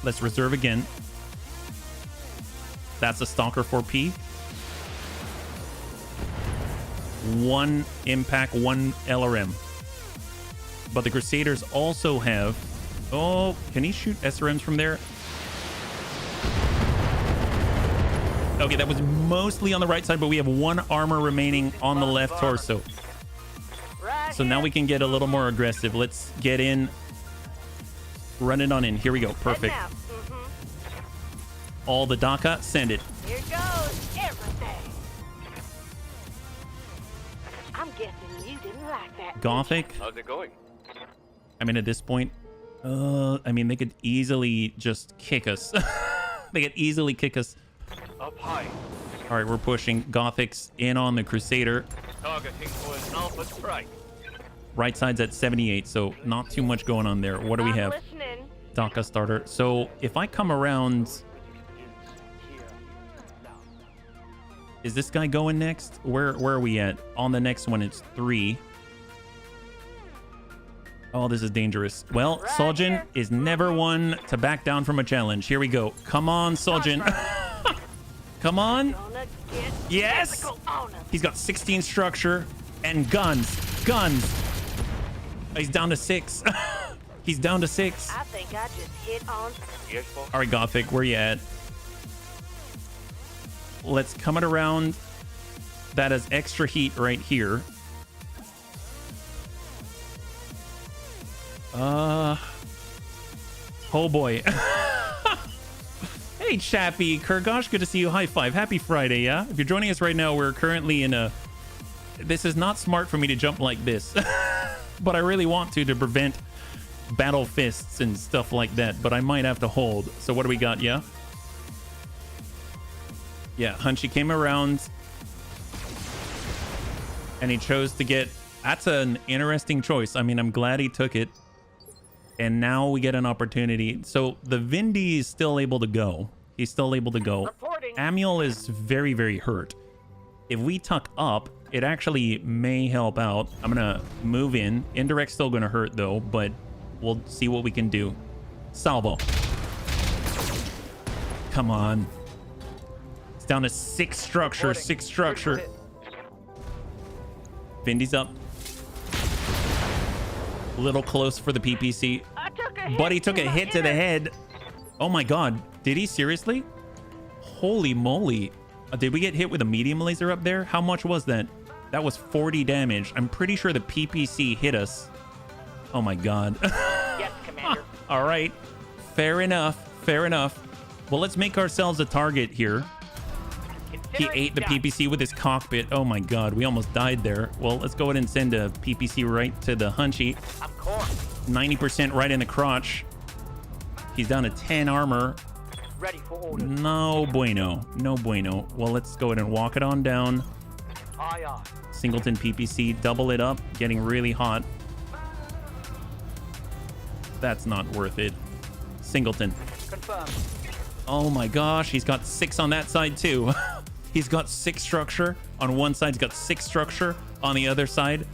Let's reserve again. That's a Stalker 4P. 1 impact, 1 LRM. But the Crusaders also have... oh, can he shoot SRMs from there? Okay, that was mostly on the right side, but we have 1 armor remaining on the left torso. Right. So now we can get a little more aggressive. Let's get in. Run it on in. Here we go. Perfect. all the DACA. Send it. Here goes everything. I'm guessing you didn't like that. Gothic. How's it going? I mean, at this point, I mean, they could easily just kick us. They could easily kick us. Up high. All right, we're pushing. Gothic's in on the Crusader. Targeting for an alpha strike. Right side's at 78, so not too much going on there. What do we have? Listening. DACA starter. So if I come around... Is this guy going next? Where are we at? On the next one, it's 3. Oh, this is dangerous. Well, Soljin is never one to back down from a challenge. Here we go. Come on, Soljin. Come on. Gonna get Yes. physical on 'em. He's got 16 structure and guns. Guns. He's down to 6. He's down to 6. I think I just hit on. Yes, boss. All right, Gothic, where you at? Let's come it around. That has extra heat right here. Oh boy. Hey, Chappie, Kurgosh, good to see you. High five. Happy Friday, yeah? If you're joining us right now, we're currently in a... This is not smart for me to jump like this. But I really want to prevent battle fists and stuff like that. But I might have to hold. So what do we got, yeah? Yeah, Hunchy came around. And he chose to get... That's an interesting choice. I mean, I'm glad he took it. And now we get an opportunity. So the Vindy is still able to go. He's still able to go. Reporting. Amiel is very, very hurt. If we tuck up, it actually may help out. I'm going to move in. Indirect's still going to hurt, though. But we'll see what we can do. Salvo. Come on. It's down to 6 structure. Reporting. 6 structure. Critical hit. Vindy's up. Little close for the PPC. I took a hit. But he took a my hit to the head. head. Oh my god. Did he seriously? Holy moly. Did we get hit with a medium laser up there? How much was that? That was 40 damage. I'm pretty sure the PPC hit us. Oh my god. Yes, Commander. All right. Fair enough. Fair enough. Well, let's make ourselves a target here. He Considering ate the done. PPC with his cockpit. Oh my god, we almost died there. Well, let's go ahead and send a PPC right to the Hunchy. I'm core. 90% right in the crotch. He's down to 10 armor. Ready for orders. No bueno. No bueno. Well, let's go ahead and walk it on down. Aye, aye. Singleton PPC, double it up. Getting really hot. That's not worth it. Singleton. Confirmed. Oh my gosh, he's got 6 on that side too. He's got 6 structure on one side. He's got 6 structure on the other side.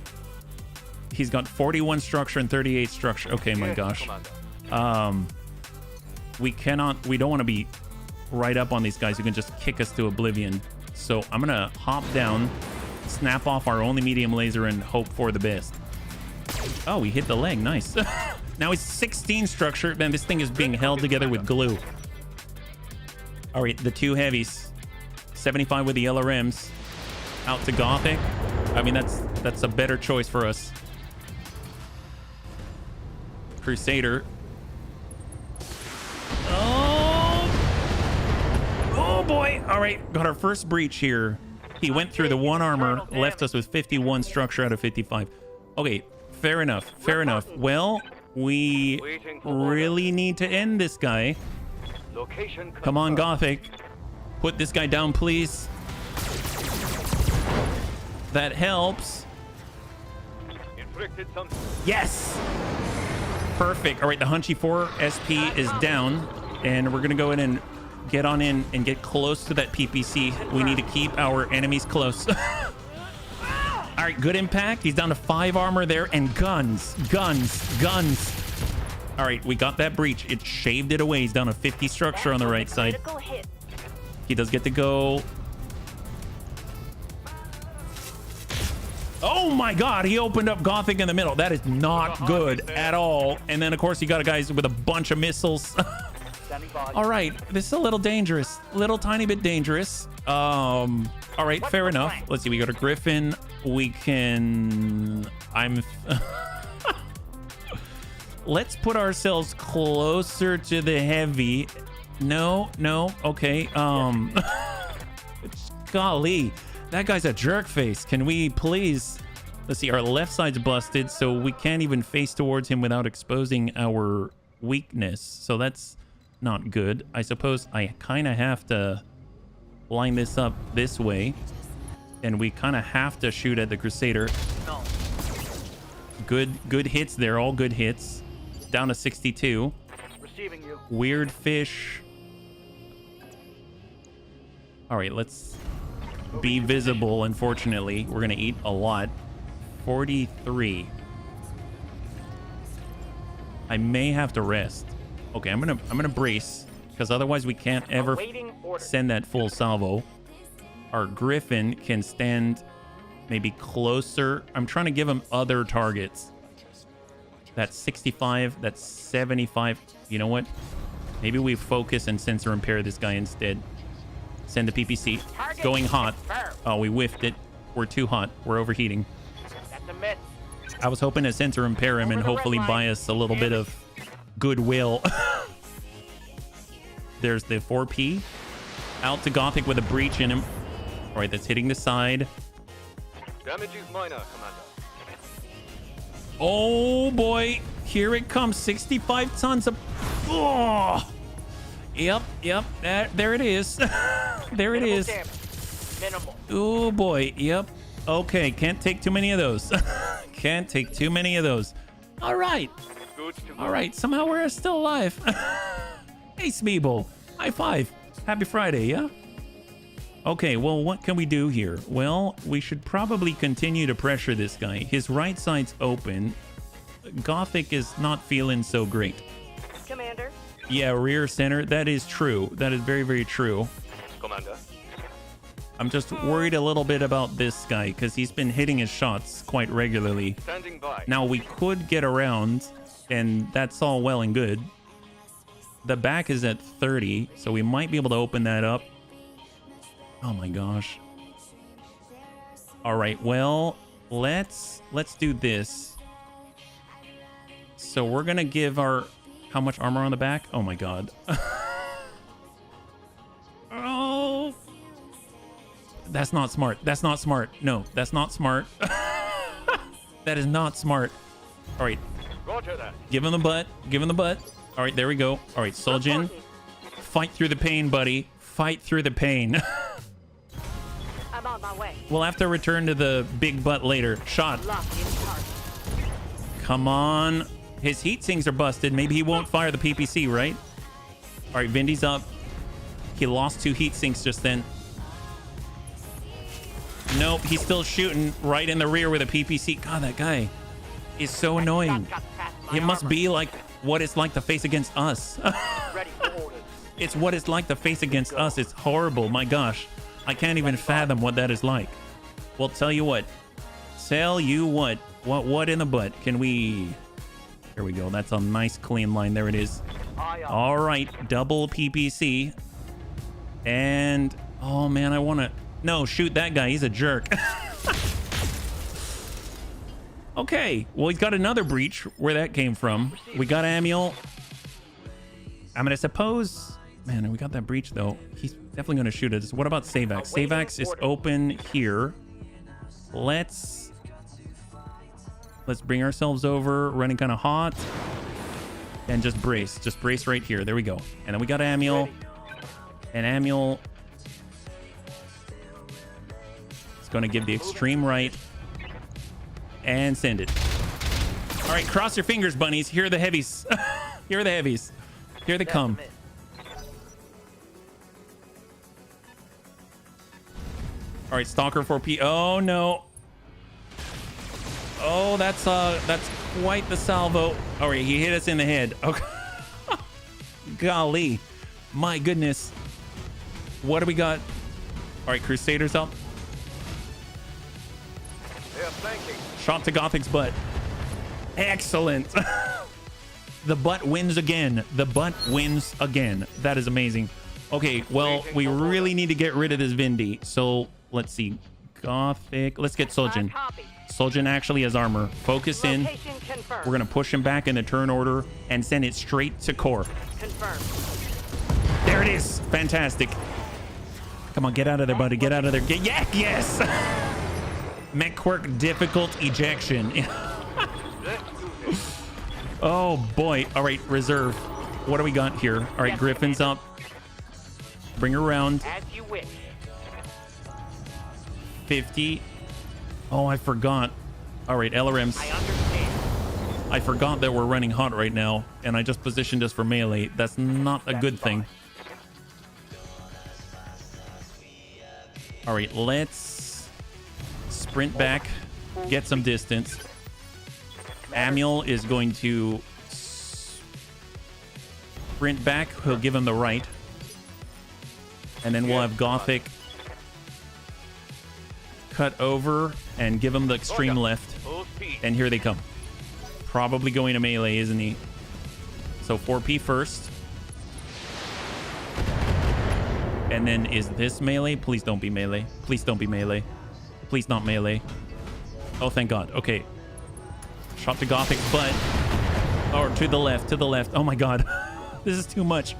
He's got 41 structure and 38 structure. Okay, my Yes, gosh. Commander. We don't want to be right up on these guys who can just kick us to oblivion. So I'm going to hop down, snap off our only medium laser and hope for the best. Oh, he hit the leg. Nice. Now he's 16 structure. Man, this thing is being held together with glue. All right, the 2 heavies. 75 with the LRMs. Out to Gothic. I mean, that's a better choice for us. Crusader. Oh boy. All right, got our first breach here. He went through the 1 armor, left us with 51 structure out of 55. Okay, fair enough. Fair enough. Well, we really need to end this guy. Location Come on, confirmed. Gothic. Put this guy down, please. That helps. Inflicted some. Yes! Perfect. All right, the Hunchy 4 SP is down. And we're going to go in and get on in and get close to that PPC. We need to keep our enemies close. All right, good impact. He's down to 5 armor there. And guns. All right, we got that breach. It shaved it away. He's down to 50 structure on the right side. Critical hit. He does get to go. Oh my god, he opened up Gothic in the middle. That is not good at all. And then, of course, you got guys with a bunch of missiles. Standing by. All right, this is a little dangerous. Little tiny bit dangerous. All right, fair enough. Let's see, we got a Griffin. We can... Let's put ourselves closer to the heavy No. Okay. Golly, that guy's a jerk face. Can we please? Let's see. Our left side's busted, so we can't even face towards him without exposing our weakness. So that's not good. I suppose I kind of have to line this up this way, and we kind of have to shoot at the Crusader. No. Good hits there. All good hits. Down to 62. Receiving you. Weird fish. All right, let's be visible. Unfortunately, we're gonna eat a lot. 43. I may have to rest. Okay, I'm gonna brace, because otherwise we can't ever Awaiting order. send that full salvo. Our Griffin can stand maybe closer. I'm trying to give him other targets. That's 65. That's 75. You know what? Maybe we focus and sensor impair this guy instead. Send the PPC. It's going hot. Oh, we whiffed it. We're too hot. We're overheating. That's a miss. I was hoping to sensor impair him and hopefully buy us a little bit of goodwill. There's the 4P. Out to Gothic with a breach in him. All right, that's hitting the side. Damage is minor, Commander. Oh boy, here it comes. 65 tons of... Oh! Yep. There it is. There it Minimal is. damage. Minimal. Oh boy, yep. Okay, can't take too many of those. Can't take too many of those. All right. Good to go. All right, somehow we're still alive. Hey, Smeeble. High five. Happy Friday, yeah? Okay, well, what can we do here? Well, we should probably continue to pressure this guy. His right side's open. Gothic is not feeling so great. Commander. Yeah, rear center. That is true. That is very, very true. Commander. I'm just worried a little bit about this guy because he's been hitting his shots quite regularly. Standing by. Now, we could get around, and that's all well and good. The back is at 30, so we might be able to open that up. Oh my gosh. All right, well, let's do this. So we're gonna give our... How much armor on the back? Oh my god. Oh, that's not smart. That's not smart. No, that's not smart. That is not smart. All right, Roger that. give him the butt. Give him the butt. All right, there we go. All right, Soljin, fight through the pain, buddy. Fight through the pain. I'm on my way. We'll have to return to the big butt later. Shot. Lock in target. Come on. His heat sinks are busted. Maybe he won't fire the PPC, right? All right, Vindy's up. He lost 2 heat sinks just then. Nope, he's still shooting right in the rear with a PPC. God, that guy is so annoying. It must be like what it's like to face against us. Ready for orders. It's what it's like to face against us. It's horrible. My gosh. I can't even fathom what that is like. Well, tell you what. Tell you what. What in the butt? Can we... There we go. That's a nice clean line. There it is. Aye, aye. All right. Double PPC. And... Oh, man. I want to... No, shoot that guy. He's a jerk. Okay. Well, he's got another breach. Where that came from. We got Amiel. I mean, I suppose... Man, we got that breach, though. He's definitely going to shoot us. What about Savax? Savax is open here. Let's bring ourselves over. Running kind of hot. And just brace. Just brace right here. There we go. And then we got Amiel. And Amiel is going to give the extreme right. And send it. All right, cross your fingers, bunnies. Here are the heavies. Here are the heavies. Here they come. All right, Stalker 4P. Oh, no. Oh, that's quite the salvo. All right, he hit us in the head. Okay. Golly. My goodness. What do we got? All right, Crusaders up. They are flanking. Shot to Gothic's butt. Excellent. The butt wins again. The butt wins again. That is amazing. Okay, well, we really need to get rid of this Vindy. So, let's see. Gothic. Let's get Soljin. Copy. Soljin actually has armor. Focus in. Location confirmed. We're going to push him back in the turn order and send it straight to core. Confirmed. There There it is. Fantastic. Come on, get out of there, buddy. Get out of there. Yeah, yes. Mech quirk difficult ejection. Oh boy. All right, reserve. What do we got here? All right, Griffin's up. Bring her around. As you wish. 50. Oh, I forgot. All right, LRMs. I understand. I forgot that we're running hot right now, and I just positioned us for melee. That's not a good thing. All right, let's sprint back, get some distance. Manuel is going to sprint back. He'll give him the right. And then we'll have Gothic cut over and give him the extreme left. And here they come. Probably going to melee, isn't he? So 4P first. And then is this melee? Please don't be melee. Please don't be melee. Please not melee. Oh, thank God. Okay. Shot to Gothic, but... Or to the left, to the left. Oh my God. This is too much.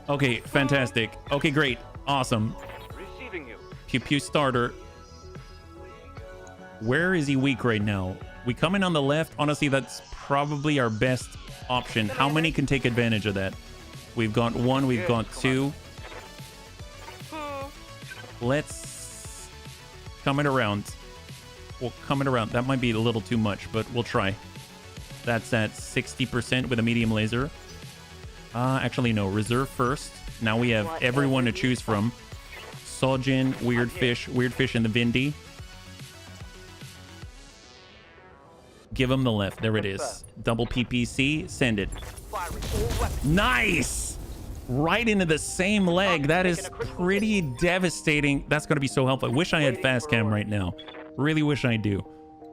Okay, fantastic. Okay, great. Awesome. Receiving you. Pew Pew starter. Where is he weak right now? We come in on the left. Honestly, that's probably our best option. How many can take advantage of that? We've got one. We've got two. Let's come it around. We'll come it around. That might be a little too much, but we'll try. That's at 60% with a medium laser. Actually, no. Reserve first. Now we have everyone to choose from. Sojin, Weird Fish in the Vindy. Give him the left. There it is. Double PPC. Send it. Nice! Right into the same leg. That is pretty devastating. That's going to be so helpful. I wish I had fast cam right now. Really wish I do.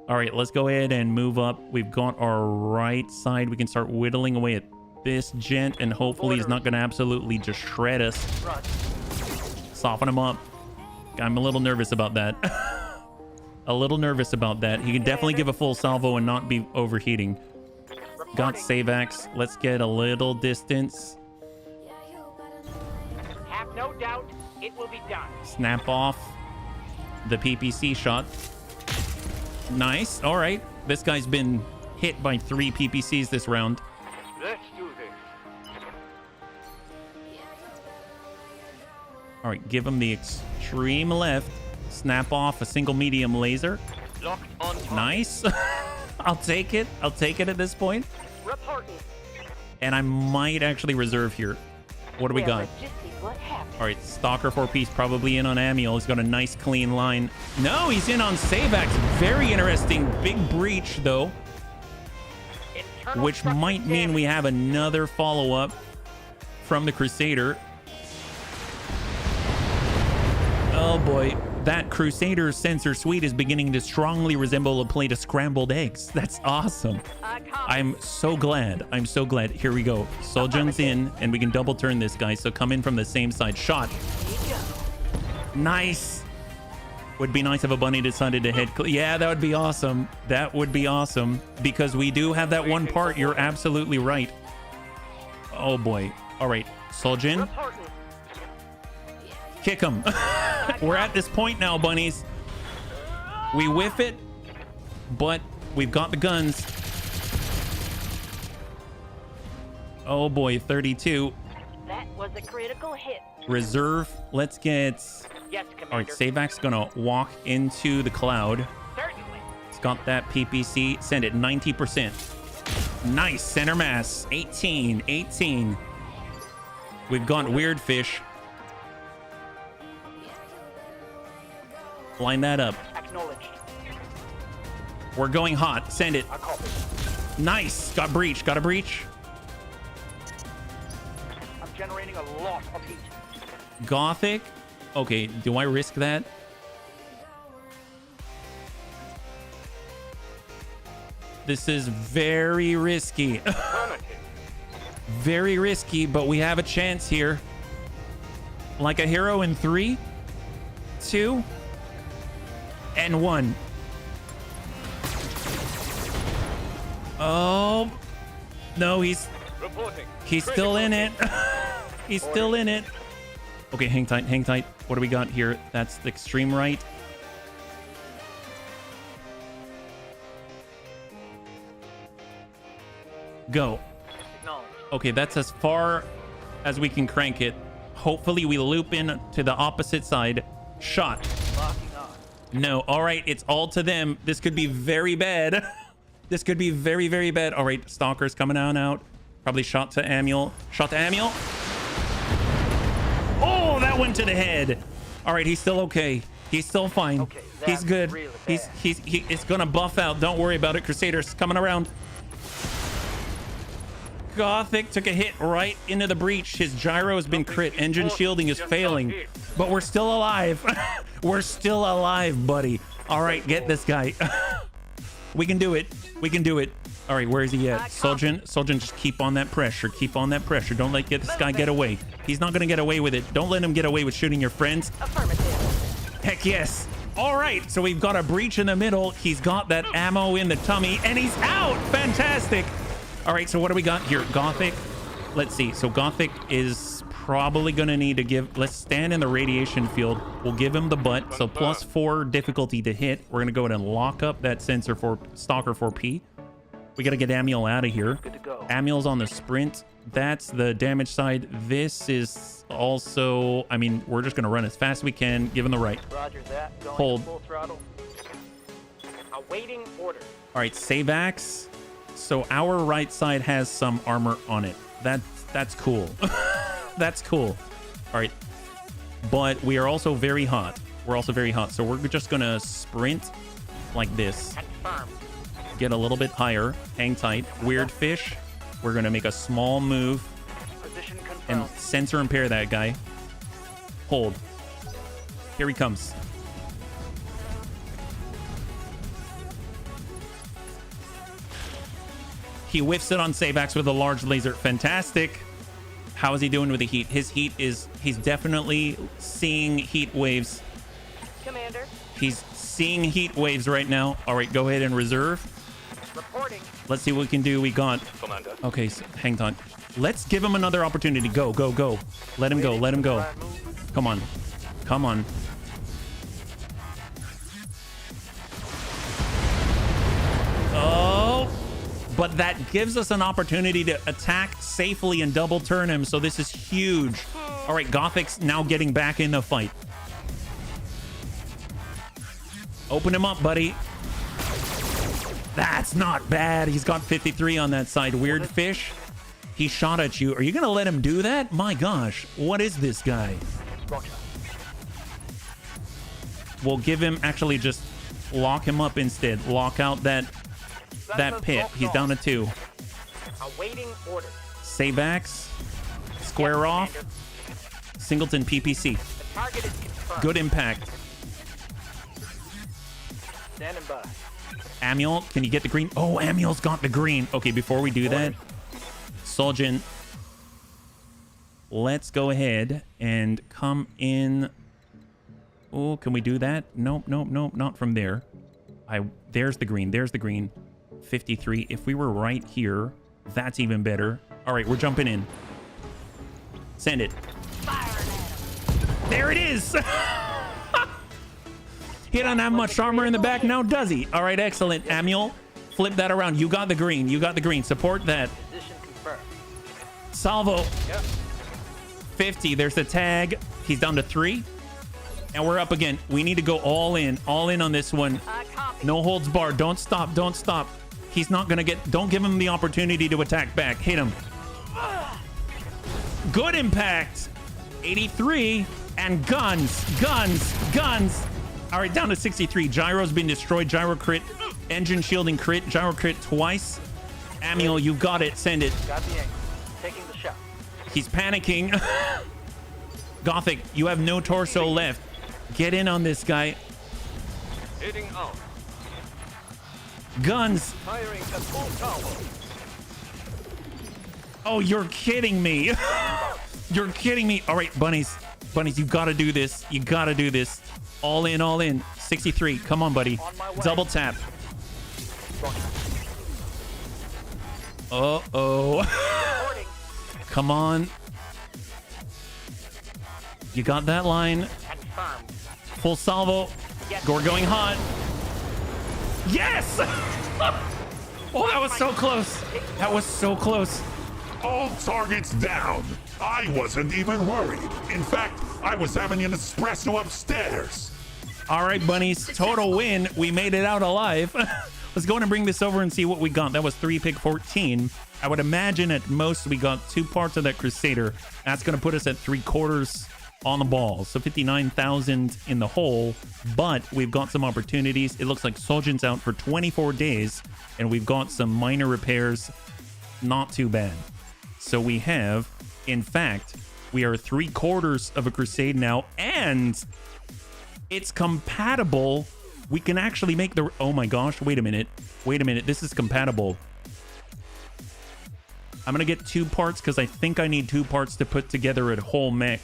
All right, let's go ahead and move up. We've got our right side. We can start whittling away at this gent, and hopefully he's not going to absolutely just shred us. Soften him up. I'm a little nervous about that. A little nervous about that. He can definitely give a full salvo and not be overheating. Got Savax. Let's get a little distance. Have no doubt it will be done. Snap off the PPC shot. Nice. All right. This guy's been hit by 3 PPCs this round. Let's do this. All right. Give him the extreme left. Snap off a single medium laser. Locked on target. Nice. I'll take it. I'll take it at this point. Reporting. And I might actually reserve here. What do we got? Let's just see what happens. All right, Stalker 4-piece probably in on Amiel. He's got a nice clean line. No, he's in on Savax. Very interesting. Big breach, though. Internal Which structure might mean damage. we have another follow-up from the Crusader. Oh, boy. That Crusader sensor suite is beginning to strongly resemble a plate of scrambled eggs. That's awesome. I'm so glad. I'm so glad. Here we go. Soljun's in, and we can double turn this guy. So come in from the same side. Shot. Nice. Would be nice if a bunny decided to head. Yeah, that would be awesome. That would be awesome. Because we do have that one part. You're absolutely right. Oh, boy. All right. Soljin. Reporting. Kick him. We're at this point now, bunnies. We whiff it, but we've got the guns. Oh boy, 32. That was a critical hit. Reserve. Let's get... Yes, Commander. All right, Savak's gonna walk into the cloud. Certainly. It's got that PPC. Send it 90%. Nice. Center mass. 18. 18. We've got Weird Fish. Line that up. Acknowledged. We're going hot. Send it. I copy. Nice. Got breach. Got a breach. I'm generating a lot of heat. Gothic. Okay, do I risk that? This is very risky. Very risky, but we have a chance here. Like a hero in 3, 2, and 1. Oh, no, he's Reporting. He's still in it. He's still in it. Okay, hang tight, hang tight. What do we got here? That's the extreme right. Go. Acknowledged. Okay, that's as far as we can crank it. Hopefully we loop in to the opposite side. Shot. Locking on. No. All right, it's all to them. This could be very bad. This could be very, very bad. All right, Stalker's coming on out. Probably shot to Amiel. Shot to Amiel. Oh, that went to the head. All right, he's still okay. He's still fine. Okay, he's that's good. really It's gonna buff out. Don't worry about it. Crusaders coming around. Gothic took a hit right into the breach. His gyro has been crit. Engine shielding is failing, but we're still alive. We're still alive, buddy. All right, get this guy. We can do it. We can do it. All right, where is he at? Soljan, just keep on that pressure. Keep on that pressure. Don't let this guy get away. He's not going to get away with it. Don't let him get away with shooting your friends. Affirmative. Heck yes. All right, so we've got a breach in the middle. He's got that ammo in the tummy, and he's out. Fantastic. All right, so what do we got here? Gothic. Let's see. So Gothic is probably going to need to give... Let's stand in the radiation field. We'll give him the butt. So +4 difficulty to hit. We're going to go ahead and lock up that sensor for Stalker 4P. We got to get Amiel out of here. Good to go. Amiel's on the sprint. That's the damage side. This is also... I mean, we're just going to run as fast as we can. Give him the right. Roger that. Going Hold. full throttle. Awaiting order. All right, save axe. So our right side has some armor on it. That's cool. That's cool. All right. But we are also very hot. We're also very hot. So we're just going to sprint like this. Confirmed. Get a little bit higher. Hang tight. Weird fish. We're going to make a small move Position and confirmed. sensor impair that guy. Hold. Here he comes. He whiffs it on save axe with a large laser. Fantastic. How is he doing with the heat? His heat is... He's definitely seeing heat waves. Commander. He's seeing heat waves right now. All right, go ahead and reserve. Reporting. Let's see what we can do. We got... Commander. Okay, so hang on. Let's give him another opportunity. Go, go, go. Let him go. Let him go. Come on. Come on. Oh, but that gives us an opportunity to attack safely and double turn him. So this is huge. All right, Gothic's now getting back in the fight. Open him up, buddy. That's not bad. He's got 53 on that side. Weird fish. He shot at you. Are you going to let him do that? My gosh. What is this guy? Roger. We'll give him... Actually, just lock him up instead. Lock out that pit. He's down to 2. Awaiting order. Save axe. Square off. Singleton PPC. The target is confirmed. Good impact. Standing by. Amiel, can you get the green? Oh, Amiel's got the green. Okay, before we do that, Soljan, let's go ahead and come in. Oh, can we do that? Nope, nope, nope, not from there. There's the green. There's the green. 53. If we were right here, that's even better. All right, we're jumping in. Send it. There it is. He don't have much armor in the back now, does he? All right, excellent. Amiel, flip that around. You got the green. You got the green. Support that. Position confirmed. Salvo. Yep. 50. There's the tag. He's down to 3. And we're up again. We need to go all in. All in on this one. Copy. No holds barred. Don't stop. Don't stop. He's not going to get... Don't give him the opportunity to attack back. Hit him. Good impact. 83. And guns. Guns. Guns. All right, down to 63. Gyro's been destroyed. Gyro crit. Engine shielding crit. Gyro crit twice. Amiel, you got it. Send it. Got the angle. Taking the shot. He's panicking. Gothic, you have no torso left. Get in on this guy. Heading out. Guns. Firing at full tower. Oh, you're kidding me. You're kidding me. All right, bunnies. Bunnies, you got to do this. You got to do this. All in, all in. 63. Come on, buddy. On my way. Double tap. Roger. Uh-oh. Reporting. Come on. You got that line. Confirmed. Full salvo. We're going hot. Yes! Oh, that was so close. That was so close. All targets down. I wasn't even worried. In fact, I was having an espresso upstairs. All right, bunnies. Total win. We made it out alive. Let's go in and bring this over and see what we got. That was 3 pick 14. I would imagine at most we got 2 parts of that Crusader. That's going to put us at 3/4 on the ball. So 59,000 in the hole, but we've got some opportunities. It looks like Soljin's out for 24 days, and we've got some minor repairs. Not too bad. So we have, in fact, we are 3/4 of a Crusade now, and it's compatible. We can actually make the... Oh my gosh, wait a minute. Wait a minute, this is compatible. I'm going to get 2 parts because I think I need 2 parts to put together a whole mech.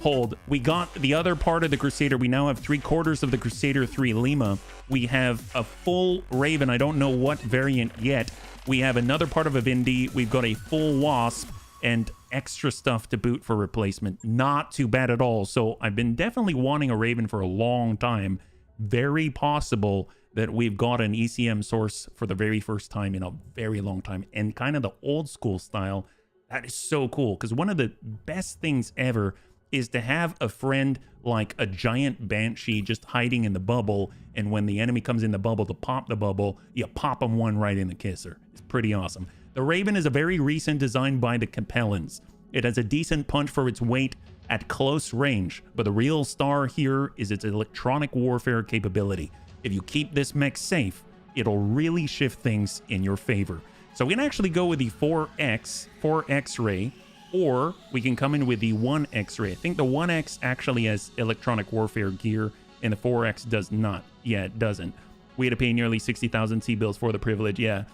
Hold. We got the other part of the Crusader. We now have 3/4 of the Crusader 3 Lima. We have a full Raven. I don't know what variant yet. We have another part of a Vindy. We've got a full Wasp and extra stuff to boot for replacement. Not too bad at all. So I've been definitely wanting a Raven for a long time. Very possible that we've got an ECM source for the very first time in a very long time, and kind of the old school style. That is so cool, because one of the best things ever is to have a friend like a giant Banshee just hiding in the bubble, and when the enemy comes in the bubble to pop the bubble, you pop them one right in the kisser. It's pretty awesome. The Raven is a very recent design by the Capellans. It has a decent punch for its weight at close range, but the real star here is its electronic warfare capability. If you keep this mech safe, it'll really shift things in your favor. So we can actually go with the 4X ray, or we can come in with the 1X ray. I think the 1X actually has electronic warfare gear, and the 4X does not. Yeah, it doesn't. We had to pay nearly 60,000 C-bills for the privilege. Yeah,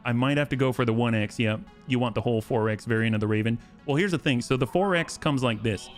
I might have to go for the 1X. Yeah, you want the whole 4X variant of the Raven. Well, here's the thing. So the 4X comes like this.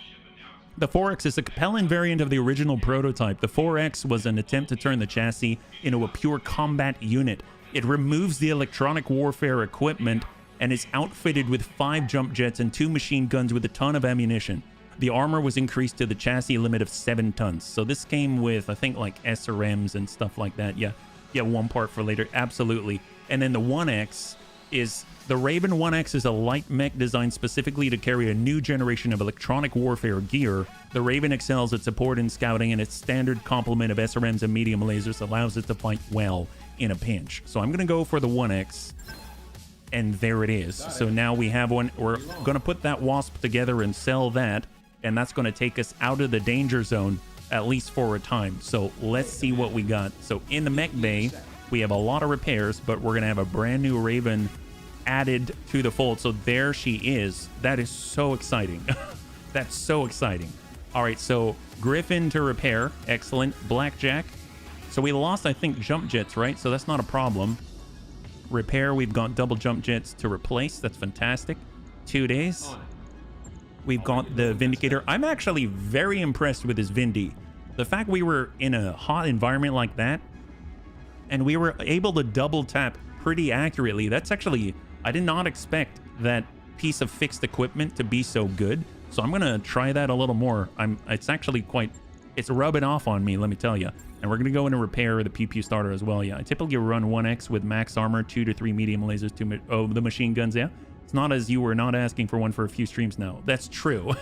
The 4X is a Capellan variant of the original prototype. The 4X was an attempt to turn the chassis into a pure combat unit. It removes the electronic warfare equipment and is outfitted with 5 jump jets and 2 machine guns with a ton of ammunition. The armor was increased to the chassis limit of 7 tons. So this came with, I think, like SRMs and stuff like that. Yeah, 1 part for later. Absolutely. And then the 1X is... The Raven 1X is a light mech designed specifically to carry a new generation of electronic warfare gear. The Raven excels at support and scouting, and its standard complement of SRMs and medium lasers allows it to fight well in a pinch. So I'm going to go for the 1X, and there it is. So now we have one. We're going to put that Wasp together and sell that, and that's going to take us out of the danger zone, at least for a time. So let's see what we got. So in the mech bay, we have a lot of repairs, but we're going to have a brand new Raven added to the fold. So there she is. That is so exciting. That's so exciting. All right, so Griffin to repair. Excellent. Blackjack. So we lost, I think, jump jets, right? So that's not a problem. Repair, we've got double jump jets to replace. That's fantastic. 2 days. We've got the Vindicator. I'm actually very impressed with this Vindy. The fact we were in a hot environment like that, and we were able to double tap pretty accurately. That's actually... I did not expect that piece of fixed equipment to be so good. So I'm going to try that a little more. It's actually quite... It's rubbing off on me, let me tell you. And we're going to go in and repair the pew starter as well. Yeah, I typically run 1X with max armor, 2 to 3 medium lasers, the machine guns, yeah. It's not as you were not asking for one for a few streams now. That's true.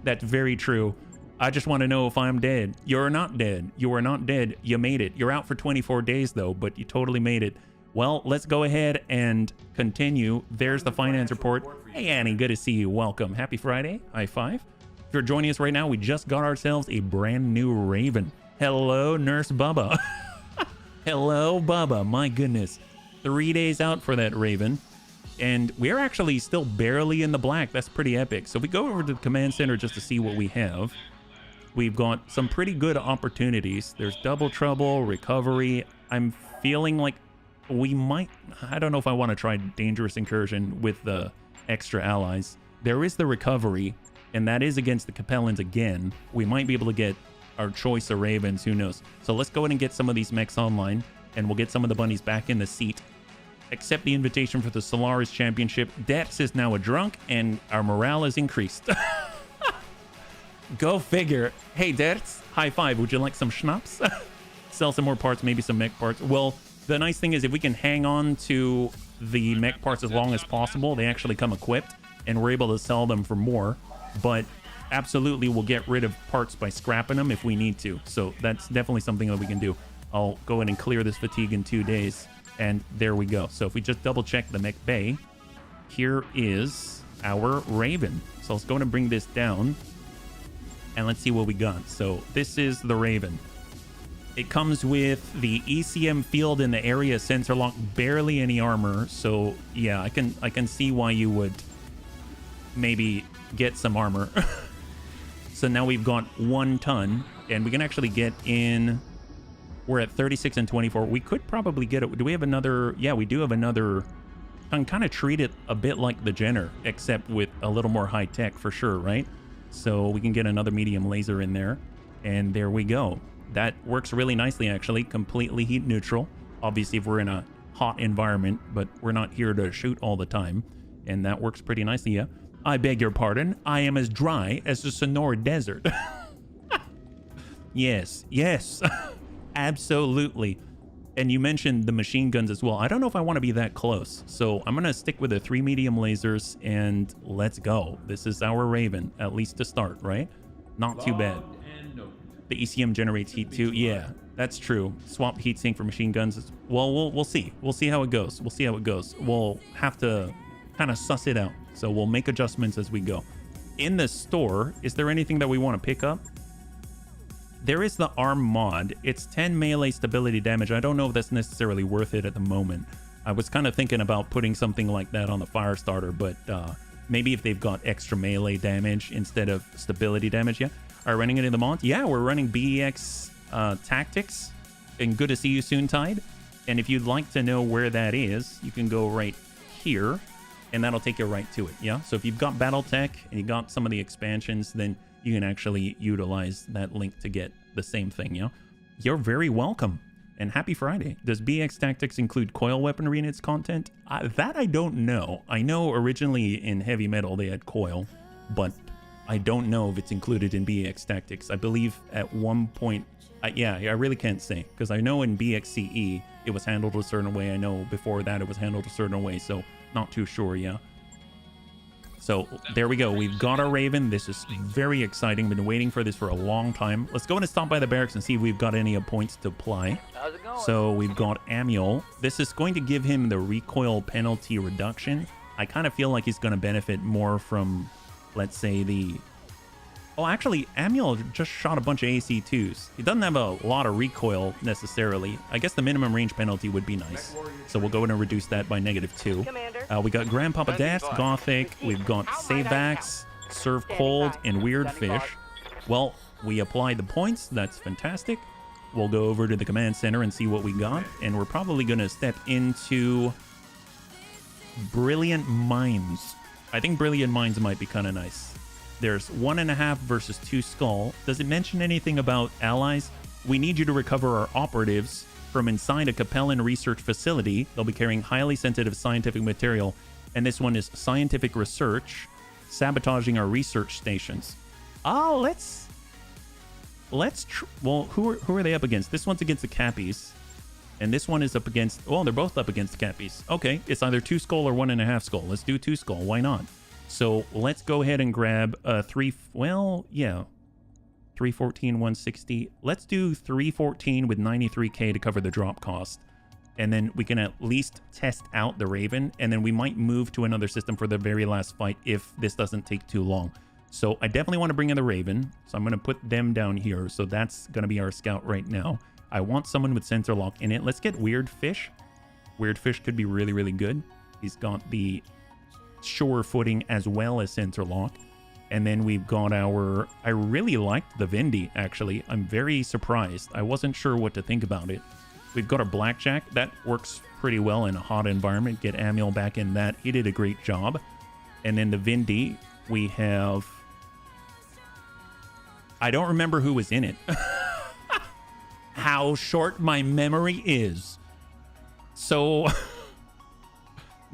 That's very true. I just want to know if I'm dead. You're not dead. You are not dead. You made it. You're out for 24 days, though, but you totally made it. Well, let's go ahead and continue. There's the finance report. Hey, Annie, good to see you. Welcome. Happy Friday. High five. If you're joining us right now, we just got ourselves a brand new Raven. Hello, Nurse Bubba. Hello, Bubba. My goodness. 3 days out for that Raven. And we're actually still barely in the black. That's pretty epic. So if we go over to the command center just to see what we have. We've got some pretty good opportunities. There's double trouble, recovery. I'm feeling like we might... I don't know if I want to try dangerous incursion with the extra allies. There is the recovery, and that is against the Capellans again. We might be able to get our choice of Ravens. Who knows? So let's go ahead and get some of these mechs online, and we'll get some of the bunnies back in the seat. Accept the invitation for the Solaris Championship. Dex is now a drunk, and our morale is increased. Go figure. Hey, Dex, high five. Would you like some schnapps? Sell some more parts, maybe some mech parts. Well, the nice thing is if we can hang on to the mech parts as long as possible, they actually come equipped, and we're able to sell them for more. But absolutely, we'll get rid of parts by scrapping them if we need to. So that's definitely something that we can do. I'll go in and clear this fatigue in 2 days. And there we go. So if we just double check the mech bay, here is our Raven. So let's go and bring this down and let's see what we got. So this is the Raven. It comes with the ECM field in the area sensor lock, barely any armor. So yeah, I can see why you would maybe get some armor. So now we've got 1 ton and we can actually get in. We're at 36 and 24. We could probably get it. Do we have another? Yeah, we do have another. I can kind of treat it a bit like the Jenner, except with a little more high tech for sure, right? So we can get another medium laser in there. And there we go. That works really nicely, actually. Completely heat neutral. Obviously, if we're in a hot environment, but we're not here to shoot all the time. And that works pretty nicely, yeah. I beg your pardon. I am as dry as the Sonora Desert. Yes, yes. Absolutely. And you mentioned the machine guns as well. I don't know if I want to be that close. So I'm going to stick with the 3 medium lasers and let's go. This is our Raven, at least to start, right? Not too bad. The ECM generates heat too. Yeah, that's true. Swap heatsink for machine guns. Well, we'll see. We'll see how it goes. We'll see how it goes. We'll have to kind of suss it out. So we'll make adjustments as we go. In the store, is there anything that we want to pick up? There is the arm mod. It's 10 melee stability damage. I don't know if that's necessarily worth it at the moment. I was kind of thinking about putting something like that on the fire starter, but maybe if they've got extra melee damage instead of stability damage, yeah. Are we running any of the mods? Yeah, we're running BEX Tactics. And good to see you soon, Tide. And if you'd like to know where that is, you can go right here, and that'll take you right to it, yeah? So if you've got Battletech and you got some of the expansions, then you can actually utilize that link to get the same thing, yeah? You're very welcome, and happy Friday. Does BEX Tactics include coil weaponry in its content? That I don't know. I know originally in Heavy Metal they had coil, but I don't know if it's included in BEX Tactics. I believe at one point, yeah, I really can't say, because I know in BXCE it was handled a certain way. I know before that it was handled a certain way, so not too sure, yeah. So there we go. We've got our Raven. This is very exciting. Been waiting for this for a long time. Let's go and stop by the barracks and see if we've got any points to apply. How's it going? So we've got Amiel. This is going to give him the recoil penalty reduction. I kind of feel like he's going to benefit more from, let's say, the... Oh, actually, Amiel just shot a bunch of AC2s. He doesn't have a lot of recoil necessarily. I guess the minimum range penalty would be nice. So we'll go ahead and reduce that by -2. Commander. We got Grandpapa Das, Gothic. We've got Savax, Serve Cold, and Weird Fish. Well, we applied the points. That's fantastic. We'll go over to the command center and see what we got. And we're probably going to step into Brilliant Minds. I think Brilliant Minds might be kind of nice. There's 1.5 versus 2 skull. Does it mention anything about allies? We need you to recover our operatives from inside a Capellan research facility. They'll be carrying highly sensitive scientific material. And this one is scientific research, sabotaging our research stations. Oh, well, who are they up against? This one's against the Cappies. And this one is up against, oh, they're both up against the Cappies. Okay, it's either 2 skull or 1.5 skull. Let's do 2 skull. Why not? So let's go ahead and grab 314, 160. Let's do 314 with 93k to cover the drop cost. And then we can at least test out the Raven. And then we might move to another system for the very last fight if this doesn't take too long. So I definitely want to bring in the Raven. So I'm going to put them down here. So that's going to be our scout right now. I want someone with sensor lock in it. Let's get Weird Fish. Weird Fish could be really, really good. He's got the sure footing as well as sensor lock. And then we've got our... I really liked the Vindy, actually. I'm very surprised. I wasn't sure what to think about it. We've got our Blackjack. That works pretty well in a hot environment. Get Amiel back in that. He did a great job. And then the Vindy, we have... I don't remember who was in it. How short my memory is. So...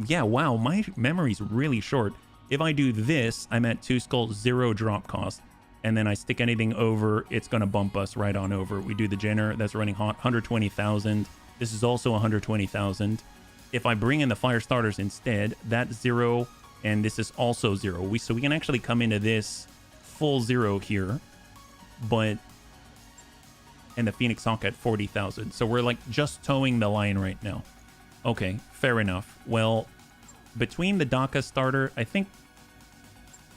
Yeah, wow, my memory's really short. If I do this, I'm at 2 skulls, 0 drop cost. And then I stick anything over, it's going to bump us right on over. We do the Jenner, that's running hot, 120,000. This is also 120,000. If I bring in the fire starters instead, that's 0, and this is also 0. So we can actually come into this full 0 here, but... And the Phoenix Hawk at 40,000. So we're like just towing the line right now. Okay, fair enough. Well, between the Daka starter, I think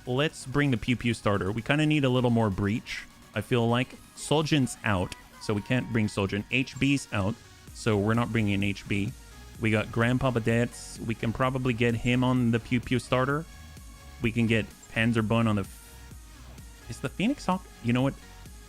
let's bring the Pew Pew starter. We kind of need a little more breach. I feel like Soljin's out, so we can't bring Soljin. HB's out, so we're not bringing in HB. We got Grandpapa Dets. We can probably get him on the Pew Pew starter. We can get Panzerbun on the... Is the Phoenix Hawk? You know what?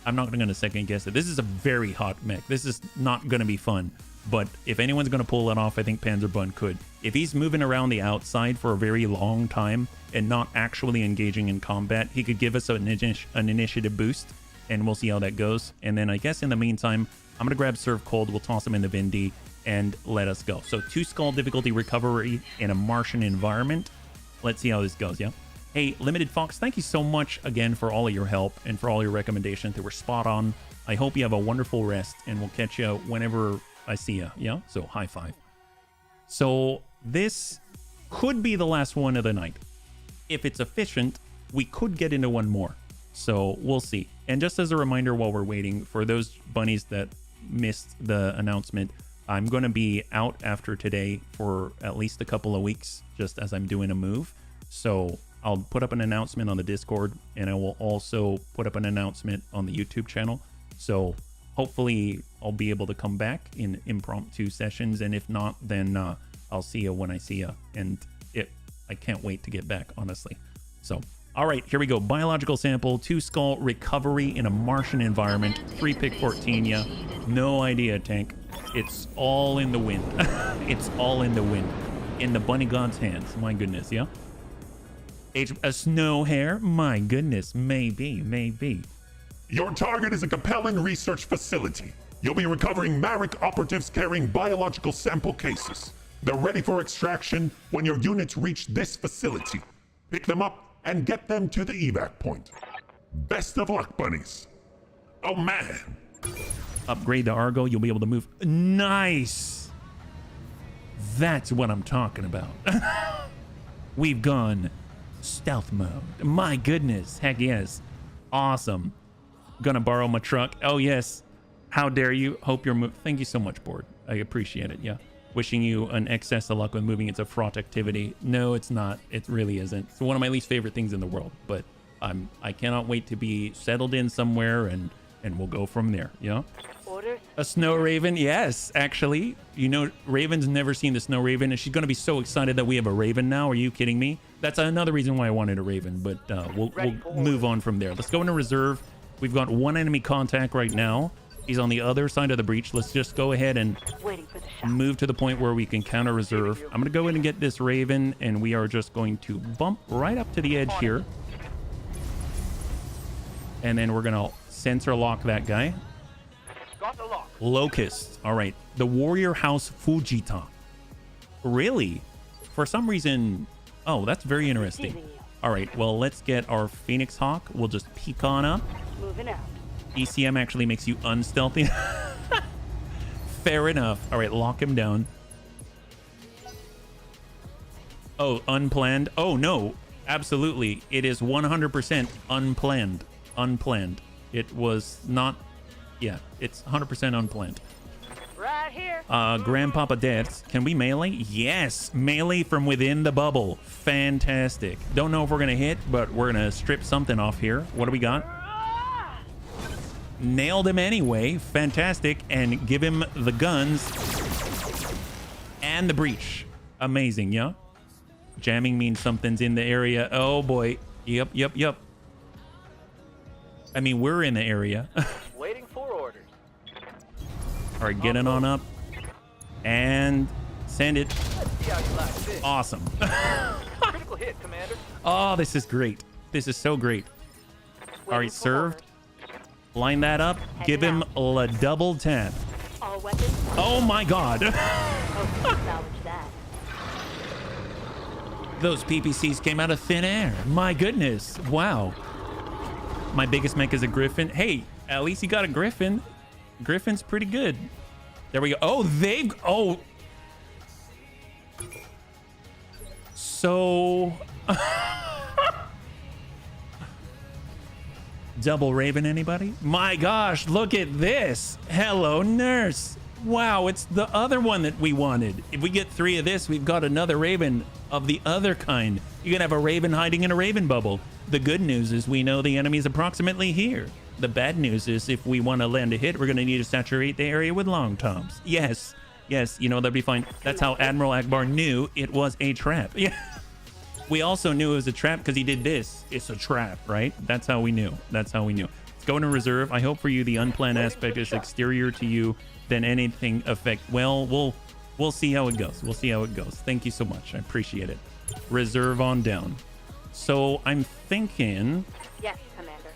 I'm not going to second guess it. This is a very hot mech. This is not going to be fun. But if anyone's going to pull it off, I think Panzerbun could. If he's moving around the outside for a very long time and not actually engaging in combat, he could give us an initiative boost, and we'll see how that goes. And then I guess in the meantime, I'm going to grab Serve Cold. We'll toss him in the Vindy and let us go. So 2 skull difficulty recovery in a Martian environment. Let's see how this goes, yeah? Hey, Limited Fox, thank you so much again for all of your help and for all your recommendations. They were spot on. I hope you have a wonderful rest, and we'll catch you whenever I see you, yeah? So, high five. So, this could be the last one of the night. If it's efficient, we could get into one more. So, we'll see. And just as a reminder while we're waiting, for those bunnies that missed the announcement, I'm going to be out after today for at least a couple of weeks, just as I'm doing a move. So... I'll put up an announcement on the Discord, and I will also put up an announcement on the YouTube channel. So hopefully I'll be able to come back in impromptu sessions, and if not, then I'll see you when I see you. And I can't wait to get back, honestly. So, all right, here we go. Biological sample, 2 skull recovery in a Martian environment, 3 pick 14, yeah. No idea, Tank. It's all in the wind. It's all in the wind. In the bunny god's hands. My goodness, yeah. A snow hare? My goodness, maybe. Your target is a compelling research facility. You'll be recovering Marek operatives carrying biological sample cases. They're ready for extraction when your units reach this facility. Pick them up and get them to the evac point. Best of luck, bunnies. Oh man. Upgrade the Argo, you'll be able to move. Nice. That's what I'm talking about. We've gone stealth mode. My goodness. Heck yes. Awesome. Gonna borrow my truck. Oh yes. How dare you. Hope you're thank you so much, board. I appreciate it. Yeah. Wishing you an excess of luck with moving. It's a fraught activity. No, it's not. It really isn't. It's one of my least favorite things in the world, but I cannot wait to be settled in somewhere, and we'll go from there. Yeah. Orders? A snow raven. Yes, actually. You know, Raven's never seen the snow raven, and she's going to be so excited that we have a raven now. Are you kidding me? That's another reason why I wanted a raven, but we'll move on from there. Let's go into reserve. We've got 1 enemy contact right now. He's on the other side of the breach. Let's just go ahead and move to the point where we can counter reserve. I'm going to go in and get this raven, and we are just going to bump right up to the edge here. And then we're going to sensor lock that guy. Got the lock. Locust. All right. The Warrior House Fujita. Really? For some reason... Oh, that's very interesting. All right. Well, let's get our Phoenix Hawk. We'll just peek on up. Moving out. ECM actually makes you unstealthy. Fair enough. All right. Lock him down. Oh, unplanned. Oh, no. Absolutely. It is 100% unplanned. Unplanned. It was not... Yeah, it's 100% unplanned. Right here. Grandpapa Dance. Can we melee? Yes, melee from within the bubble. Fantastic. Don't know if we're gonna hit, but we're gonna strip something off here. What do we got? Nailed him anyway. Fantastic. And give him the guns and the breach. Amazing, yeah? Jamming means something's in the area. Oh boy. Yep. I mean, we're in the area. Waiting for orders. All right, getting on up and send it. See how you like this. Awesome. Critical hit, Commander. Oh, this is great. This is so great. All right, served. Line that up. Give him a double tap. All weapons. Oh my God. Hope you salvage that. Those PPCs came out of thin air. My goodness. Wow. My biggest mech is a griffin. Hey, at least you got a griffin. Griffin's pretty good. There we go. Oh, they've... Oh. So... Double Raven, anybody? My gosh, look at this. Hello, nurse. Wow, it's the other one that we wanted. If we get 3 of this, we've got another Raven of the other kind. You're gonna have a Raven hiding in a Raven bubble. The good news is we know the enemy's approximately here. The bad news is if we want to land a hit, we're gonna need to saturate the area with long toms. Yes, yes, you know, that'd be fine. That's how Admiral Akbar knew it was a trap. Yeah. We also knew it was a trap because he did this. It's a trap, right? That's how we knew. That's how we knew. Let's go into reserve. I hope for you the unplanned aspect is exterior to you than anything affect. Well, we'll see how it goes. We'll see how it goes. Thank you so much. I appreciate it. Reserve on down. So I'm thinking Yes, Commander.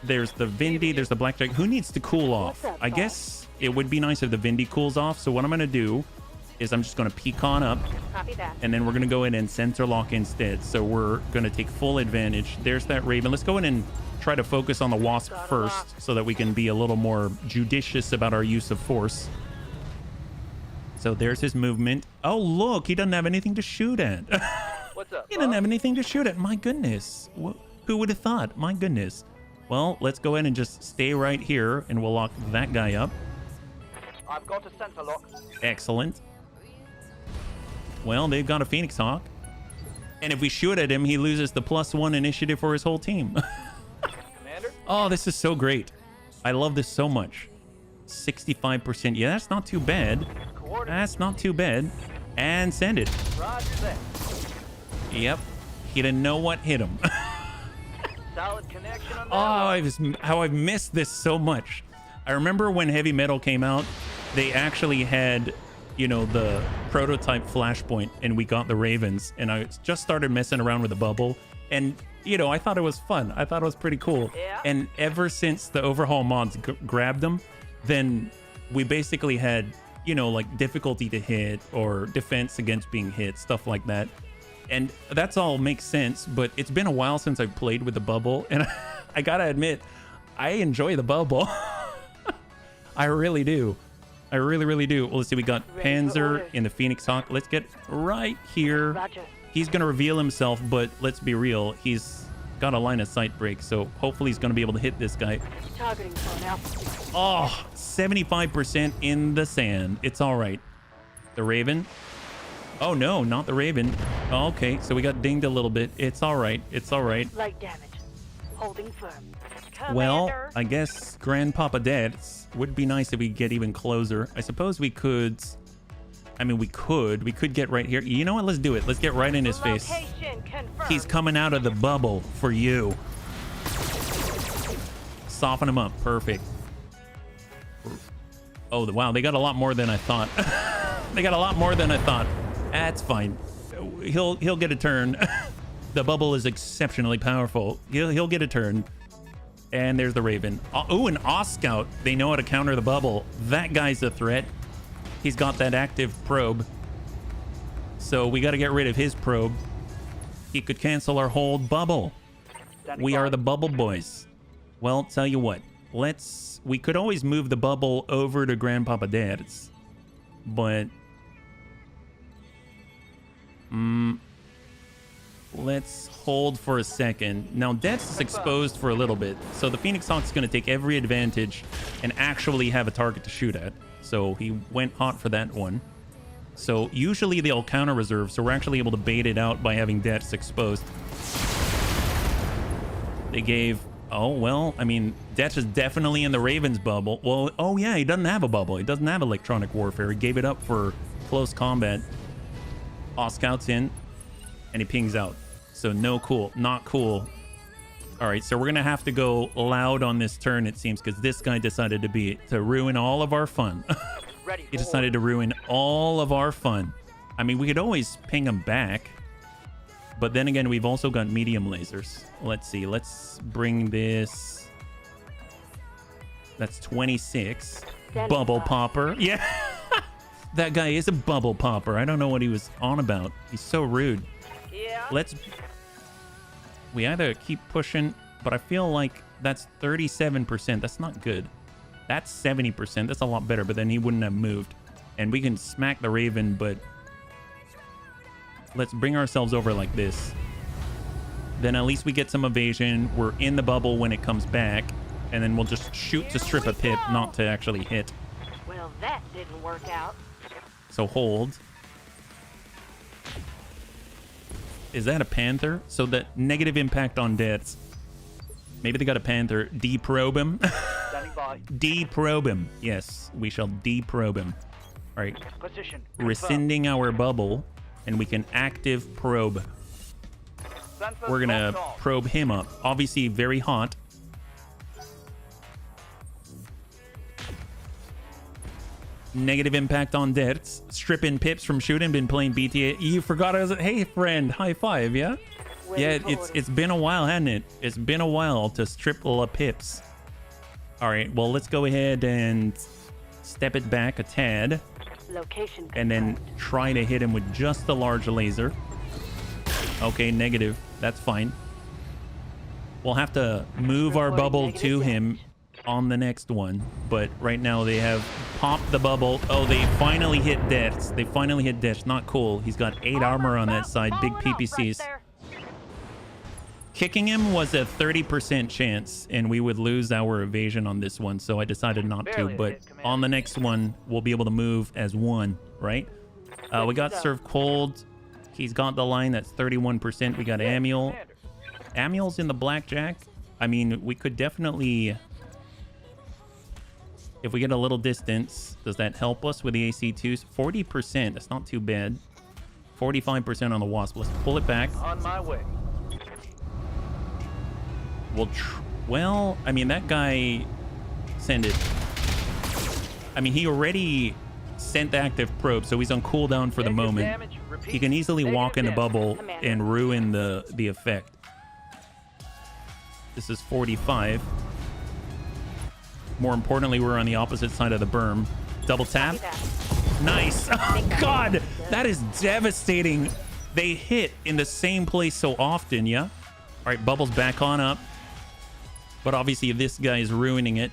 there's the Vindy, there's the Blackjack. Who needs to cool off? What's up, I boss? guess it would be nice if the Vindy cools off. So what I'm going to do is I'm just going to pecan up. Copy that. And then we're going to go in and center lock instead. So we're going to take full advantage. There's that Raven. Let's go in and try to focus on the Wasp first so that we can be a little more judicious about our use of force. So there's his movement. Oh, look, he doesn't have anything to shoot at. What's up, He doesn't boss? have anything to shoot at. My goodness. Who would have thought? My goodness. Well, let's go ahead and just stay right here and we'll lock that guy up. I've got a center lock. Excellent. Well, they've got a Phoenix Hawk. And if we shoot at him, he loses the +1 initiative for his whole team. Commander? Oh, this is so great. I love this so much. 65%. Yeah, that's not too bad. That's not too bad. And send it. Roger that. Yep. He didn't know what hit him. Solid connection on that. How I've missed this so much. I remember when Heavy Metal came out, they actually had, you know, the prototype Flashpoint, and we got the Ravens, and I just started messing around with the bubble, and you know, I thought it was fun. I thought it was pretty cool. Yeah. And ever since the overhaul mods grabbed them, then we basically had, you know, like difficulty to hit or defense against being hit, stuff like that. And that's all makes sense, but it's been a while since I've played with the bubble, and I gotta admit, I enjoy the bubble. I really do. I really, really do. Well, let's see. We got Ready for Panzer orders. in the Phoenix Hawk. Let's get right here. Roger. He's going to reveal himself, but let's be real. He's got a line of sight break, so hopefully he's going to be able to hit this guy. Targeting for now. Oh, 75% in the sand. It's all right. The Raven. Oh, no, not the Raven. Oh, okay, so we got dinged a little bit. It's all right. It's all right. Light damage. Holding firm. Well, Commander. I guess Grandpapa Dad's would be nice if we get even closer. I suppose we could. I mean, we could get right here. You know what? Let's do it. Let's get right in his face. Location confirmed. He's coming out of the bubble for you. Soften him up. Perfect. Oh, wow. They got a lot more than I thought. They got a lot more than I thought. That's fine. He'll get a turn. The bubble is exceptionally powerful. He'll get a turn. And there's the Raven. Oh, an Scout. They know how to counter the bubble. That guy's a threat. He's got that active probe. So we got to get rid of his probe. He could cancel our whole bubble. We are the bubble boys. Well, tell you what. We could always move the bubble over to Grandpapa Dad's. But... let's hold for a second. Now, Dad's is exposed for a little bit. So the Phoenix Hawk's going to take every advantage and actually have a target to shoot at. So he went hot for that one. So usually they'll counter reserve. So we're actually able to bait it out by having Dad's exposed. They gave... Oh, well, I mean, Dad's is definitely in the Ravens bubble. Well, oh yeah, he doesn't have a bubble. He doesn't have electronic warfare. He gave it up for close combat. Scout's in. And he pings out. So no cool. Not cool. All right, so we're going to have to go loud on this turn, it seems, because this guy decided to ruin all of our fun. Ready He for decided to ruin all of our fun. I mean, we could always ping him back. But then again, we've also got medium lasers. Let's see. Let's bring this. That's 26. Bubble popper. Yeah. That guy is a bubble popper. I don't know what he was on about. He's so rude. Yeah. Let's... We either keep pushing, but I feel like that's 37%. That's not good. That's 70%. That's a lot better, but then he wouldn't have moved. And we can smack the Raven, but... Let's bring ourselves over like this. Then at least we get some evasion. We're in the bubble when it comes back. And then we'll just shoot to strip a pip, not to actually hit. Well, that didn't work out. So hold. Is that a Panther? So that negative impact on deaths. Maybe they got a Panther. Deprobe him. Standing by. Deprobe him. Yes, we shall deprobe him. All right. Position. Rescinding our bubble. And we can active probe. Sensors We're gonna locked on. probe him up. Obviously very hot. Negative impact on deaths. Stripping pips from shooting. Been playing BTA. You forgot I was... Hey, friend. High five, yeah? Yeah, it's been a while, hasn't it? It's been a while to strip the pips. All right, well, let's go ahead and step it back a tad. Location And then confirmed. try to hit him with just the large laser. Okay, negative. That's fine. We'll have to move our Reporting bubble negative to damage. him on the next one. But right now they have popped the bubble. Oh, they finally hit deaths. They finally hit deaths. Not cool. He's got 8 armor on that side. Big PPCs. Kicking him was a 30% chance, and we would lose our evasion on this one, so I decided not to. Barely a But hit, Commander. on the next one, we'll be able to move as one, right? We got Serve Cold. He's got the line that's 31%. We got Amiel. Commander. Amiel's in the blackjack. I mean, we could definitely... If we get a little distance, does that help us with the AC2s? 40%. That's not too bad. 45% on the Wasp. Let's pull it back. On my way. Well, I mean, that guy send it. I mean, he already sent the active probe, so he's on cooldown for the Negative moment. damage, repeat. He can easily walk in the Negative bubble Commander. and ruin the effect. This is 45. More importantly, we're on the opposite side of the berm. Double tap. Copy that. Nice. Oh, God, that is devastating. They hit in the same place so often, yeah? All right, bubbles back on up. But obviously, this guy is ruining it.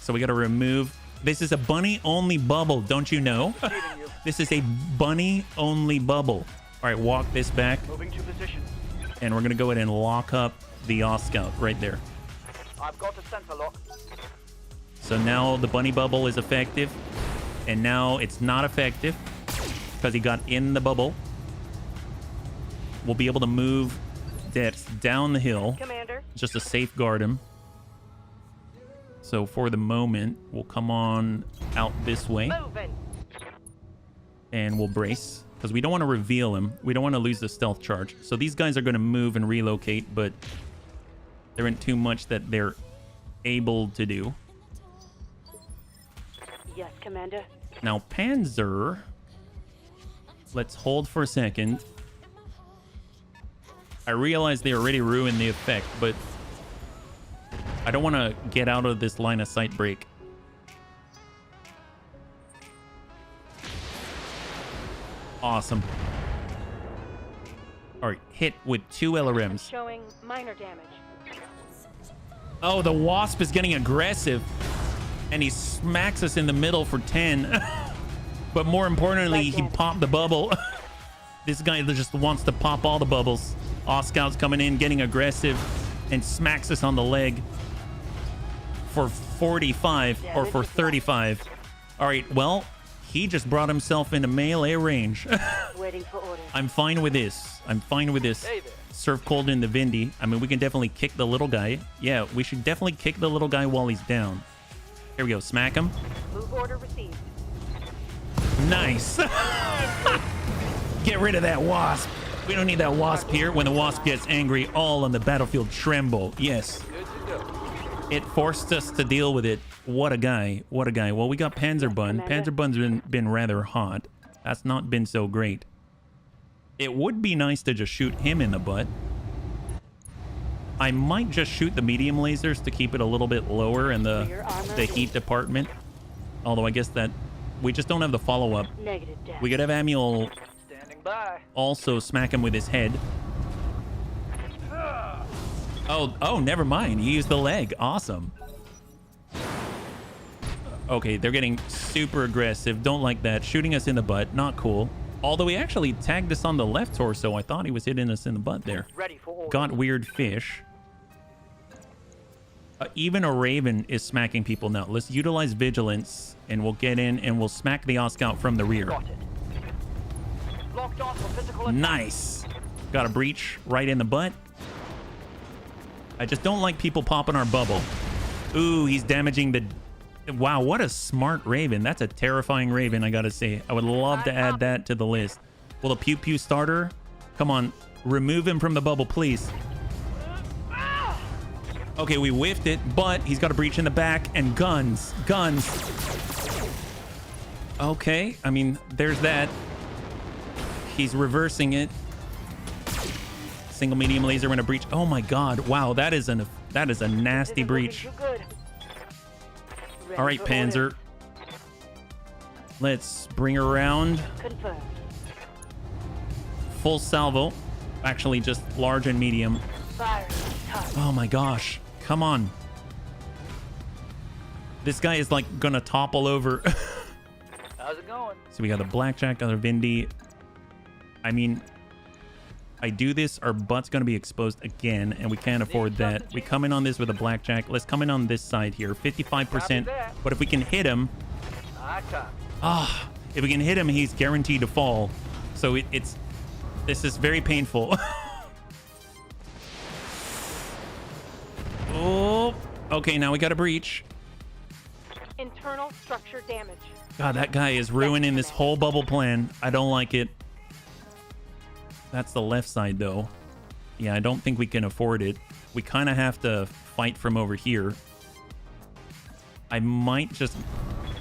So we got to remove. This is a bunny-only bubble, don't you know? This is a bunny-only bubble. All right, walk this back. Moving to position. And we're going to go ahead and lock up the Oscout right there. I've got a sensor lock. So now the bunny bubble is effective. And now it's not effective because he got in the bubble. We'll be able to move depths down the hill Commander. just to safeguard him. So for the moment, we'll come on out this way Moving. and we'll brace because we don't want to reveal him. We don't want to lose the stealth charge. So these guys are going to move and relocate, but there isn't too much that they're able to do. Yes, Commander. Now, Panzer, let's hold for a second. I realize they already ruined the effect, but I don't want to get out of this line of sight break. Awesome. All right, hit with 2 LRMs. Showing minor damage. Oh, the Wasp is getting aggressive, and he smacks us in the middle for 10. But more importantly, he popped the bubble. This guy just wants to pop all the bubbles. Oscout's coming in, getting aggressive, and smacks us on the leg for 45 or for 35. All right, well, he just brought himself into melee range. Waiting for orders. I'm fine with this. I'm fine with this. Hey there. Surf cold in the Vindy. I mean, we can definitely kick the little guy. Yeah, we should definitely kick the little guy while he's down. Here we go. Smack him. Move order received. Nice. Get rid of that Wasp. We don't need that Wasp here. When the Wasp gets angry, all on the battlefield tremble. Yes. Good to go. It forced us to deal with it. What a guy. What a guy. Well, we got Panzerbun. Panzerbun's been rather hot. That's not been so great. It would be nice to just shoot him in the butt. I might just shoot the medium lasers to keep it a little bit lower in the heat department. Although I guess that we just don't have the follow-up. Negative damage. We could have Amiel Standing by. also smack him with his head. Oh, never mind. He used the leg. Awesome. Okay, they're getting super aggressive. Don't like that. Shooting us in the butt. Not cool. Although he actually tagged us on the left torso. I thought he was hitting us in the butt there. Ready for order. Got weird fish. Even a Raven is smacking people now. Let's utilize vigilance and we'll get in and we'll smack the Oscout from the rear. Got it. Locked on for physical attack. Nice. Got a breach right in the butt. I just don't like people popping our bubble. Ooh, he's damaging the... Wow, what a smart Raven. That's a terrifying Raven, I gotta say. I would love to add that to the list. Will a Pew Pew starter? Come on, remove him from the bubble, please. Okay, we whiffed it, but he's got a breach in the back and guns. Guns. Okay, I mean, there's that. He's reversing it. Single medium laser and a breach. Oh my god. Wow, that is a nasty breach. All right, Panzer. Let's bring her around. Confirmed. Full salvo. Actually, just large and medium. Firing. Target. Oh my gosh. Come on. This guy is like gonna topple over. How's it going? So we got the Blackjack, other Vindy. I mean, I do this, our butt's gonna be exposed again, and we can't afford that. We come in on this with a Blackjack. Let's come in on this side here. 55%. But if we can hit him... if we can hit him, he's guaranteed to fall. So this is very painful. Oh, okay, now we got a breach. Internal structure damage. God, that guy is ruining this whole bubble plan. I don't like it. That's the left side, though. Yeah, I don't think we can afford it. We kind of have to fight from over here. I might just...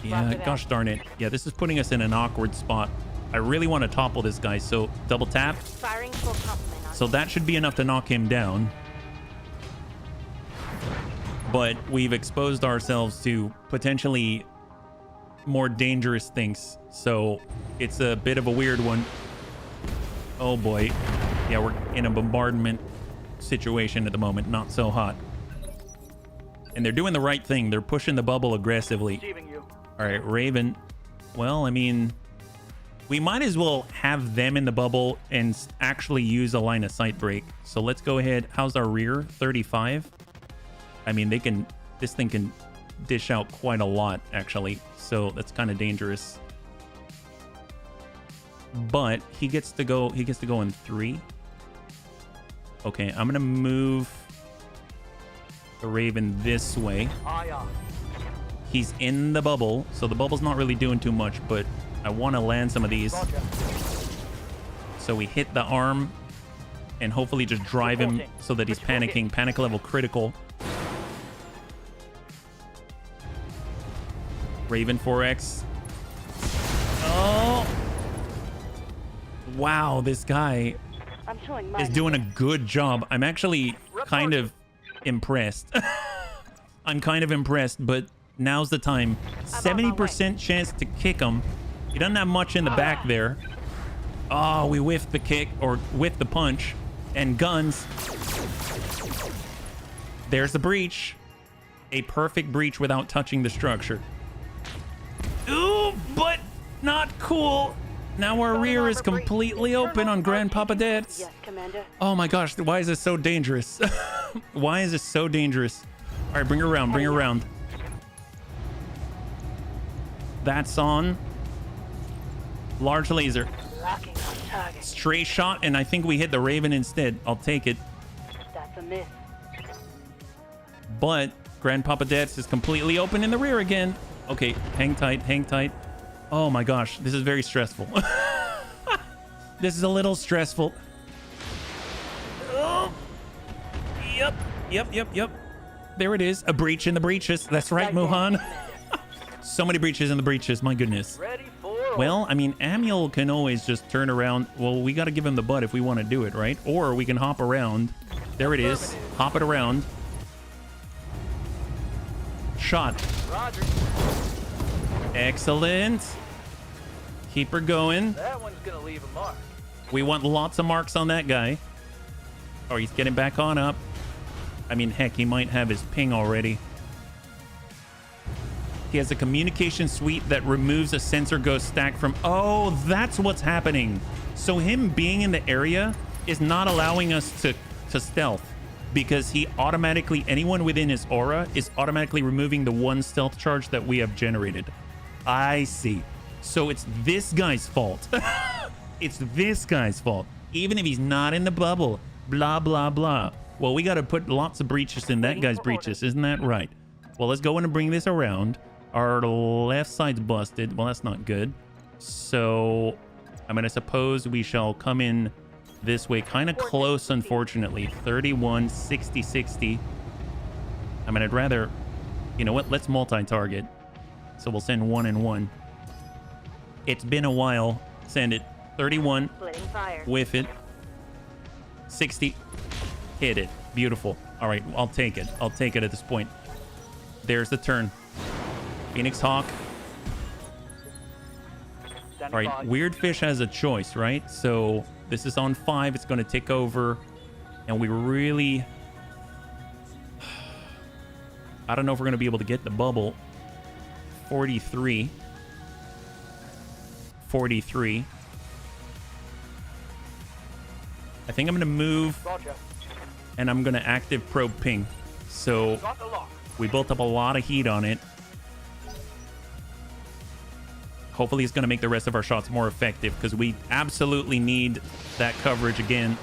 Yeah, gosh darn it. Yeah, this is putting us in an awkward spot. I really want to topple this guy, so double tap. Firing full complement on So that should be enough to knock him down. But we've exposed ourselves to potentially more dangerous things. So it's a bit of a weird one. Oh boy. Yeah, we're in a bombardment situation at the moment. Not so hot. And they're doing the right thing. They're pushing the bubble aggressively. All right, Raven. Well, I mean, we might as well have them in the bubble and actually use a line of sight break. So let's go ahead. How's our rear? 35. I mean, this thing can dish out quite a lot, actually. So that's kind of dangerous. But he gets to go in 3. Okay, I'm gonna move the Raven this way. He's in the bubble, so the bubble's not really doing too much, but I want to land some of these. So we hit the arm and hopefully just drive him so that he's panicking. Panic level critical. Raven 4X. Oh! Wow, this guy is doing a good job. I'm actually kind of impressed. I'm kind of impressed, but now's the time. 70% chance to kick him. He doesn't have much in the back there. Oh, we whiffed the kick, or whiffed the punch. And guns. There's the breach. A perfect breach without touching the structure. Ooh, but not cool. Now our rear is completely open on Grandpapa Dad's. Yes, Commander. Oh my gosh, why is this so dangerous? Why is this so dangerous? All right, bring her around, bring her around. That's on. Large laser. Locking on target. Stray shot, and I think we hit the Raven instead. I'll take it. That's a miss. But Grandpapa Dad's is completely open in the rear again. Okay, hang tight, hang tight. Oh my gosh, this is very stressful. This is a little stressful. Oh. Yep. There it is. A breach in the breaches. That's right, Muhan. So many breaches in the breaches. My goodness. Well, I mean, Amiel can always just turn around. Well, we got to give him the butt if we want to do it, right? Or we can hop around. There it is. Hop it around. Shot. Roger. Excellent. Keep her going. That one's gonna leave a mark. We want lots of marks on that guy. Oh, he's getting back on up. I mean, heck, he might have his ping already. He has a communication suite that removes a sensor ghost stack from... Oh, that's what's happening. So him being in the area is not allowing us to stealth, because he automatically... Anyone within his aura is automatically removing the one stealth charge that we have generated. I see. So it's this guy's fault. It's this guy's fault. Even if he's not in the bubble. Blah, blah, blah. Well, we got to put lots of breaches in that guy's breaches. Isn't that right? Well, let's go in and bring this around. Our left side's busted. Well, that's not good. So I'm going to suppose we shall come in this way. Kind of close, unfortunately. 31, 60, 60. I mean, I'd rather... You know what? Let's multi-target. So we'll send 1 and 1. It's been a while. Send it. 31. Splitting fire. Whiff it. 60. Hit it. Beautiful. All right, I'll take it. I'll take it at this point. There's the turn. Phoenix Hawk. All right, Weird Fish has a choice, right? So this is on 5. It's going to tick over. And we really... I don't know if we're going to be able to get the bubble. 43. 43. I think I'm going to move. Roger. And I'm going to active probe ping. So Got the lock. we built up a lot of heat on it. Hopefully it's going to make the rest of our shots more effective, because we absolutely need that coverage again.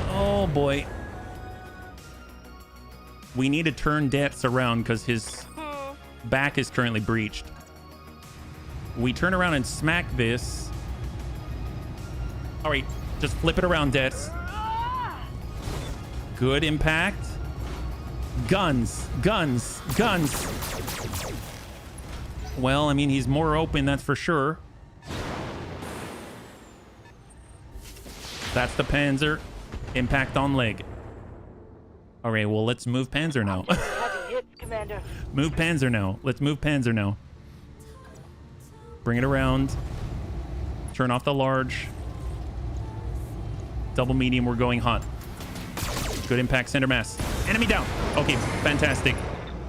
Oh boy. We need to turn depths around because his back is currently breached. We turn around and smack this. All right, just flip it around, depths. Good impact. Guns, guns, guns. Well, I mean, he's more open, that's for sure. That's the Panzer. Impact on leg. All right, well, let's move Panzer now. Heavy hits, Commander. Move Panzer now. Let's move Panzer now. Bring it around. Turn off the large. Double medium, we're going hot. Good impact, center mass. Enemy down. Okay, fantastic.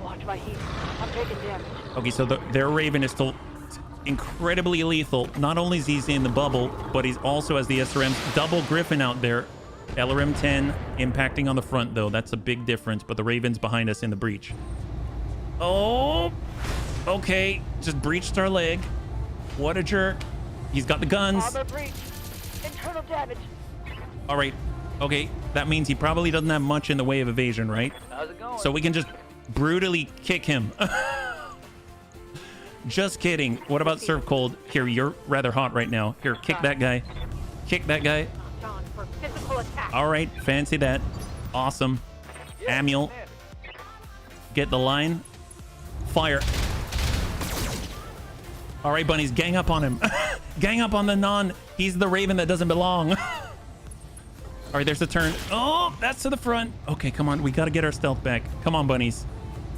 Watch my heat. I'm taking damage. Okay, so their Raven is still incredibly lethal. Not only is he in the bubble, but he's also has the SRMs. Double Griffin out there. LRM 10 impacting on the front, though. That's a big difference, but the Raven's behind us in the breach. Oh, okay. Just breached our leg. What a jerk. He's got the guns. Armor breach. Internal damage. All right. Okay, that means he probably doesn't have much in the way of evasion, right? How's it going? So we can just brutally kick him. Just kidding. What about Serve Cold? Here, you're rather hot right now. Here, kick that guy. Kick that guy. On for physical attack. All right, fancy that. Awesome. Amiel. Get the line. Fire. All right, bunnies, gang up on him. Gang up on the non. He's the Raven that doesn't belong. All right, there's the turn. Oh, that's to the front. Okay, come on. We got to get our stealth back. Come on, bunnies.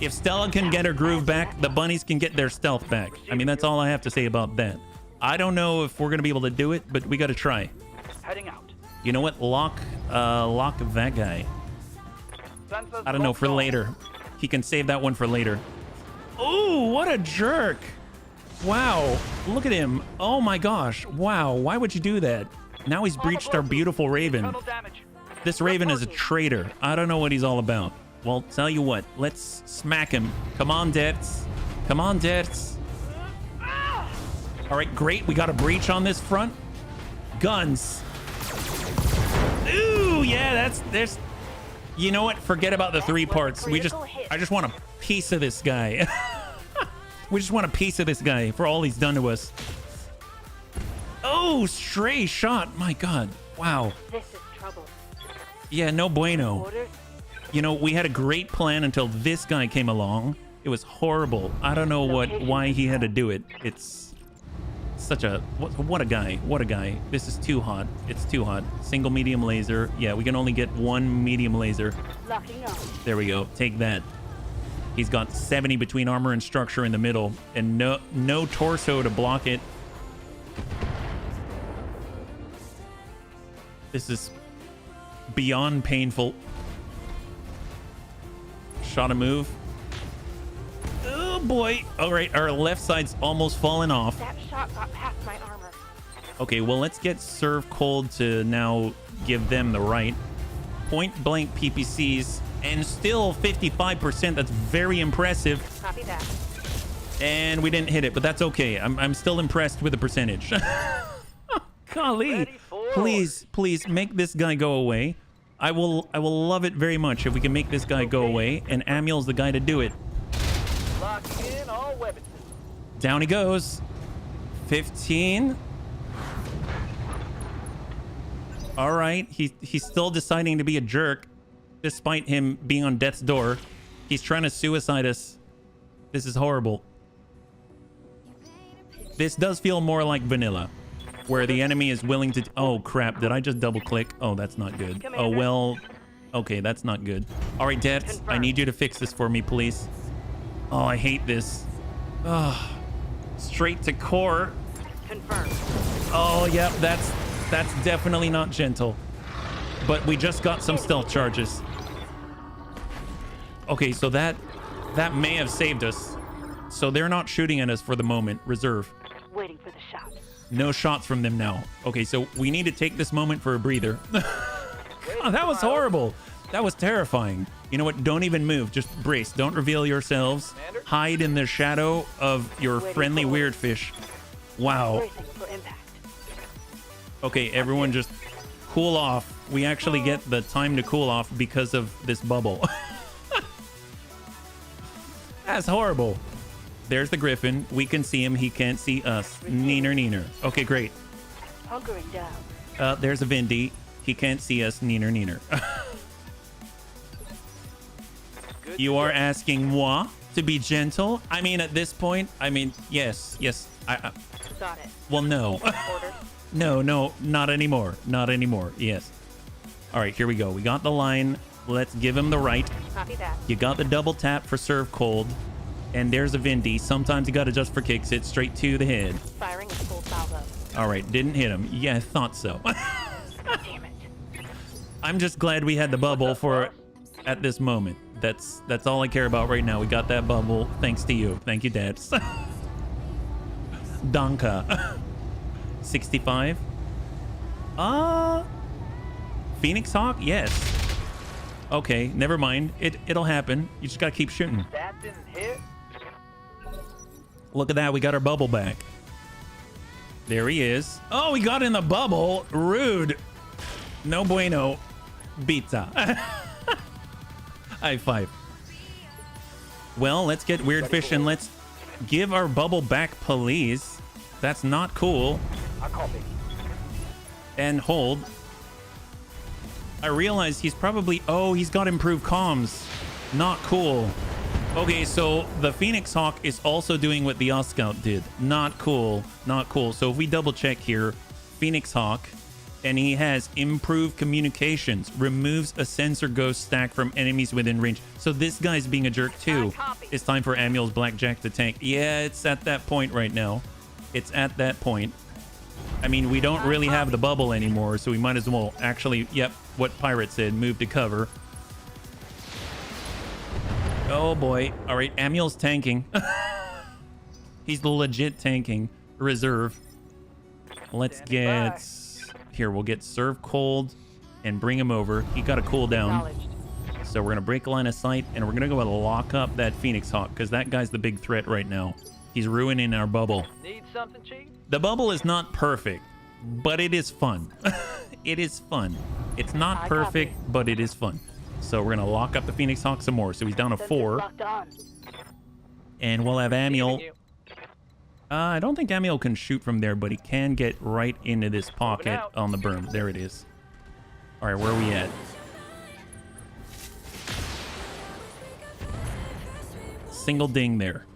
If Stella can get her groove back, the bunnies can get their stealth back. I mean, that's all I have to say about that. I don't know if we're going to be able to do it, but we got to try. Heading out. You know what? Lock that guy. Sensors I don't know, for locked on. later. He can save that one for later. Oh, what a jerk. Wow. Look at him. Oh my gosh. Wow. Why would you do that? Now he's breached our beautiful Raven. Internal damage. This Raven is a traitor. I don't know what he's all about. Well, tell you what. Let's smack him. Come on, Debts. Come on, Debts. All right, great. We got a breach on this front. Guns. Ooh, yeah, there's... You know what? Forget about the 3 parts. I just want a piece of this guy. We just want a piece of this guy for all he's done to us. Oh, stray shot. My God. Wow. This is trouble. Yeah, no bueno. Orders. You know, we had a great plan until this guy came along. It was horrible. I don't know why he had to do it. It's such a... What a guy. What a guy. This is too hot. It's too hot. Single medium laser. Yeah, we can only get 1 medium laser. Locking on. There we go. Take that. He's got 70 between armor and structure in the middle, and no torso to block it. This is beyond painful. shot a move. Oh boy. All right, our left side's almost fallen off. That shot got past my armor. Okay, well, let's get Serve Cold to now give them the right. Point blank PPCs and still 55%. That's very impressive. Copy that. And we didn't hit it, but that's okay. I'm still impressed with the percentage. Golly. Please make this guy go away. I will love it very much if we can make this guy go away, and Amiel's the guy to do it. Locking in all weapons. Down he goes. 15. All right, he's still deciding to be a jerk, despite him being on death's door. He's trying to suicide us. This is horrible. This does feel more like vanilla, where the enemy is willing to... Oh, crap. Did I just double click? Oh, that's not good. Oh, well... Okay, that's not good. All right, Debs, I need you to fix this for me, please. Oh, I hate this. Oh, straight to core. Confirmed. Oh, yeah, that's definitely not gentle. But we just got some stealth charges. Okay, so that may have saved us. So they're not shooting at us for the moment. Reserve. Waiting for the shot. No shots from them now. Okay, so we need to take this moment for a breather. Oh, that was horrible. That was terrifying. You know what? Don't even move. Just brace. Don't reveal yourselves. Hide in the shadow of your friendly weird fish. Wow. Bracing for impact. Okay, everyone just cool off. We actually get the time to cool off because of this bubble. That's horrible. There's the Griffin. We can see him. He can't see us. Neener, neener. Okay, great. Hunkering down. There's a Vindy. He can't see us. Neener, neener. You are asking moi to be gentle? I mean, at this point, I mean, yes. I Got it. well, no. Order. No, not anymore. Not anymore. Yes. All right, here we go. We got the line. Let's give him the right. Copy that. You got the double tap for serve cold. And there's a Vindy. Sometimes you got to just for kicks it straight to the head. Firing a full salvo. All right, didn't hit him. Yeah, I thought so. Damn it. I'm just glad we had the bubble for at this moment. That's all I care about right now. We got that bubble thanks to you. Thank you, Dad. Donka. 65. Phoenix Hawk? Yes. Okay, never mind. It'll happen. You just gotta keep shooting. That didn't hit. Look at that. We got our bubble back. There he is. Oh, we got in the bubble. Rude. No bueno. Pizza. High five. Well, let's get weird fish and let's give our bubble back, please. That's not cool. I copy. And hold. I realize he's probably... Oh, he's got improved comms. Not cool. Okay, so the Phoenix Hawk is also doing what the Oscout did. Not cool. Not cool. So if we double check here, Phoenix Hawk, and he has improved communications, removes a sensor ghost stack from enemies within range. So this guy's being a jerk too. It's time for Amiel's Blackjack to tank. Yeah, it's at that point right now. It's at that point. I mean, we don't really have the bubble anymore, so we might as well actually, yep, what Pirate said, move to cover. Oh boy. All right, Amiel's tanking. He's legit tanking. Reserve. Let's get... Here, we'll get serve cold and bring him over. He got a cooldown. So we're going to break line of sight, and we're going to go and lock up that Phoenix Hawk, because that guy's the big threat right now. He's ruining our bubble. Need something cheap? The bubble is not perfect, but it is fun. It is fun. It's not perfect, but it is fun. So we're going to lock up the Phoenix Hawk some more. So he's down to 4. And we'll have Amiel. I don't think Amiel can shoot from there, but he can get right into this pocket on the berm. There it is. All right, where are we at? Single ding there.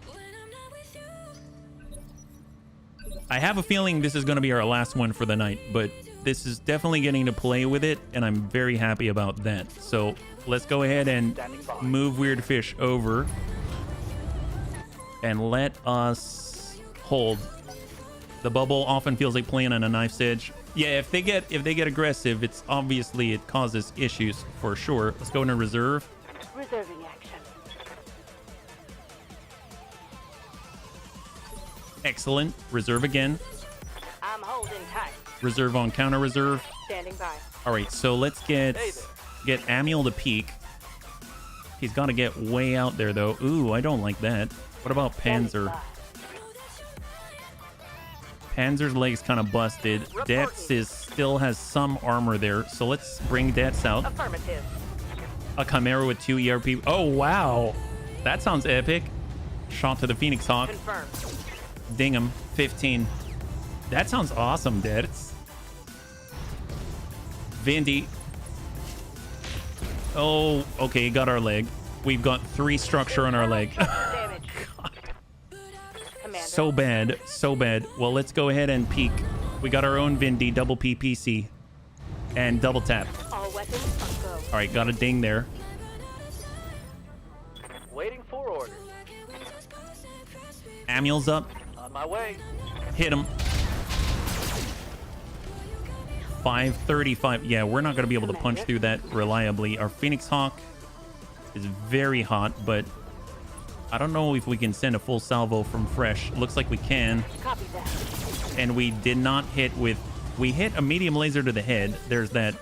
I have a feeling this is going to be our last one for the night, but this is definitely getting to play with it, and I'm very happy about that. So let's go ahead and move Weird Fish over and let us hold. The bubble often feels like playing on a knife's edge. Yeah, if they get aggressive, it's obviously it causes issues for sure. Let's go into reserve. Reserving action. Excellent. Reserve again. I'm holding tight. Reserve on counter reserve. Standing by. All right, so let's get Amiel to peek. He's got to get way out there, though. Ooh, I don't like that. What about Panzer? Standing by. Panzer's leg's kind of busted. Dets still has some armor there, so let's bring Dets out. Affirmative. A Chimera with 2 ERP. Oh, wow. That sounds epic. Shot to the Phoenix Hawk. Confirmed. Ding him. 15. That sounds awesome, Dets. Vindy. Oh, okay, got our leg. We've got 3 structure on our leg. Damage. Commander. So bad, so bad. Well, let's go ahead and peek. We got our own Vindy, double PPC, and double tap. All weapons go. All right, got a ding there. Waiting for orders. Amiel's up. On my way. Hit him. 535. Yeah, we're not going to be able to punch through that reliably. Our Phoenix Hawk is very hot, but I don't know if we can send a full salvo from fresh. Looks like we can. Copy that. And we did not hit with... We hit a medium laser to the head. There's that.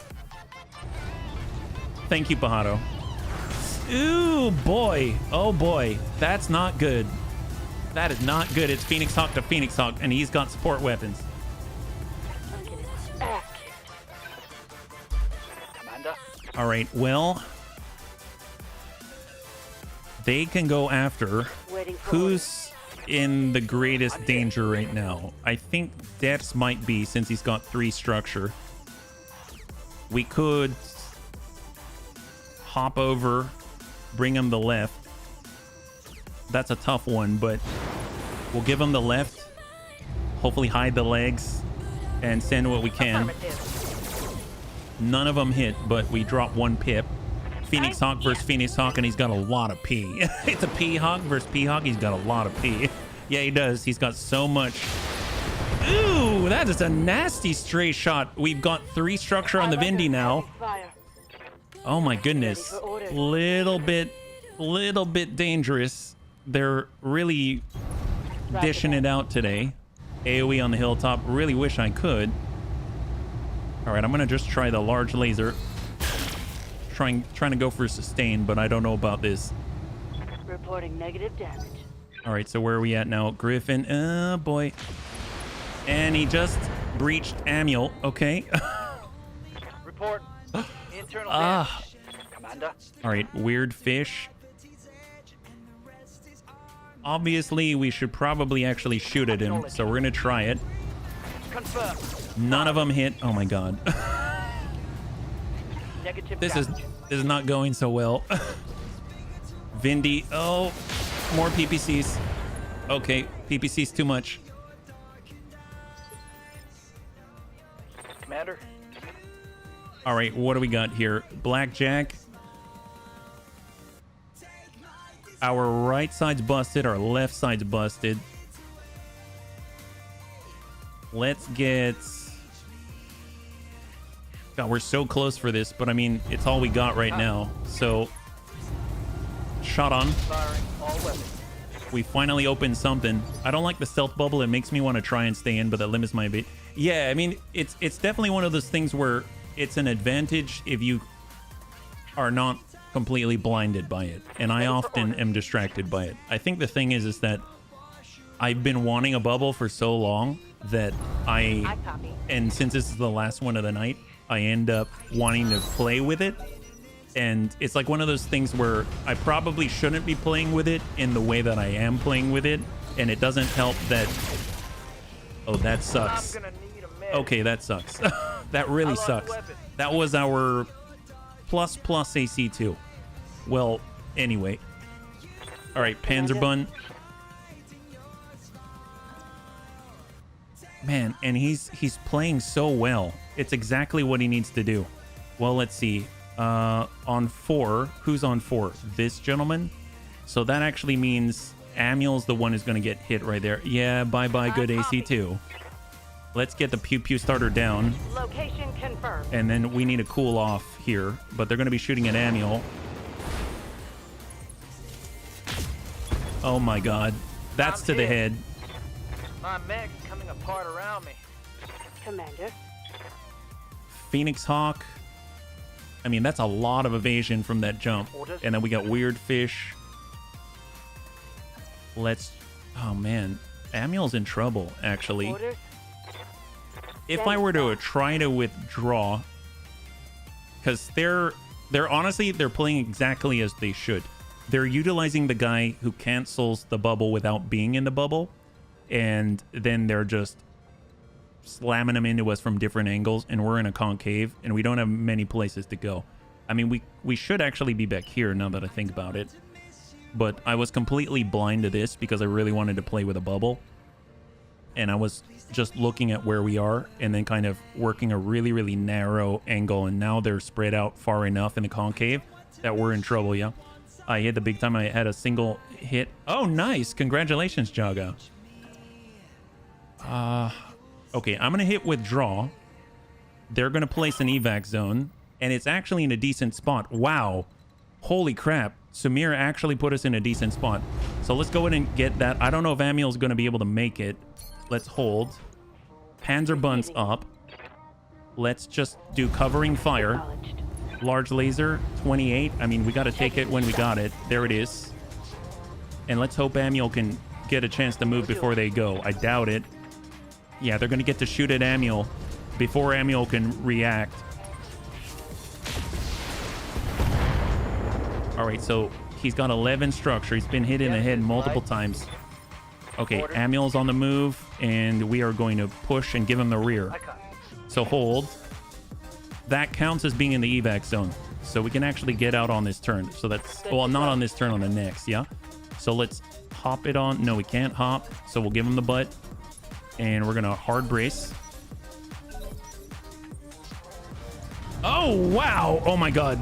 Thank you, Pajaro. Ooh, boy. Oh, boy. That's not good. That is not good. It's Phoenix Hawk to Phoenix Hawk, and he's got support weapons. Commander. All right, well... They can go after... Waiting for Who's in the greatest danger right now? I think Depths might be, since he's got 3 structure. We could hop over, bring him the left. That's a tough one, but we'll give him the left. Hopefully hide the legs and send what we can. Affirmative. None of them hit, but we drop 1 pip. Phoenix Hawk versus Phoenix Hawk, and he's got a lot of P. It's a P Hawk versus P Hawk. He's got a lot of P. Yeah, he does. He's got so much. Ooh, that is a nasty stray shot. We've got 3 structure on the Vindy now. Fire. Oh my goodness. Little bit dangerous. They're really dishing it out today. AoE on the hilltop. Really wish I could. All right, I'm gonna just try the large laser. Trying to go for a sustain, but I don't know about this. Reporting negative damage. All right, so where are we at now? Griffin. Oh boy. And he just breached Amiel. Okay. Report. Internal damage. Commander. All right, weird fish. Obviously, we should probably actually shoot at him, so we're gonna try it. Confirmed. None of them hit. Oh my god. Negative This damage. is not going so well. Vindy. Oh, more PPCs. Okay, PPC's too much. Commander. All right, what do we got here? Blackjack. Our right side's busted. Our left side's busted. Let's get... God, we're so close for this, but I mean, it's all we got right now. So, shot on. Firing all weapons. We finally opened something. I don't like the stealth bubble. It makes me want to try and stay in, but that limits my bait. Yeah, I mean, it's definitely one of those things where it's an advantage if you are not completely blinded by it. And I often am distracted by it. I think the thing is that I've been wanting a bubble for so long that I copy. and since this is the last one of the night, I end up wanting to play with it. And it's like one of those things where I probably shouldn't be playing with it in the way that I am playing with it. And it doesn't help that... Oh, that sucks. I'm gonna need a med. Okay, that sucks. That really sucks. That was our plus AC2. Well, anyway. All right, Panzerbun. Man, and he's playing so well. It's exactly what he needs to do. Well, let's see. On 4, who's on 4? This gentleman. So that actually means Amiel's the one who's going to get hit right there. Yeah, bye-bye, good AC2. Let's get the pew-pew starter down. Location confirmed. And then we need to cool off here. But they're going to be shooting at Amiel. Oh my god. That's to the head. My mech's coming apart around me. Commander. Phoenix Hawk. I mean, that's a lot of evasion from that jump. And then we got Weird Fish. Let's... Oh, man. Amiel's in trouble, actually. Orders. If I were to try to withdraw... Because they're honestly, they're playing exactly as they should. They're utilizing the guy who cancels the bubble without being in the bubble. And then they're just slamming them into us from different angles. And we're in a concave. And we don't have many places to go. I mean, we should actually be back here now that I think about it. But I was completely blind to this because I really wanted to play with a bubble. And I was just looking at where we are and then kind of working a really, really narrow angle. And now they're spread out far enough in the concave that we're in trouble, yeah. I hit the big time. I had a single hit. Oh, nice. Congratulations, Jaga. Okay, I'm going to hit withdraw. They're going to place an evac zone. And it's actually in a decent spot. Wow. Holy crap. Samir actually put us in a decent spot. So let's go in and get that. I don't know if Amiel's going to be able to make it. Let's hold. Panzerbund's up. Let's just do covering fire. Large laser, 28. I mean, we got to take it when we got it. There it is. And let's hope Amiel can get a chance to move before they go. I doubt it. Yeah, they're going to get to shoot at Amiel before Amiel can react. All right, so he's got 11 structure. He's been hit in the head multiple times. Okay, Amiel's on the move, and we are going to push and give him the rear. So hold. That counts as being in the evac zone. So we can actually get out on this turn. So that's, well, not on this turn, on the next, yeah? So let's hop it on. No, we can't hop. So we'll give him the butt. And we're going to hard brace. Oh, wow. Oh, my God.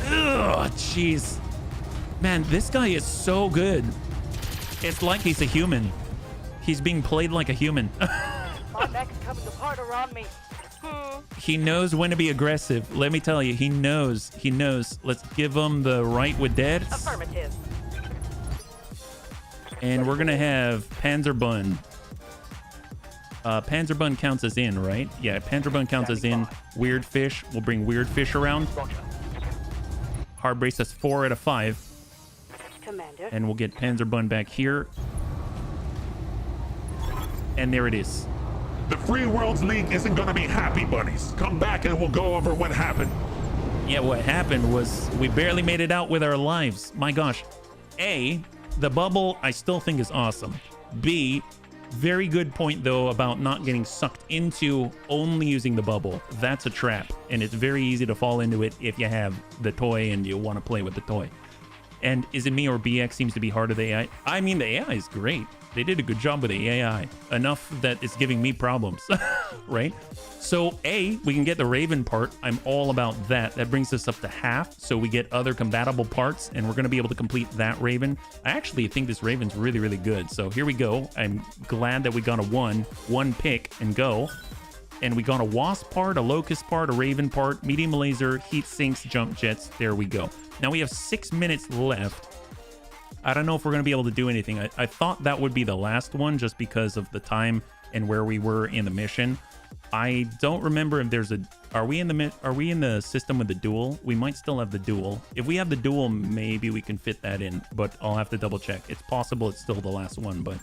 Ugh, jeez. Man, this guy is so good. It's like he's a human. He's being played like a human. My mech's coming apart around me. He knows when to be aggressive. Let me tell you, he knows. He knows. Let's give him the right with dead. Affirmative. And we're going to have Panzerbund. Panzerbund counts as in, right? Yeah, Panzerbund counts as in. Weird Fish. We'll bring Weird Fish around. Hard brace us 4 out of 5. Commander. And we'll get Panzerbund back here. And there it is. The Free Worlds League isn't gonna be happy, buddies. Come back and we'll go over what happened. Yeah, what happened was we barely made it out with our lives. My gosh. A, the bubble I still think is awesome. B, very good point though about not getting sucked into only using the bubble. That's a trap, and it's very easy to fall into it if you have the toy and you want to play with the toy. And is it me or BX seems to be harder the AI? I mean, the AI is great. They did a good job with the AI. Enough that it's giving me problems, right? So A, we can get the Raven part. I'm all about that. That brings us up to half. So we get other compatible parts and we're going to be able to complete that Raven. I actually think this Raven's really, really good. So here we go. I'm glad that we got a one pick and go. And we got a Wasp part, a Locust part, a Raven part, medium laser, heat sinks, jump jets. There we go. Now we have 6 minutes left. I don't know if we're going to be able to do anything. I thought that would be the last one just because of the time and where we were in the mission. I don't remember if there's a... Are we in the system with the duel? We might still have the duel. If we have the duel, maybe we can fit that in, but I'll have to double check. It's possible it's still the last one, but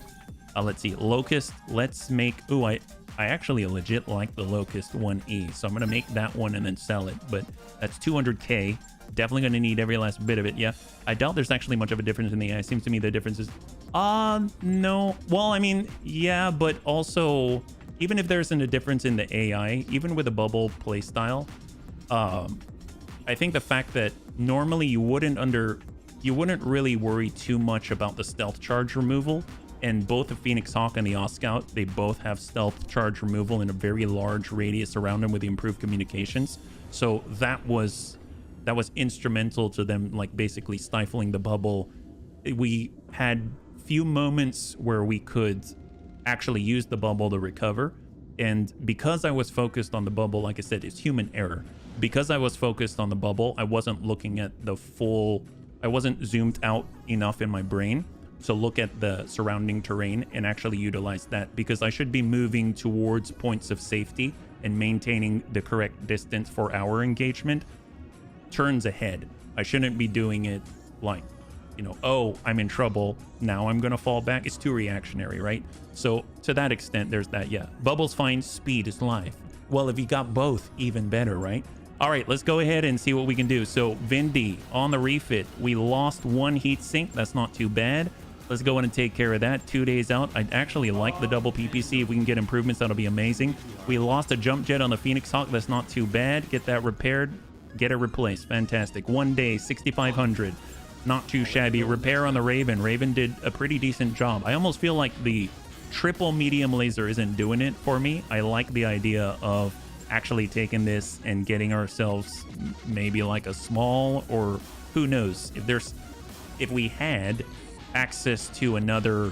let's see. Locust, let's make... Ooh, I actually legit like the Locust 1E, so I'm going to make that one and then sell it, but that's 200k. Definitely going to need every last bit of it, yeah. I doubt there's actually much of a difference in the AI. Seems to me the difference is... no. Well, I mean, yeah, but also, even if there isn't a difference in the AI, even with a bubble playstyle, I think the fact that normally you wouldn't really worry too much about the stealth charge removal, and both the Phoenix Hawk and the Oscout, they both have stealth charge removal in a very large radius around them with the improved communications. So that was instrumental to them, like, basically stifling the bubble. We had few moments where we could actually use the bubble to recover. And because I was focused on the bubble, like I said, it's human error. Because I was focused on the bubble, I wasn't looking at the full... I wasn't zoomed out enough in my brain. to look at the surrounding terrain and actually utilize that, because I should be moving towards points of safety and maintaining the correct distance for our engagement turns ahead. I shouldn't be doing it like, you know, oh, I'm in trouble, now I'm gonna fall back. It's too reactionary, right? So to that extent, there's that. Yeah, bubble's fine, speed is life. Well, if you got both, even better, right? All right, let's go ahead and see what we can do. So Vindy on the refit, we lost one heat sink. That's not too bad. Let's go in and take care of that. 2 days out. I'd actually like the double PPC. If we can get improvements, that'll be amazing. We lost a jump jet on the Phoenix Hawk. That's not too bad. Get that repaired, get it replaced. Fantastic. 1 day, 6,500. Not too shabby. Repair on the Raven. Raven did a pretty decent job. I almost feel like the triple medium laser isn't doing it for me. I like the idea of actually taking this and getting ourselves maybe like a small, or who knows, if we had access to another.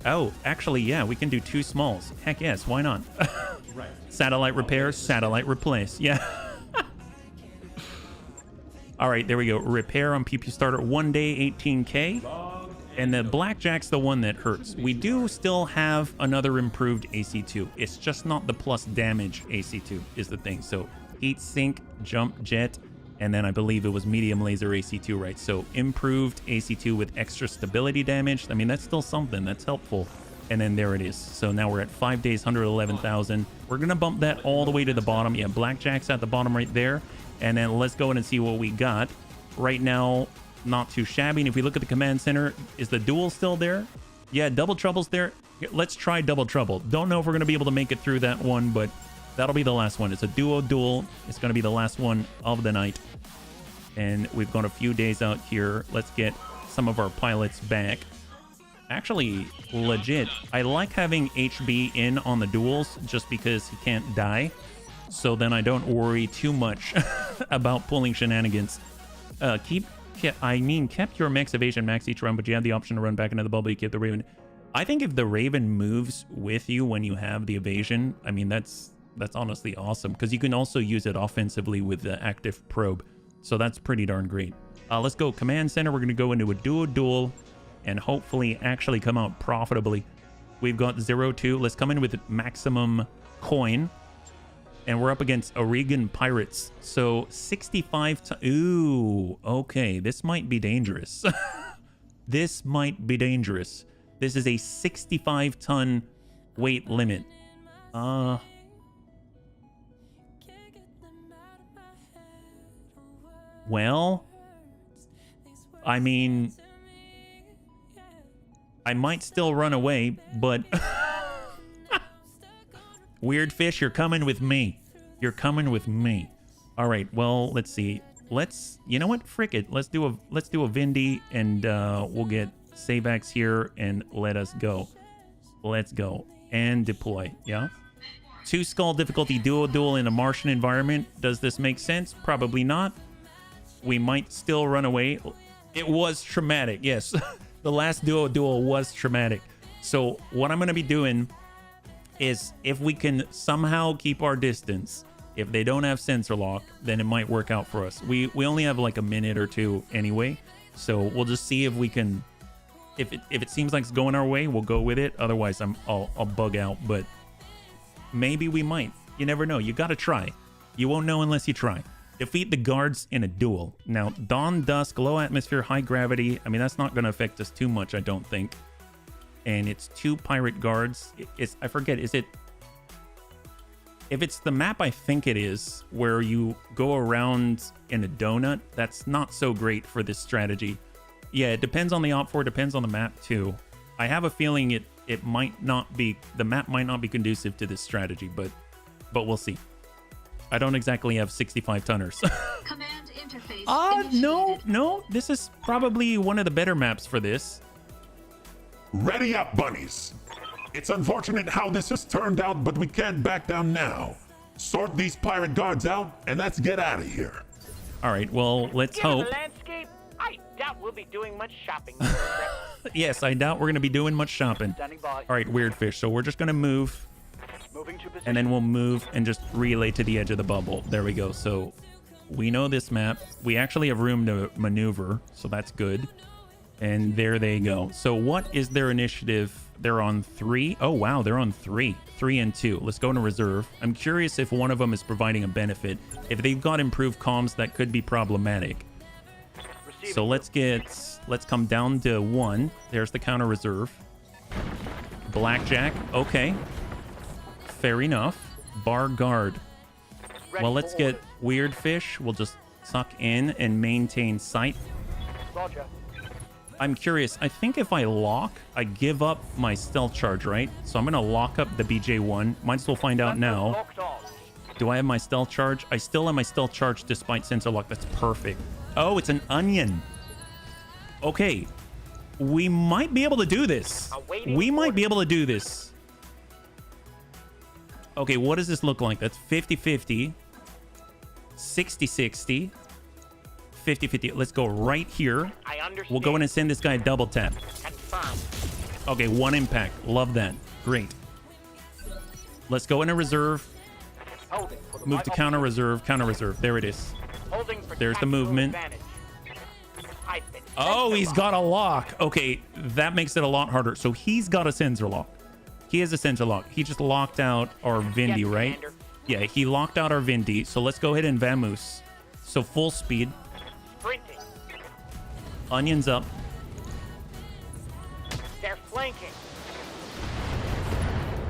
Oh, actually, yeah, we can do 2 smalls. Heck yes, why not? Right. Satellite repair, satellite replace. Yeah. All right, there we go. Repair on PP starter, 1 day, 18K. And the Blackjack's the one that hurts. We do still have another improved AC2. It's just not the plus damage AC2 is the thing. So heat sink, jump jet, and then I believe it was medium laser AC2, right? So improved AC2 with extra stability damage. I mean, that's still something. That's helpful. And then there it is. So now we're at 5 days, 111,000. We're going to bump that all the way to the bottom. Yeah, Blackjack's at the bottom right there. And then let's go in and see what we got. Right now, not too shabby. And if we look at the command center, is the duel still there? Yeah, double trouble's there. Let's try double trouble. Don't know if we're going to be able to make it through that one, but that'll be the last one. It's a duo duel. It's going to be the last one of the night. And we've got a few days out here. Let's get some of our pilots back. Actually, legit, I like having HB in on the duels just because he can't die. So then I don't worry too much about pulling shenanigans. Kept your max evasion max each run, but you have the option to run back into the bubble. You keep the Raven. I think if the Raven moves with you when you have the evasion, I mean, that's honestly awesome, because you can also use it offensively with the active probe. So that's pretty darn great. Let's go command center. We're going to go into a duel and hopefully actually come out profitably. We've got 0-2. Let's come in with maximum coin. And we're up against Oregon Pirates. So 65 ooh, okay. This might be dangerous. This might be dangerous. This is a 65-ton weight limit. Well, I mean, I might still run away, but Weird Fish, you're coming with me. You're coming with me. All right, well, let's see. You know what? Frick it. Let's do a Vindy, and we'll get Savax here and let us go. Let's go and deploy. Yeah. 2 skull difficulty duel in a Martian environment. Does this make sense? Probably not. We might still run away. It was traumatic. Yes. The last duel was traumatic. So what I'm going to be doing is, if we can somehow keep our distance, if they don't have sensor lock, then it might work out for us. We only have like a minute or 2 anyway, so we'll just see if we can. If it seems like it's going our way, we'll go with it. Otherwise, I'll bug out. But maybe we might. You never know. You gotta try. You won't know unless you try. Defeat the guards in a duel. Now, dawn, dusk, low atmosphere, high gravity. I mean, that's not gonna affect us too much, I don't think. And it's 2 pirate guards. I forget, is it... If it's the map I think it is, where you go around in a donut, that's not so great for this strategy. Yeah, it depends on the op4, depends on the map too. I have a feeling it might not be... The map might not be conducive to this strategy, but we'll see. I don't exactly have 65 tonners. Command interface no. This is probably one of the better maps for this. Ready up, bunnies. It's unfortunate how this has turned out, but we can't back down now. Sort these pirate guards out, and let's get out of here. All right, well, let's Given hope. the landscape, I doubt we'll be doing much shopping. Yes, I doubt we're going to be doing much shopping. Standing by. All right, Weird Fish. So we're just going to move, Moving to position. and then we'll move and just relay to the edge of the bubble. There we go. So we know this map. We actually have room to maneuver, so that's good. And there they go. So what is their initiative? They're on 3. Oh, wow. They're on 3. 3 and 2. Let's go into reserve. I'm curious if one of them is providing a benefit. If they've got improved comms, that could be problematic. So let's come down to 1. There's the counter reserve. Blackjack. Okay. Fair enough. Bar guard. Well, let's get weird fish. We'll just suck in and maintain sight. Roger. I'm curious. I think if I lock, I give up my stealth charge, right? So I'm going to lock up the BJ1. Might as well find out now. Locked on. Do I have my stealth charge? I still have my stealth charge despite sensor lock. That's perfect. Oh, it's an onion. Okay. We might be able to do this. We might be able to do this. Okay, what does this look like? That's 50-50. 60-60. 50-50. Let's go right here. I understand. We'll go in and send this guy a double tap. Confirmed. Okay, 1 impact. Love that. Great. Let's go into reserve. Holding for the Move right to counter reserve. Counter reserve. There it is. Holding for There's the tactical movement. advantage. I've been Oh, sensor he's locked. got a lock. Okay, that makes it a lot harder. So he's got a sensor lock. He has a sensor lock. He just locked out our Vindy, Yes, right? Commander. Yeah, he locked out our Vindy. So let's go ahead and vamoose. So full speed. Sprinting. Onions up. They're flanking.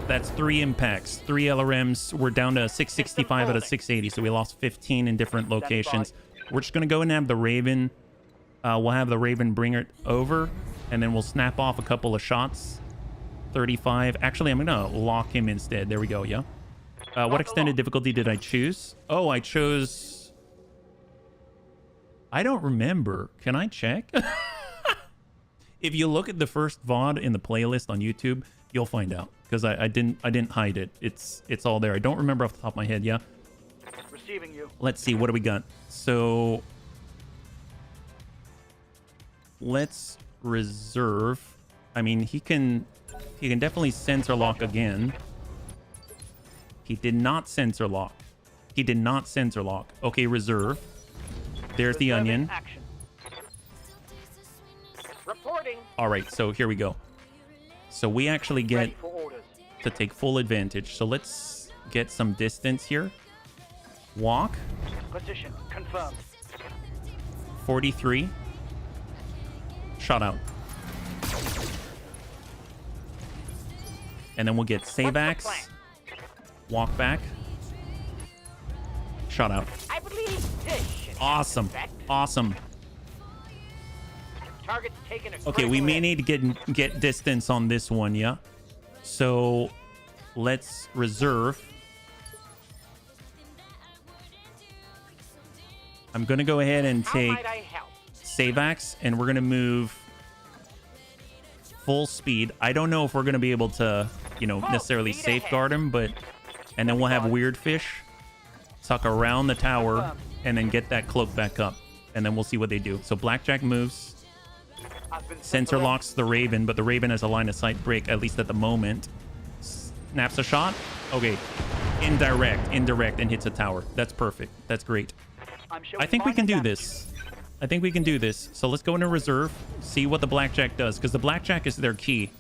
That's 3 impacts, 3 LRMs. We're down to 665 out of 680, so we lost 15 in different locations. We're just going to go and have the Raven. We'll have the Raven bring it over, and then we'll snap off a couple of shots. 35. Actually, I'm going to lock him instead. There we go, yeah. What extended difficulty did I choose? Oh, I chose... I don't remember. Can I check? If you look at the first VOD in the playlist on YouTube, you'll find out. Because I didn't hide it. It's all there. I don't remember off the top of my head, yeah. Receiving you. Let's see, what do we got? So let's reserve. I mean, he can definitely sensor lock again. He did not sensor lock. He did not sensor lock. Okay, reserve. There's the Reserving onion. Action. Reporting. All right, so here we go. So we actually get Ready for orders. to take full advantage. So let's get some distance here. Walk. Position confirmed. 43. Shot out. And then we'll get save What's the axe. plan? Walk back. Shot out. I believe this should have Awesome. effect. Awesome. Target's taken a Okay, we critical may hit. need to get distance on this one, yeah? So let's reserve. I'm going to go ahead and How take might I help? save axe, and we're going to move full speed. I don't know if we're going to be able to, necessarily speed safeguard him, but... And then we'll have weird fish tuck around the tower and then get that cloak back up. And then we'll see what they do. So Blackjack moves. I've been Sensor locks the Raven, but the Raven has a line of sight break, at least at the moment. Snaps a shot. Okay. Indirect, and hits a tower. That's perfect. That's great. I think we can do this. I think we can do this. So let's go into reserve, see what the Blackjack does, because the Blackjack is their key.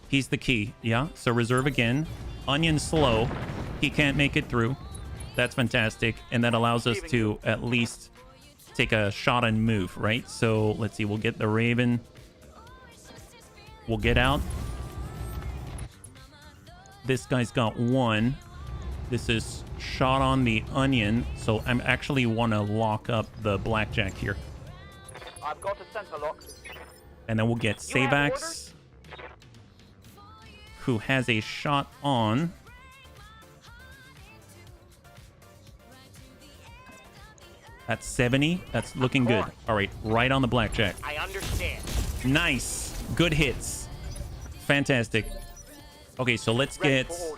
He's the key. Yeah. So reserve again. Onion slow. He can't make it through. That's fantastic. And that allows us to at least take a shot and move, right? So let's see. We'll get the Raven. We'll get out. This guy's got 1. This is shot on the onion. So I'm actually want to lock up the Blackjack here. I've got a sensor lock. And then we'll get You have Savax, who has a shot on. That's 70. That's looking good. All right, right on the Blackjack. I understand. Nice. Good hits. Fantastic. Okay, so let's Ready get... for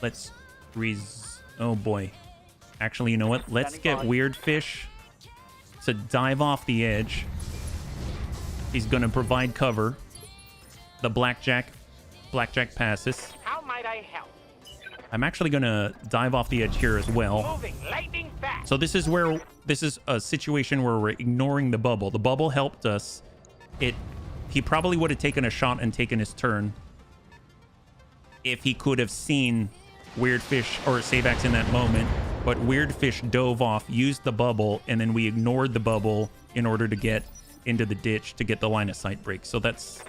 orders. Oh, boy. Actually, you know what? Let's Standing get by. Weird Fish to dive off the edge. He's going to provide cover. The Blackjack passes. How might I help? I'm actually going to dive off the edge here as well. Moving lightning fast. So this is a situation where we're ignoring the bubble. The bubble helped us he probably would have taken a shot and taken his turn if he could have seen Weird Fish or Savax in that moment. But Weird Fish dove off, used the bubble, and then we ignored the bubble in order to get into the ditch to get the line of sight break. So that's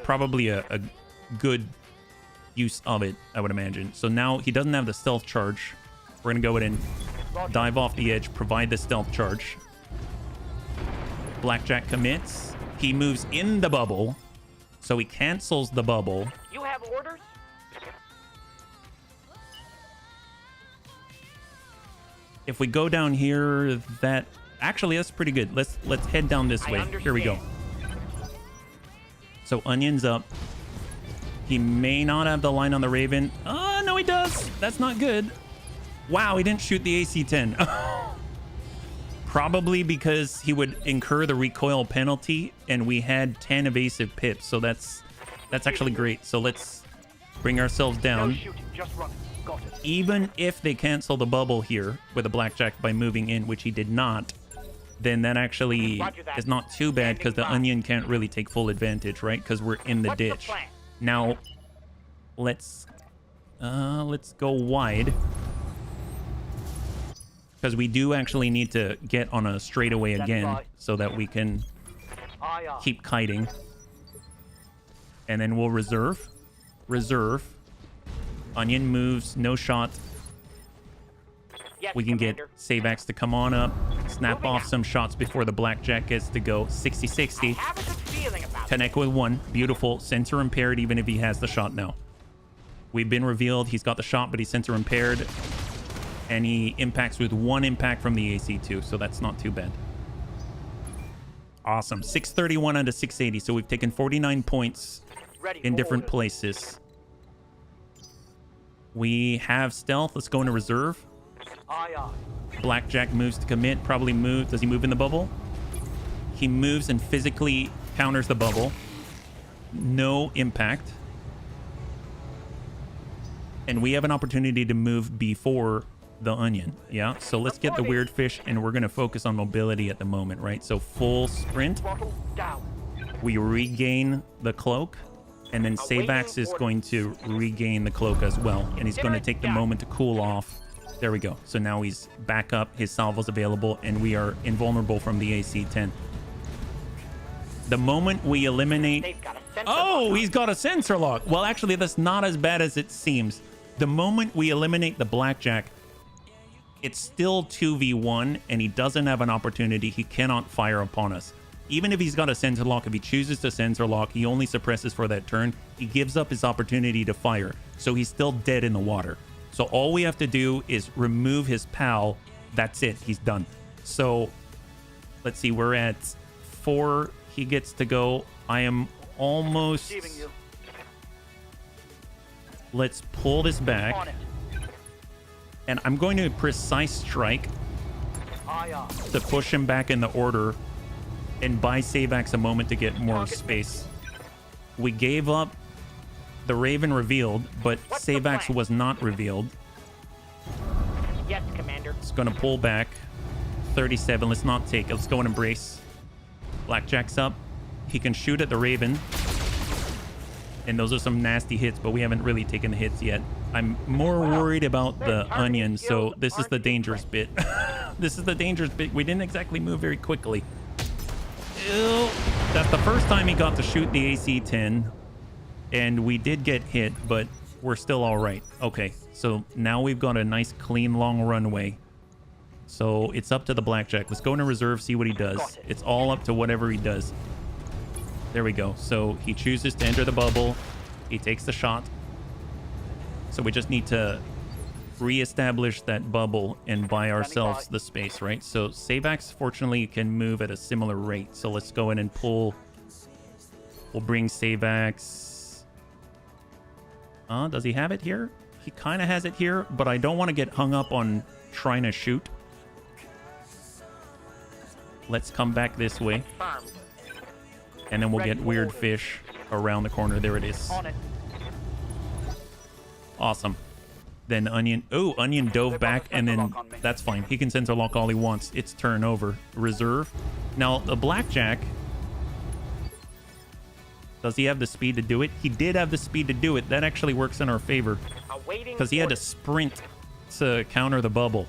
probably a good use of it, I would imagine. So now he doesn't have the stealth charge. We're gonna go ahead and dive off the edge, provide the stealth charge. Blackjack commits. He moves in the bubble, so he cancels the bubble. You have orders? If we go down here, that actually that's pretty good. Let's head down this way. Here we go. So Onion's up. He may not have the line on the Raven. Oh, no, he does. That's not good. Wow, he didn't shoot the AC-10. Probably because he would incur the recoil penalty, and we had 10 evasive pips. So that's actually great. So let's bring ourselves down. No shooting, just run. Got it. Even if they cancel the bubble here with a blackjack by moving in, which he did not, then that actually is not too bad because the Onion can't really take full advantage, right? Because we're in the ditch. Now, let's go wide. Because we do actually need to get on a straightaway again so that we can keep kiting. And then we'll reserve. Reserve. Onion moves, no shot. Yes, We can Commander. get Savax to come on up, snap off some shots before the blackjack gets to go. 60-60. Have a good feeling about it. Connect with one. Beautiful. Sensor impaired even if he has the shot now. We've been revealed. He's got the shot, but he's sensor impaired. And he impacts with one impact from the AC2, so that's not too bad. Awesome. 631 out of 680, so we've taken 49 points in different places. We have stealth. Let's go into reserve. Blackjack moves to commit. Probably move. Does he move in the bubble? He moves and physically counters the bubble. No impact. And we have an opportunity to move before the Onion. Yeah, so let's get the Weird Fish, and we're going to focus on mobility at the moment, right? So full sprint. We regain the cloak, and then Savax is going to regain the cloak as well, and he's going to take the moment to cool off. There we go. So now he's back up, his salvo's available, and we are invulnerable from the AC-10. The moment we eliminate... Oh, he's got a sensor lock. Well, actually, that's not as bad as it seems. The moment we eliminate the blackjack, it's still 2v1, and he doesn't have an opportunity. He cannot fire upon us. Even if he's got a sensor lock, if he chooses to sensor lock, he only suppresses for that turn. He gives up his opportunity to fire, so he's still dead in the water. So all we have to do is remove his pal. That's it. He's done. So let's see. We're at 4. He gets to go. I am almost... Let's pull this back. And I'm going to precise strike to push him back in the order and buy Savax a moment to get more space. We gave up the Raven revealed, but Savax was not revealed. Yes, Commander. It's going to pull back. 37. Let's not take it. Let's go and embrace. Blackjack's up. He can shoot at the Raven. And those are some nasty hits, but we haven't really taken the hits yet. I'm more worried about the Onion, so this is the dangerous bit. This is the dangerous bit. We didn't exactly move very quickly. Ew. That's the first time he got to shoot the AC-10. And we did get hit, but we're still all right. Okay, so now we've got a nice, clean, long runway. So it's up to the blackjack. Let's go into reserve, see what he does. It's all up to whatever he does. There we go. So he chooses to enter the bubble. He takes the shot. So we just need to reestablish that bubble and buy ourselves the space, right? So Savax, fortunately, can move at a similar rate. So let's go in and pull. We'll bring Savax. Does he have it here? He kind of has it here, but I don't want to get hung up on trying to shoot. Let's come back this way. And then we'll get Weird Fish around the corner. There it is. Awesome. Then Onion... Oh, Onion dove back, and then that's fine. He can sensor lock all he wants. It's turn over. Reserve. Now, the blackjack Does he have the speed to do it? He did have the speed to do it. That actually works in our favor Awaiting because he had to orders. sprint to counter the bubble.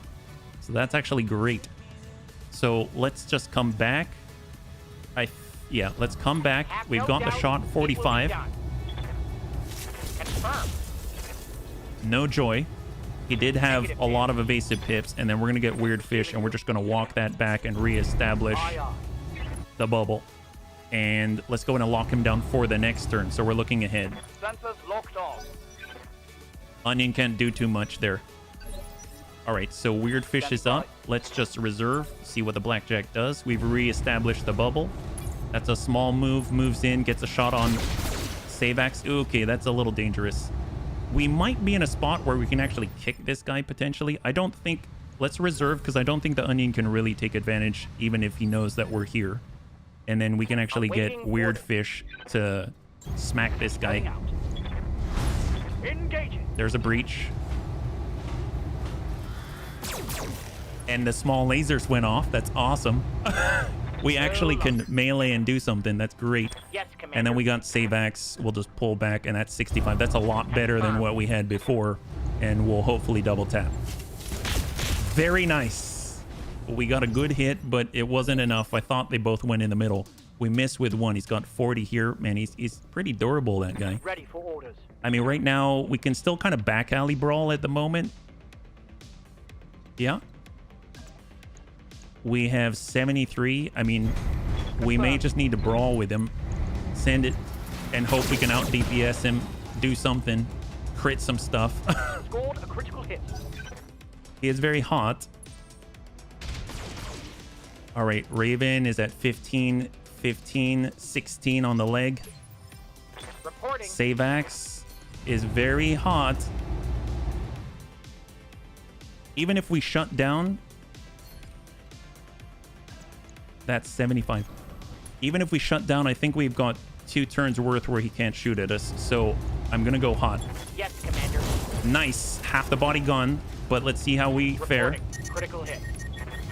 So that's actually great. So let's just come back. Yeah, let's come back. Have We've no got the doubt shot it will be 45. done. Confirmed. No joy. He did have Negative, a lot of evasive pips, and then we're going to get weird fish, and we're just going to walk that back and reestablish Aye, aye. the bubble. And let's go in and lock him down for the next turn. So we're looking ahead. Sensors locked on. Onion can't do too much there. All right, so weird fish is up. Let's just reserve, see what the blackjack does. We've reestablished the bubble. That's a small move, moves in, gets a shot on Savax. Okay, that's a little dangerous. We might be in a spot where we can actually kick this guy potentially. I don't think... Let's reserve because I don't think the Onion can really take advantage even if he knows that we're here. And then we can actually get Awaiting weird order. fish to smack this Coming guy. out. Engaging. There's a breach. And the small lasers went off. That's awesome. We actually can melee and do something. That's great. Yes, Commander. And then we got Savax. We'll just pull back, and that's 65. That's a lot better than what we had before. And we'll hopefully double tap. Very nice. We got a good hit, but it wasn't enough. I thought they both went in the middle. We missed with one. He's got 40 here. Man, he's pretty durable, that guy. Ready for orders. I mean, right now, we can still kind of back alley brawl at the moment. Yeah. We have 73. I mean, we may just need to brawl with him. Send it and hope we can out DPS him. Do something. Crit some stuff. Scored a critical hit. He is very hot. All right, Raven is at 15, 15, 16 on the leg. Reporting. Savax is very hot. Even if we shut down, that's 75. Even if we shut down, I think we've got 2 turns worth where he can't shoot at us. So I'm going to go hot. Yes, Commander. Nice. Half the body gone, but let's see how we fare. Reporting. Critical hit.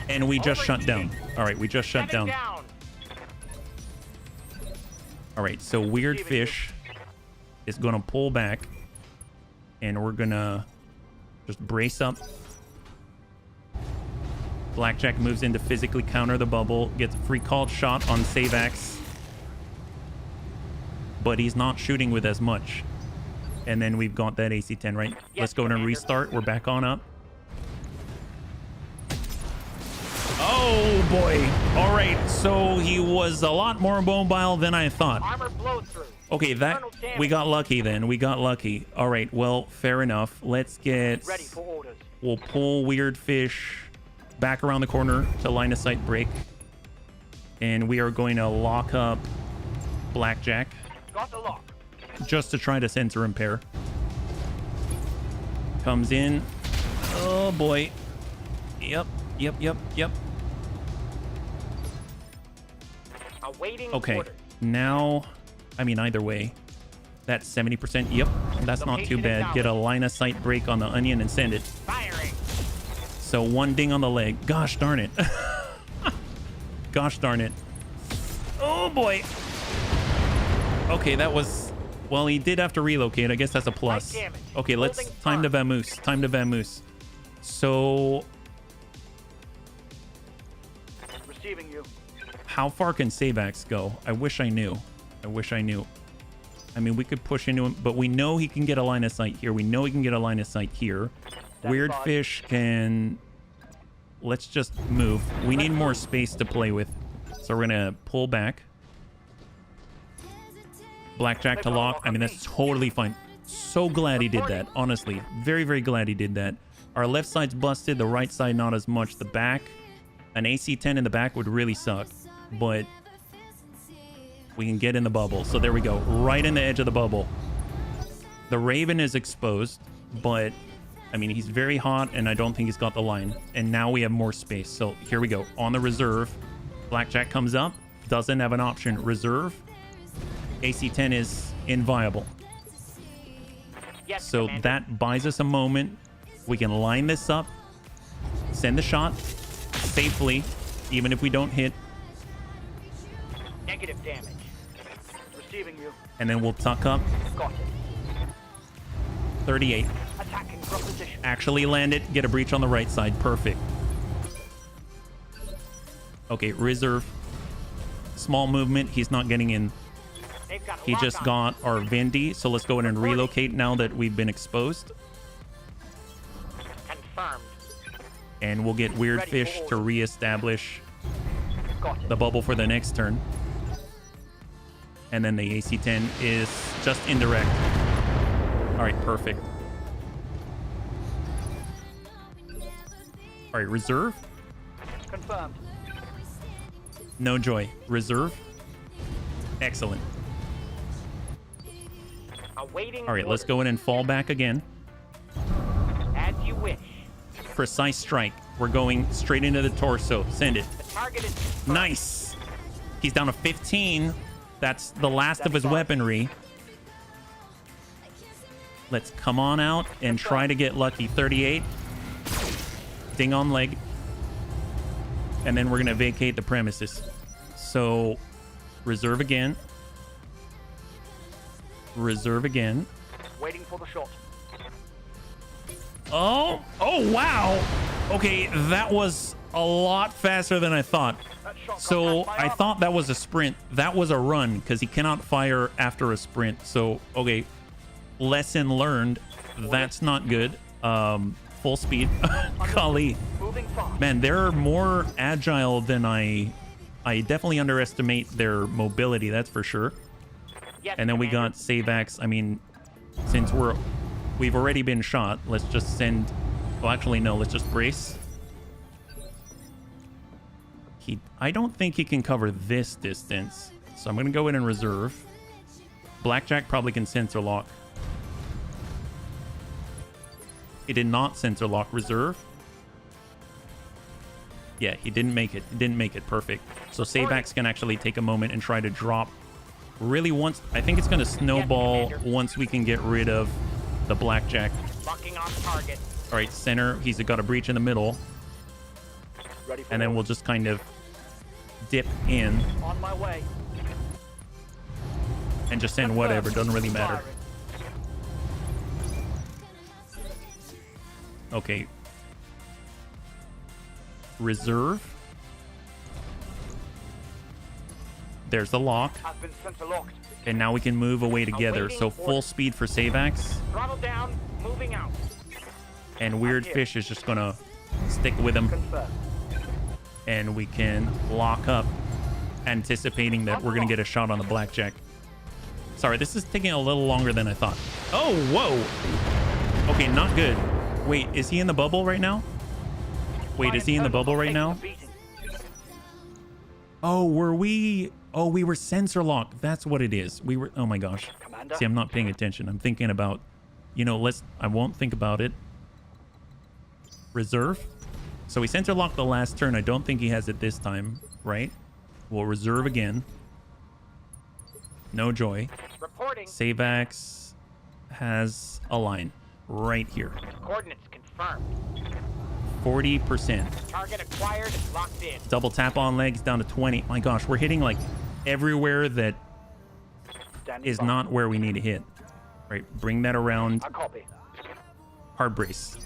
And we just shut down. All right, we just shut Coming down. All right, so weird Receiving you. fish is going to pull back, and we're going to just brace up. Blackjack moves in to physically counter the bubble, gets a free called shot on Savax, but he's not shooting with as much. And then we've got that AC-10, right? Let's go in and Commander. restart. We're back on up. Oh boy. All right, so he was a lot more mobile than I thought. Armor blow through. Okay, that Internal damage. we got lucky then. We got lucky. All right, well, fair enough. Let's get... Ready for orders. We'll pull weird fish back around the corner to line of sight break. And we are going to lock up Blackjack Got the lock. just to try to sensor impair. Comes in. Oh boy. Yep. Awaiting Okay. orders. Now, I mean, either way, that's 70%. Yep. That's not too Location bad. Get a line of sight break on the Onion and send it. Firing. So 1 ding on the leg. Gosh darn it. Gosh darn it. Oh boy. Okay, that was... Well, he did have to relocate. I guess that's a plus. Light damage. Okay, let's... Holding Time to firm. vamoose. Time to vamoose. So... Receiving you. How far can Savax go? I wish I knew. I wish I knew. I mean, we could push into him, but we know he can get a line of sight here. We know he can get a line of sight here. Weird by. fish can... Let's just move. We need more space to play with. So we're going to pull back. Blackjack to lock. I mean, that's totally fine. So glad he did that. Honestly. Very, very glad he did that. Our left side's busted. The right side, not as much. The back... An AC-10 in the back would really suck. But... we can get in the bubble. So there we go. Right in the edge of the bubble. The Raven is exposed. But... I mean, he's very hot, and I don't think he's got the line. And now we have more space. So here we go. On the reserve. Blackjack comes up. Doesn't have an option. Reserve. AC-10 is inviable. Yes, So Commander. that buys us a moment. We can line this up. Send the shot. Safely. Even if we don't hit. Negative damage. Receiving you. And then we'll tuck up. Got it. 38. Attacking from position. Actually land it. Get a breach on the right side. Perfect. Okay, reserve. Small movement. He's not getting in. They've got He lock just on. got our Vindy. So let's go ahead and relocate now that we've been exposed. Confirmed. And we'll get Weird Ready Fish for to order. reestablish Got it. the bubble for the next turn. And then the AC-10 is just indirect. All right, perfect. All right, reserve. Confirmed. No joy. Reserve. Excellent. Awaiting All right, let's orders. go in and fall back again. As you wish. Precise strike. We're going straight into the torso. Send it. The target is confirmed. Nice. He's down to 15. That's the last of his weaponry. Let's come on out and try to get lucky. 38. Ding on leg. And then we're going to vacate the premises. So, reserve again. Reserve again. Waiting for the shot. Oh wow. Okay, that was a lot faster than I thought. That shot So got past my I armor. thought that was a sprint. That was a run because he cannot fire after a sprint. So, okay, lesson learned. That's not good. Full speed. Golly. Moving fast. Man, they're more agile than I definitely underestimate their mobility, that's for sure. Yes, And then we Commander. got Savax. I mean, since we've already been shot, let's just send. Well, actually, no. Let's just brace. I don't think he can cover this distance, so I'm gonna go in and reserve. Blackjack probably can sensor lock. He did not sensor lock. Reserve. Yeah, he didn't make it. He didn't make it. Perfect. So Savax can actually take a moment and try to drop. Really once, I think it's going to snowball once we can get rid of the blackjack. Locking on target. All right, center. He's got a breach in the middle. Ready for And then we'll just kind of dip in on my way. and just send whatever. Doesn't really matter. Firing. Okay. Reserve. There's the lock. Has been sensor locked. And now we can move away together. Awaiting So full orders. speed for Savax. Throttle down. Moving out. And Weird here. Fish is just going to stick with him. Confirmed. And we can lock up, anticipating that we're going to get a shot on the blackjack. Sorry, this is taking a little longer than I thought. Oh, whoa. Okay, not good. Wait, is he in the bubble right now? Wait, is he in the bubble right now? Oh, were we? Oh, we were sensor locked. That's what it is. We were. Oh my gosh. Commander. See, I'm not paying attention. I'm thinking about, I won't think about it. Reserve. So we sensor locked the last turn. I don't think he has it this time, right? We'll reserve again. No joy. Reporting. Savax has a line right here. Coordinates confirmed. 40%. Target acquired. Locked in. Double tap on legs down to 20. My gosh, we're hitting like everywhere that Standing is by. not where we need to hit. Right, bring that around. A copy. Hard brace.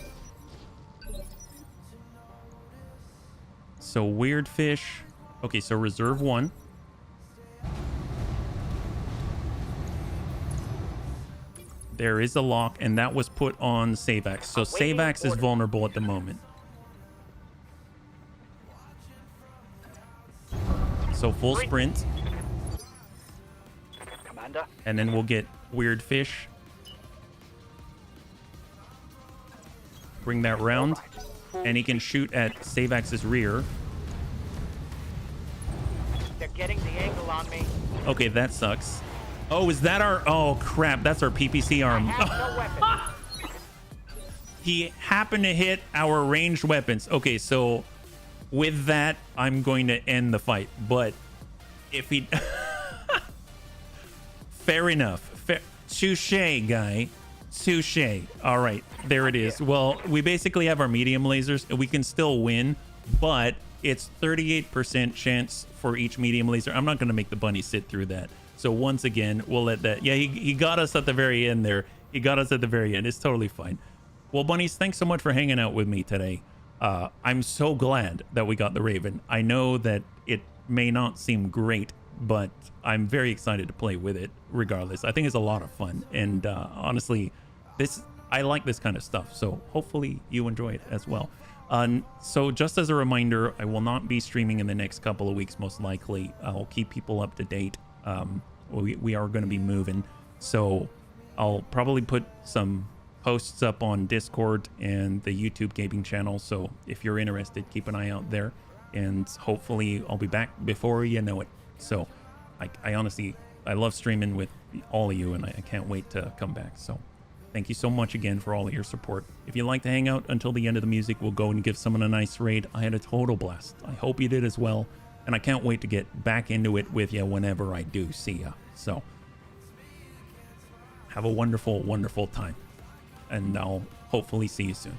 So Weird Fish. Okay, so reserve 1. There is a lock, and that was put on Savax. So Awaiting Savax is order. vulnerable at the moment. So full sprint, Commander. and then we'll get Weird Fish. Bring that round, and he can shoot at Savax's rear. They're getting the angle on me. Okay, that sucks. Oh, is that our... Oh, crap. That's our PPC I arm. have no weapon. He happened to hit our ranged weapons. Okay, so with that, I'm going to end the fight. But if he... Fair enough. Touche, guy. Touche. All right, there it is. Well, we basically have our medium lasers. We can still win, but it's 38% chance for each medium laser. I'm not going to make the bunny sit through that. So once again, we'll let that. Yeah, he got us at the very end there. He got us at the very end. It's totally fine. Well, bunnies, thanks so much for hanging out with me today. I'm so glad that we got the Raven. I know that it may not seem great, but I'm very excited to play with it regardless. I think it's a lot of fun. And honestly, I like this kind of stuff. So hopefully you enjoy it as well. So just as a reminder, I will not be streaming in the next couple of weeks, most likely. I'll keep people up to date. We are going to be moving. So I'll probably put some posts up on Discord and the YouTube gaming channel. So if you're interested, keep an eye out there. And hopefully I'll be back before you know it. So I honestly, I love streaming with all of you, and I can't wait to come back. So thank you so much again for all of your support. If you'd like to hang out until the end of the music, we'll go and give someone a nice raid. I had a total blast. I hope you did as well. And I can't wait to get back into it with you whenever I do see ya. So have a wonderful, wonderful time. And I'll hopefully see you soon.